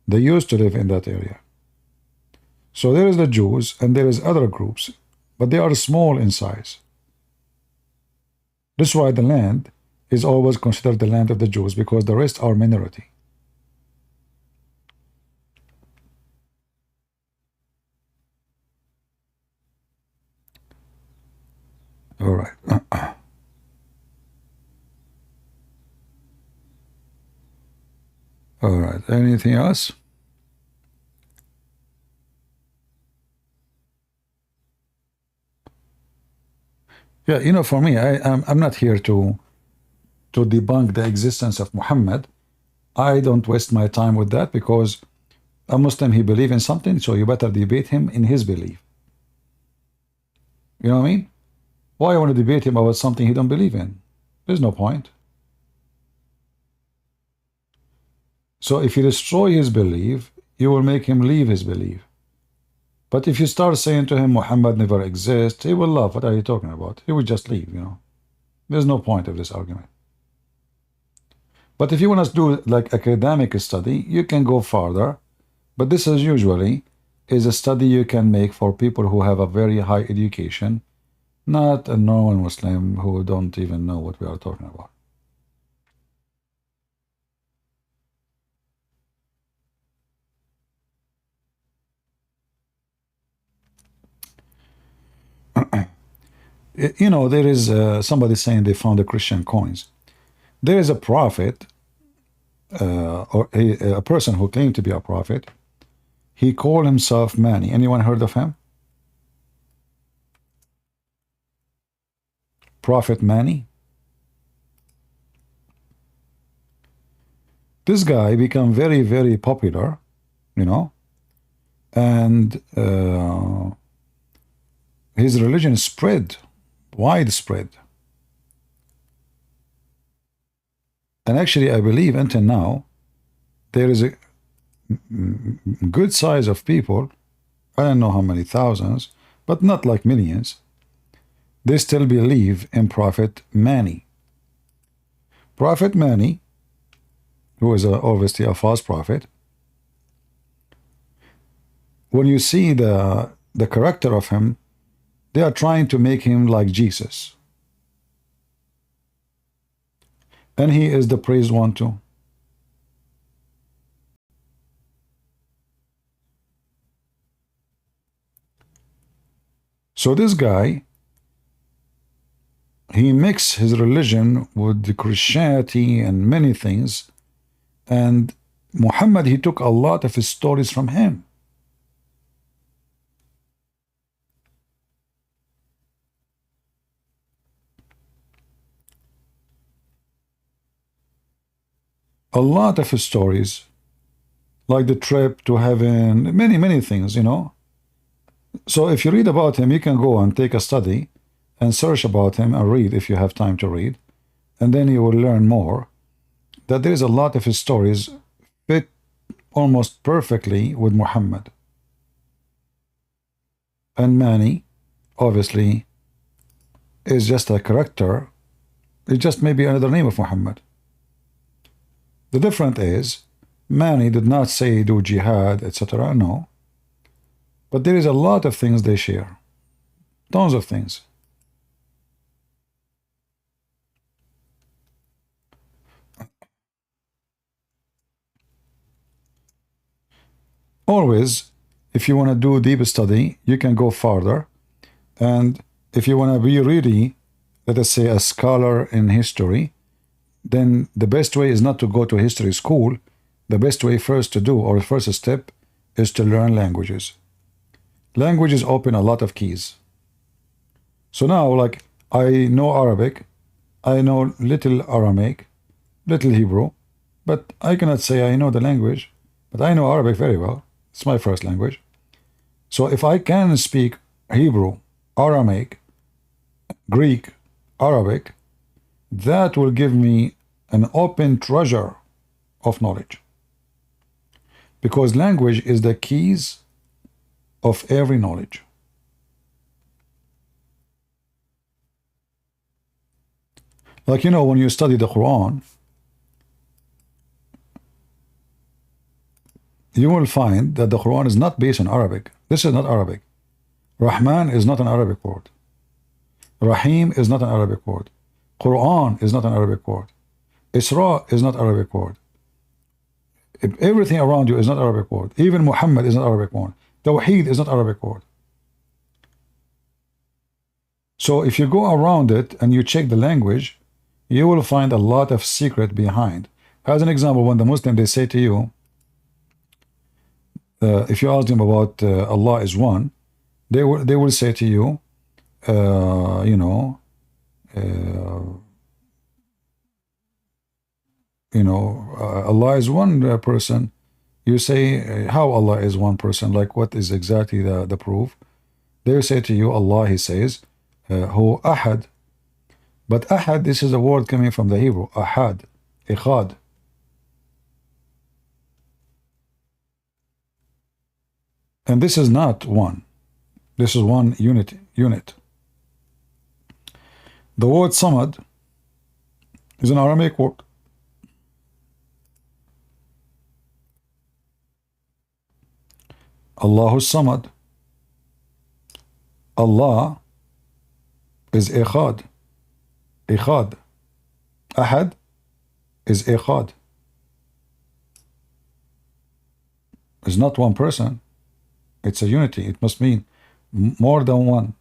they used to live in that area. So there is the Jews and there is other groups, but they are small in size. That's why the land is always considered the land of the Jews, because the rest are minority. All right. All right. Anything else? Yeah, for me, I'm not here to debunk the existence of Muhammad. I don't waste my time with that, because a Muslim, he believes in something, so you better debate him in his belief. You know what I mean? Why I want to debate him about something he don't believe in? There's no point. So if you destroy his belief, you will make him leave his belief. But if you start saying to him, Muhammad never exists, he will laugh. What are you talking about? He will just leave, There's no point of this argument. But if you want to do like academic study, you can go farther. But this is usually is a study you can make for people who have a very high education, not a normal Muslim who don't even know what we are talking about. You know, there is somebody saying they found the Christian coins. There is a prophet, or a person who claimed to be a prophet. He called himself Mani. Anyone heard of him? Prophet Mani. This guy became very, very popular, you know, and his religion spread, widespread. And actually, I believe until now, there is a good size of people, I don't know how many thousands, but not like millions, they still believe in Prophet Mani. Prophet Mani, who is obviously a false prophet, when you see the character of him, they are trying to make him like Jesus. And he is the praised one too. So this guy, he mixed his religion with the Christianity and many things, and Muhammad, he took a lot of his stories from him. A lot of his stories, like the trip to heaven, many, many things, you know. So if you read about him, you can go and take a study and search about him and read if you have time to read. And then you will learn more that there is a lot of his stories fit almost perfectly with Muhammad. And Mani, obviously, is just a character. It's just maybe another name of Muhammad. The difference is, Mani did not say do jihad, etc. No. But there is a lot of things they share. Tons of things. Always, if you want to do deep study, you can go farther. And if you want to be really, let us say, a scholar in history, then the best way is not to go to history school. The best way first to do, or first step, is to learn languages. Languages open a lot of keys. So now, like, I know Arabic, I know little Aramaic, little Hebrew, but I cannot say I know the language, but I know Arabic very well. It's my first language. So if I can speak Hebrew, Aramaic, Greek, Arabic, that will give me an open treasure of knowledge. Because language is the keys of every knowledge. Like, you know, when you study the Quran, you will find that the Quran is not based on Arabic. This is not Arabic. Rahman is not an Arabic word. Rahim is not an Arabic word. Quran is not an Arabic word. Isra is not an Arabic word. Everything around you is not Arabic word. Even Muhammad is not Arabic word. Tawheed is not Arabic word. So if you go around it and you check the language, you will find a lot of secret behind. As an example, when the Muslim, they say to you, if you ask them about Allah is one, they will say to you, you know, Allah is one person. You say, how Allah is one person? Like, what is exactly the proof? They will say to you, Allah, he says, Hu Ahad. But Ahad, this is a word coming from the Hebrew. Ahad, Ikhad. And this is not one. This is one unit. The word Samad It's an Aramaic word. Allahu Samad. Allah is Echad. Echad. Ahad is Echad. It's not one person. It's a unity. It must mean more than one.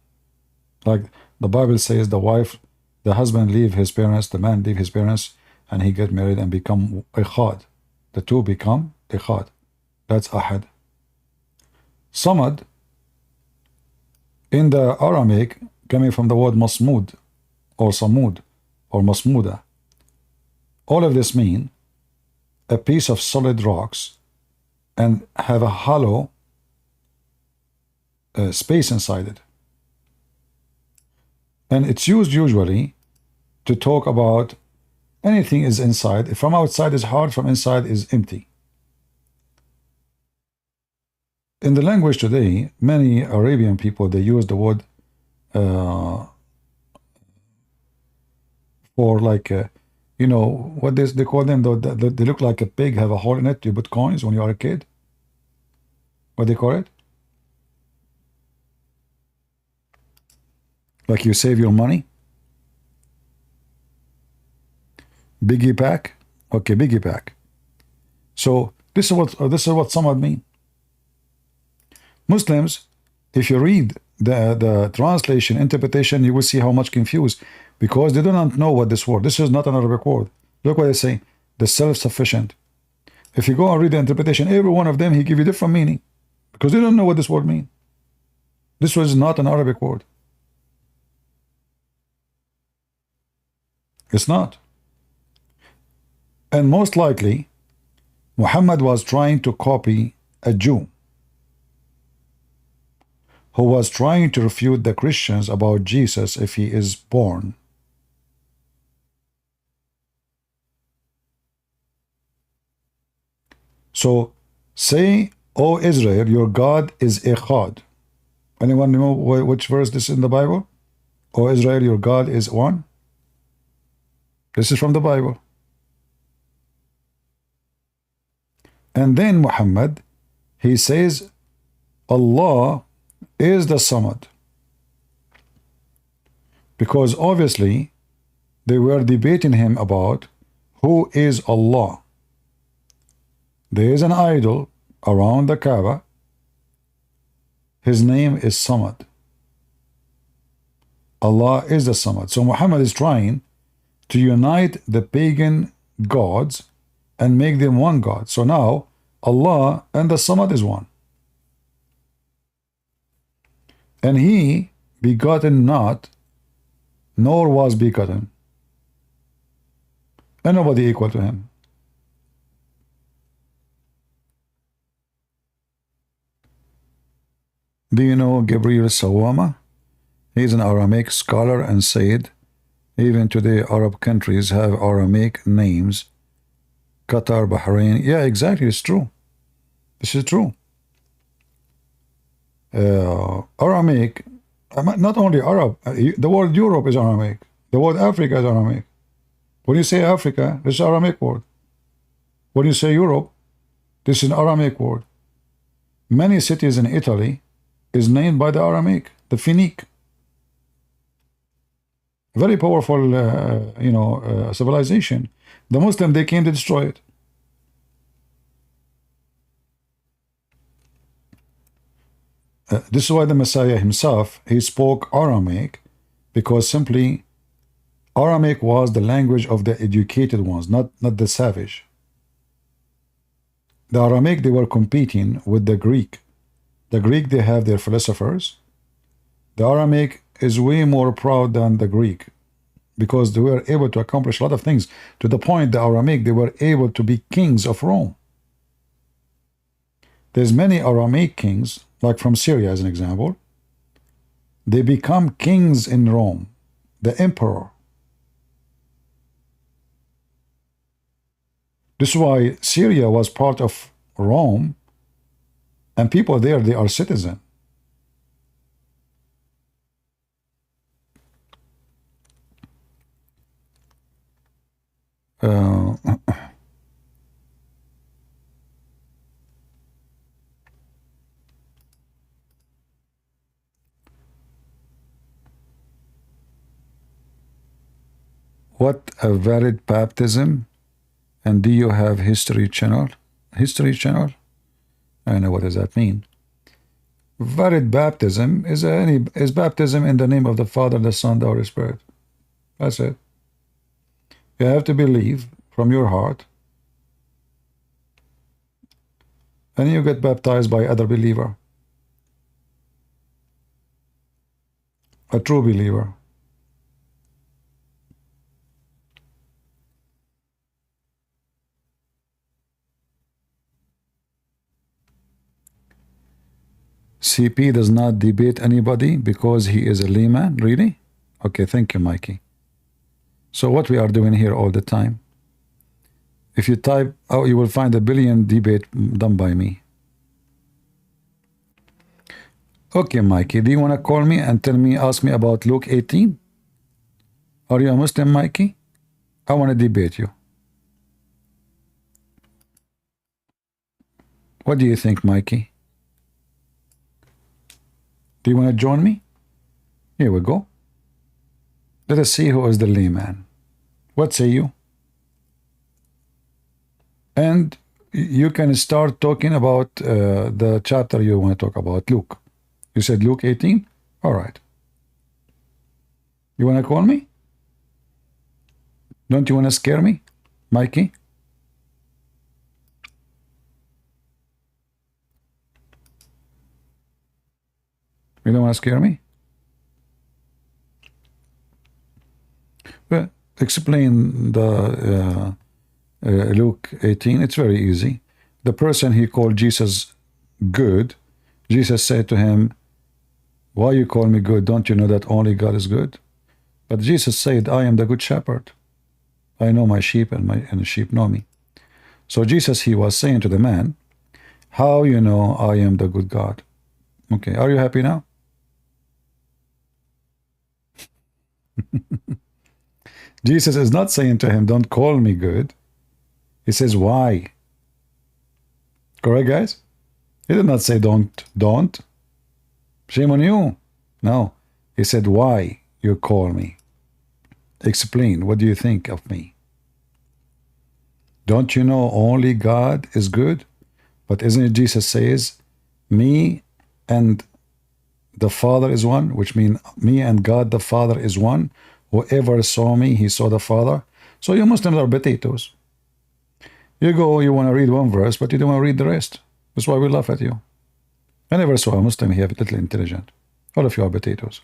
Like the Bible says, the husband leave his parents, the man leave his parents, and he get married and become Echad. The two become Echad. That's Ahad. Samad, in the Aramaic, coming from the word Masmud, or Samud, or Masmuda. All of this mean a piece of solid rocks and have a hollow space inside it. And it's used usually to talk about anything is inside. From outside is hard, from inside is empty. In the language today, many Arabian people, they use the word for like, you know, what they call them, they look like a pig, have a hole in it, you put coins when you are a kid. What they call it? Like you save your money? Biggie pack? Okay, biggie pack. So this is what Samad mean. Muslims, if you read the translation, interpretation, you will see how much confused, because they do not know what this word. This is not an Arabic word. Look what they say, the self-sufficient. If you go and read the interpretation, every one of them, he give you different meaning, because they don't know what this word means. This was not an Arabic word. It's not. And most likely, Muhammad was trying to copy a Jew who was trying to refute the Christians about Jesus if he is born. So, say, O Israel, your God is Echad. Anyone know which verse this is in the Bible? O Israel, your God is one? This is from the Bible. And then Muhammad, he says, Allah is the Samad. Because obviously, they were debating him about who is Allah. There is an idol around the Kaaba. His name is Samad. Allah is the Samad. So Muhammad is trying to unite the pagan gods and make them one God. So now Allah and the Samad is one. And he begotten not, nor was begotten. And nobody equal to him. Do you know Gabriel Sawama? He's an Aramaic scholar and said, even today Arab countries have Aramaic names. Qatar, Bahrain. Yeah, exactly, it's true. This is true. Aramaic, not only Arab, the word Europe is Aramaic. The word Africa is Aramaic. When you say Africa, this is Aramaic word. When you say Europe, this is an Aramaic word. Many cities in Italy is named by the Aramaic, the Phoenician. Very powerful, civilization. The Muslim, they came to destroy it. This is why the Messiah himself, he spoke Aramaic, because simply Aramaic was the language of the educated ones, not the savage. The Aramaic, they were competing with the Greek. The Greek, they have their philosophers. The Aramaic is way more proud than the Greek, because they were able to accomplish a lot of things, to the point the Aramaic, they were able to be kings of Rome. There's many Aramaic kings, like from Syria as an example. They become kings in Rome, the emperor. This is why Syria was part of Rome, and people there, they are citizens. Uh, what a valid baptism? And do you have history channel? History channel? I don't know what does that mean. Valid baptism is baptism in the name of the Father, the Son, the Holy Spirit. That's it. You have to believe from your heart, and you get baptized by other believer, a true believer. CP does not debate anybody because he is a layman. Really? Okay, thank you, Mikey. So what we are doing here all the time, if you type out, you will find a billion debate done by me. Okay, Mikey, do you want to call me and ask me about Luke 18? Are you a Muslim, Mikey? I want to debate you. What do you think, Mikey? Do you want to join me? Here we go. Let us see who is the layman. What say you? And you can start talking about the chapter you want to talk about, Luke. You said Luke 18? All right. You want to call me? Don't you want to scare me, Mikey? You don't want to scare me? Well, explain the Luke 18. It's very easy. The person he called Jesus good, Jesus said to him, why you call me good? Don't you know that only God is good? But Jesus said, I am the good shepherd. I know my sheep and the sheep know me. So Jesus, he was saying to the man, how you know I am the good God? Okay, are you happy now? Jesus is not saying to him, don't call me good. He says, why? Correct, guys? He did not say don't. Shame on you. No. He said, why you call me? Explain. What do you think of me? Don't you know only God is good? But isn't it Jesus says, me and the Father is one, which means me and God the Father is one. Whoever saw me, he saw the Father. So you Muslims are potatoes. You go, you want to read one verse, but you don't want to read the rest. That's why we laugh at you. I never saw a Muslim here little intelligent. All of you are potatoes.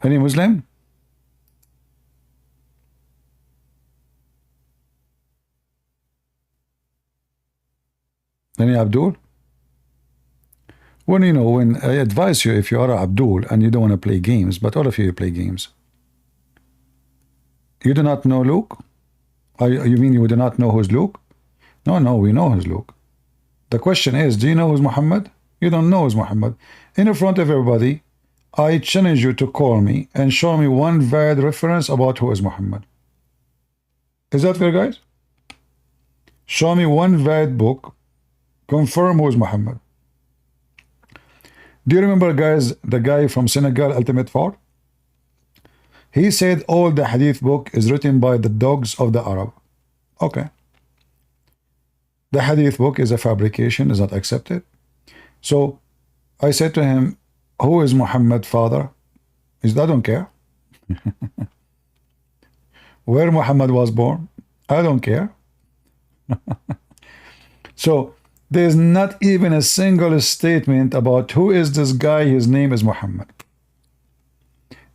Any Muslim? Any Abdul? When when I advise you, if you are a Abdul and you don't want to play games, but all of you play games. You do not know Luke? You mean you do not know who's Luke? No, we know who's Luke. The question is, do you know who's Muhammad? You don't know who's Muhammad. In front of everybody, I challenge you to call me and show me one valid reference about who is Muhammad. Is that fair, guys? Show me one valid book, confirm who is Muhammad. Do you remember, guys, the guy from Senegal, Ultimate Fort? He said all the hadith book is written by the dogs of the Arab. Okay. The hadith book is a fabrication, is not accepted. So I said to him, who is Muhammad father? He said, I don't care. Where Muhammad was born? I don't care. So there's not even a single statement about who is this guy, his name is Muhammad.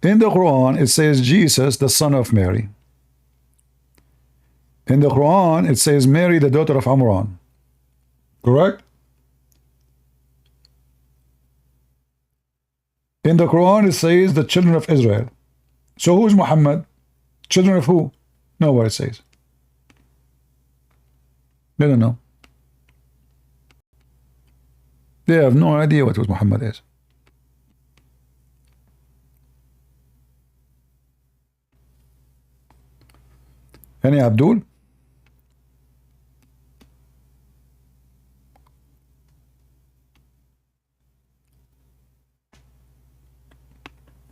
In the Quran, it says Jesus, the son of Mary. In the Quran, it says Mary, the daughter of Amran. Correct? In the Quran it says the children of Israel. So who's Muhammad? Children of who? Nowhere it says. They don't know. They have no idea what Muhammad is. Any Abdul?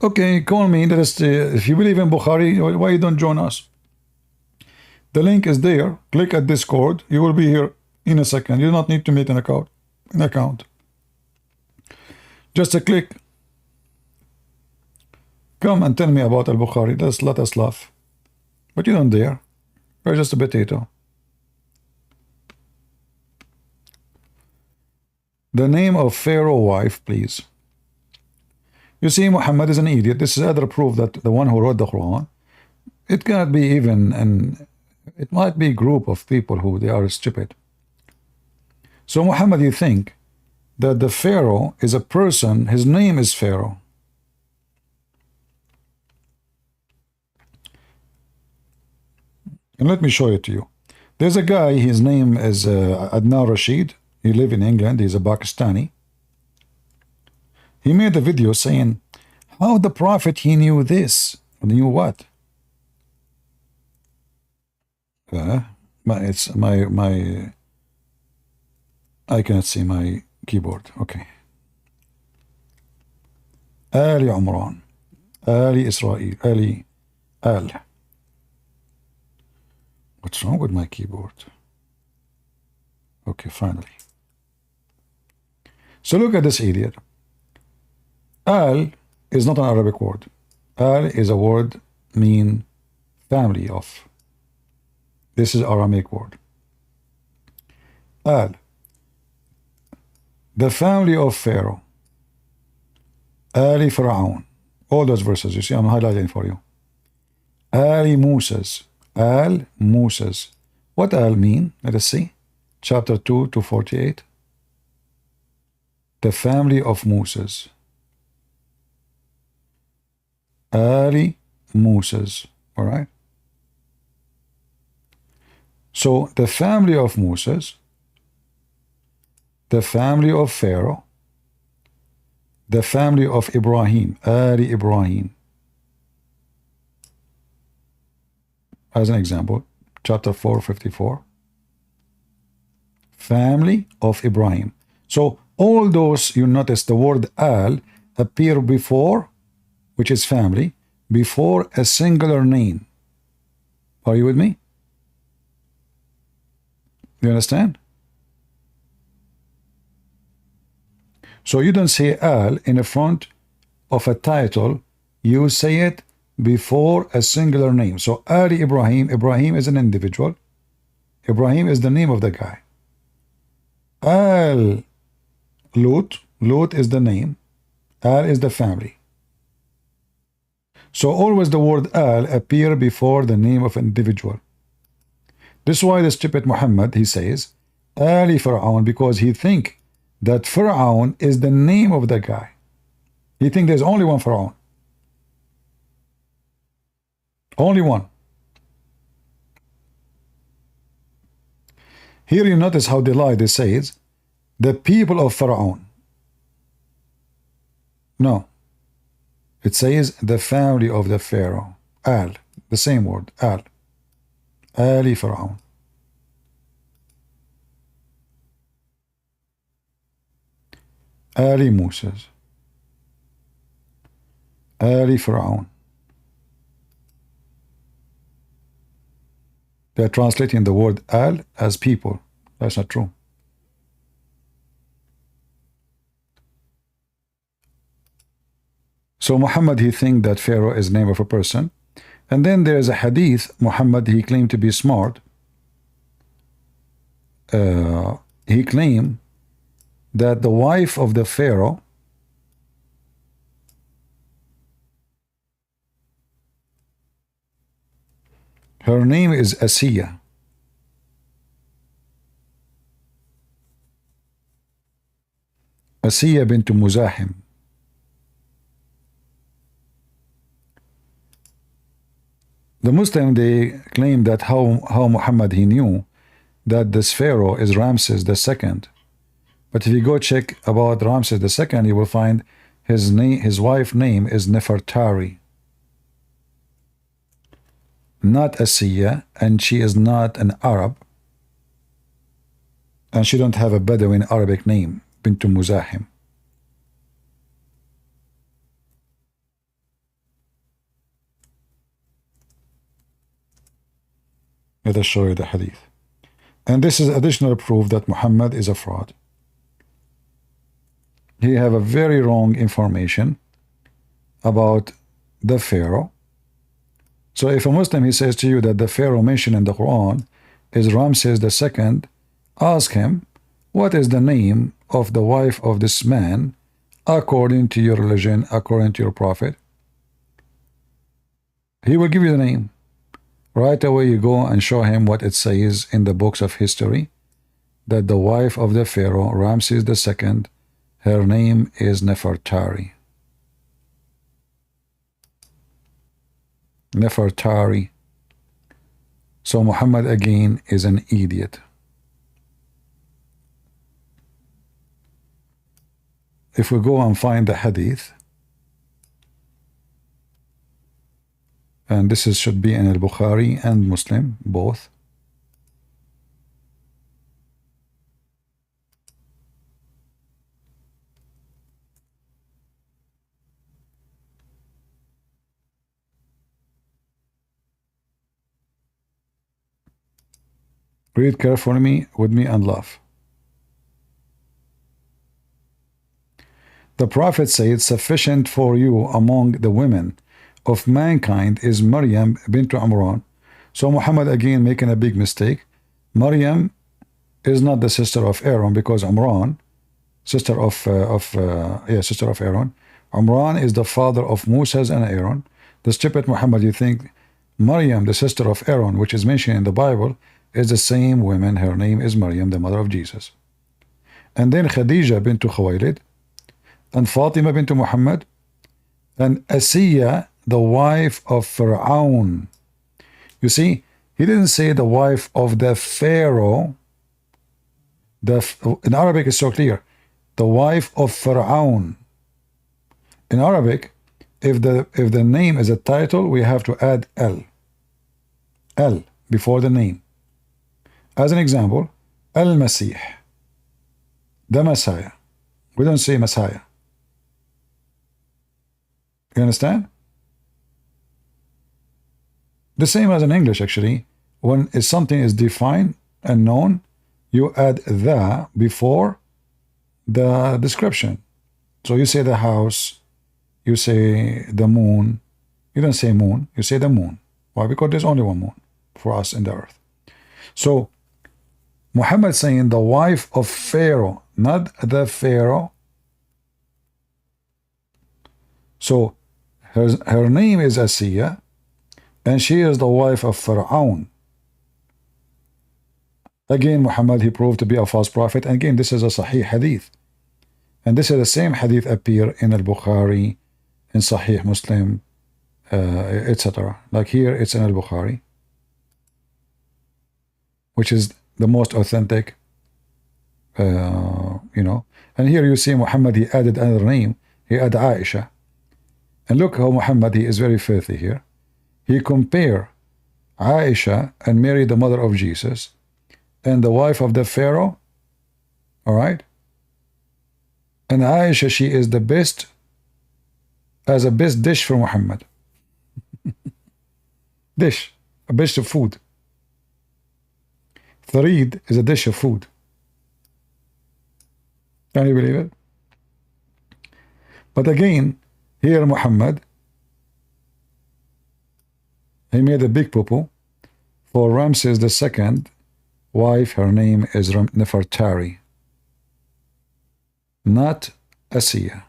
Okay, call me. If you believe in Bukhari, why you don't join us? The link is there. Click at Discord. You will be here in a second. You do not need to make an account. Just a click. Come and tell me about Al-Bukhari. Let us laugh. But you don't dare. You're just a potato. The name of Pharaoh wife, please. You see, Muhammad is an idiot. This is other proof that the one who wrote the Quran, it cannot be even, and it might be a group of people who they are stupid. So Muhammad, you think that the Pharaoh is a person, his name is Pharaoh. And let me show it to you. There's a guy, his name is Adnan Rashid. He lives in England. He's a Pakistani. He made a video saying how the Prophet he knew this. Knew what? It's my I cannot see my keyboard. Okay. Ali Umran, Ali Israel, Ali Al. What's wrong with my keyboard? Okay, finally. So look at this idiot. Al is not an Arabic word. Al is a word mean family of. This is Aramaic word. Al. The family of Pharaoh. Ali Pharaoh. All those verses, you see, I'm highlighting for you. Ali Moses. Al Moses. What Al mean? Let us see. Chapter 2 to 48. The family of Moses. Ali Moses. All right. So the family of Moses, the family of Pharaoh, the family of Ibrahim, Ali Ibrahim. As an example, chapter 4:54. Family of Ibrahim. So all those, you notice the word Al appear before, which is family, before a singular name. Are you with me? You understand? So you don't say Al in the front of a title, you say it before a singular name. So Ali Ibrahim, Ibrahim is an individual. Ibrahim is the name of the guy. Al Lut, Lut is the name. Al is the family. So always the word Al appear before the name of an individual. This is why the stupid Muhammad, he says, Ali Pharaoh, because he think that Pharaoh is the name of the guy. He think there's only one Pharaoh. Only one. Here you notice how they lie. They say the people of Pharaoh. No. It says the family of the Pharaoh. Al. The same word. Al. Ali Pharaoh. Ali Moses. Ali Pharaoh. They are translating the word Al as people. That's not true. So Muhammad, he think that Pharaoh is the name of a person. And then there is a hadith, Muhammad, he claimed to be smart. He claimed that the wife of the Pharaoh her name is Asiya. Asiya bint Muzahim. The Muslim, they claim that how Muhammad, he knew that this Pharaoh is Ramses II. But if you go check about Ramses II, you will find his name, his wife's name is Nefertari, not Asiya, and she is not an Arab, and she don't have a Bedouin Arabic name, Bint Muzahim. Let us show you the hadith. And this is additional proof that Muhammad is a fraud. He have a very wrong information about the Pharaoh. So if a Muslim, he says to you that the Pharaoh mentioned in the Quran is Ramses II, ask him, what is the name of the wife of this man according to your religion, according to your prophet? He will give you the name. Right away you go and show him what it says in the books of history, that the wife of the Pharaoh, Ramses II, her name is Nefertari. Nefertari. So Muhammad again is an idiot. If we go and find the hadith, and this should be in al-Bukhari and Muslim, both. Read carefully with me and laugh. The Prophet said, sufficient for you among the women of mankind is Maryam bint Imran. So Muhammad again making a big mistake. Maryam is not the sister of Aaron, because Imran, sister of Aaron. Imran is the father of Moses and Aaron. The stupid Muhammad, you think Maryam, the sister of Aaron, which is mentioned in the Bible, is the same woman. Her name is Maryam, the mother of Jesus. And then Khadija bint Khuwaylid, and Fatima bint Muhammad, and Asiya, the wife of Fir'aun. You see, he didn't say the wife of the Pharaoh. In Arabic it's so clear. The wife of Fir'aun. In Arabic, if the name is a title, we have to add L. L before the name. As an example, Al-Masih, the Messiah. We don't say Messiah. You understand? The same as in English, actually. When something is defined and known, you add the before the description. So you say the house, you say the moon. You don't say moon, you say the moon. Why? Because there's only one moon for us in the earth. So Muhammad saying the wife of Pharaoh, not the Pharaoh. So her name is Asiya, and she is the wife of Fir'aun. Again, Muhammad, he proved to be a false prophet. And again, this is a Sahih hadith. And this is the same hadith appear in al-Bukhari, in Sahih Muslim, etc. Like here, it's in al-Bukhari, which is the most authentic, And here you see Muhammad, he added another name. He added Aisha. And look how Muhammad, he is very filthy here. He compare Aisha and Mary, the mother of Jesus, and the wife of the Pharaoh. All right? And Aisha, she is the best, as a best dish for Muhammad. Dish, a dish of food. Tharid is a dish of food. Can you believe it? But again, here Muhammad, he made a big poo-poo for Ramses II wife. Her name is Nefertari, not Asiya.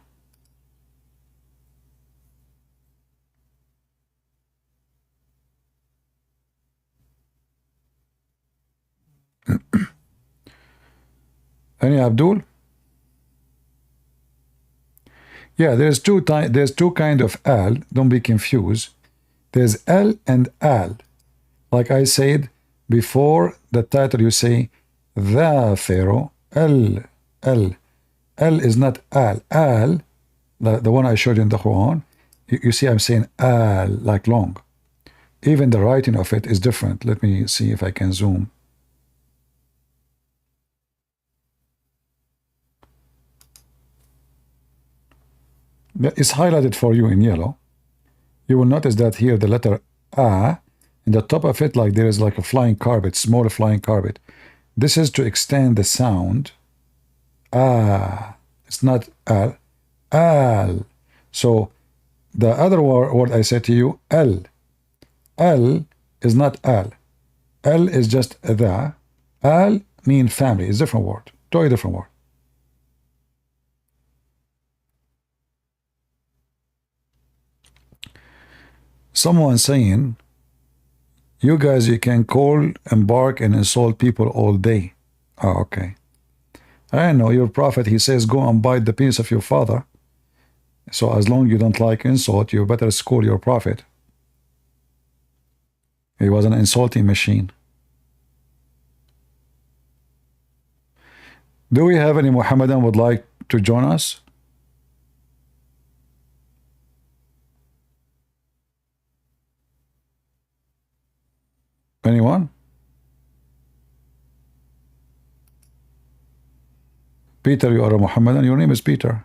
Any Abdul? Yeah, there's two kind of al. Don't be confused. There's L and Al. Like I said, before the title you say the Pharaoh, L. L is not Al. Al, the one I showed you in the Quran, you see I'm saying Al, like long. Even the writing of it is different. Let me see if I can zoom. It's highlighted for you in yellow. You will notice that here the letter A, in the top of it, like there is like a flying carpet, small flying carpet. This is to extend the sound. Ah, it's not Al. Al. So the other word I said to you, L. L is not Al. L is just the. Al mean family. It's a different word. Totally different word. Someone saying, you guys, you can call, embark, and insult people all day. Oh, okay. I know your prophet, he says, go and bite the penis of your father. So as long as you don't like insult, you better school your prophet. He was an insulting machine. Do we have any Muhammadan would like to join us? Anyone? Peter, you are a Muhammadan. Your name is Peter.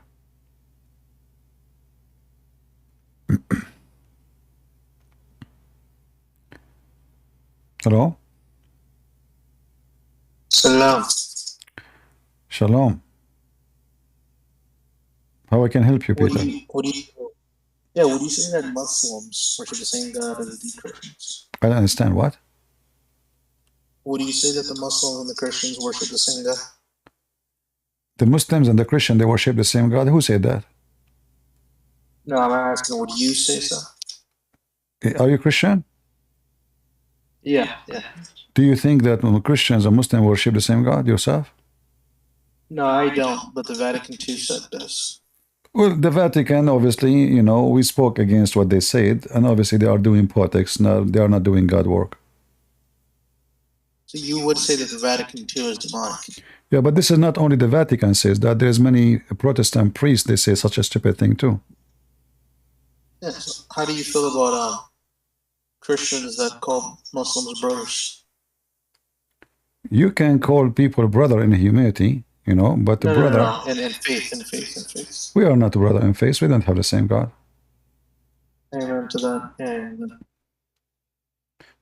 Hello? Salam. Shalom. How I can help you, Peter? Would you say that Muslims worship the same God as the Christians? I don't understand what? Would you say that the Muslims and the Christians worship the same God? The Muslims and the Christian, they worship the same God. Who said that? No, I'm asking, would you say so? Are you Christian? Yeah. Do you think that Christians and Muslims worship the same God yourself? No, I don't, but the Vatican II sect does. Well, the Vatican, obviously, you know, we spoke against what they said, and obviously they are doing politics. Now they are not doing God work. So you would say that the Vatican II is demonic? Yeah, but this is not only the Vatican says that. There's many Protestant priests, they say such a stupid thing too. Yes. How do you feel about Christians that call Muslims brothers? You can call people brother in humanity, you know, but No, brother... no. In faith. We are not brother in faith. We don't have the same God. Amen to that. Amen.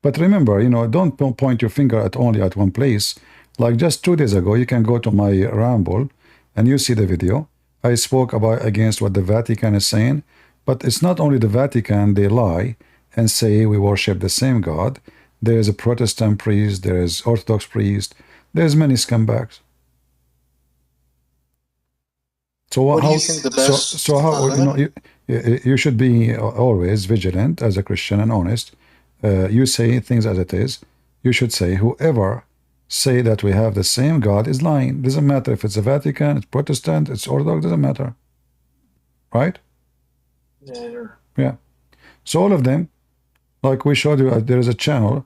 But remember, you know, don't point your finger at only at one place. Like just 2 days ago, you can go to my ramble and you see the video. I spoke about against what the Vatican is saying, but it's not only the Vatican, they lie and say we worship the same God. There is a Protestant priest, there is Orthodox priest, there's many scumbags. So what do you think the best? So how you know you should be always vigilant as a Christian and honest. You say things as it is. You should say whoever say that we have the same God is lying. Doesn't matter if it's the Vatican, it's Protestant, it's Orthodox, doesn't matter. Right? Yeah. So all of them, like we showed you, there is a channel.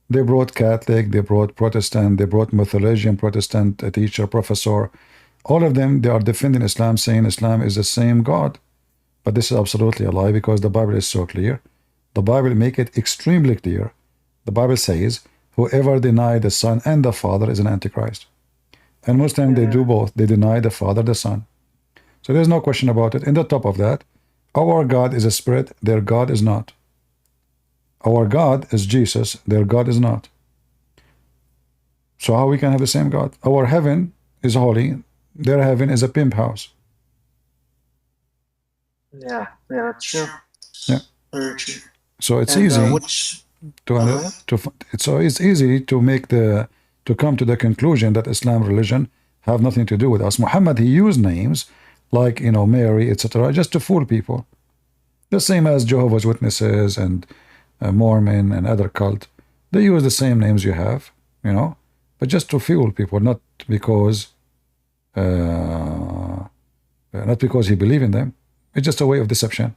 They brought Catholic, they brought Protestant, they brought Methodist Protestant, a teacher, professor. All of them, they are defending Islam, saying Islam is the same God. But this is absolutely a lie because the Bible is so clear. The Bible make it extremely clear. The Bible says, whoever deny the Son and the Father is an Antichrist. And Muslims, they do both. They deny the Father, the Son. So there's no question about it. In the top of that, our God is a spirit, their God is not. Our God is Jesus, their God is not. So how we can have the same God? Our heaven is holy, their heaven is a pimp house. Yeah, that's true. Yeah. Very true. So it's easy so it's easy to come to the conclusion that Islam religion have nothing to do with us. Muhammad, he used names like, you know, Mary, etc., just to fool people. The same as Jehovah's Witnesses and Mormon and other cult. They use the same names you have, you know, but just to fool people, not because he believed in them. It's just a way of deception.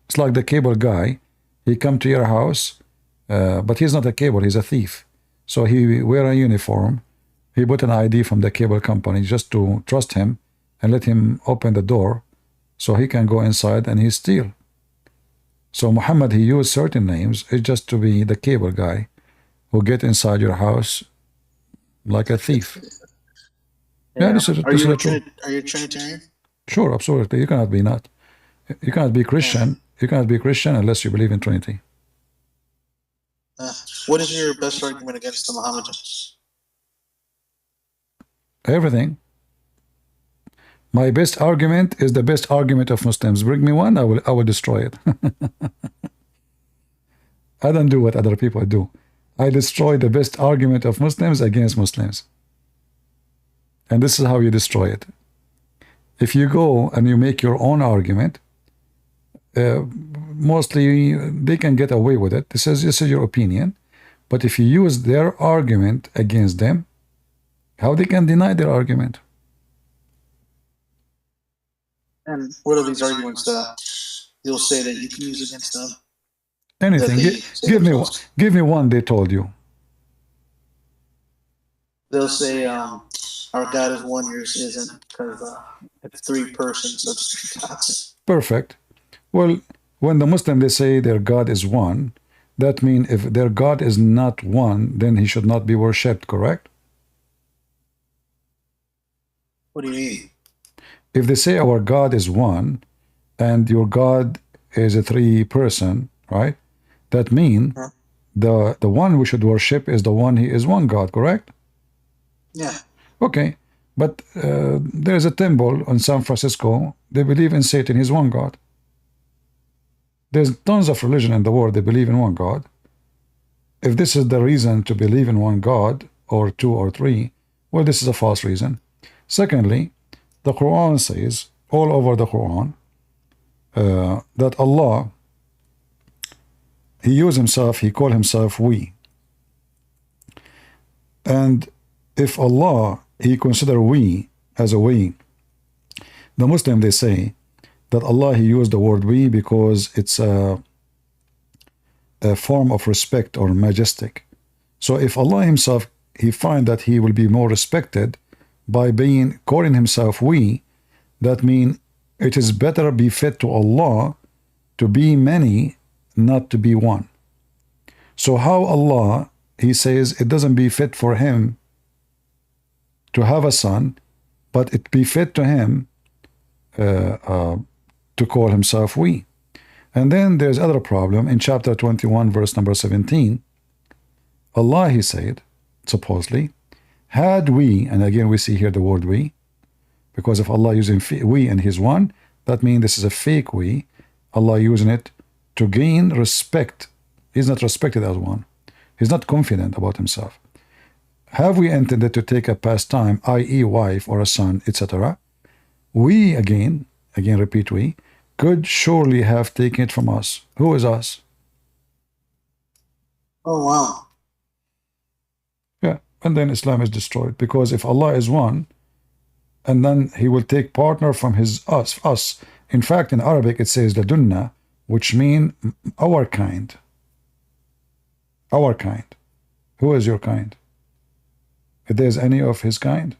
It's like the cable guy. He come to your house, but he's not a cable, he's a thief. So he wear a uniform. He put an ID from the cable company just to trust him and let him open the door so he can go inside and he steal. So Muhammad, he used certain names. It's just to be the cable guy who get inside your house like a thief. Yeah, this is true. Are you a Trinitarian? Sure, absolutely. You cannot be not. You cannot be Christian. You cannot be Christian unless you believe in Trinity. What is your best argument against the Mohammedans? Everything. My best argument is the best argument of Muslims. Bring me one, I will destroy it. I don't do what other people do. I destroy the best argument of Muslims against Muslims. And this is how you destroy it. If you go and you make your own argument, mostly they can get away with it. This is your opinion. But if you use their argument against them, how they can deny their argument? And what are these arguments that you'll say that you can use against them? Anything. Give me one they told you. They'll say, our God is one, yours isn't, because it's three persons, so it's three gods. Perfect. Well, when the Muslim, they say their God is one, that means if their God is not one, then he should not be worshipped, correct? What do you mean? If they say our God is one, and your God is a three-person, right? That means the one we should worship is the one, he is one God, correct? Yeah. Okay, but there's a temple in San Francisco. They believe in Satan. He's one God. There's tons of religion in the world. They believe in one God. If this is the reason to believe in one God, or two or three, well, this is a false reason. Secondly, the Quran says, all over the Quran, that Allah, he used himself, he called himself we. And if Allah, he consider we as a we, the Muslim, they say that Allah, he used the word we because it's a form of respect or majestic. So if Allah himself, he find that he will be more respected by calling himself we, that means it is better befit to Allah to be many, not to be one. So how Allah, he says it doesn't befit for him to have a son, but it befit to him to call himself we. And then there's other problem in chapter 21 verse number 17. Allah, he said, supposedly, had we, and again we see here the word we, because if Allah using we and his one, that means this is a fake we. Allah using it to gain respect. He's not respected as one. He's not confident about himself. Have we intended to take a pastime, i.e. wife or a son, etc.? We, again repeat we, could surely have taken it from us. Who is us? Oh, wow. Yeah, and then Islam is destroyed, because if Allah is one, and then he will take partner from his us. In fact, in Arabic it says ladunna, which mean our kind. Our kind. Who is your kind? If there's any of his kind.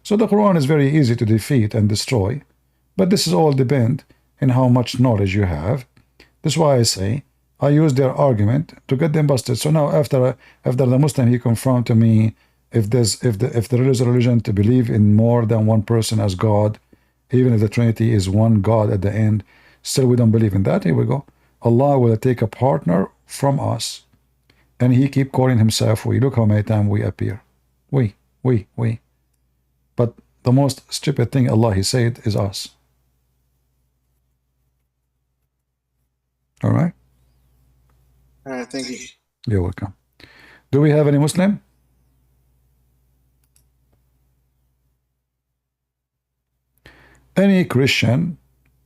So the Quran is very easy to defeat and destroy, but this is all depend in how much knowledge you have. That's why I say I use their argument to get them busted. So now after the Muslim, he confirmed to me, if there is a religion to believe in more than one person as God, even if the Trinity is one God at the end, still we don't believe in that. Here we go. Allah will take a partner from us, and he keep calling himself we. Look how many times we appear. We. But the most stupid thing Allah, he said, is us. All right? All right, thank you. You're welcome. Do we have any Muslim? Any Christian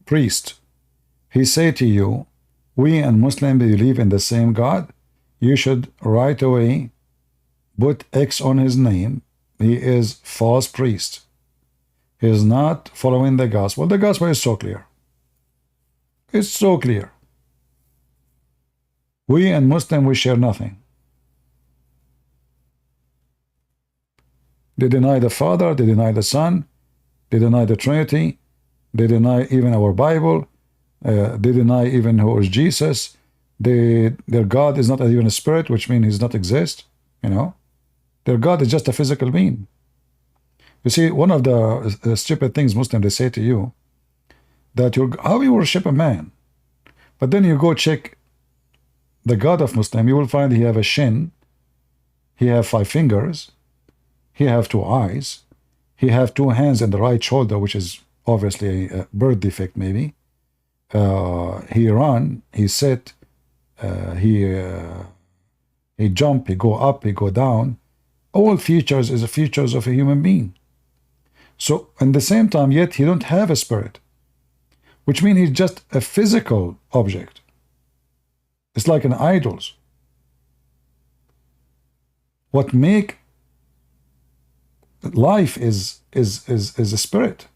priest, he say to you, we and Muslim believe in the same God, you should right away put X on his name. He is false priest. He is not following the gospel. The gospel is so clear. It's so clear. We and Muslim, we share nothing. They deny the Father, they deny the Son, they deny the Trinity, they deny even our Bible, they deny even who is Jesus. Their God is not even a spirit, which means he does not exist. You know, their God is just a physical being. You see, one of the stupid things Muslims they say to you that how you worship a man, but then you go check the God of Muslim, you will find he have a shin, he have 5 fingers, he have 2 eyes, he have 2 hands in the right shoulder, which is obviously a birth defect maybe. He run, he sit, he jump, he go up, he go down. All features is the features of a human being. So at the same time, yet he don't have a spirit, which means he's just a physical object. It's like an idols. What make life is a spirit.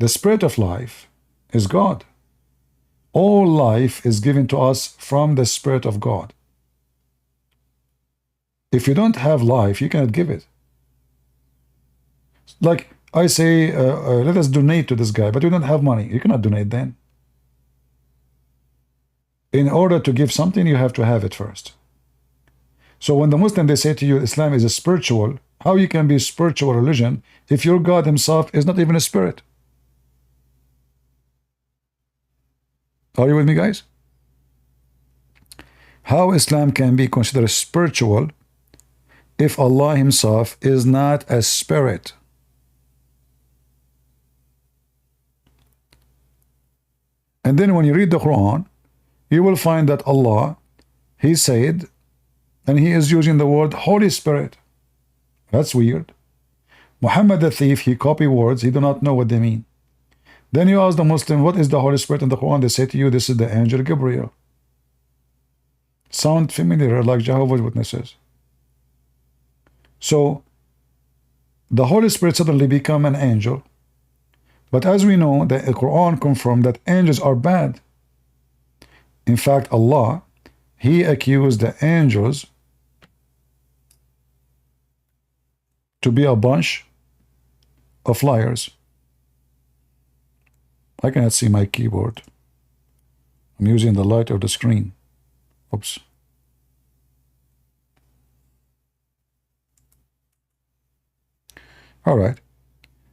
The spirit of life is God. All life is given to us from the Spirit of God. If you don't have life, you cannot give it. Like I say, let us donate to this guy, but you don't have money. You cannot donate then. In order to give something, you have to have it first. So when the Muslim, they say to you, Islam is a spiritual, how you can be a spiritual religion if your God himself is not even a spirit? Are you with me, guys? How Islam can be considered spiritual if Allah himself is not a spirit? And then when you read the Quran, you will find that Allah, he said, and he is using the word Holy Spirit. That's weird. Muhammad the thief, he copy words, he do not know what they mean. Then you ask the Muslim, what is the Holy Spirit in the Quran? They say to you, this is the angel Gabriel. Sound familiar, like Jehovah's Witnesses. So, the Holy Spirit suddenly become an angel. But as we know, the Quran confirmed that angels are bad. In fact, Allah, he accused the angels to be a bunch of liars. I cannot see my keyboard. I'm using the light of the screen. Oops. All right.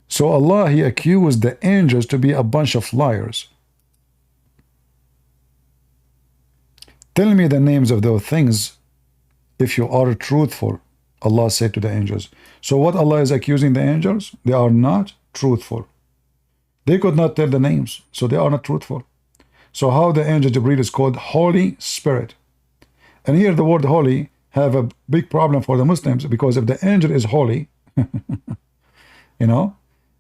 So Allah, he accused the angels to be a bunch of liars. Tell me the names of those things if you are truthful, Allah said to the angels. So what Allah is accusing the angels? They are not truthful. They could not tell the names, so they are not truthful. So how the angel Jibreel is called Holy Spirit? And here the word holy have a big problem for the Muslims, because if the angel is holy, you know,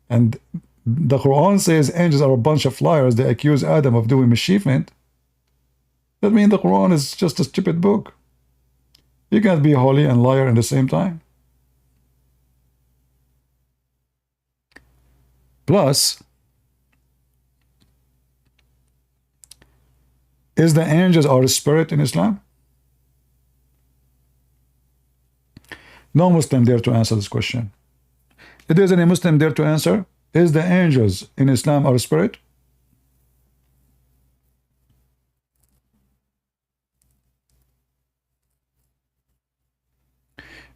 and the Quran says angels are a bunch of liars, they accuse Adam of doing mischievement, that means the Quran is just a stupid book. You can't be holy and liar at the same time. Plus, is the angels are a spirit in Islam? No Muslim dare to answer this question. If there's any Muslim dare to answer, is the angels in Islam are a spirit?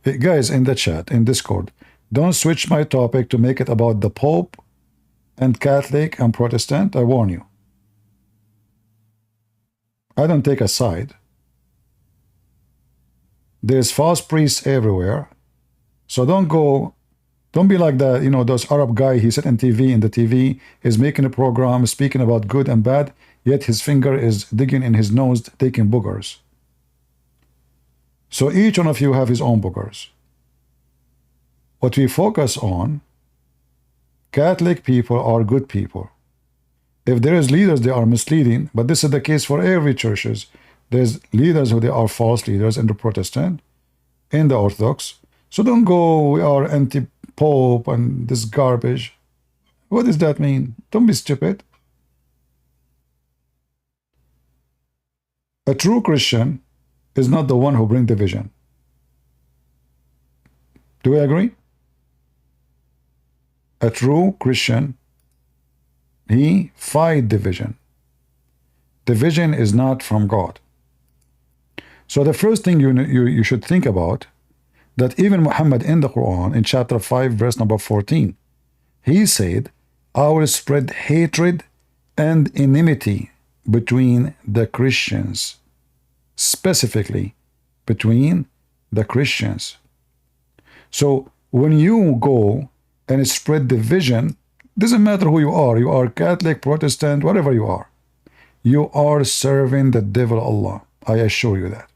Hey, guys in the chat, in Discord, don't switch my topic to make it about the Pope and Catholic and Protestant. I warn you. I don't take a side. There's false priests everywhere. So don't be like that, you know, those Arab guy, he sit on TV, and the TV is making a program speaking about good and bad, yet his finger is digging in his nose, taking boogers. So each one of you have his own boogers. What we focus on, Catholic people are good people. If there is leaders, they are misleading, but this is the case for every churches. There's leaders who they are false leaders in the Protestant, in the Orthodox. So don't go, we are anti-Pope and this garbage. What does that mean? Don't be stupid. A true Christian is not the one who brings division. Do we agree? A true Christian, he fight division. Division is not from God. So the first thing you should think about, that even Muhammad in the Quran, in chapter 5, verse number 14, he said, I will spread hatred and enmity between the Christians, specifically between the Christians. So when you go and spread division, doesn't matter who you are Catholic, Protestant, whatever you are serving the devil Allah. I assure you that.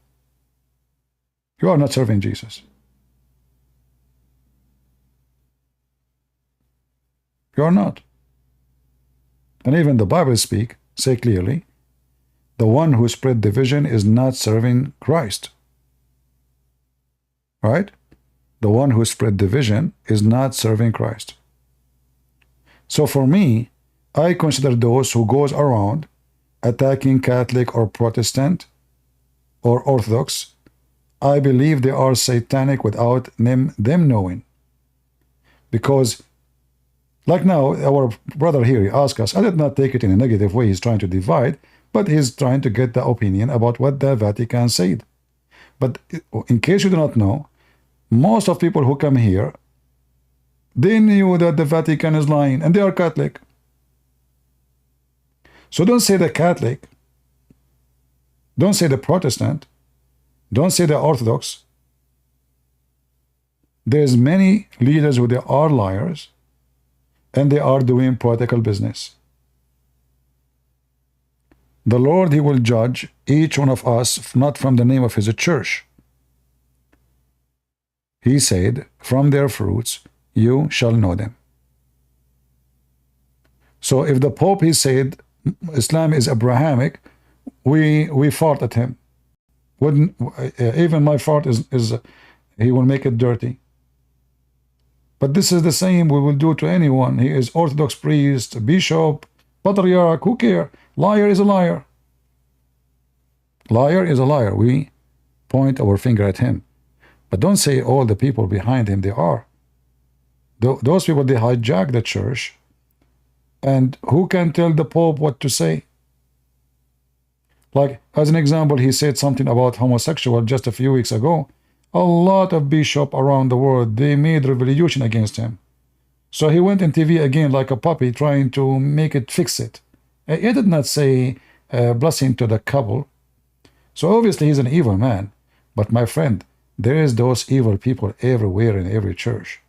You are not serving Jesus. You are not. And even the Bible say clearly, the one who spread division is not serving Christ. Right? The one who spread division is not serving Christ. So for me, I consider those who goes around attacking Catholic or Protestant or Orthodox, I believe they are satanic without them knowing. Because like now, our brother here, he asked us, I did not take it in a negative way, he's trying to divide, but he's trying to get the opinion about what the Vatican said. But in case you do not know, most of people who come here, they knew that the Vatican is lying, and they are Catholic. So don't say the Catholic, don't say the Protestant, don't say the Orthodox. There's many leaders who they are liars, and they are doing political business. The Lord, he will judge each one of us not from the name of his church. He said, from their fruits you shall know them. So if the Pope, he said Islam is Abrahamic, we fought at him. Wouldn't even my fart is he will make it dirty. But this is the same we will do to anyone. He is Orthodox priest, bishop, patriarch, who care? Liar is a liar. Liar is a liar. We point our finger at him. But don't say all the people behind him, they are. Those people, they hijack the church. And who can tell the Pope what to say? Like, as an example, he said something about homosexual just a few weeks ago. A lot of bishops around the world, they made revolution against him. So he went on TV again like a puppy, trying to make it fix it. He did not say blessing to the couple. So obviously he's an evil man. But my friend, there is those evil people everywhere in every church.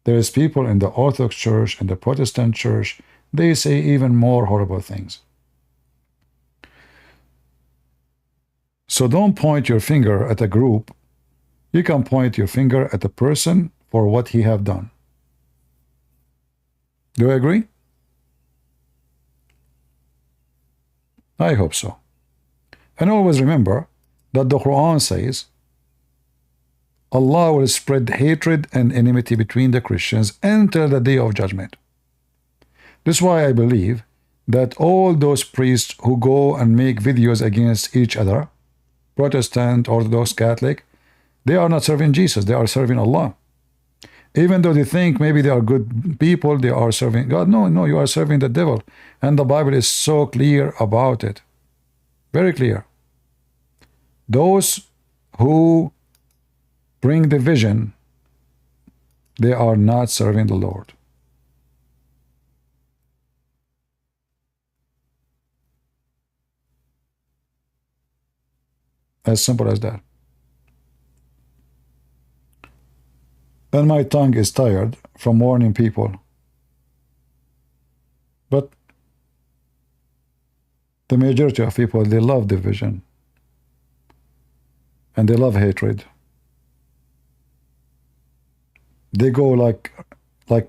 There is people in the Orthodox Church and the Protestant Church, they say even more horrible things. So don't point your finger at a group. You can point your finger at a person for what he have done. Do you agree? I hope so. And always remember that the Quran says, Allah will spread hatred and enmity between the Christians until the day of judgment. This is why I believe that all those priests who go and make videos against each other, Protestant, Orthodox, Catholic, they are not serving Jesus, they are serving Allah. Even though they think maybe they are good people, they are serving God. No, you are serving the devil. And the Bible is so clear about it. Very clear. Those who bring division, they are not serving the Lord. As simple as that. And my tongue is tired from warning people. But the majority of people, they love division. And they love hatred. They go like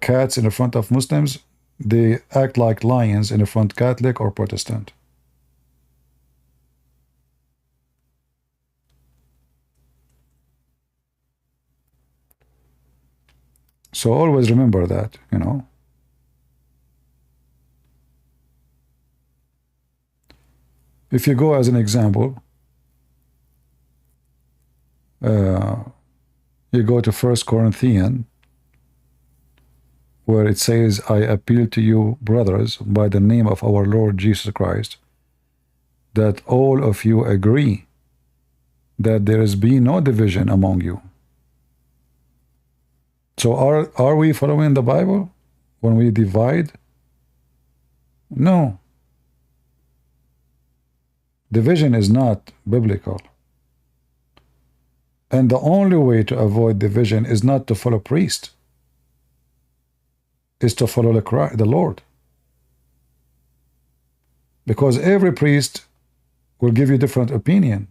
cats in the front of Muslims. They act like lions in the front Catholic or Protestant. So always remember that, you know. If you go as an example, you go to 1 Corinthians, where it says, I appeal to you, brothers, by the name of our Lord Jesus Christ, that all of you agree that there is be no division among you. So are we following the Bible when we divide? No. Division is not biblical. And the only way to avoid division is not to follow priest, is to follow the Lord. Because every priest will give you different opinion,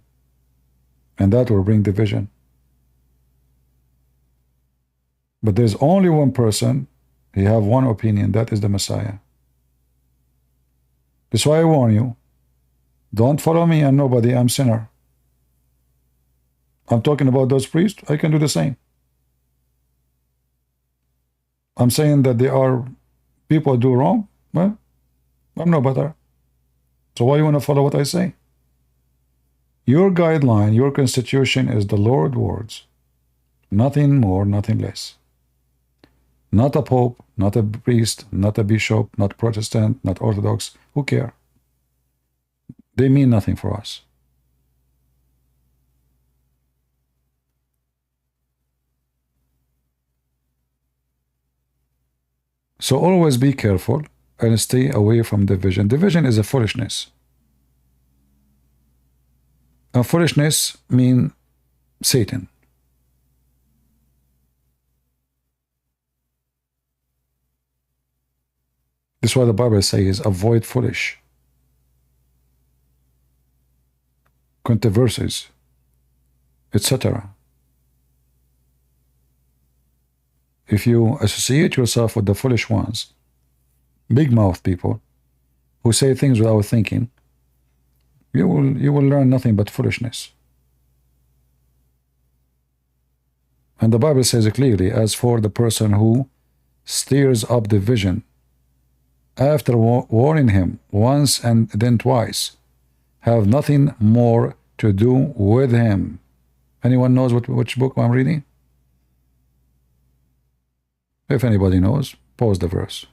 and that will bring division. But there's only one person, he have one opinion, that is the Messiah. That's why I warn you, don't follow me and nobody, I'm sinner. I'm talking about those priests, I can do the same. I'm saying that there are people do wrong, well, I'm no better. So why you want to follow what I say? Your guideline, your constitution is the Lord's words. Nothing more, nothing less. Not a pope, not a priest, not a bishop, not Protestant, not Orthodox. Who care? They mean nothing for us. So always be careful and stay away from division. Division is a foolishness. And foolishness means Satan. This is why the Bible says, avoid foolish controversies, etc. If you associate yourself with the foolish ones, big mouth people who say things without thinking, you will learn nothing but foolishness. And the Bible says clearly, as for the person who stirs up division, after warning him once and then twice, have nothing more to do with him. Anyone knows which book I'm reading? If anybody knows, pause the verse.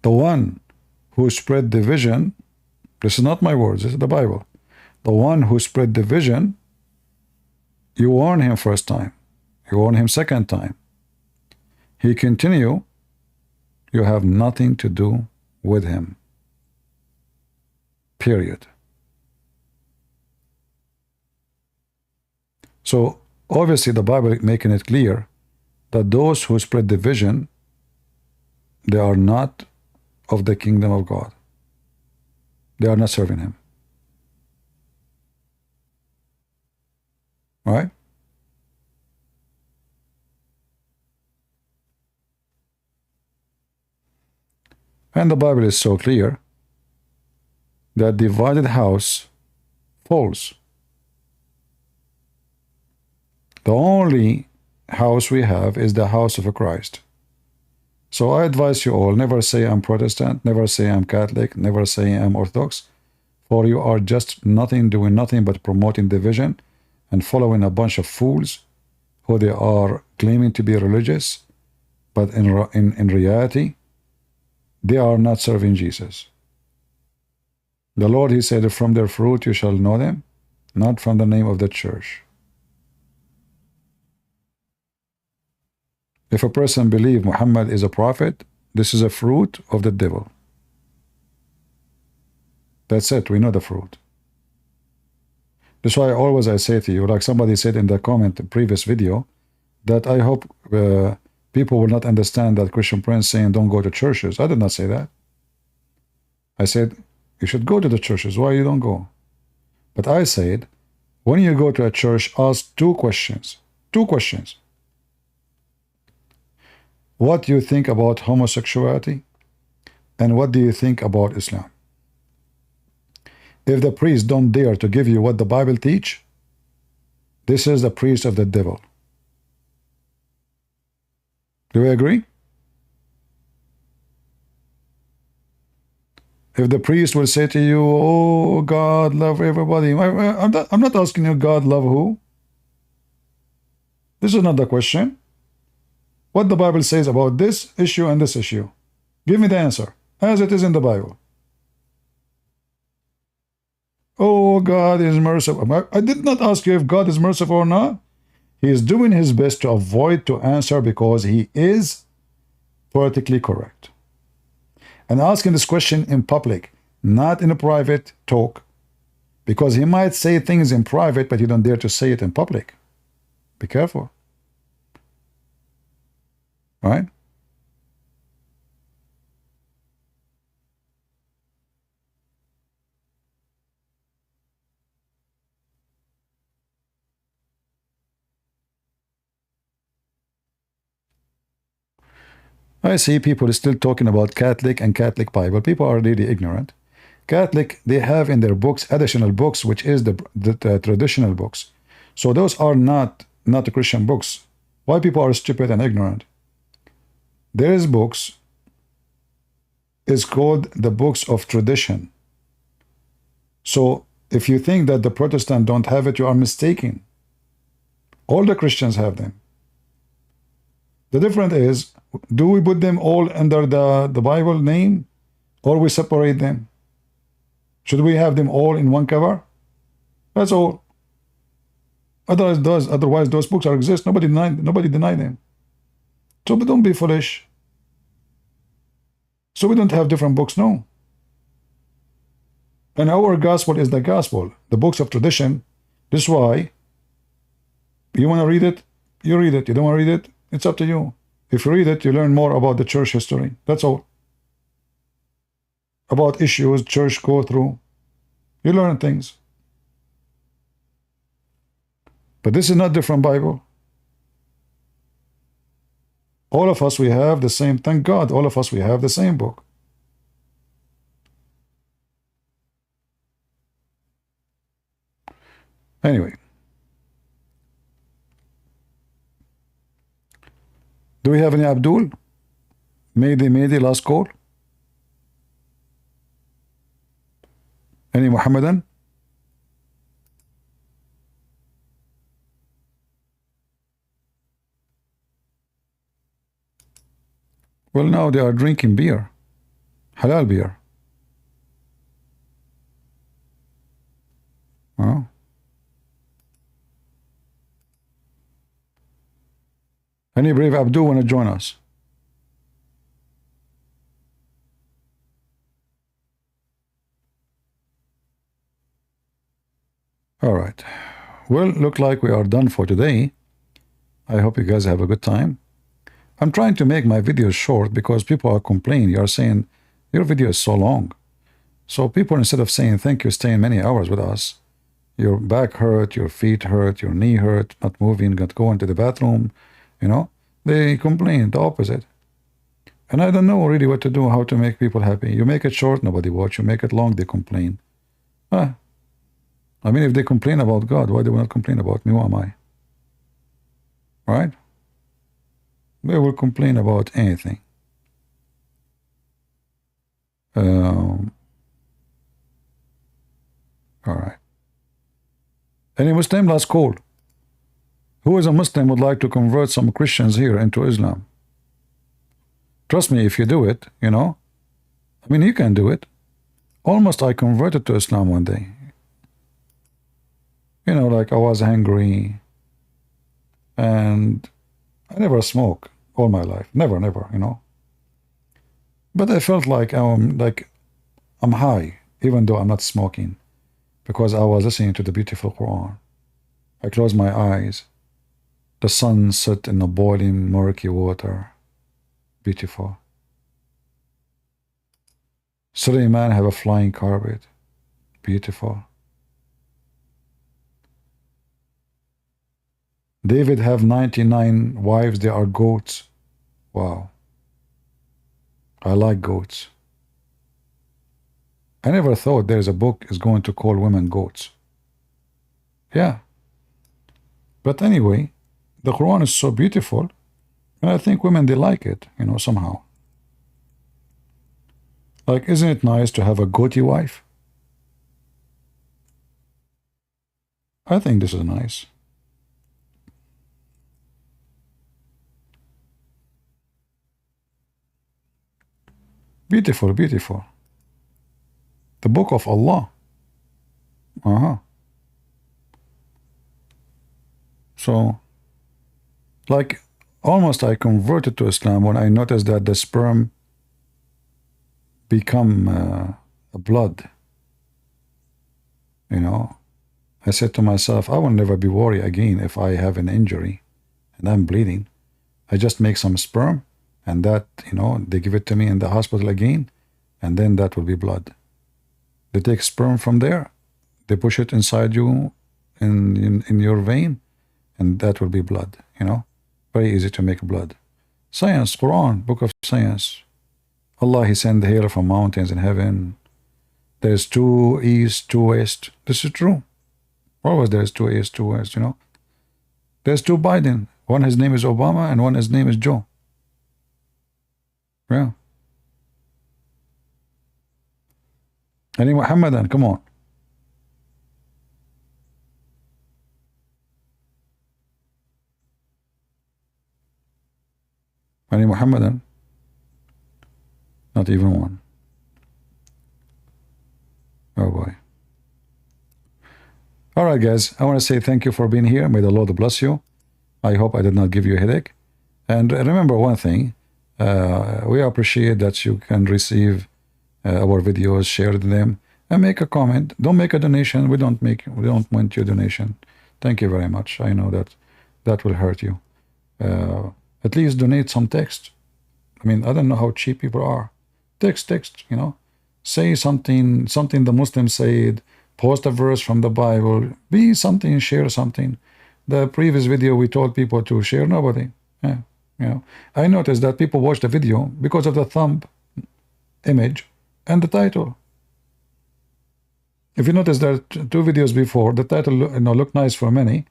The one who spread division, this is not my words, this is the Bible. The one who spread division, you warn him first time, you warn him second time. He continue, you have nothing to do with him. Period. So obviously the Bible making it clear that those who spread division, they are not of the kingdom of God. They are not serving him. Right? And the Bible is so clear that divided house falls. The only house we have is the house of a Christ. So I advise you all, never say I'm Protestant, never say I'm Catholic, never say I'm Orthodox, for you are just nothing, doing nothing but promoting division and following a bunch of fools who they are claiming to be religious, but in reality, they are not serving Jesus. The Lord, he said, from their fruit you shall know them, not from the name of the church. If a person believes Muhammad is a prophet, this is a fruit of the devil. That's it, we know the fruit. That's why always I say to you, like somebody said in the comment, the previous video, that I hope people will not understand that Christian Prince saying don't go to churches. I did not say that. I said you should go to the churches. Why you don't go? But I said when you go to a church, ask two questions. Two questions. What do you think about homosexuality? And what do you think about Islam? If the priest don't dare to give you what the Bible teach, this is the priest of the devil. Do we agree? If the priest will say to you, oh, God love everybody, I'm not asking you God love who. This is not the question. What the Bible says about this issue and this issue. Give me the answer, as it is in the Bible. Oh, God is merciful. I did not ask you if God is merciful or not. He is doing his best to avoid to answer because he is politically correct. And asking this question in public, not in a private talk, because he might say things in private, but you don't dare to say it in public. Be careful. Right? I see people still talking about Catholic and Catholic Bible. People are really ignorant. Catholic, they have in their books additional books, which is the traditional books. So those are not the Christian books. Why people are stupid and ignorant? There is books, is called the books of tradition. So if you think that the Protestant don't have it, you are mistaken. All the Christians have them. The difference is, do we put them all under the Bible name, or we separate them? Should we have them all in one cover? That's all. Otherwise those books are exist. Nobody deny them. So don't be foolish. So we don't have different books, no. And our gospel is the gospel, the books of tradition. This is why you want to read it, you read it. You don't want to read it, it's up to you. If you read it, you learn more about the church history. That's all. About issues church go through. You learn things. But this is not different Bible. All of us, we have the same, thank God, all of us, we have the same book. Anyway. Do we have any Abdul? Maybe last call? Any Muhammadan? Well, now they are drinking beer. Halal beer. Oh. Any brave Abdul want to join us? All right. Well, look like we are done for today. I hope you guys have a good time. I'm trying to make my videos short because people are complaining. You are saying your video is so long. So people, instead of saying thank you, staying many hours with us, your back hurt, your feet hurt, your knee hurt, not moving, not going to the bathroom, you know, they complain the opposite. And I don't know really what to do, how to make people happy. You make it short, nobody watch. You make it long, they complain. I mean, if they complain about God, why do they not complain about me? Who am I? Right? They will complain about anything. All right. Any Muslim? Last call. Who is a Muslim would like to convert some Christians here into Islam? Trust me, if you do it, you know, I mean, you can do it. Almost I converted to Islam one day. You know, like I was hungry and I never smoked all my life. Never, you know. But I felt like I'm high, even though I'm not smoking, because I was listening to the beautiful Quran. I closed my eyes. The sun set in the boiling, murky water. Beautiful. Suleiman have a flying carpet. Beautiful. David have 99 wives, they are goats. Wow. I like goats. I never thought there's a book is going to call women goats. Yeah. But anyway, the Quran is so beautiful, and I think women, they like it, you know, somehow. Like, isn't it nice to have a goatee wife? I think this is nice. Beautiful, beautiful. The book of Allah. So, like, almost I converted to Islam when I noticed that the sperm become blood. You know, I said to myself, I will never be worried again if I have an injury and I'm bleeding. I just make some sperm, and that, you know, they give it to me in the hospital again, and then that will be blood. They take sperm from there, they push it inside you in your vein, and that will be blood, you know. Very easy to make blood. Science, Quran, book of science. Allah, He sent hail from mountains in heaven. There's two east, two west. This is true. Always there's two east, two west, you know. There's two Biden. One, his name is Obama, and one, his name is Joe. Yeah. Any Muhammadan, come on. Any Muhammadan? Not even one. Oh boy. All right, guys. I want to say thank you for being here. May the Lord bless you. I hope I did not give you a headache. And remember one thing. We appreciate that you can receive our videos, share them, and make a comment. Don't make a donation. We don't want your donation. Thank you very much. I know that will hurt you. At least donate some text. I mean, I don't know how cheap people are. Text, you know. Say something the Muslims said. Post a verse from the Bible. Be something, share something. The previous video we told people to share, nobody. Yeah, you know. I noticed that people watch the video because of the thumb image and the title. If you notice that two videos before, the title looked nice for many.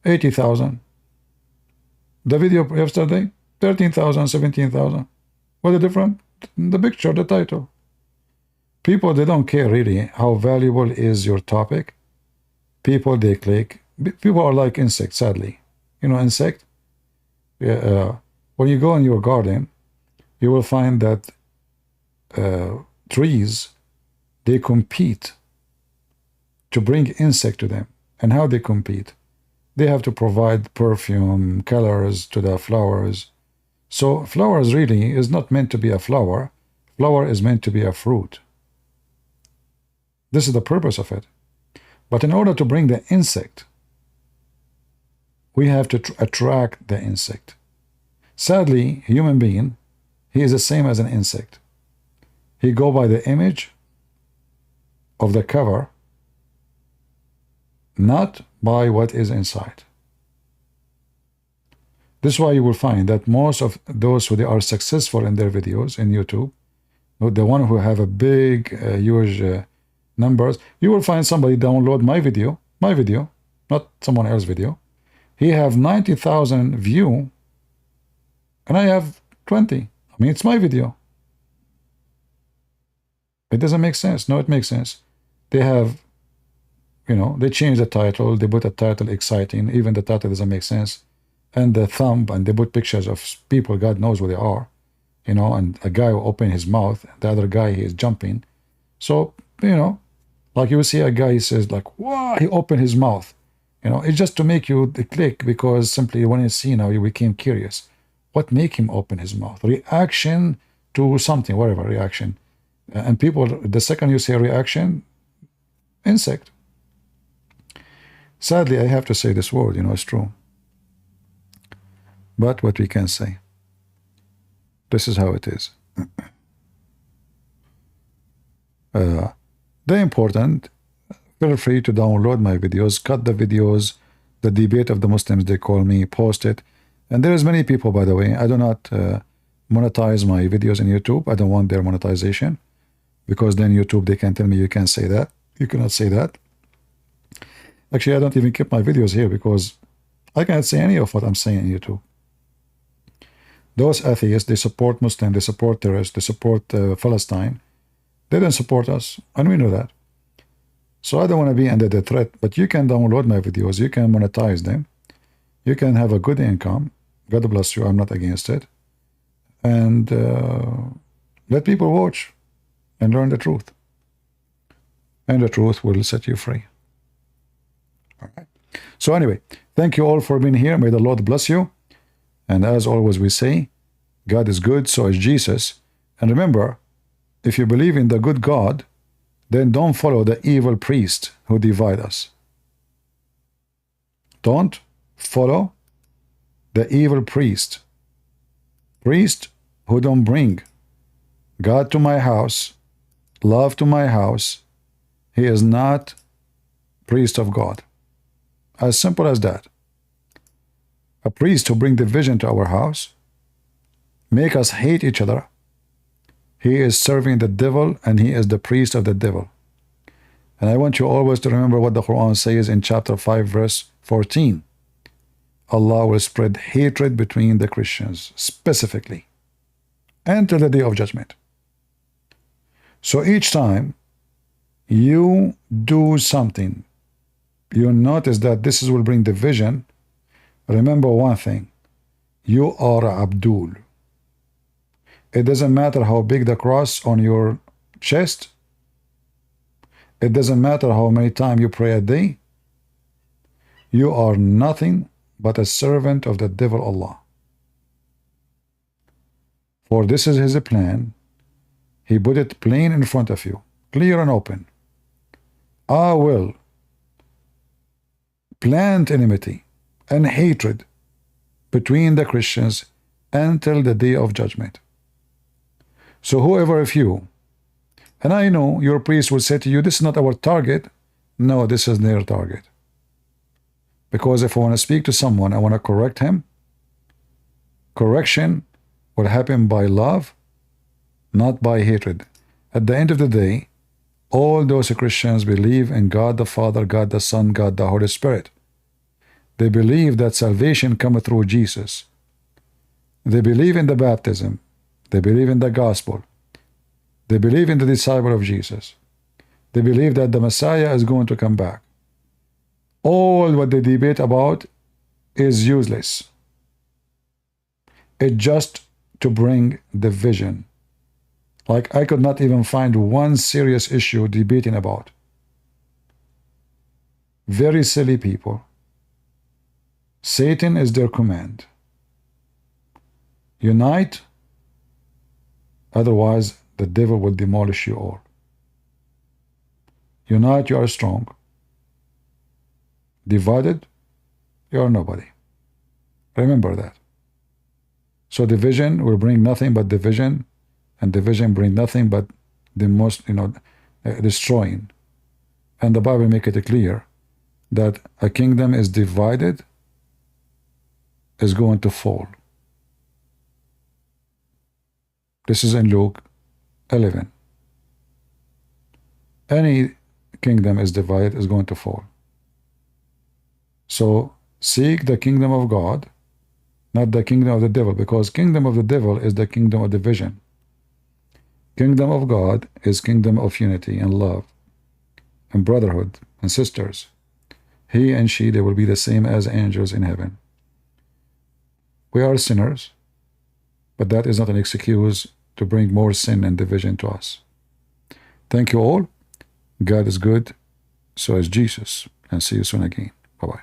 80,000. The video yesterday, 13,000, 17,000. What's the difference? The picture, the title. People, they don't care really how valuable is your topic. People, they click. People are like insects, sadly. You know, insect? When you go in your garden, you will find that trees, they compete to bring insect to them. And how they compete? They have to provide perfume, colors to the flowers. So flowers really is not meant to be a flower. Flower is meant to be a fruit. This is the purpose of it. But in order to bring the insect, we have to attract the insect. Sadly, human being, he is the same as an insect. He go by the image of the cover, not by what is inside. This is why you will find that most of those who they are successful in their videos in YouTube, the one who have a big, huge numbers, you will find somebody download my video, not someone else's video. He have 90,000 view, and I have 20. I mean, it's my video. It doesn't make sense. No, it makes sense. They have, you know, they change the title. They put a title exciting. Even the title doesn't make sense. And the thumb, and they put pictures of people, God knows who they are, you know, and a guy will open his mouth, the other guy, he is jumping. So, you know, like you will see a guy, he says like, wow, he opened his mouth. You know, it's just to make you click, because simply when you see now, you became curious. What make him open his mouth? Reaction to something, whatever reaction. And people, the second you say reaction, insect. Sadly, I have to say this word, you know, it's true. But what we can say, this is how it is. The important, feel free to download my videos, cut the videos, the debate of the Muslims, they call me, post it. And there is many people, by the way, I do not monetize my videos in YouTube. I don't want their monetization, because then YouTube, they can tell me you can't say that. You cannot say that. Actually, I don't even keep my videos here because I cannot say any of what I'm saying in YouTube. Those atheists, they support Muslims, they support terrorists, they support Palestine. They don't support us, and we know that. So I don't want to be under the threat, but you can download my videos, you can monetize them, you can have a good income. God bless you, I'm not against it. And let people watch and learn the truth. And the truth will set you free. All right. So anyway, thank you all for being here. May the Lord bless you. And as always we say, God is good, so is Jesus. And remember, if you believe in the good God, then don't follow the evil priest who divide us. Don't follow the evil priest who don't bring God to my house, love to my house. He is not priest of God. As simple as that. A priest who bring division to our house, make us hate each other, he is serving the devil, and he is the priest of the devil. And I want you always to remember what the Quran says in chapter 5 verse 14. Allah will spread hatred between the Christians specifically until the day of judgment. So each time you do something, you notice that this will bring division, remember one thing: you are Abdul. It doesn't matter how big the cross on your chest. It doesn't matter how many times you pray a day. You are nothing but a servant of the devil Allah. For this is his plan. He put it plain in front of you, clear and open. I will plant enmity and hatred between the Christians until the day of judgment. So whoever of you, and I know your priest will say to you, this is not our target. No, this is their target. Because if I want to speak to someone, I want to correct him. Correction will happen by love, not by hatred. At the end of the day, all those Christians believe in God the Father, God the Son, God the Holy Spirit. They believe that salvation comes through Jesus. They believe in the baptism. They believe in the gospel. They believe in the disciple of Jesus. They believe that the Messiah is going to come back. All what they debate about is useless. It's just to bring division. Like I could not even find one serious issue debating about. Very silly people. Satan is their command. Unite, otherwise the devil will demolish you all. Unite, you are strong. Divided, you are nobody. Remember that. So division will bring nothing but division, and division bring nothing but the most, destroying. And the Bible make it clear that a kingdom is divided is going to fall. This is in Luke 11. Any kingdom is divided is going to fall. So seek the kingdom of God, not the kingdom of the devil, because kingdom of the devil is the kingdom of division. Kingdom of God is kingdom of unity and love and brotherhood and sisters. He and she, they will be the same as angels in heaven. We are sinners, but that is not an excuse to bring more sin and division to us. Thank you all. God is good, so is Jesus. And see you soon again. Bye-bye.